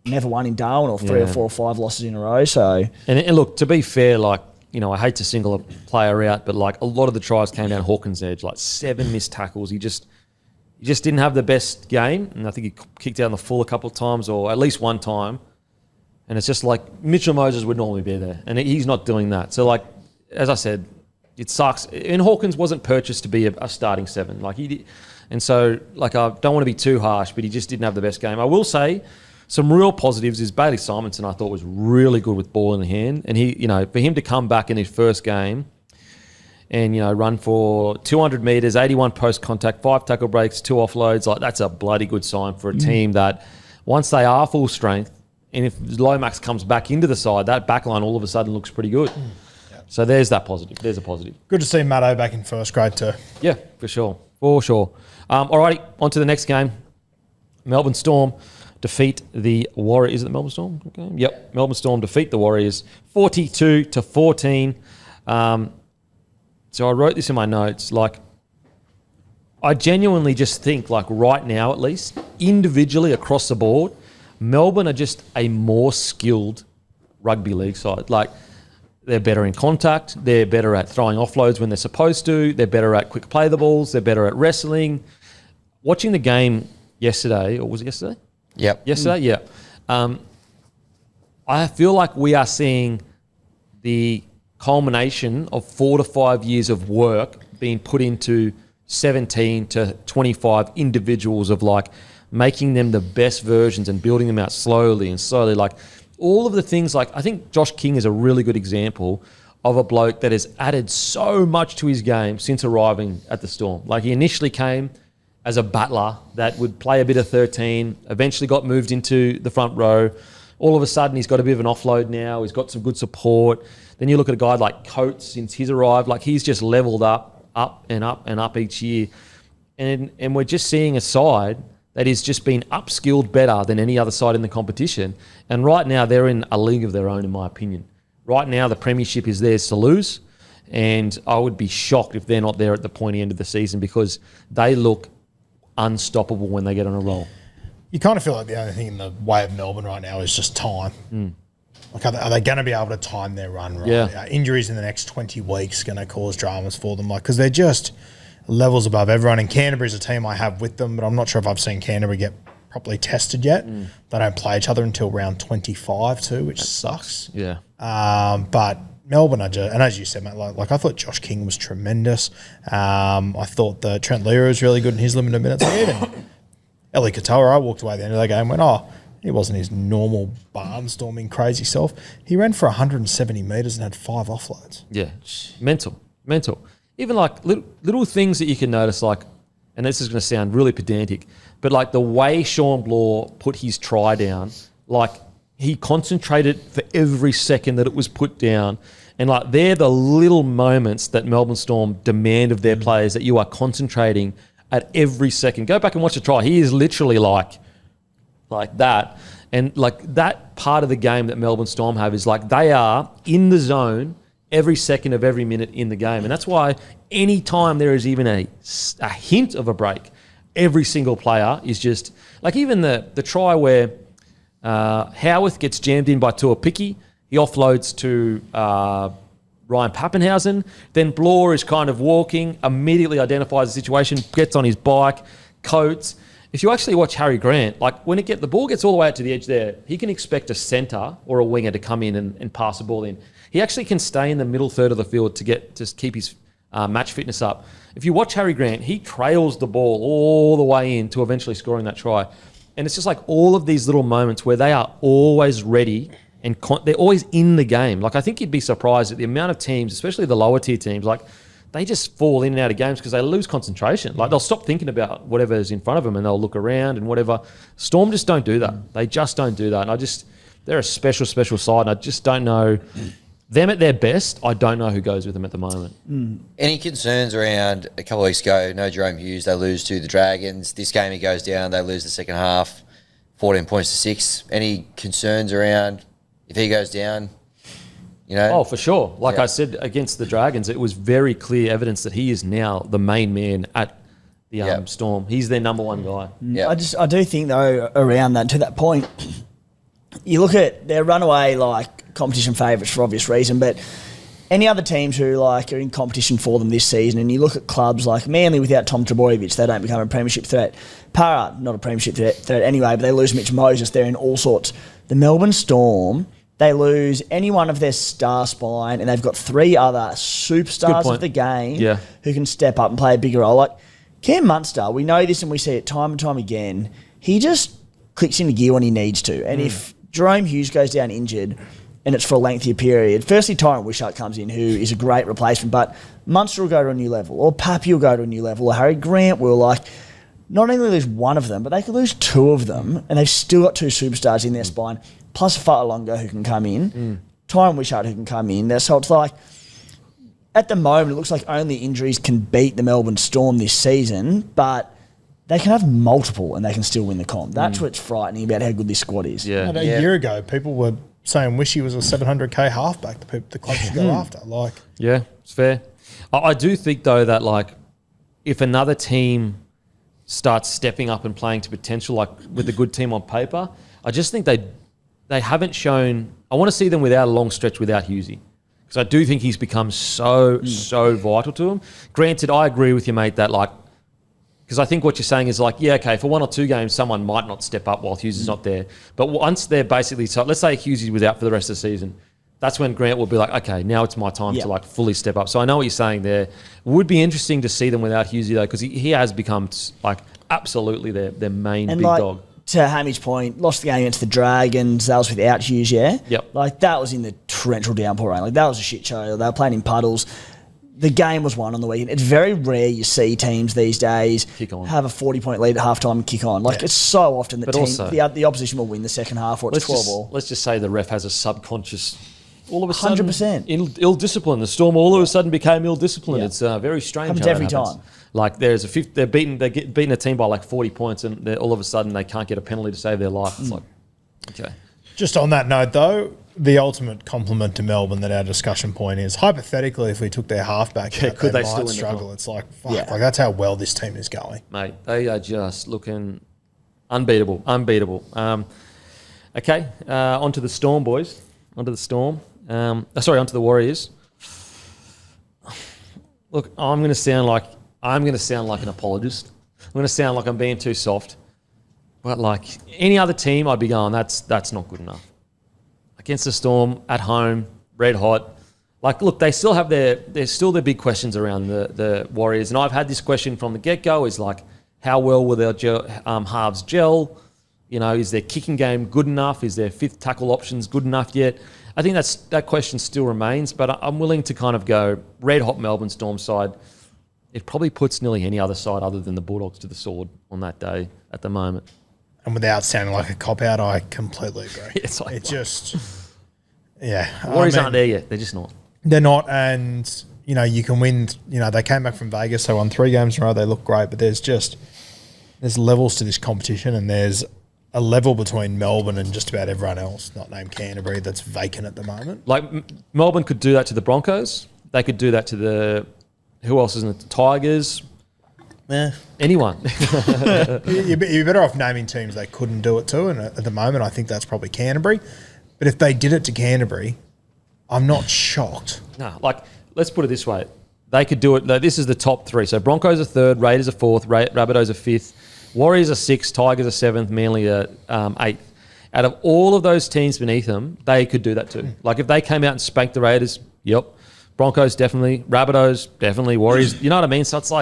never won in Darwin, or 3 or 4 or 5 losses in a row. So and look, to be fair, like, I hate to single a player out, but like a lot of the tries came down Hawkins' edge, like 7 missed tackles. He just didn't have the best game, and I think he kicked out in the full a couple of times, or at least one time. And it's just like Mitchell Moses would normally be there, and he's not doing that. So, like, as I said, it sucks. And Hawkins wasn't purchased to be a starting 7. Like, he did, and so, like, I don't want to be too harsh, but he just didn't have the best game. I will say, some real positives is Bailey Simonson, I thought, was really good with ball in the hand. And he, for him to come back in his first game and, run for 200 metres, 81 post contact, 5 tackle breaks, 2 offloads, like that's a bloody good sign for a team that once they are full strength, and if Lomax comes back into the side, that back line all of a sudden looks pretty good. So there's that positive. There's a positive. Good to see Matto back in first grade too. Yeah, for sure. For sure. Alrighty, on to the next game. Melbourne Storm defeat the Warriors. Is it the Melbourne Storm? Okay. Yep. Melbourne Storm defeat the Warriors 42-14. So I wrote this in my notes. Like, I genuinely just think, like right now at least, individually across the board, Melbourne are just a more skilled rugby league side. Like, they're better in contact. They're better at throwing offloads when they're supposed to. They're better at quick play the balls. They're better at wrestling. Watching the game yesterday, or was it yesterday? Yep. Yesterday, yeah. I feel like we are seeing the culmination of 4 to 5 years of work being put into 17 to 25 individuals of like making them the best versions and building them out slowly and slowly. Like all of the things, like I think Josh King is a really good example of a bloke that has added so much to his game since arriving at the Storm. Like he initially came as a battler that would play a bit of 13, eventually got moved into the front row. All of a sudden, he's got a bit of an offload now. He's got some good support. Then you look at a guy like Coates since he's arrived. Like he's just leveled up and up each year. And we're just seeing a side that has just been upskilled better than any other side in the competition. And right now, they're in a league of their own, in my opinion. Right now, the premiership is theirs to lose. And I would be shocked if they're not there at the pointy end of the season because they look unstoppable when they get on a roll. You kind of feel like the only thing in the way of Melbourne right now is just time. Like, are they going to be able to time their run right? Yeah. Injuries in the next 20 weeks going to cause dramas for them, like because they're just levels above everyone. And Canterbury's a team I have with them, but I'm not sure if I've seen Canterbury get properly tested yet. They don't play each other until round 25 too, which sucks. Yeah. But Melbourne are just, and as you said, mate, like I thought Josh King was tremendous. I thought that Trent Lear was really good in his limited minutes. Like even Eli Katoa, I walked away at the end of that game and went, oh, he wasn't his normal barnstorming crazy self. He ran for 170 metres and had 5 offloads. Yeah. Mental. Even like little things that you can notice, like, and this is going to sound really pedantic, but like the way Sean Blaw put his try down, like he concentrated for every second that it was put down. And like they're the little moments that Melbourne Storm demand of their players, that you are concentrating at every second. Go back and watch the try. He is literally like that. And like that part of the game that Melbourne Storm have is like they are in the zone every second of every minute in the game. And that's why any time there is even a hint of a break, every single player is just like even the try where Howarth gets jammed in by Tuapiki. He offloads to Ryan Pappenhausen. Then Blaw is kind of walking, immediately identifies the situation, gets on his bike, Coates. If you actually watch Harry Grant, like when the ball gets all the way out to the edge there, he can expect a centre or a winger to come in and pass the ball in. He actually can stay in the middle third of the field to keep his match fitness up. If you watch Harry Grant, he trails the ball all the way in to eventually scoring that try. And it's just like all of these little moments where they are always ready and they're always in the game. Like I think you'd be surprised at the amount of teams, especially the lower tier teams, like they just fall in and out of games because they lose concentration. Like they'll stop thinking about whatever's in front of them and they'll look around and whatever. Storm just don't do that. They just don't do that. And they're a special, special side. And I just don't know them at their best. I don't know who goes with them at the moment. Any concerns around a couple of weeks ago? No Jerome Hughes, they lose to the Dragons. This game he goes down, they lose the second half, 14 points to 6. Any concerns around if he goes down? You know? Oh, for sure. Like I said, against the Dragons, it was very clear evidence that he is now the main man at the Storm. He's their number one guy. I do think though around that, to that point, you look at their runaway like competition favourites for obvious reason, but any other teams who like are in competition for them this season, and you look at clubs like Manly without Tom Trbojevic, they don't become a premiership threat. Para, not a premiership threat anyway, but they lose Mitch Moses. They're in all sorts. The Melbourne Storm, they lose any one of their star spine, and they've got 3 other superstars of the game who can step up and play a bigger role. Like Cam Munster, we know this and we see it time and time again. He just clicks into gear when he needs to. And if Jerome Hughes goes down injured and it's for a lengthier period, firstly, Tyron Wishart comes in, who is a great replacement, but Munster will go to a new level, or Pappy will go to a new level, or Harry Grant will, not only lose one of them, but they could lose two of them, and they've still got two superstars in their spine, plus a Fa'alonga who can come in, Tyron Wishart who can come in. So it's at the moment, it looks like only injuries can beat the Melbourne Storm this season, but they can have multiple and they can still win the comp. That's what's frightening about how good this squad is. Yeah. A year ago, people were saying Wishy was a 700k halfback the club should go after. Yeah, it's fair. I do think, though, that, if another team starts stepping up and playing to potential, with a good team on paper, I just think they haven't shown... I want to see them without a long stretch without Hughesy. Because I do think he's become so vital to them. Granted, I agree with you, mate, that, because I think what you're saying is okay, for one or two games, someone might not step up while Hughes is not there. But once they're basically... So let's say Hughes was out for the rest of the season. That's when Grant will be okay, now it's my time to fully step up. So I know what you're saying there. Would be interesting to see them without Hughesy, though, because he has become absolutely their main big dog. To Hamid's point, lost the game against the Dragons. That was without Hughes, yeah? Yep. That was in the torrential downpour rain. That was a shit show. They were playing in puddles. The game was won on the weekend. It's very rare you see teams these days have a 40-point lead at halftime and kick on. It's so often that the opposition will win the second half or it's 12-all. Let's just say the ref has a subconscious... All of a sudden, 100%. Ill-discipline. The Storm all of a sudden became ill-disciplined. Yeah. It's very strange. Happens every time. There's they're beating a team by 40 points, and all of a sudden they can't get a penalty to save their life. It's okay. Just on that note, though, the ultimate compliment to Melbourne that our discussion point is, hypothetically, if we took their halfback, could they still struggle? It's that's how well this team is going, mate. They are just looking unbeatable. Okay, onto the Storm, boys. Onto the Storm. Onto the Warriors. Look, I'm going to sound like an apologist. I'm going to sound like I'm being too soft. But any other team, I'd be going, that's not good enough. Against the Storm, at home, red hot. Look, they still have there's still their big questions around the Warriors. And I've had this question from the get-go, is how well will their halves gel? Is their kicking game good enough? Is their fifth tackle options good enough yet? I think that question still remains, but I'm willing to kind of go red-hot Melbourne Storm side. It probably puts nearly any other side other than the Bulldogs to the sword on that day at the moment. And without sounding like a cop-out, I completely agree. It's Warriors aren't there yet. They're just not. They're not, and, you can win. They came back from Vegas, they won 3 games in a row, they look great, but there's levels to this competition, and there's a level between Melbourne and just about everyone else, not named Canterbury, that's vacant at the moment. Melbourne could do that to the Broncos. They could do that to the... Who else isn't it? The Tigers. Anyone. You're better off naming teams they couldn't do it to, and at the moment I think that's probably Canterbury. But if they did it to Canterbury, I'm not shocked. No, let's put it this way. They could do it. This is the top 3. So Broncos are 3rd, Raiders are 4th, Rabbitohs are 5th, Warriors are 6th, Tigers are 7th, Manly are 8th. Out of all of those teams beneath them, they could do that too. If they came out and spanked the Raiders, yep. Broncos, definitely. Rabbitohs, definitely. Warriors, you know what I mean? So it's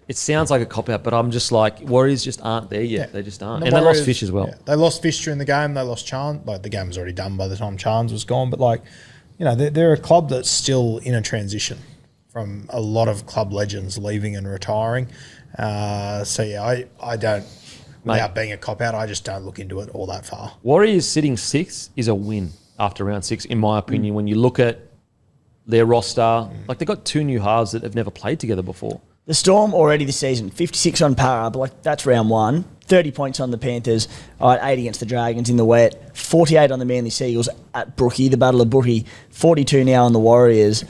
it sounds like a cop-out, but I'm just Warriors just aren't there yet. Yeah. They just aren't. And they lost Fish as well. Yeah. They lost Fish during the game. They lost Chance. The game was already done by the time Chance was gone. But, they're a club that's still in a transition from a lot of club legends leaving and retiring. I don't, without being a cop-out, I just don't look into it all that far. Warriors sitting 6th is a win after round 6, in my opinion, when you look at their roster. They've got 2 new halves that have never played together before. The Storm already this season, 56 on para, but that's round 1. 30 points on the Panthers, 8 against the Dragons in the wet, 48 on the Manly Seagulls at Brookie, the Battle of Brookie, 42 now on the Warriors.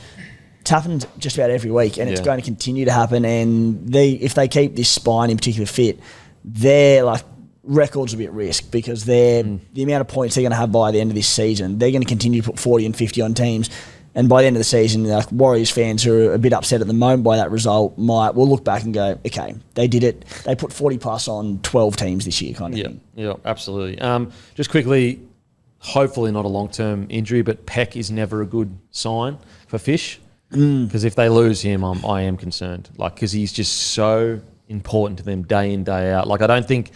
It's happened just about every week, and it's going to continue to happen. And if they keep this spine in particular fit, their records will be at risk, because the amount of points they're going to have by the end of this season, they're going to continue to put 40 and 50 on teams. And by the end of the season, Warriors fans who are a bit upset at the moment by that result will look back and go, okay, they did it. They put 40 plus on 12 teams this year, kind of thing. Yeah, absolutely. Just quickly, hopefully not a long-term injury, but Peck is never a good sign for Fish, because if they lose him, I am concerned. Because he's just so important to them day in, day out. I don't think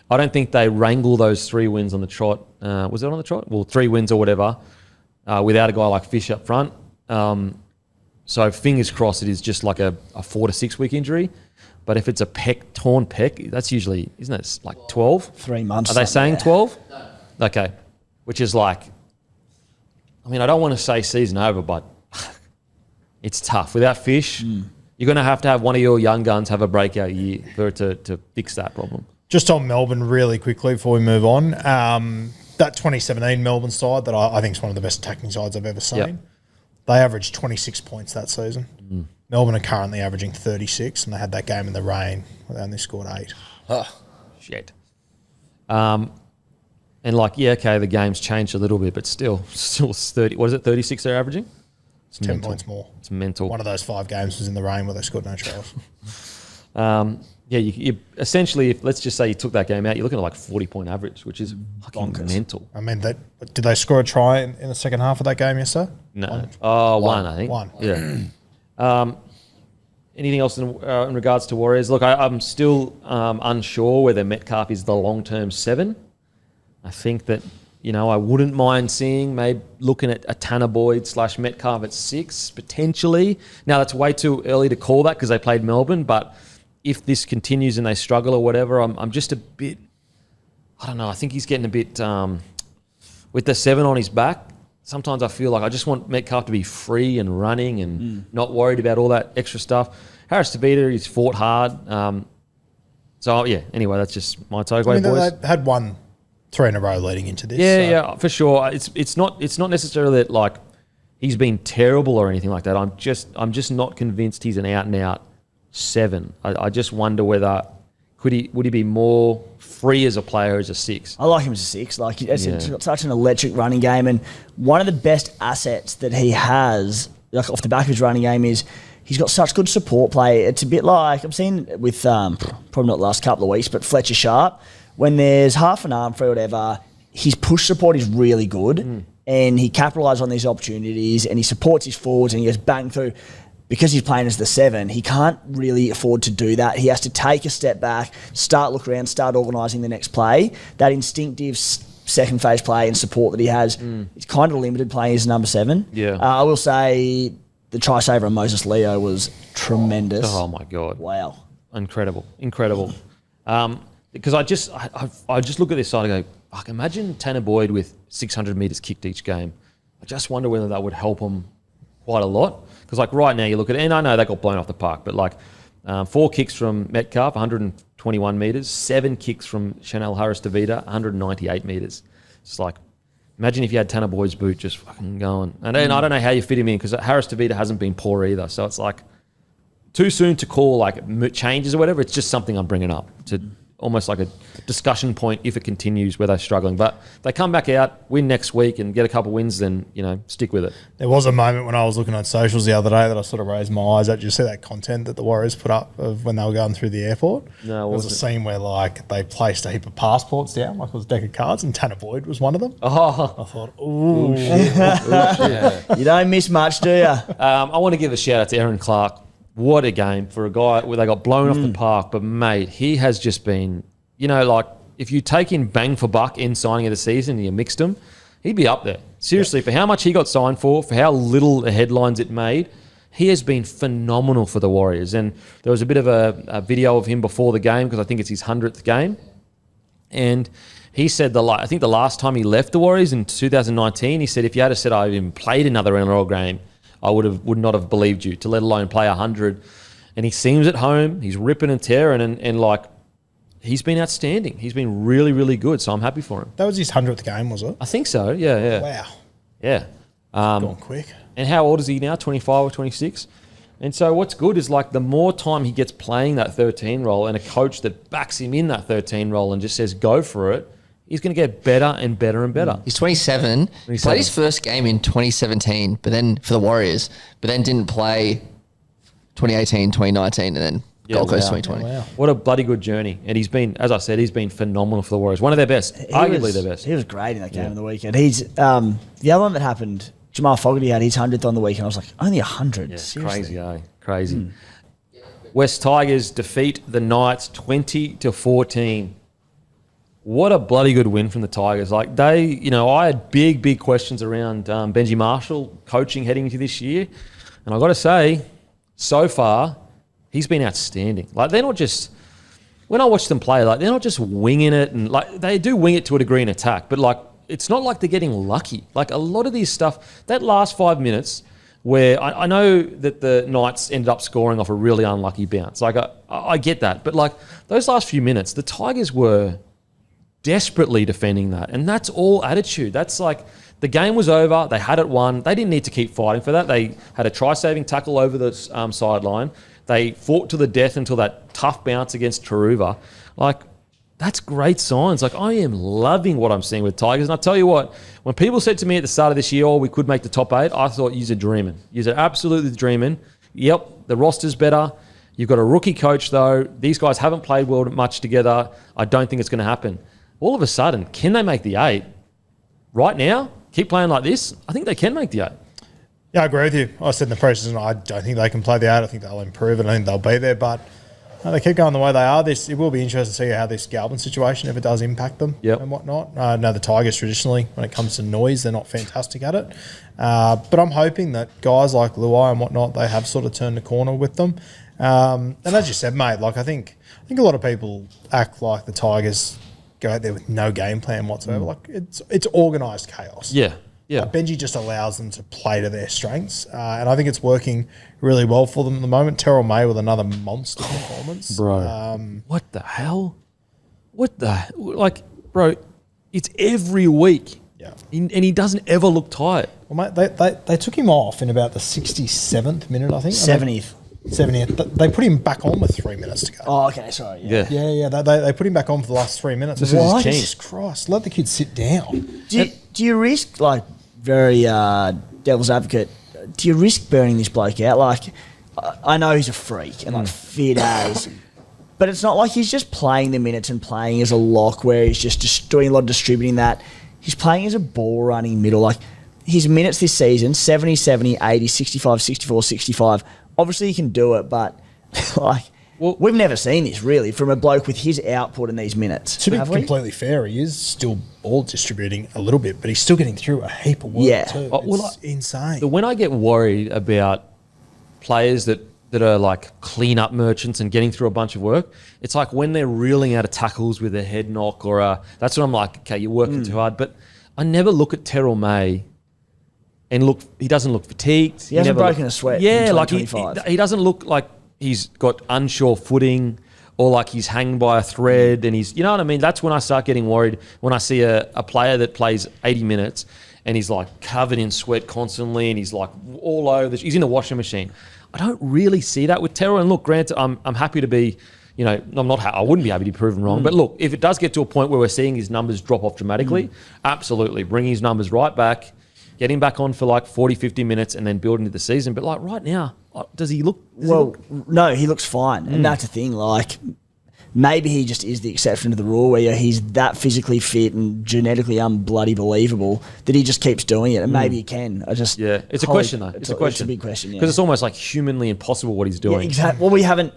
I don't think they wrangle those 3 wins on the trot. Was it on the trot? Well, 3 wins or whatever without a guy like Fish up front. So fingers crossed it is just like a 4 to 6 week injury. But if it's a torn pec, that's usually, isn't it like 12? 3 months. Are they saying 12? No. Okay. Which is like, I mean, I don't want to say season over, but it's tough. Without Fish, you're going to have one of your young guns have a breakout year for it to fix that problem. Just on Melbourne really quickly before we move on. That 2017 Melbourne side that I think is one of the best attacking sides I've ever seen. Yep. They averaged 26 points that season. Melbourne are currently averaging 36, and they had that game in the rain where they only scored 8. Oh, shit. And okay, the game's changed a little bit, but still 30. What is it, 36 they're averaging? It's 10 points more. It's mental. One of those 5 games was in the rain where they scored no tries. You essentially, let's just say you took that game out, you're looking at like 40-point average, which is fucking mental. I mean, did they score a try in the second half of that game yesterday? No. One, I think. One. Yeah. Anything else in regards to Warriors? Look, I'm still unsure whether Metcalf is the long-term 7. I think that, I wouldn't mind maybe looking at a Tanner Boyd / Metcalf at 6, potentially. Now, that's way too early to call that because they played Melbourne, but if this continues and they struggle or whatever, I'm just a bit, I don't know, I think he's getting a bit, with the 7 on his back, sometimes I feel like I just want Metcalf to be free and running and not worried about all that extra stuff. Harris Tavita, he's fought hard. Anyway, that's just my takeaway, boys. They had won 3 in a row leading into this. Yeah, for sure. It's not necessarily that like he's been terrible or anything like that. I'm just not convinced he's an out and out 7. I just wonder whether would he be more free as a player as a 6. I like him as a 6. Like he's got such an electric running game, and one of the best assets that he has, like off the back of his running game, is he's got such good support play. It's a bit like I've seen with probably not the last couple of weeks, but Fletcher Sharp. When there's half an arm free or whatever, his push support is really good, and he capitalises on these opportunities, and he supports his forwards, and he goes bang through. Because he's playing as the 7, he can't really afford to do that. He has to take a step back, look around, start organising the next play. That instinctive second phase play and support that he has, it's kind of limited playing as number 7. Yeah. I will say the try saver on Moses Leo was tremendous. Oh my God. Wow. Incredible. Because I just look at this side and go, fuck, imagine Tanner Boyd with 600 metres kicked each game. I just wonder whether that would help him quite a lot. Because like right now you look at it, and I know they got blown off the park, but like 4 kicks from Metcalf, 121 metres, 7 kicks from Chanel Harris-Tavita, 198 metres. It's like, imagine if you had Tanner Boyd's boot just fucking going. And then I don't know how you fit him in because Harris-Tavita hasn't been poor either. So it's like too soon to call like changes or whatever. It's just something I'm bringing up to almost like a discussion point if it continues where they're struggling. But they come back out, win next week and get a couple wins, then, stick with it. There was a moment when I was looking on socials the other day that I sort of raised my eyes at. Did you see that content that the Warriors put up of when they were going through the airport? No, there was a scene where like they placed a heap of passports down, like it was a deck of cards, and Tanner Boyd was one of them. Oh. I thought, ooh, shit. You don't miss much, do you? I want to give a shout out to Aaron Clark. What a game for a guy where they got blown off the park. But, mate, he has just been, like if you take in bang for buck in signing of the season and you mixed him, he'd be up there. Seriously, for how much he got signed for how little the headlines it made, he has been phenomenal for the Warriors. And there was a bit of a video of him before the game because I think it's his 100th game. And he said, I think the last time he left the Warriors in 2019, he said, if you had said I even played another NRL game, I would not have believed you, to let alone play 100. And he seems at home. He's ripping and tearing, and like he's been outstanding. He's been really, really good. So I'm happy for him. That was his 100th game, was it? I think so. Yeah. Wow. Yeah. Gone quick. And how old is he now? 25 or 26? And so what's good is like the more time he gets playing that 13 role and a coach that backs him in that 13 role and just says go for it, he's going to get better and better and better. He's 27. He played his first game in 2017, but then for the Warriors, but then didn't play 2018, 2019, and then Gold Coast 2020. Wow. What a bloody good journey. And he's been, as I said, he's been phenomenal for the Warriors. One of their best, arguably their best. He was great in that game on the weekend. He's the other one that happened, Jamal Fogarty had his 100th on the weekend. I was like, only 100? Yeah, Seriously? crazy, eh? Crazy. West Tigers defeat the Knights 20-14. What a bloody good win from the Tigers. Like I had big questions around Benji Marshall coaching heading into this year. And I got to say, so far, he's been outstanding. Like they're not just, when I watch them play, like they're not just winging it, and like they do wing it to a degree in attack, but like it's not like they're getting lucky. Like a lot of these stuff, that last 5 minutes where I know that the Knights ended up scoring off a really unlucky bounce. Like I get that. But like those last few minutes, the Tigers were desperately defending that. And that's all attitude. That's like the game was over. They had it won. They didn't need to keep fighting for that. They had a try-saving tackle over the sideline. They fought to the death until that tough bounce against Taruva. Like, that's great signs. Like, I am loving what I'm seeing with Tigers. And I tell you what, when people said to me at the start of this year, we could make the top 8, I thought, you're dreaming. You're absolutely dreaming. Yep, the roster's better. You've got a rookie coach, though. These guys haven't played well much together. I don't think it's going to happen. All of a sudden, can they make the 8? Right now, keep playing like this, I think they can make the 8. Yeah, I agree with you. I said in the preseason, I don't think they can play the 8. I think they'll improve it. I think they'll be there, but they keep going the way they are. It will be interesting to see how this Galvin situation, if it does impact them and whatnot. No, the Tigers traditionally, when it comes to noise, they're not fantastic at it. But I'm hoping that guys like Luai and whatnot, they have sort of turned the corner with them. And as you said, mate, like I think a lot of people act like the Tigers go out there with no game plan whatsoever. Like it's organised chaos. Yeah. Benji just allows them to play to their strengths, and I think it's working really well for them at the moment. Terrell May with another monster performance, bro. What the hell? Bro? It's every week. Yeah, and he doesn't ever look tired. Well, mate, they took him off in about the 67th minute, I think. 70th. 70th. They put him back on with 3 minutes to go. Oh, okay, sorry. Yeah. They put him back on for the last 3 minutes. This is his team. Jesus Christ, let the kid sit down. Do you risk, like, very devil's advocate, do you risk burning this bloke out? Like, I know he's a freak and like fit as, but it's not like he's just playing the minutes and playing as a lock where he's just doing a lot of distributing that. He's playing as a ball running middle. Like, his minutes this season, 70, 70, 80, 65, 64, 65. Obviously he can do it, but like, well, we've never seen this really from a bloke with his output in these minutes. To be completely fair, he is still ball distributing a little bit, but he's still getting through a heap of work too. It's insane. When I get worried about players that are like clean-up merchants and getting through a bunch of work, it's like when they're reeling out of tackles with a head knock or that's when I'm like, okay, you're working too hard. But I never look at Terrell May and he doesn't look fatigued. He hasn't broken a sweat. Yeah, like he doesn't look like he's got unsure footing or like he's hanging by a thread and he's, you know what I mean? That's when I start getting worried when I see a player that plays 80 minutes and he's like covered in sweat constantly and he's like all over he's in a washing machine. I don't really see that with Terrell. And look, granted, I'm happy to be, I wouldn't be happy to be proven wrong. But look, if it does get to a point where we're seeing his numbers drop off dramatically, absolutely, bring his numbers right back, get him back on for like 40, 50 minutes and then build into the season. But like right now, does he look... No, he looks fine. And that's the thing. Like, maybe he just is the exception to the rule where he's that physically fit and genetically unbloody believable that he just keeps doing it. And maybe he can. It's a question, though. It's a question. It's a big question, Because it's almost like humanly impossible what he's doing. Yeah, exactly. Well,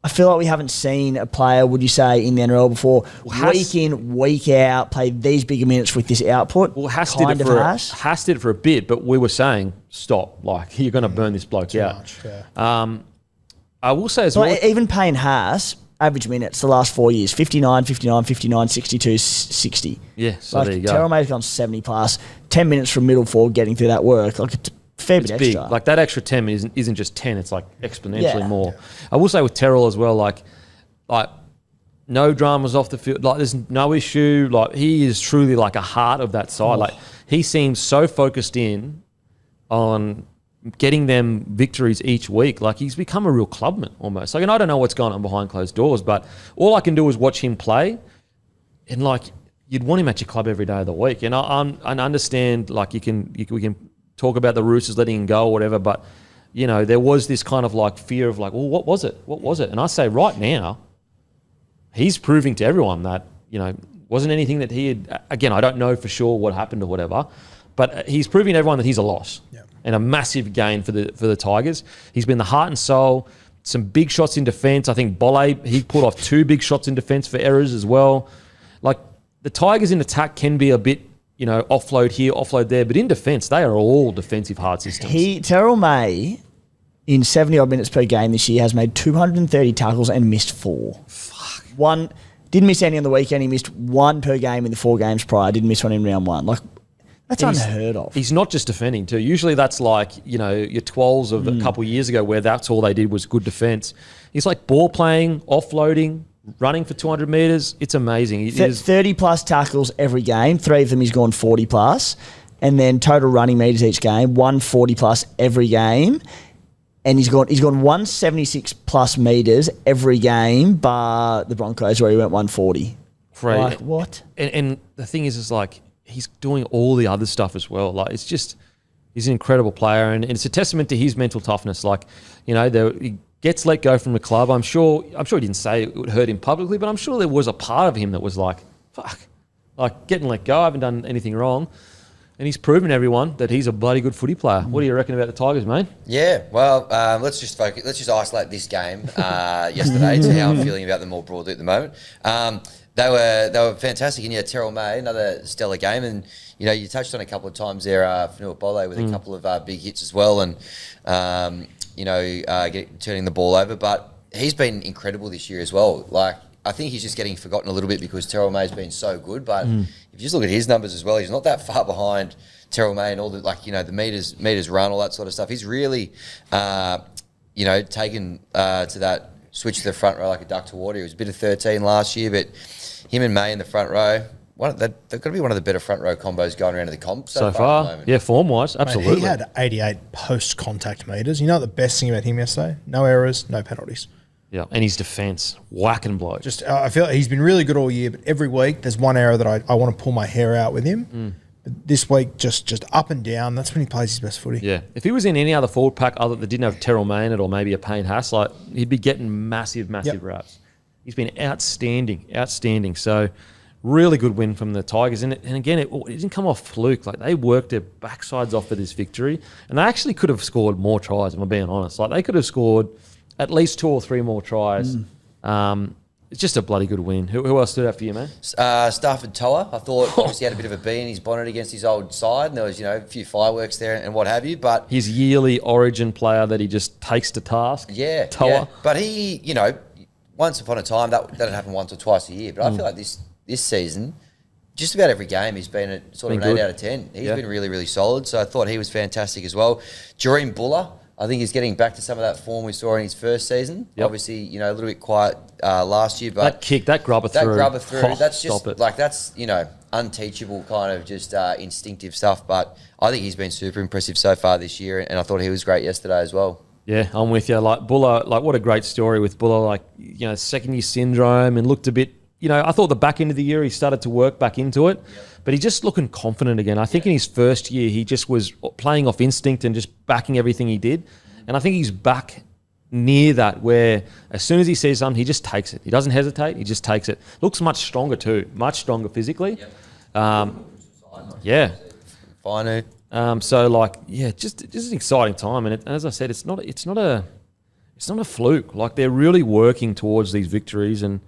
I feel like we haven't seen a player, would you say, in the NRL before, week in, week out, play these bigger minutes with this output. Well, Haas did it for a bit, but we were saying, stop. Like, you're going to burn this bloke out. Much, yeah. I will say as well... Even Payne Haas, average minutes the last 4 years, 59, 59, 59, 62, 60. Yeah, so there you go. Terrell May's gone 70 plus, 10 minutes from middle forward getting through that work. Like, it's fair bit extra. Big. Like that extra 10 isn't just 10, it's like exponentially more. Yeah. I will say with Terrell as well, like no dramas off the field, like there's no issue. Like he is truly like a heart of that side. Like he seems so focused in on getting them victories each week. Like he's become a real clubman almost. Like, and I don't know what's going on behind closed doors, but all I can do is watch him play and like you'd want him at your club every day of the week. And I understand like we can talk about the Roosters letting him go or whatever, but, there was this kind of like fear of like, well, what was it? What was it? And I say right now, he's proving to everyone that, wasn't anything that he had, again, I don't know for sure what happened or whatever, but he's proving to everyone that he's a loss and a massive gain for the Tigers. He's been the heart and soul, some big shots in defence. I think Bolle, he pulled off 2 big shots in defence for errors as well. the Tigers in attack can be a bit, offload here, offload there, but in defence, they are all defensive hard systems. Terrell May, in 70-odd minutes per game this year, has made 230 tackles and missed 4. Fuck. Didn't miss any on the weekend. He missed 1 per game in the 4 games prior. Didn't miss one in round 1. Like, that's unheard of. He's not just defending too. Usually that's like, your 12s of a couple of years ago where that's all they did was good defence. He's like ball playing, offloading, running for 200 metres. It's amazing. 30-plus tackles every game. 3 of them he's gone 40-plus. And then total running metres each game, 140-plus every game. And he's gone 176-plus metres every game, bar the Broncos where he went 140. Right. Like, what? And the thing is like, he's doing all the other stuff as well. Like, it's just, he's an incredible player, and it's a testament to his mental toughness. Like, he gets let go from the club. I'm sure he didn't say it would hurt him publicly, but I'm sure there was a part of him that was like, fuck, like getting let go. I haven't done anything wrong. And he's proven everyone that he's a bloody good footy player. What do you reckon about the Tigers, mate? Yeah, well, let's just focus. Let's just isolate this game yesterday to how I'm feeling about them more broadly at the moment. They were fantastic, and Terrell May, another stellar game, and you touched on a couple of times there, Fanua Bole with a couple of big hits as well, and turning the ball over. But he's been incredible this year as well. Like, I think he's just getting forgotten a little bit because Terrell May's been so good. But if you just look at his numbers as well, he's not that far behind Terrell May and all the the meters run, all that sort of stuff. He's really taken to that switch to the front row like a duck to water. He was a bit of 13 last year, but him and May in the front row, they've got to be one of the better front row combos going around the comp so far. At the moment. Yeah, form-wise, absolutely. Mate, he had 88 post-contact metres. You know what the best thing about him yesterday? No errors, no penalties. Yeah, and his defence, whacking bloke. Just, I feel like he's been really good all year, but every week there's one error that I want to pull my hair out with him. But this week, just up and down, that's when he plays his best footy. Yeah. If he was in any other forward pack other that didn't have Terrell May in it or maybe a Payne Haas, like, he'd be getting massive raps. He's been outstanding. So, really good win from the Tigers. And again, it didn't come off fluke. Like, they worked their backsides off for this victory. And they actually could have scored more tries, if I'm being honest. Like, they could have scored at least 2 or 3 more tries. It's just a bloody good win. Who else stood out for you, man? Stafford Toa. I thought obviously he had a bit of a bee in his bonnet against his old side, and there was a few fireworks there and what have you. But his yearly Origin player that he just takes to task. Yeah, Toa. Yeah. But he, once upon a time that happened once or twice a year. But I feel like this season, just about every game he's been at sort of an 8 out of 10. He's been really, really solid. So I thought he was fantastic as well. Jareem Buller, I think he's getting back to some of that form we saw in his first season. Yep. Obviously, a little bit quiet last year, but that kick, that grubber through, that's just that's unteachable kind of just instinctive stuff. But I think he's been super impressive so far this year, and I thought he was great yesterday as well. Yeah, I'm with you. Like Buller, what a great story with Buller. Like, second year syndrome, and looked a bit. I thought the back end of the year he started to work back into it. Yep. But he's just looking confident again. I think in his first year, he just was playing off instinct and just backing everything he did. And I think he's back near that where as soon as he sees something, he just takes it. He doesn't hesitate. He just takes it. Looks much stronger too. Much stronger physically. Yep. Yeah. Fine. Just an exciting time. And as I said, it's not a fluke. Like, they're really working towards these victories, and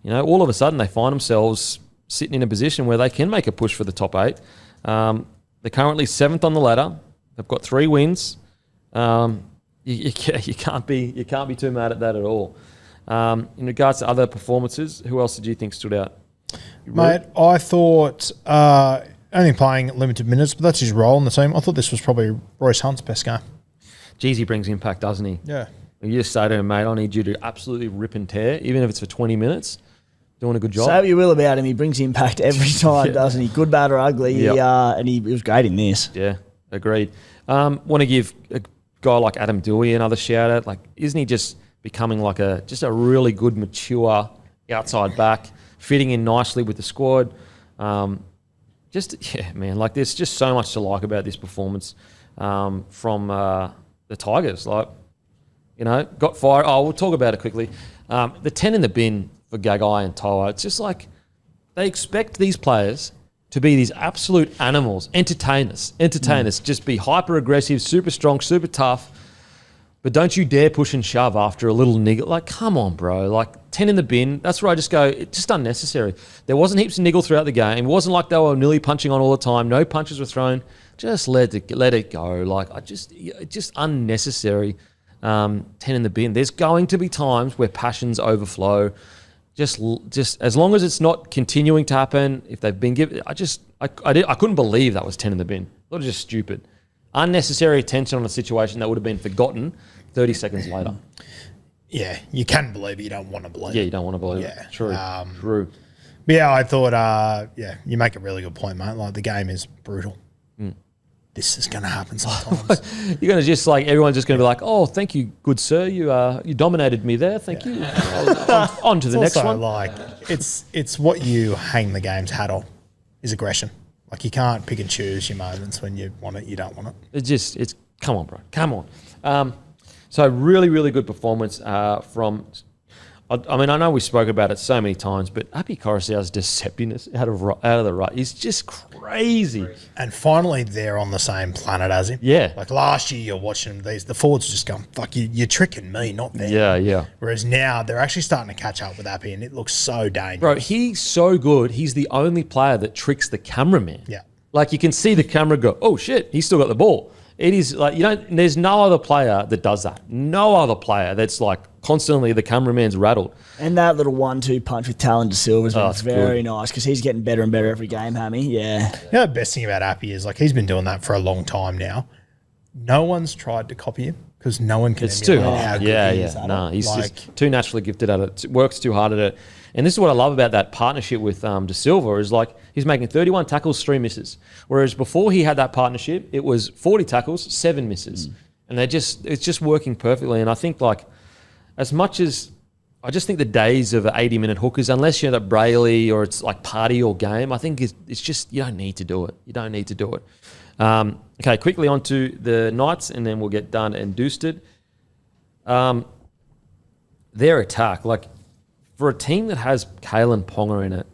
all of a sudden they find themselves sitting in a position where they can make a push for the top 8. They're currently 7th on the ladder. They've got 3 wins. You can't be too mad at that at all. In regards to other performances, who else did you think stood out? Mate, I thought only playing limited minutes, but that's his role in the team. I thought this was probably Royce Hunt's best game. Geez, he brings impact, doesn't he? Yeah. You just say to him, mate, I need you to absolutely rip and tear, even if it's for 20 minutes. Doing a good job. Say what you will about him, he brings impact every time, doesn't he? Good, bad or ugly. Yep. And he was great in this. Yeah, agreed. Want to give a guy like Adam Dewey another shout out. Like, isn't he just becoming like a really good, mature outside back, fitting in nicely with the squad? Like, there's just so much to like about this performance from the Tigers. Like, got fired. Oh, we'll talk about it quickly. The 10 in the bin for Gagai and Toa, it's just like they expect these players to be these absolute animals, entertainers, just be hyper aggressive, super strong, super tough. But don't you dare push and shove after a little niggle. Like, come on, bro. Like, 10 in the bin. That's where I just go, it's just unnecessary. There wasn't heaps of niggle throughout the game. It wasn't like they were nearly punching on all the time. No punches were thrown. Just let it go. Like, it's just unnecessary. 10 in the bin. There's going to be times where passions overflow. Just as long as it's not continuing to happen, if they've been given, I couldn't believe that was 10 in the bin. That was just stupid. Unnecessary attention on a situation that would have been forgotten 30 seconds later. Yeah, you can believe it. You don't want to believe it. Yeah, you don't want to believe it. True. True. But yeah, I thought, you make a really good point, mate. Like, the game is brutal. This is going to happen sometimes. You're going to just like, everyone's just going to be like, oh, thank you, good sir. You dominated me there. Thank you. On to the next also, one. Like, it's what you hang the game's hat on is aggression. Like, you can't pick and choose your moments when you want it, you don't want it. Come on, bro. Come on. So really, really good performance from, I mean, I know we spoke about it so many times, but Api Korosa's deceptiveness out of the right is just crazy. And finally, they're on the same planet as him. Yeah. Like, last year, you're watching the forwards just going, fuck, you're tricking me, not them. Yeah. Whereas now, they're actually starting to catch up with Api, and it looks so dangerous. Bro, he's so good. He's the only player that tricks the cameraman. Yeah. Like, you can see the camera go, oh, shit, he's still got the ball. It is like, there's no other player that does that. No other player that's like constantly the cameraman's rattled. And that little 1-2 punch with Talon De Silva's been very good. nice because he's getting better and better every game, Hammy. Yeah. You know, the best thing about Appy is, like, he's been doing that for a long time now. No one's tried to copy him because no one can It's too emulate how hard. good Yeah. he is at No, it. he's Like, just too naturally gifted at it. Works too hard at it. And this is what I love about that partnership with De Silva is, like, he's making 31 tackles, 3 misses. Whereas before he had that partnership, it was 40 tackles, 7 misses. And it's just working perfectly. And I think, like, as much as I just think the days of 80-minute hookers, unless you're at Brayley or it's like party or game, I think it's just, you don't need to do it. You don't need to do it. Okay, quickly on to the Knights, and then we'll get done and doosted. Their attack, like, for a team that has Kalen Ponga in it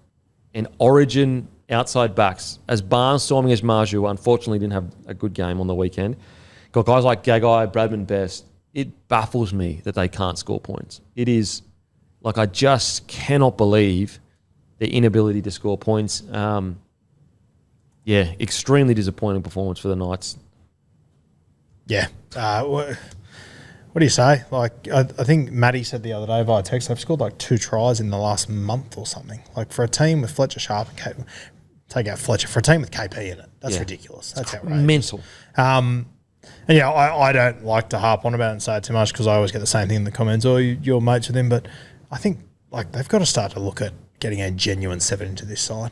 and Origin outside backs, as barnstorming as Marju, unfortunately didn't have a good game on the weekend, got guys like Gagai, Bradman Best, it baffles me that they can't score points. It is, like, I just cannot believe their inability to score points. Extremely disappointing performance for the Knights. yeah. What do you say? Like, I think Matty said the other day via text, they've scored like 2 tries in the last month or something. Like, for a team with Fletcher Sharp and take out Fletcher, for a team with KP in it, that's ridiculous. That's outrageous. Mental. And yeah, I don't like to harp on about it and say it too much because I always get the same thing in the comments, or you're mates with him. But I think, like, they've got to start to look at getting a genuine 7 into this side.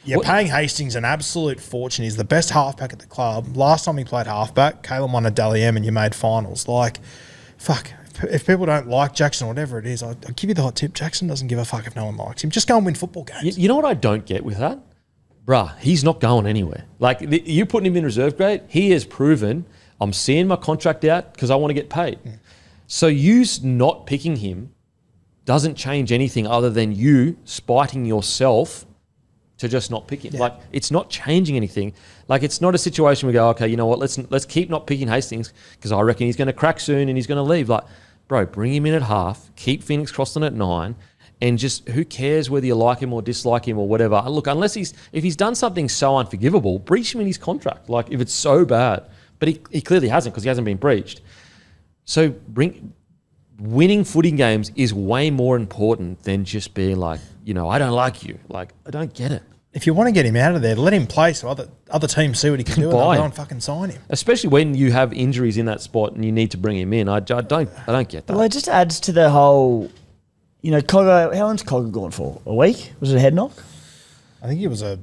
You're paying Hastings an absolute fortune. He's the best halfback at the club. Last time he played halfback, Caleb won a Dally M and you made finals. Like, fuck, if people don't like Jackson or whatever it is, I'll give you the hot tip. Jackson doesn't give a fuck if no one likes him. Just go and win football games. You know what I don't get with that? Bruh, he's not going anywhere. Like, you putting him in reserve grade, he has proven, I'm seeing my contract out because I want to get paid. Yeah. So you not picking him doesn't change anything other than you spiting yourself to just not pick him. Yeah. Like, it's not changing anything. Like, it's not a situation where we go, okay, you know what, let's keep not picking Hastings because I reckon he's going to crack soon and he's going to leave. Like, bro, bring him in at half, keep Phoenix Croston at 9, and just, who cares whether you like him or dislike him or whatever. Look, if he's done something so unforgivable, breach him in his contract. Like, if it's so bad. But he clearly hasn't because he hasn't been breached. So winning footing games is way more important than just being like, I don't like you. Like, I don't get it. If you want to get him out of there, let him play so other teams see what he can do and they'll go and fucking sign him. Especially when you have injuries in that spot and you need to bring him in. I don't get that. Well, it just adds to the whole, Cogger, how long's Cogger gone for? A week? Was it a head knock? I think it was a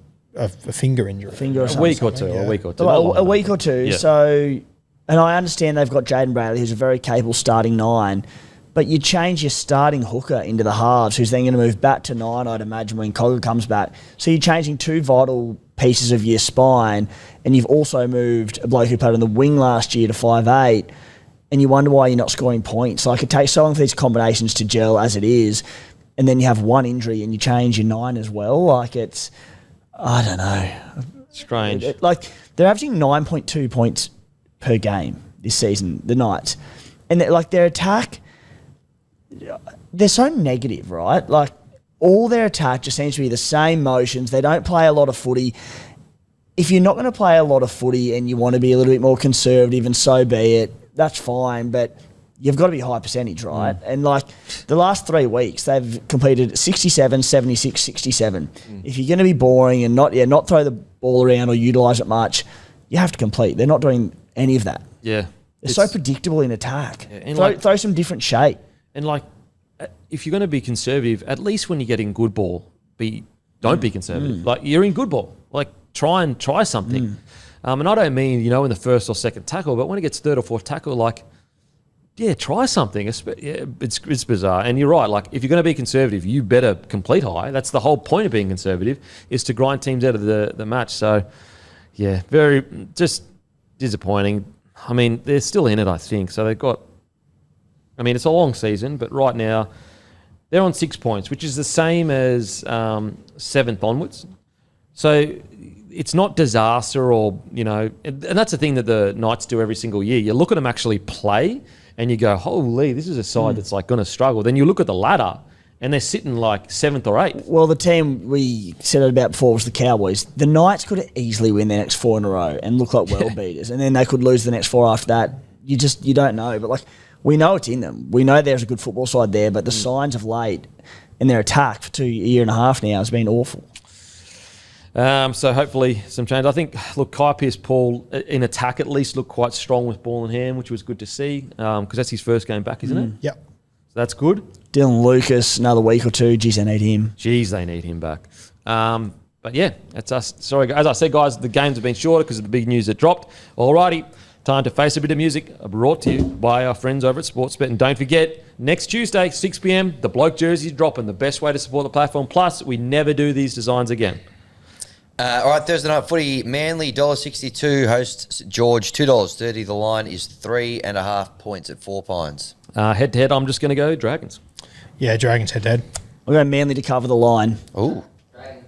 finger injury. A week or two. Yeah. A week or two. A week or two. Yeah. So, and I understand they've got Jaden Brayley, who's a very capable starting 9, but you change your starting hooker into the halves, who's then going to move back to 9, I'd imagine, when Cogger comes back. So you're changing 2 vital pieces of your spine, and you've also moved a bloke who played on the wing last year to 5'8", and you wonder why you're not scoring points. Like, it takes so long for these combinations to gel as it is, and then you have one injury and you change your 9 as well. Like, it's, I don't know. Strange. Like, they're averaging 9.2 points per game. this season, the Knights. And their attack, they're so negative, right? Like, all their attack just seems to be the same motions. They don't play a lot of footy. If you're not going to play a lot of footy and you want to be a little bit more conservative, and so be it, that's fine, but you've got to be high percentage, right? And the last 3 weeks, they've completed 67, 76, 67. If you're going to be boring and not throw the ball around or utilise it much, you have to complete. They're not doing any of that. Yeah. They're so predictable in attack. Yeah, and throw some different shape. And if you're going to be conservative, at least when you're getting good ball, don't be conservative. Like, you're in good ball. Like, try something. And I don't mean, in the first or second tackle, but when it gets third or fourth tackle, try something. It's bizarre. And you're right. Like, if you're going to be conservative, you better complete high. That's the whole point of being conservative, is to grind teams out of the match. So, yeah, very just disappointing. I mean, they're still in it, I think. So they've got, it's a long season, but right now they're on 6 points, which is the same as 7th onwards. So it's not disaster and that's the thing that the Knights do every single year. You look at them actually play and you go, holy, this is a side that's going to struggle. Then you look at the ladder and they're sitting 7th or 8th. Well, the team we said it about before was the Cowboys. The Knights could easily win their next 4 in a row and look like world beaters, and then they could lose the next 4 after that. You don't know, but we know it's in them. We know there's a good football side there, but the signs of late in their attack for a year and a half now has been awful. So hopefully some change. I think, Kayo Pierce-Paul in attack at least looked quite strong with ball in hand, which was good to see, because that's his first game back, isn't it? Yep. So that's good. Dylan Lucas, another week or two. Geez, they need him. They need him back. But yeah, that's us. Sorry, as I said, guys, the games have been shorter because of the big news that dropped. Alrighty, time to face a bit of music, brought to you by our friends over at Sportsbet. And don't forget, next Tuesday, 6 p.m, the Bloke Jerseys dropping. The best way to support the platform. Plus, we never do these designs again. All right, Thursday night footy. Manly $1.62 hosts George $2.30. The line is 3.5 points at 4 Pines. Head to head, I'm just going to go Dragons. Yeah, Dragons head-to-head. We're going Manly to cover the line. Ooh. Dragons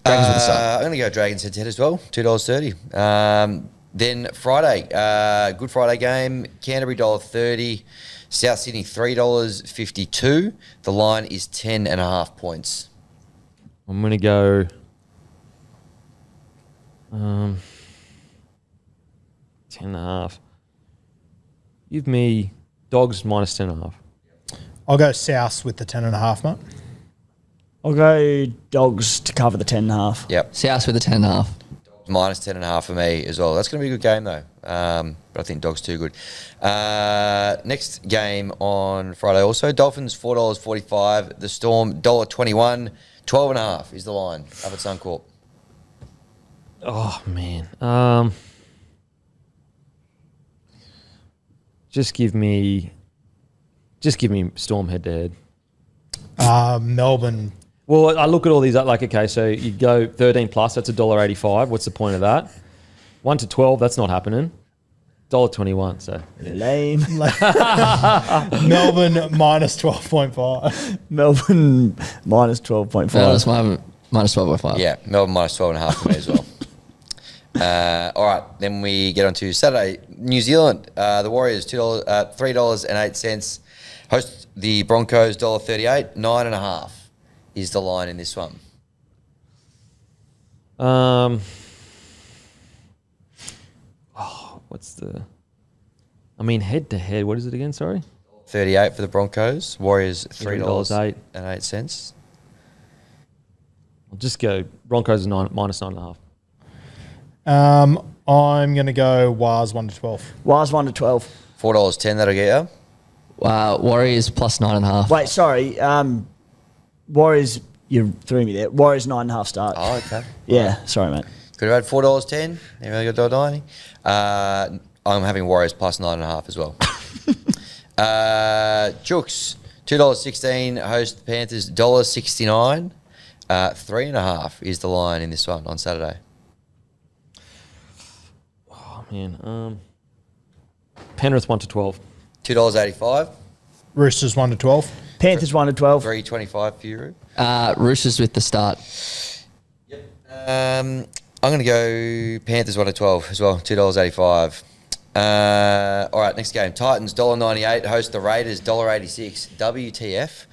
with the start. I'm going to go Dragons head-to-head as well, $2.30. Then Friday, Good Friday game, Canterbury $1.30, South Sydney $3.52. The line is 10.5 points. I'm going to go 10.5. Give me Dogs minus 10.5. I'll go South with the 10.5, mate. I'll go Dogs to cover the 10.5. Yep. South with a 10.5. Minus 10.5 for me as well. That's going to be a good game, though. But I think Dogs too good. Next game on Friday also. Dolphins, $4.45. The Storm, $1.21. 12.5 is the line up at Suncorp. Oh, man. Just give me Storm head-to-head. Melbourne. Well, I look at all these, okay, so you go 13 plus, that's $1.85. What's the point of that? 1 to 12, that's not happening. $1.21, so. Lame. Melbourne minus 12.5. Melbourne minus 12.5. No, that's minus 12.5. Yeah, Melbourne minus 12.5 for me as well. All right, then we get on to Saturday. New Zealand, the Warriors, $3.08. Host the Broncos, $1.38. 9.5 is the line in this one. Head to head, what is it again, sorry? 38 for the Broncos. Warriors, $3.08. I'll just go Broncos minus 9.5. I'm going to go Wars 1 to 12. Wires 1 to 12. $4.10, that'll get you. Warriors plus 9.5. Wait, sorry. Warriors, you threw me there. Warriors 9.5 start. Oh, okay. Yeah, sorry, mate. Could have had $4.10. You really got $1.90. I'm having Warriors plus 9.5 as well. Chooks, $2.16. Host Panthers, $1.69. 3.5 is the line in this one on Saturday. Oh, man. Penrith 1 to 12. $2.85. Roosters 1 to 12. Panthers 1 to 12. $3.25 for you. Roosters with the start. I'm going to go Panthers 1 to 12 as well, $2.85. All right, next game. Titans, $1.98. Host the Raiders, $1.86. WTF.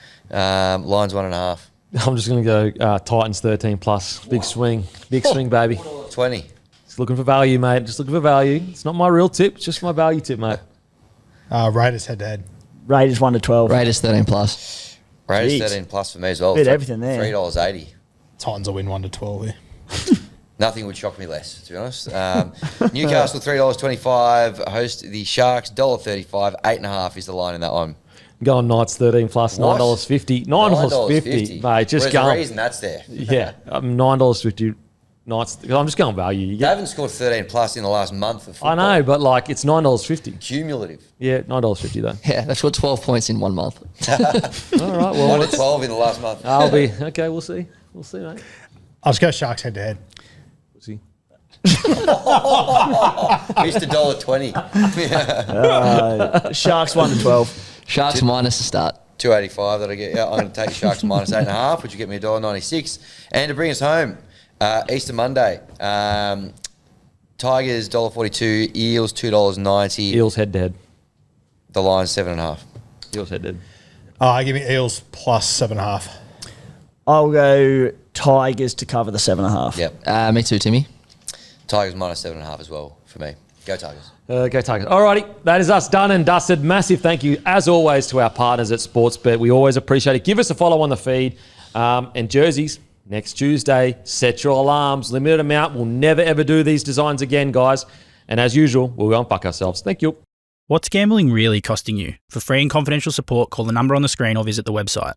Line's 1.5. I'm just going to go Titans 13 plus. Big swing. Big swing, baby. 20. Just looking for value, mate. Just looking for value. It's not my real tip. It's just my value tip, mate. Raiders head-to-head. Raiders 1 to 12. Raiders 13 plus. Raiders Jeez. 13 plus for me as well. Bit everything there. $3.80. Titans will win 1 to 12 here. Nothing would shock me less, to be honest. Newcastle $3.25. Host the Sharks $1.35. 8.5 is the line in that one. Going Knights 13 plus. What? $9.50. $9.50, mate. Just There's go. a reason that's there. Yeah, $9.50. Knights. I'm just going value. You They get, haven't scored 13 plus in the last month of football. I know, but like it's $9.50. Cumulative. Yeah, $9.50 though. Yeah, they've got 12 points in 1 month. All right. Well, 1 to 12 in the last month. I'll be okay. We'll see. We'll see, mate. I'll just go Sharks head-to-head. We'll see. Mr. $1.20. Sharks 1 to 12. Sharks minus to start. $2.85 that'll get. Yeah, I'm going to take Sharks minus 8.5, which will get me $1.96. And to bring us home, Easter Monday, Tigers $1.42, Eels $2.90. Eels head to head. The line's 7.5. Eels head to head. Give me Eels plus 7.5. I'll go Tigers to cover the 7.5. Yep. Me too, Timmy. Tigers minus 7.5 as well for me. Go Tigers. Go Tigers. Alrighty, that is us done and dusted. Massive thank you, as always, to our partners at Sportsbet. We always appreciate it. Give us a follow on the feed. And jerseys, next Tuesday. Set your alarms. Limited amount. We'll never, ever do these designs again, guys. And as usual, we'll go and fuck ourselves. Thank you. What's gambling really costing you? For free and confidential support, call the number on the screen or visit the website.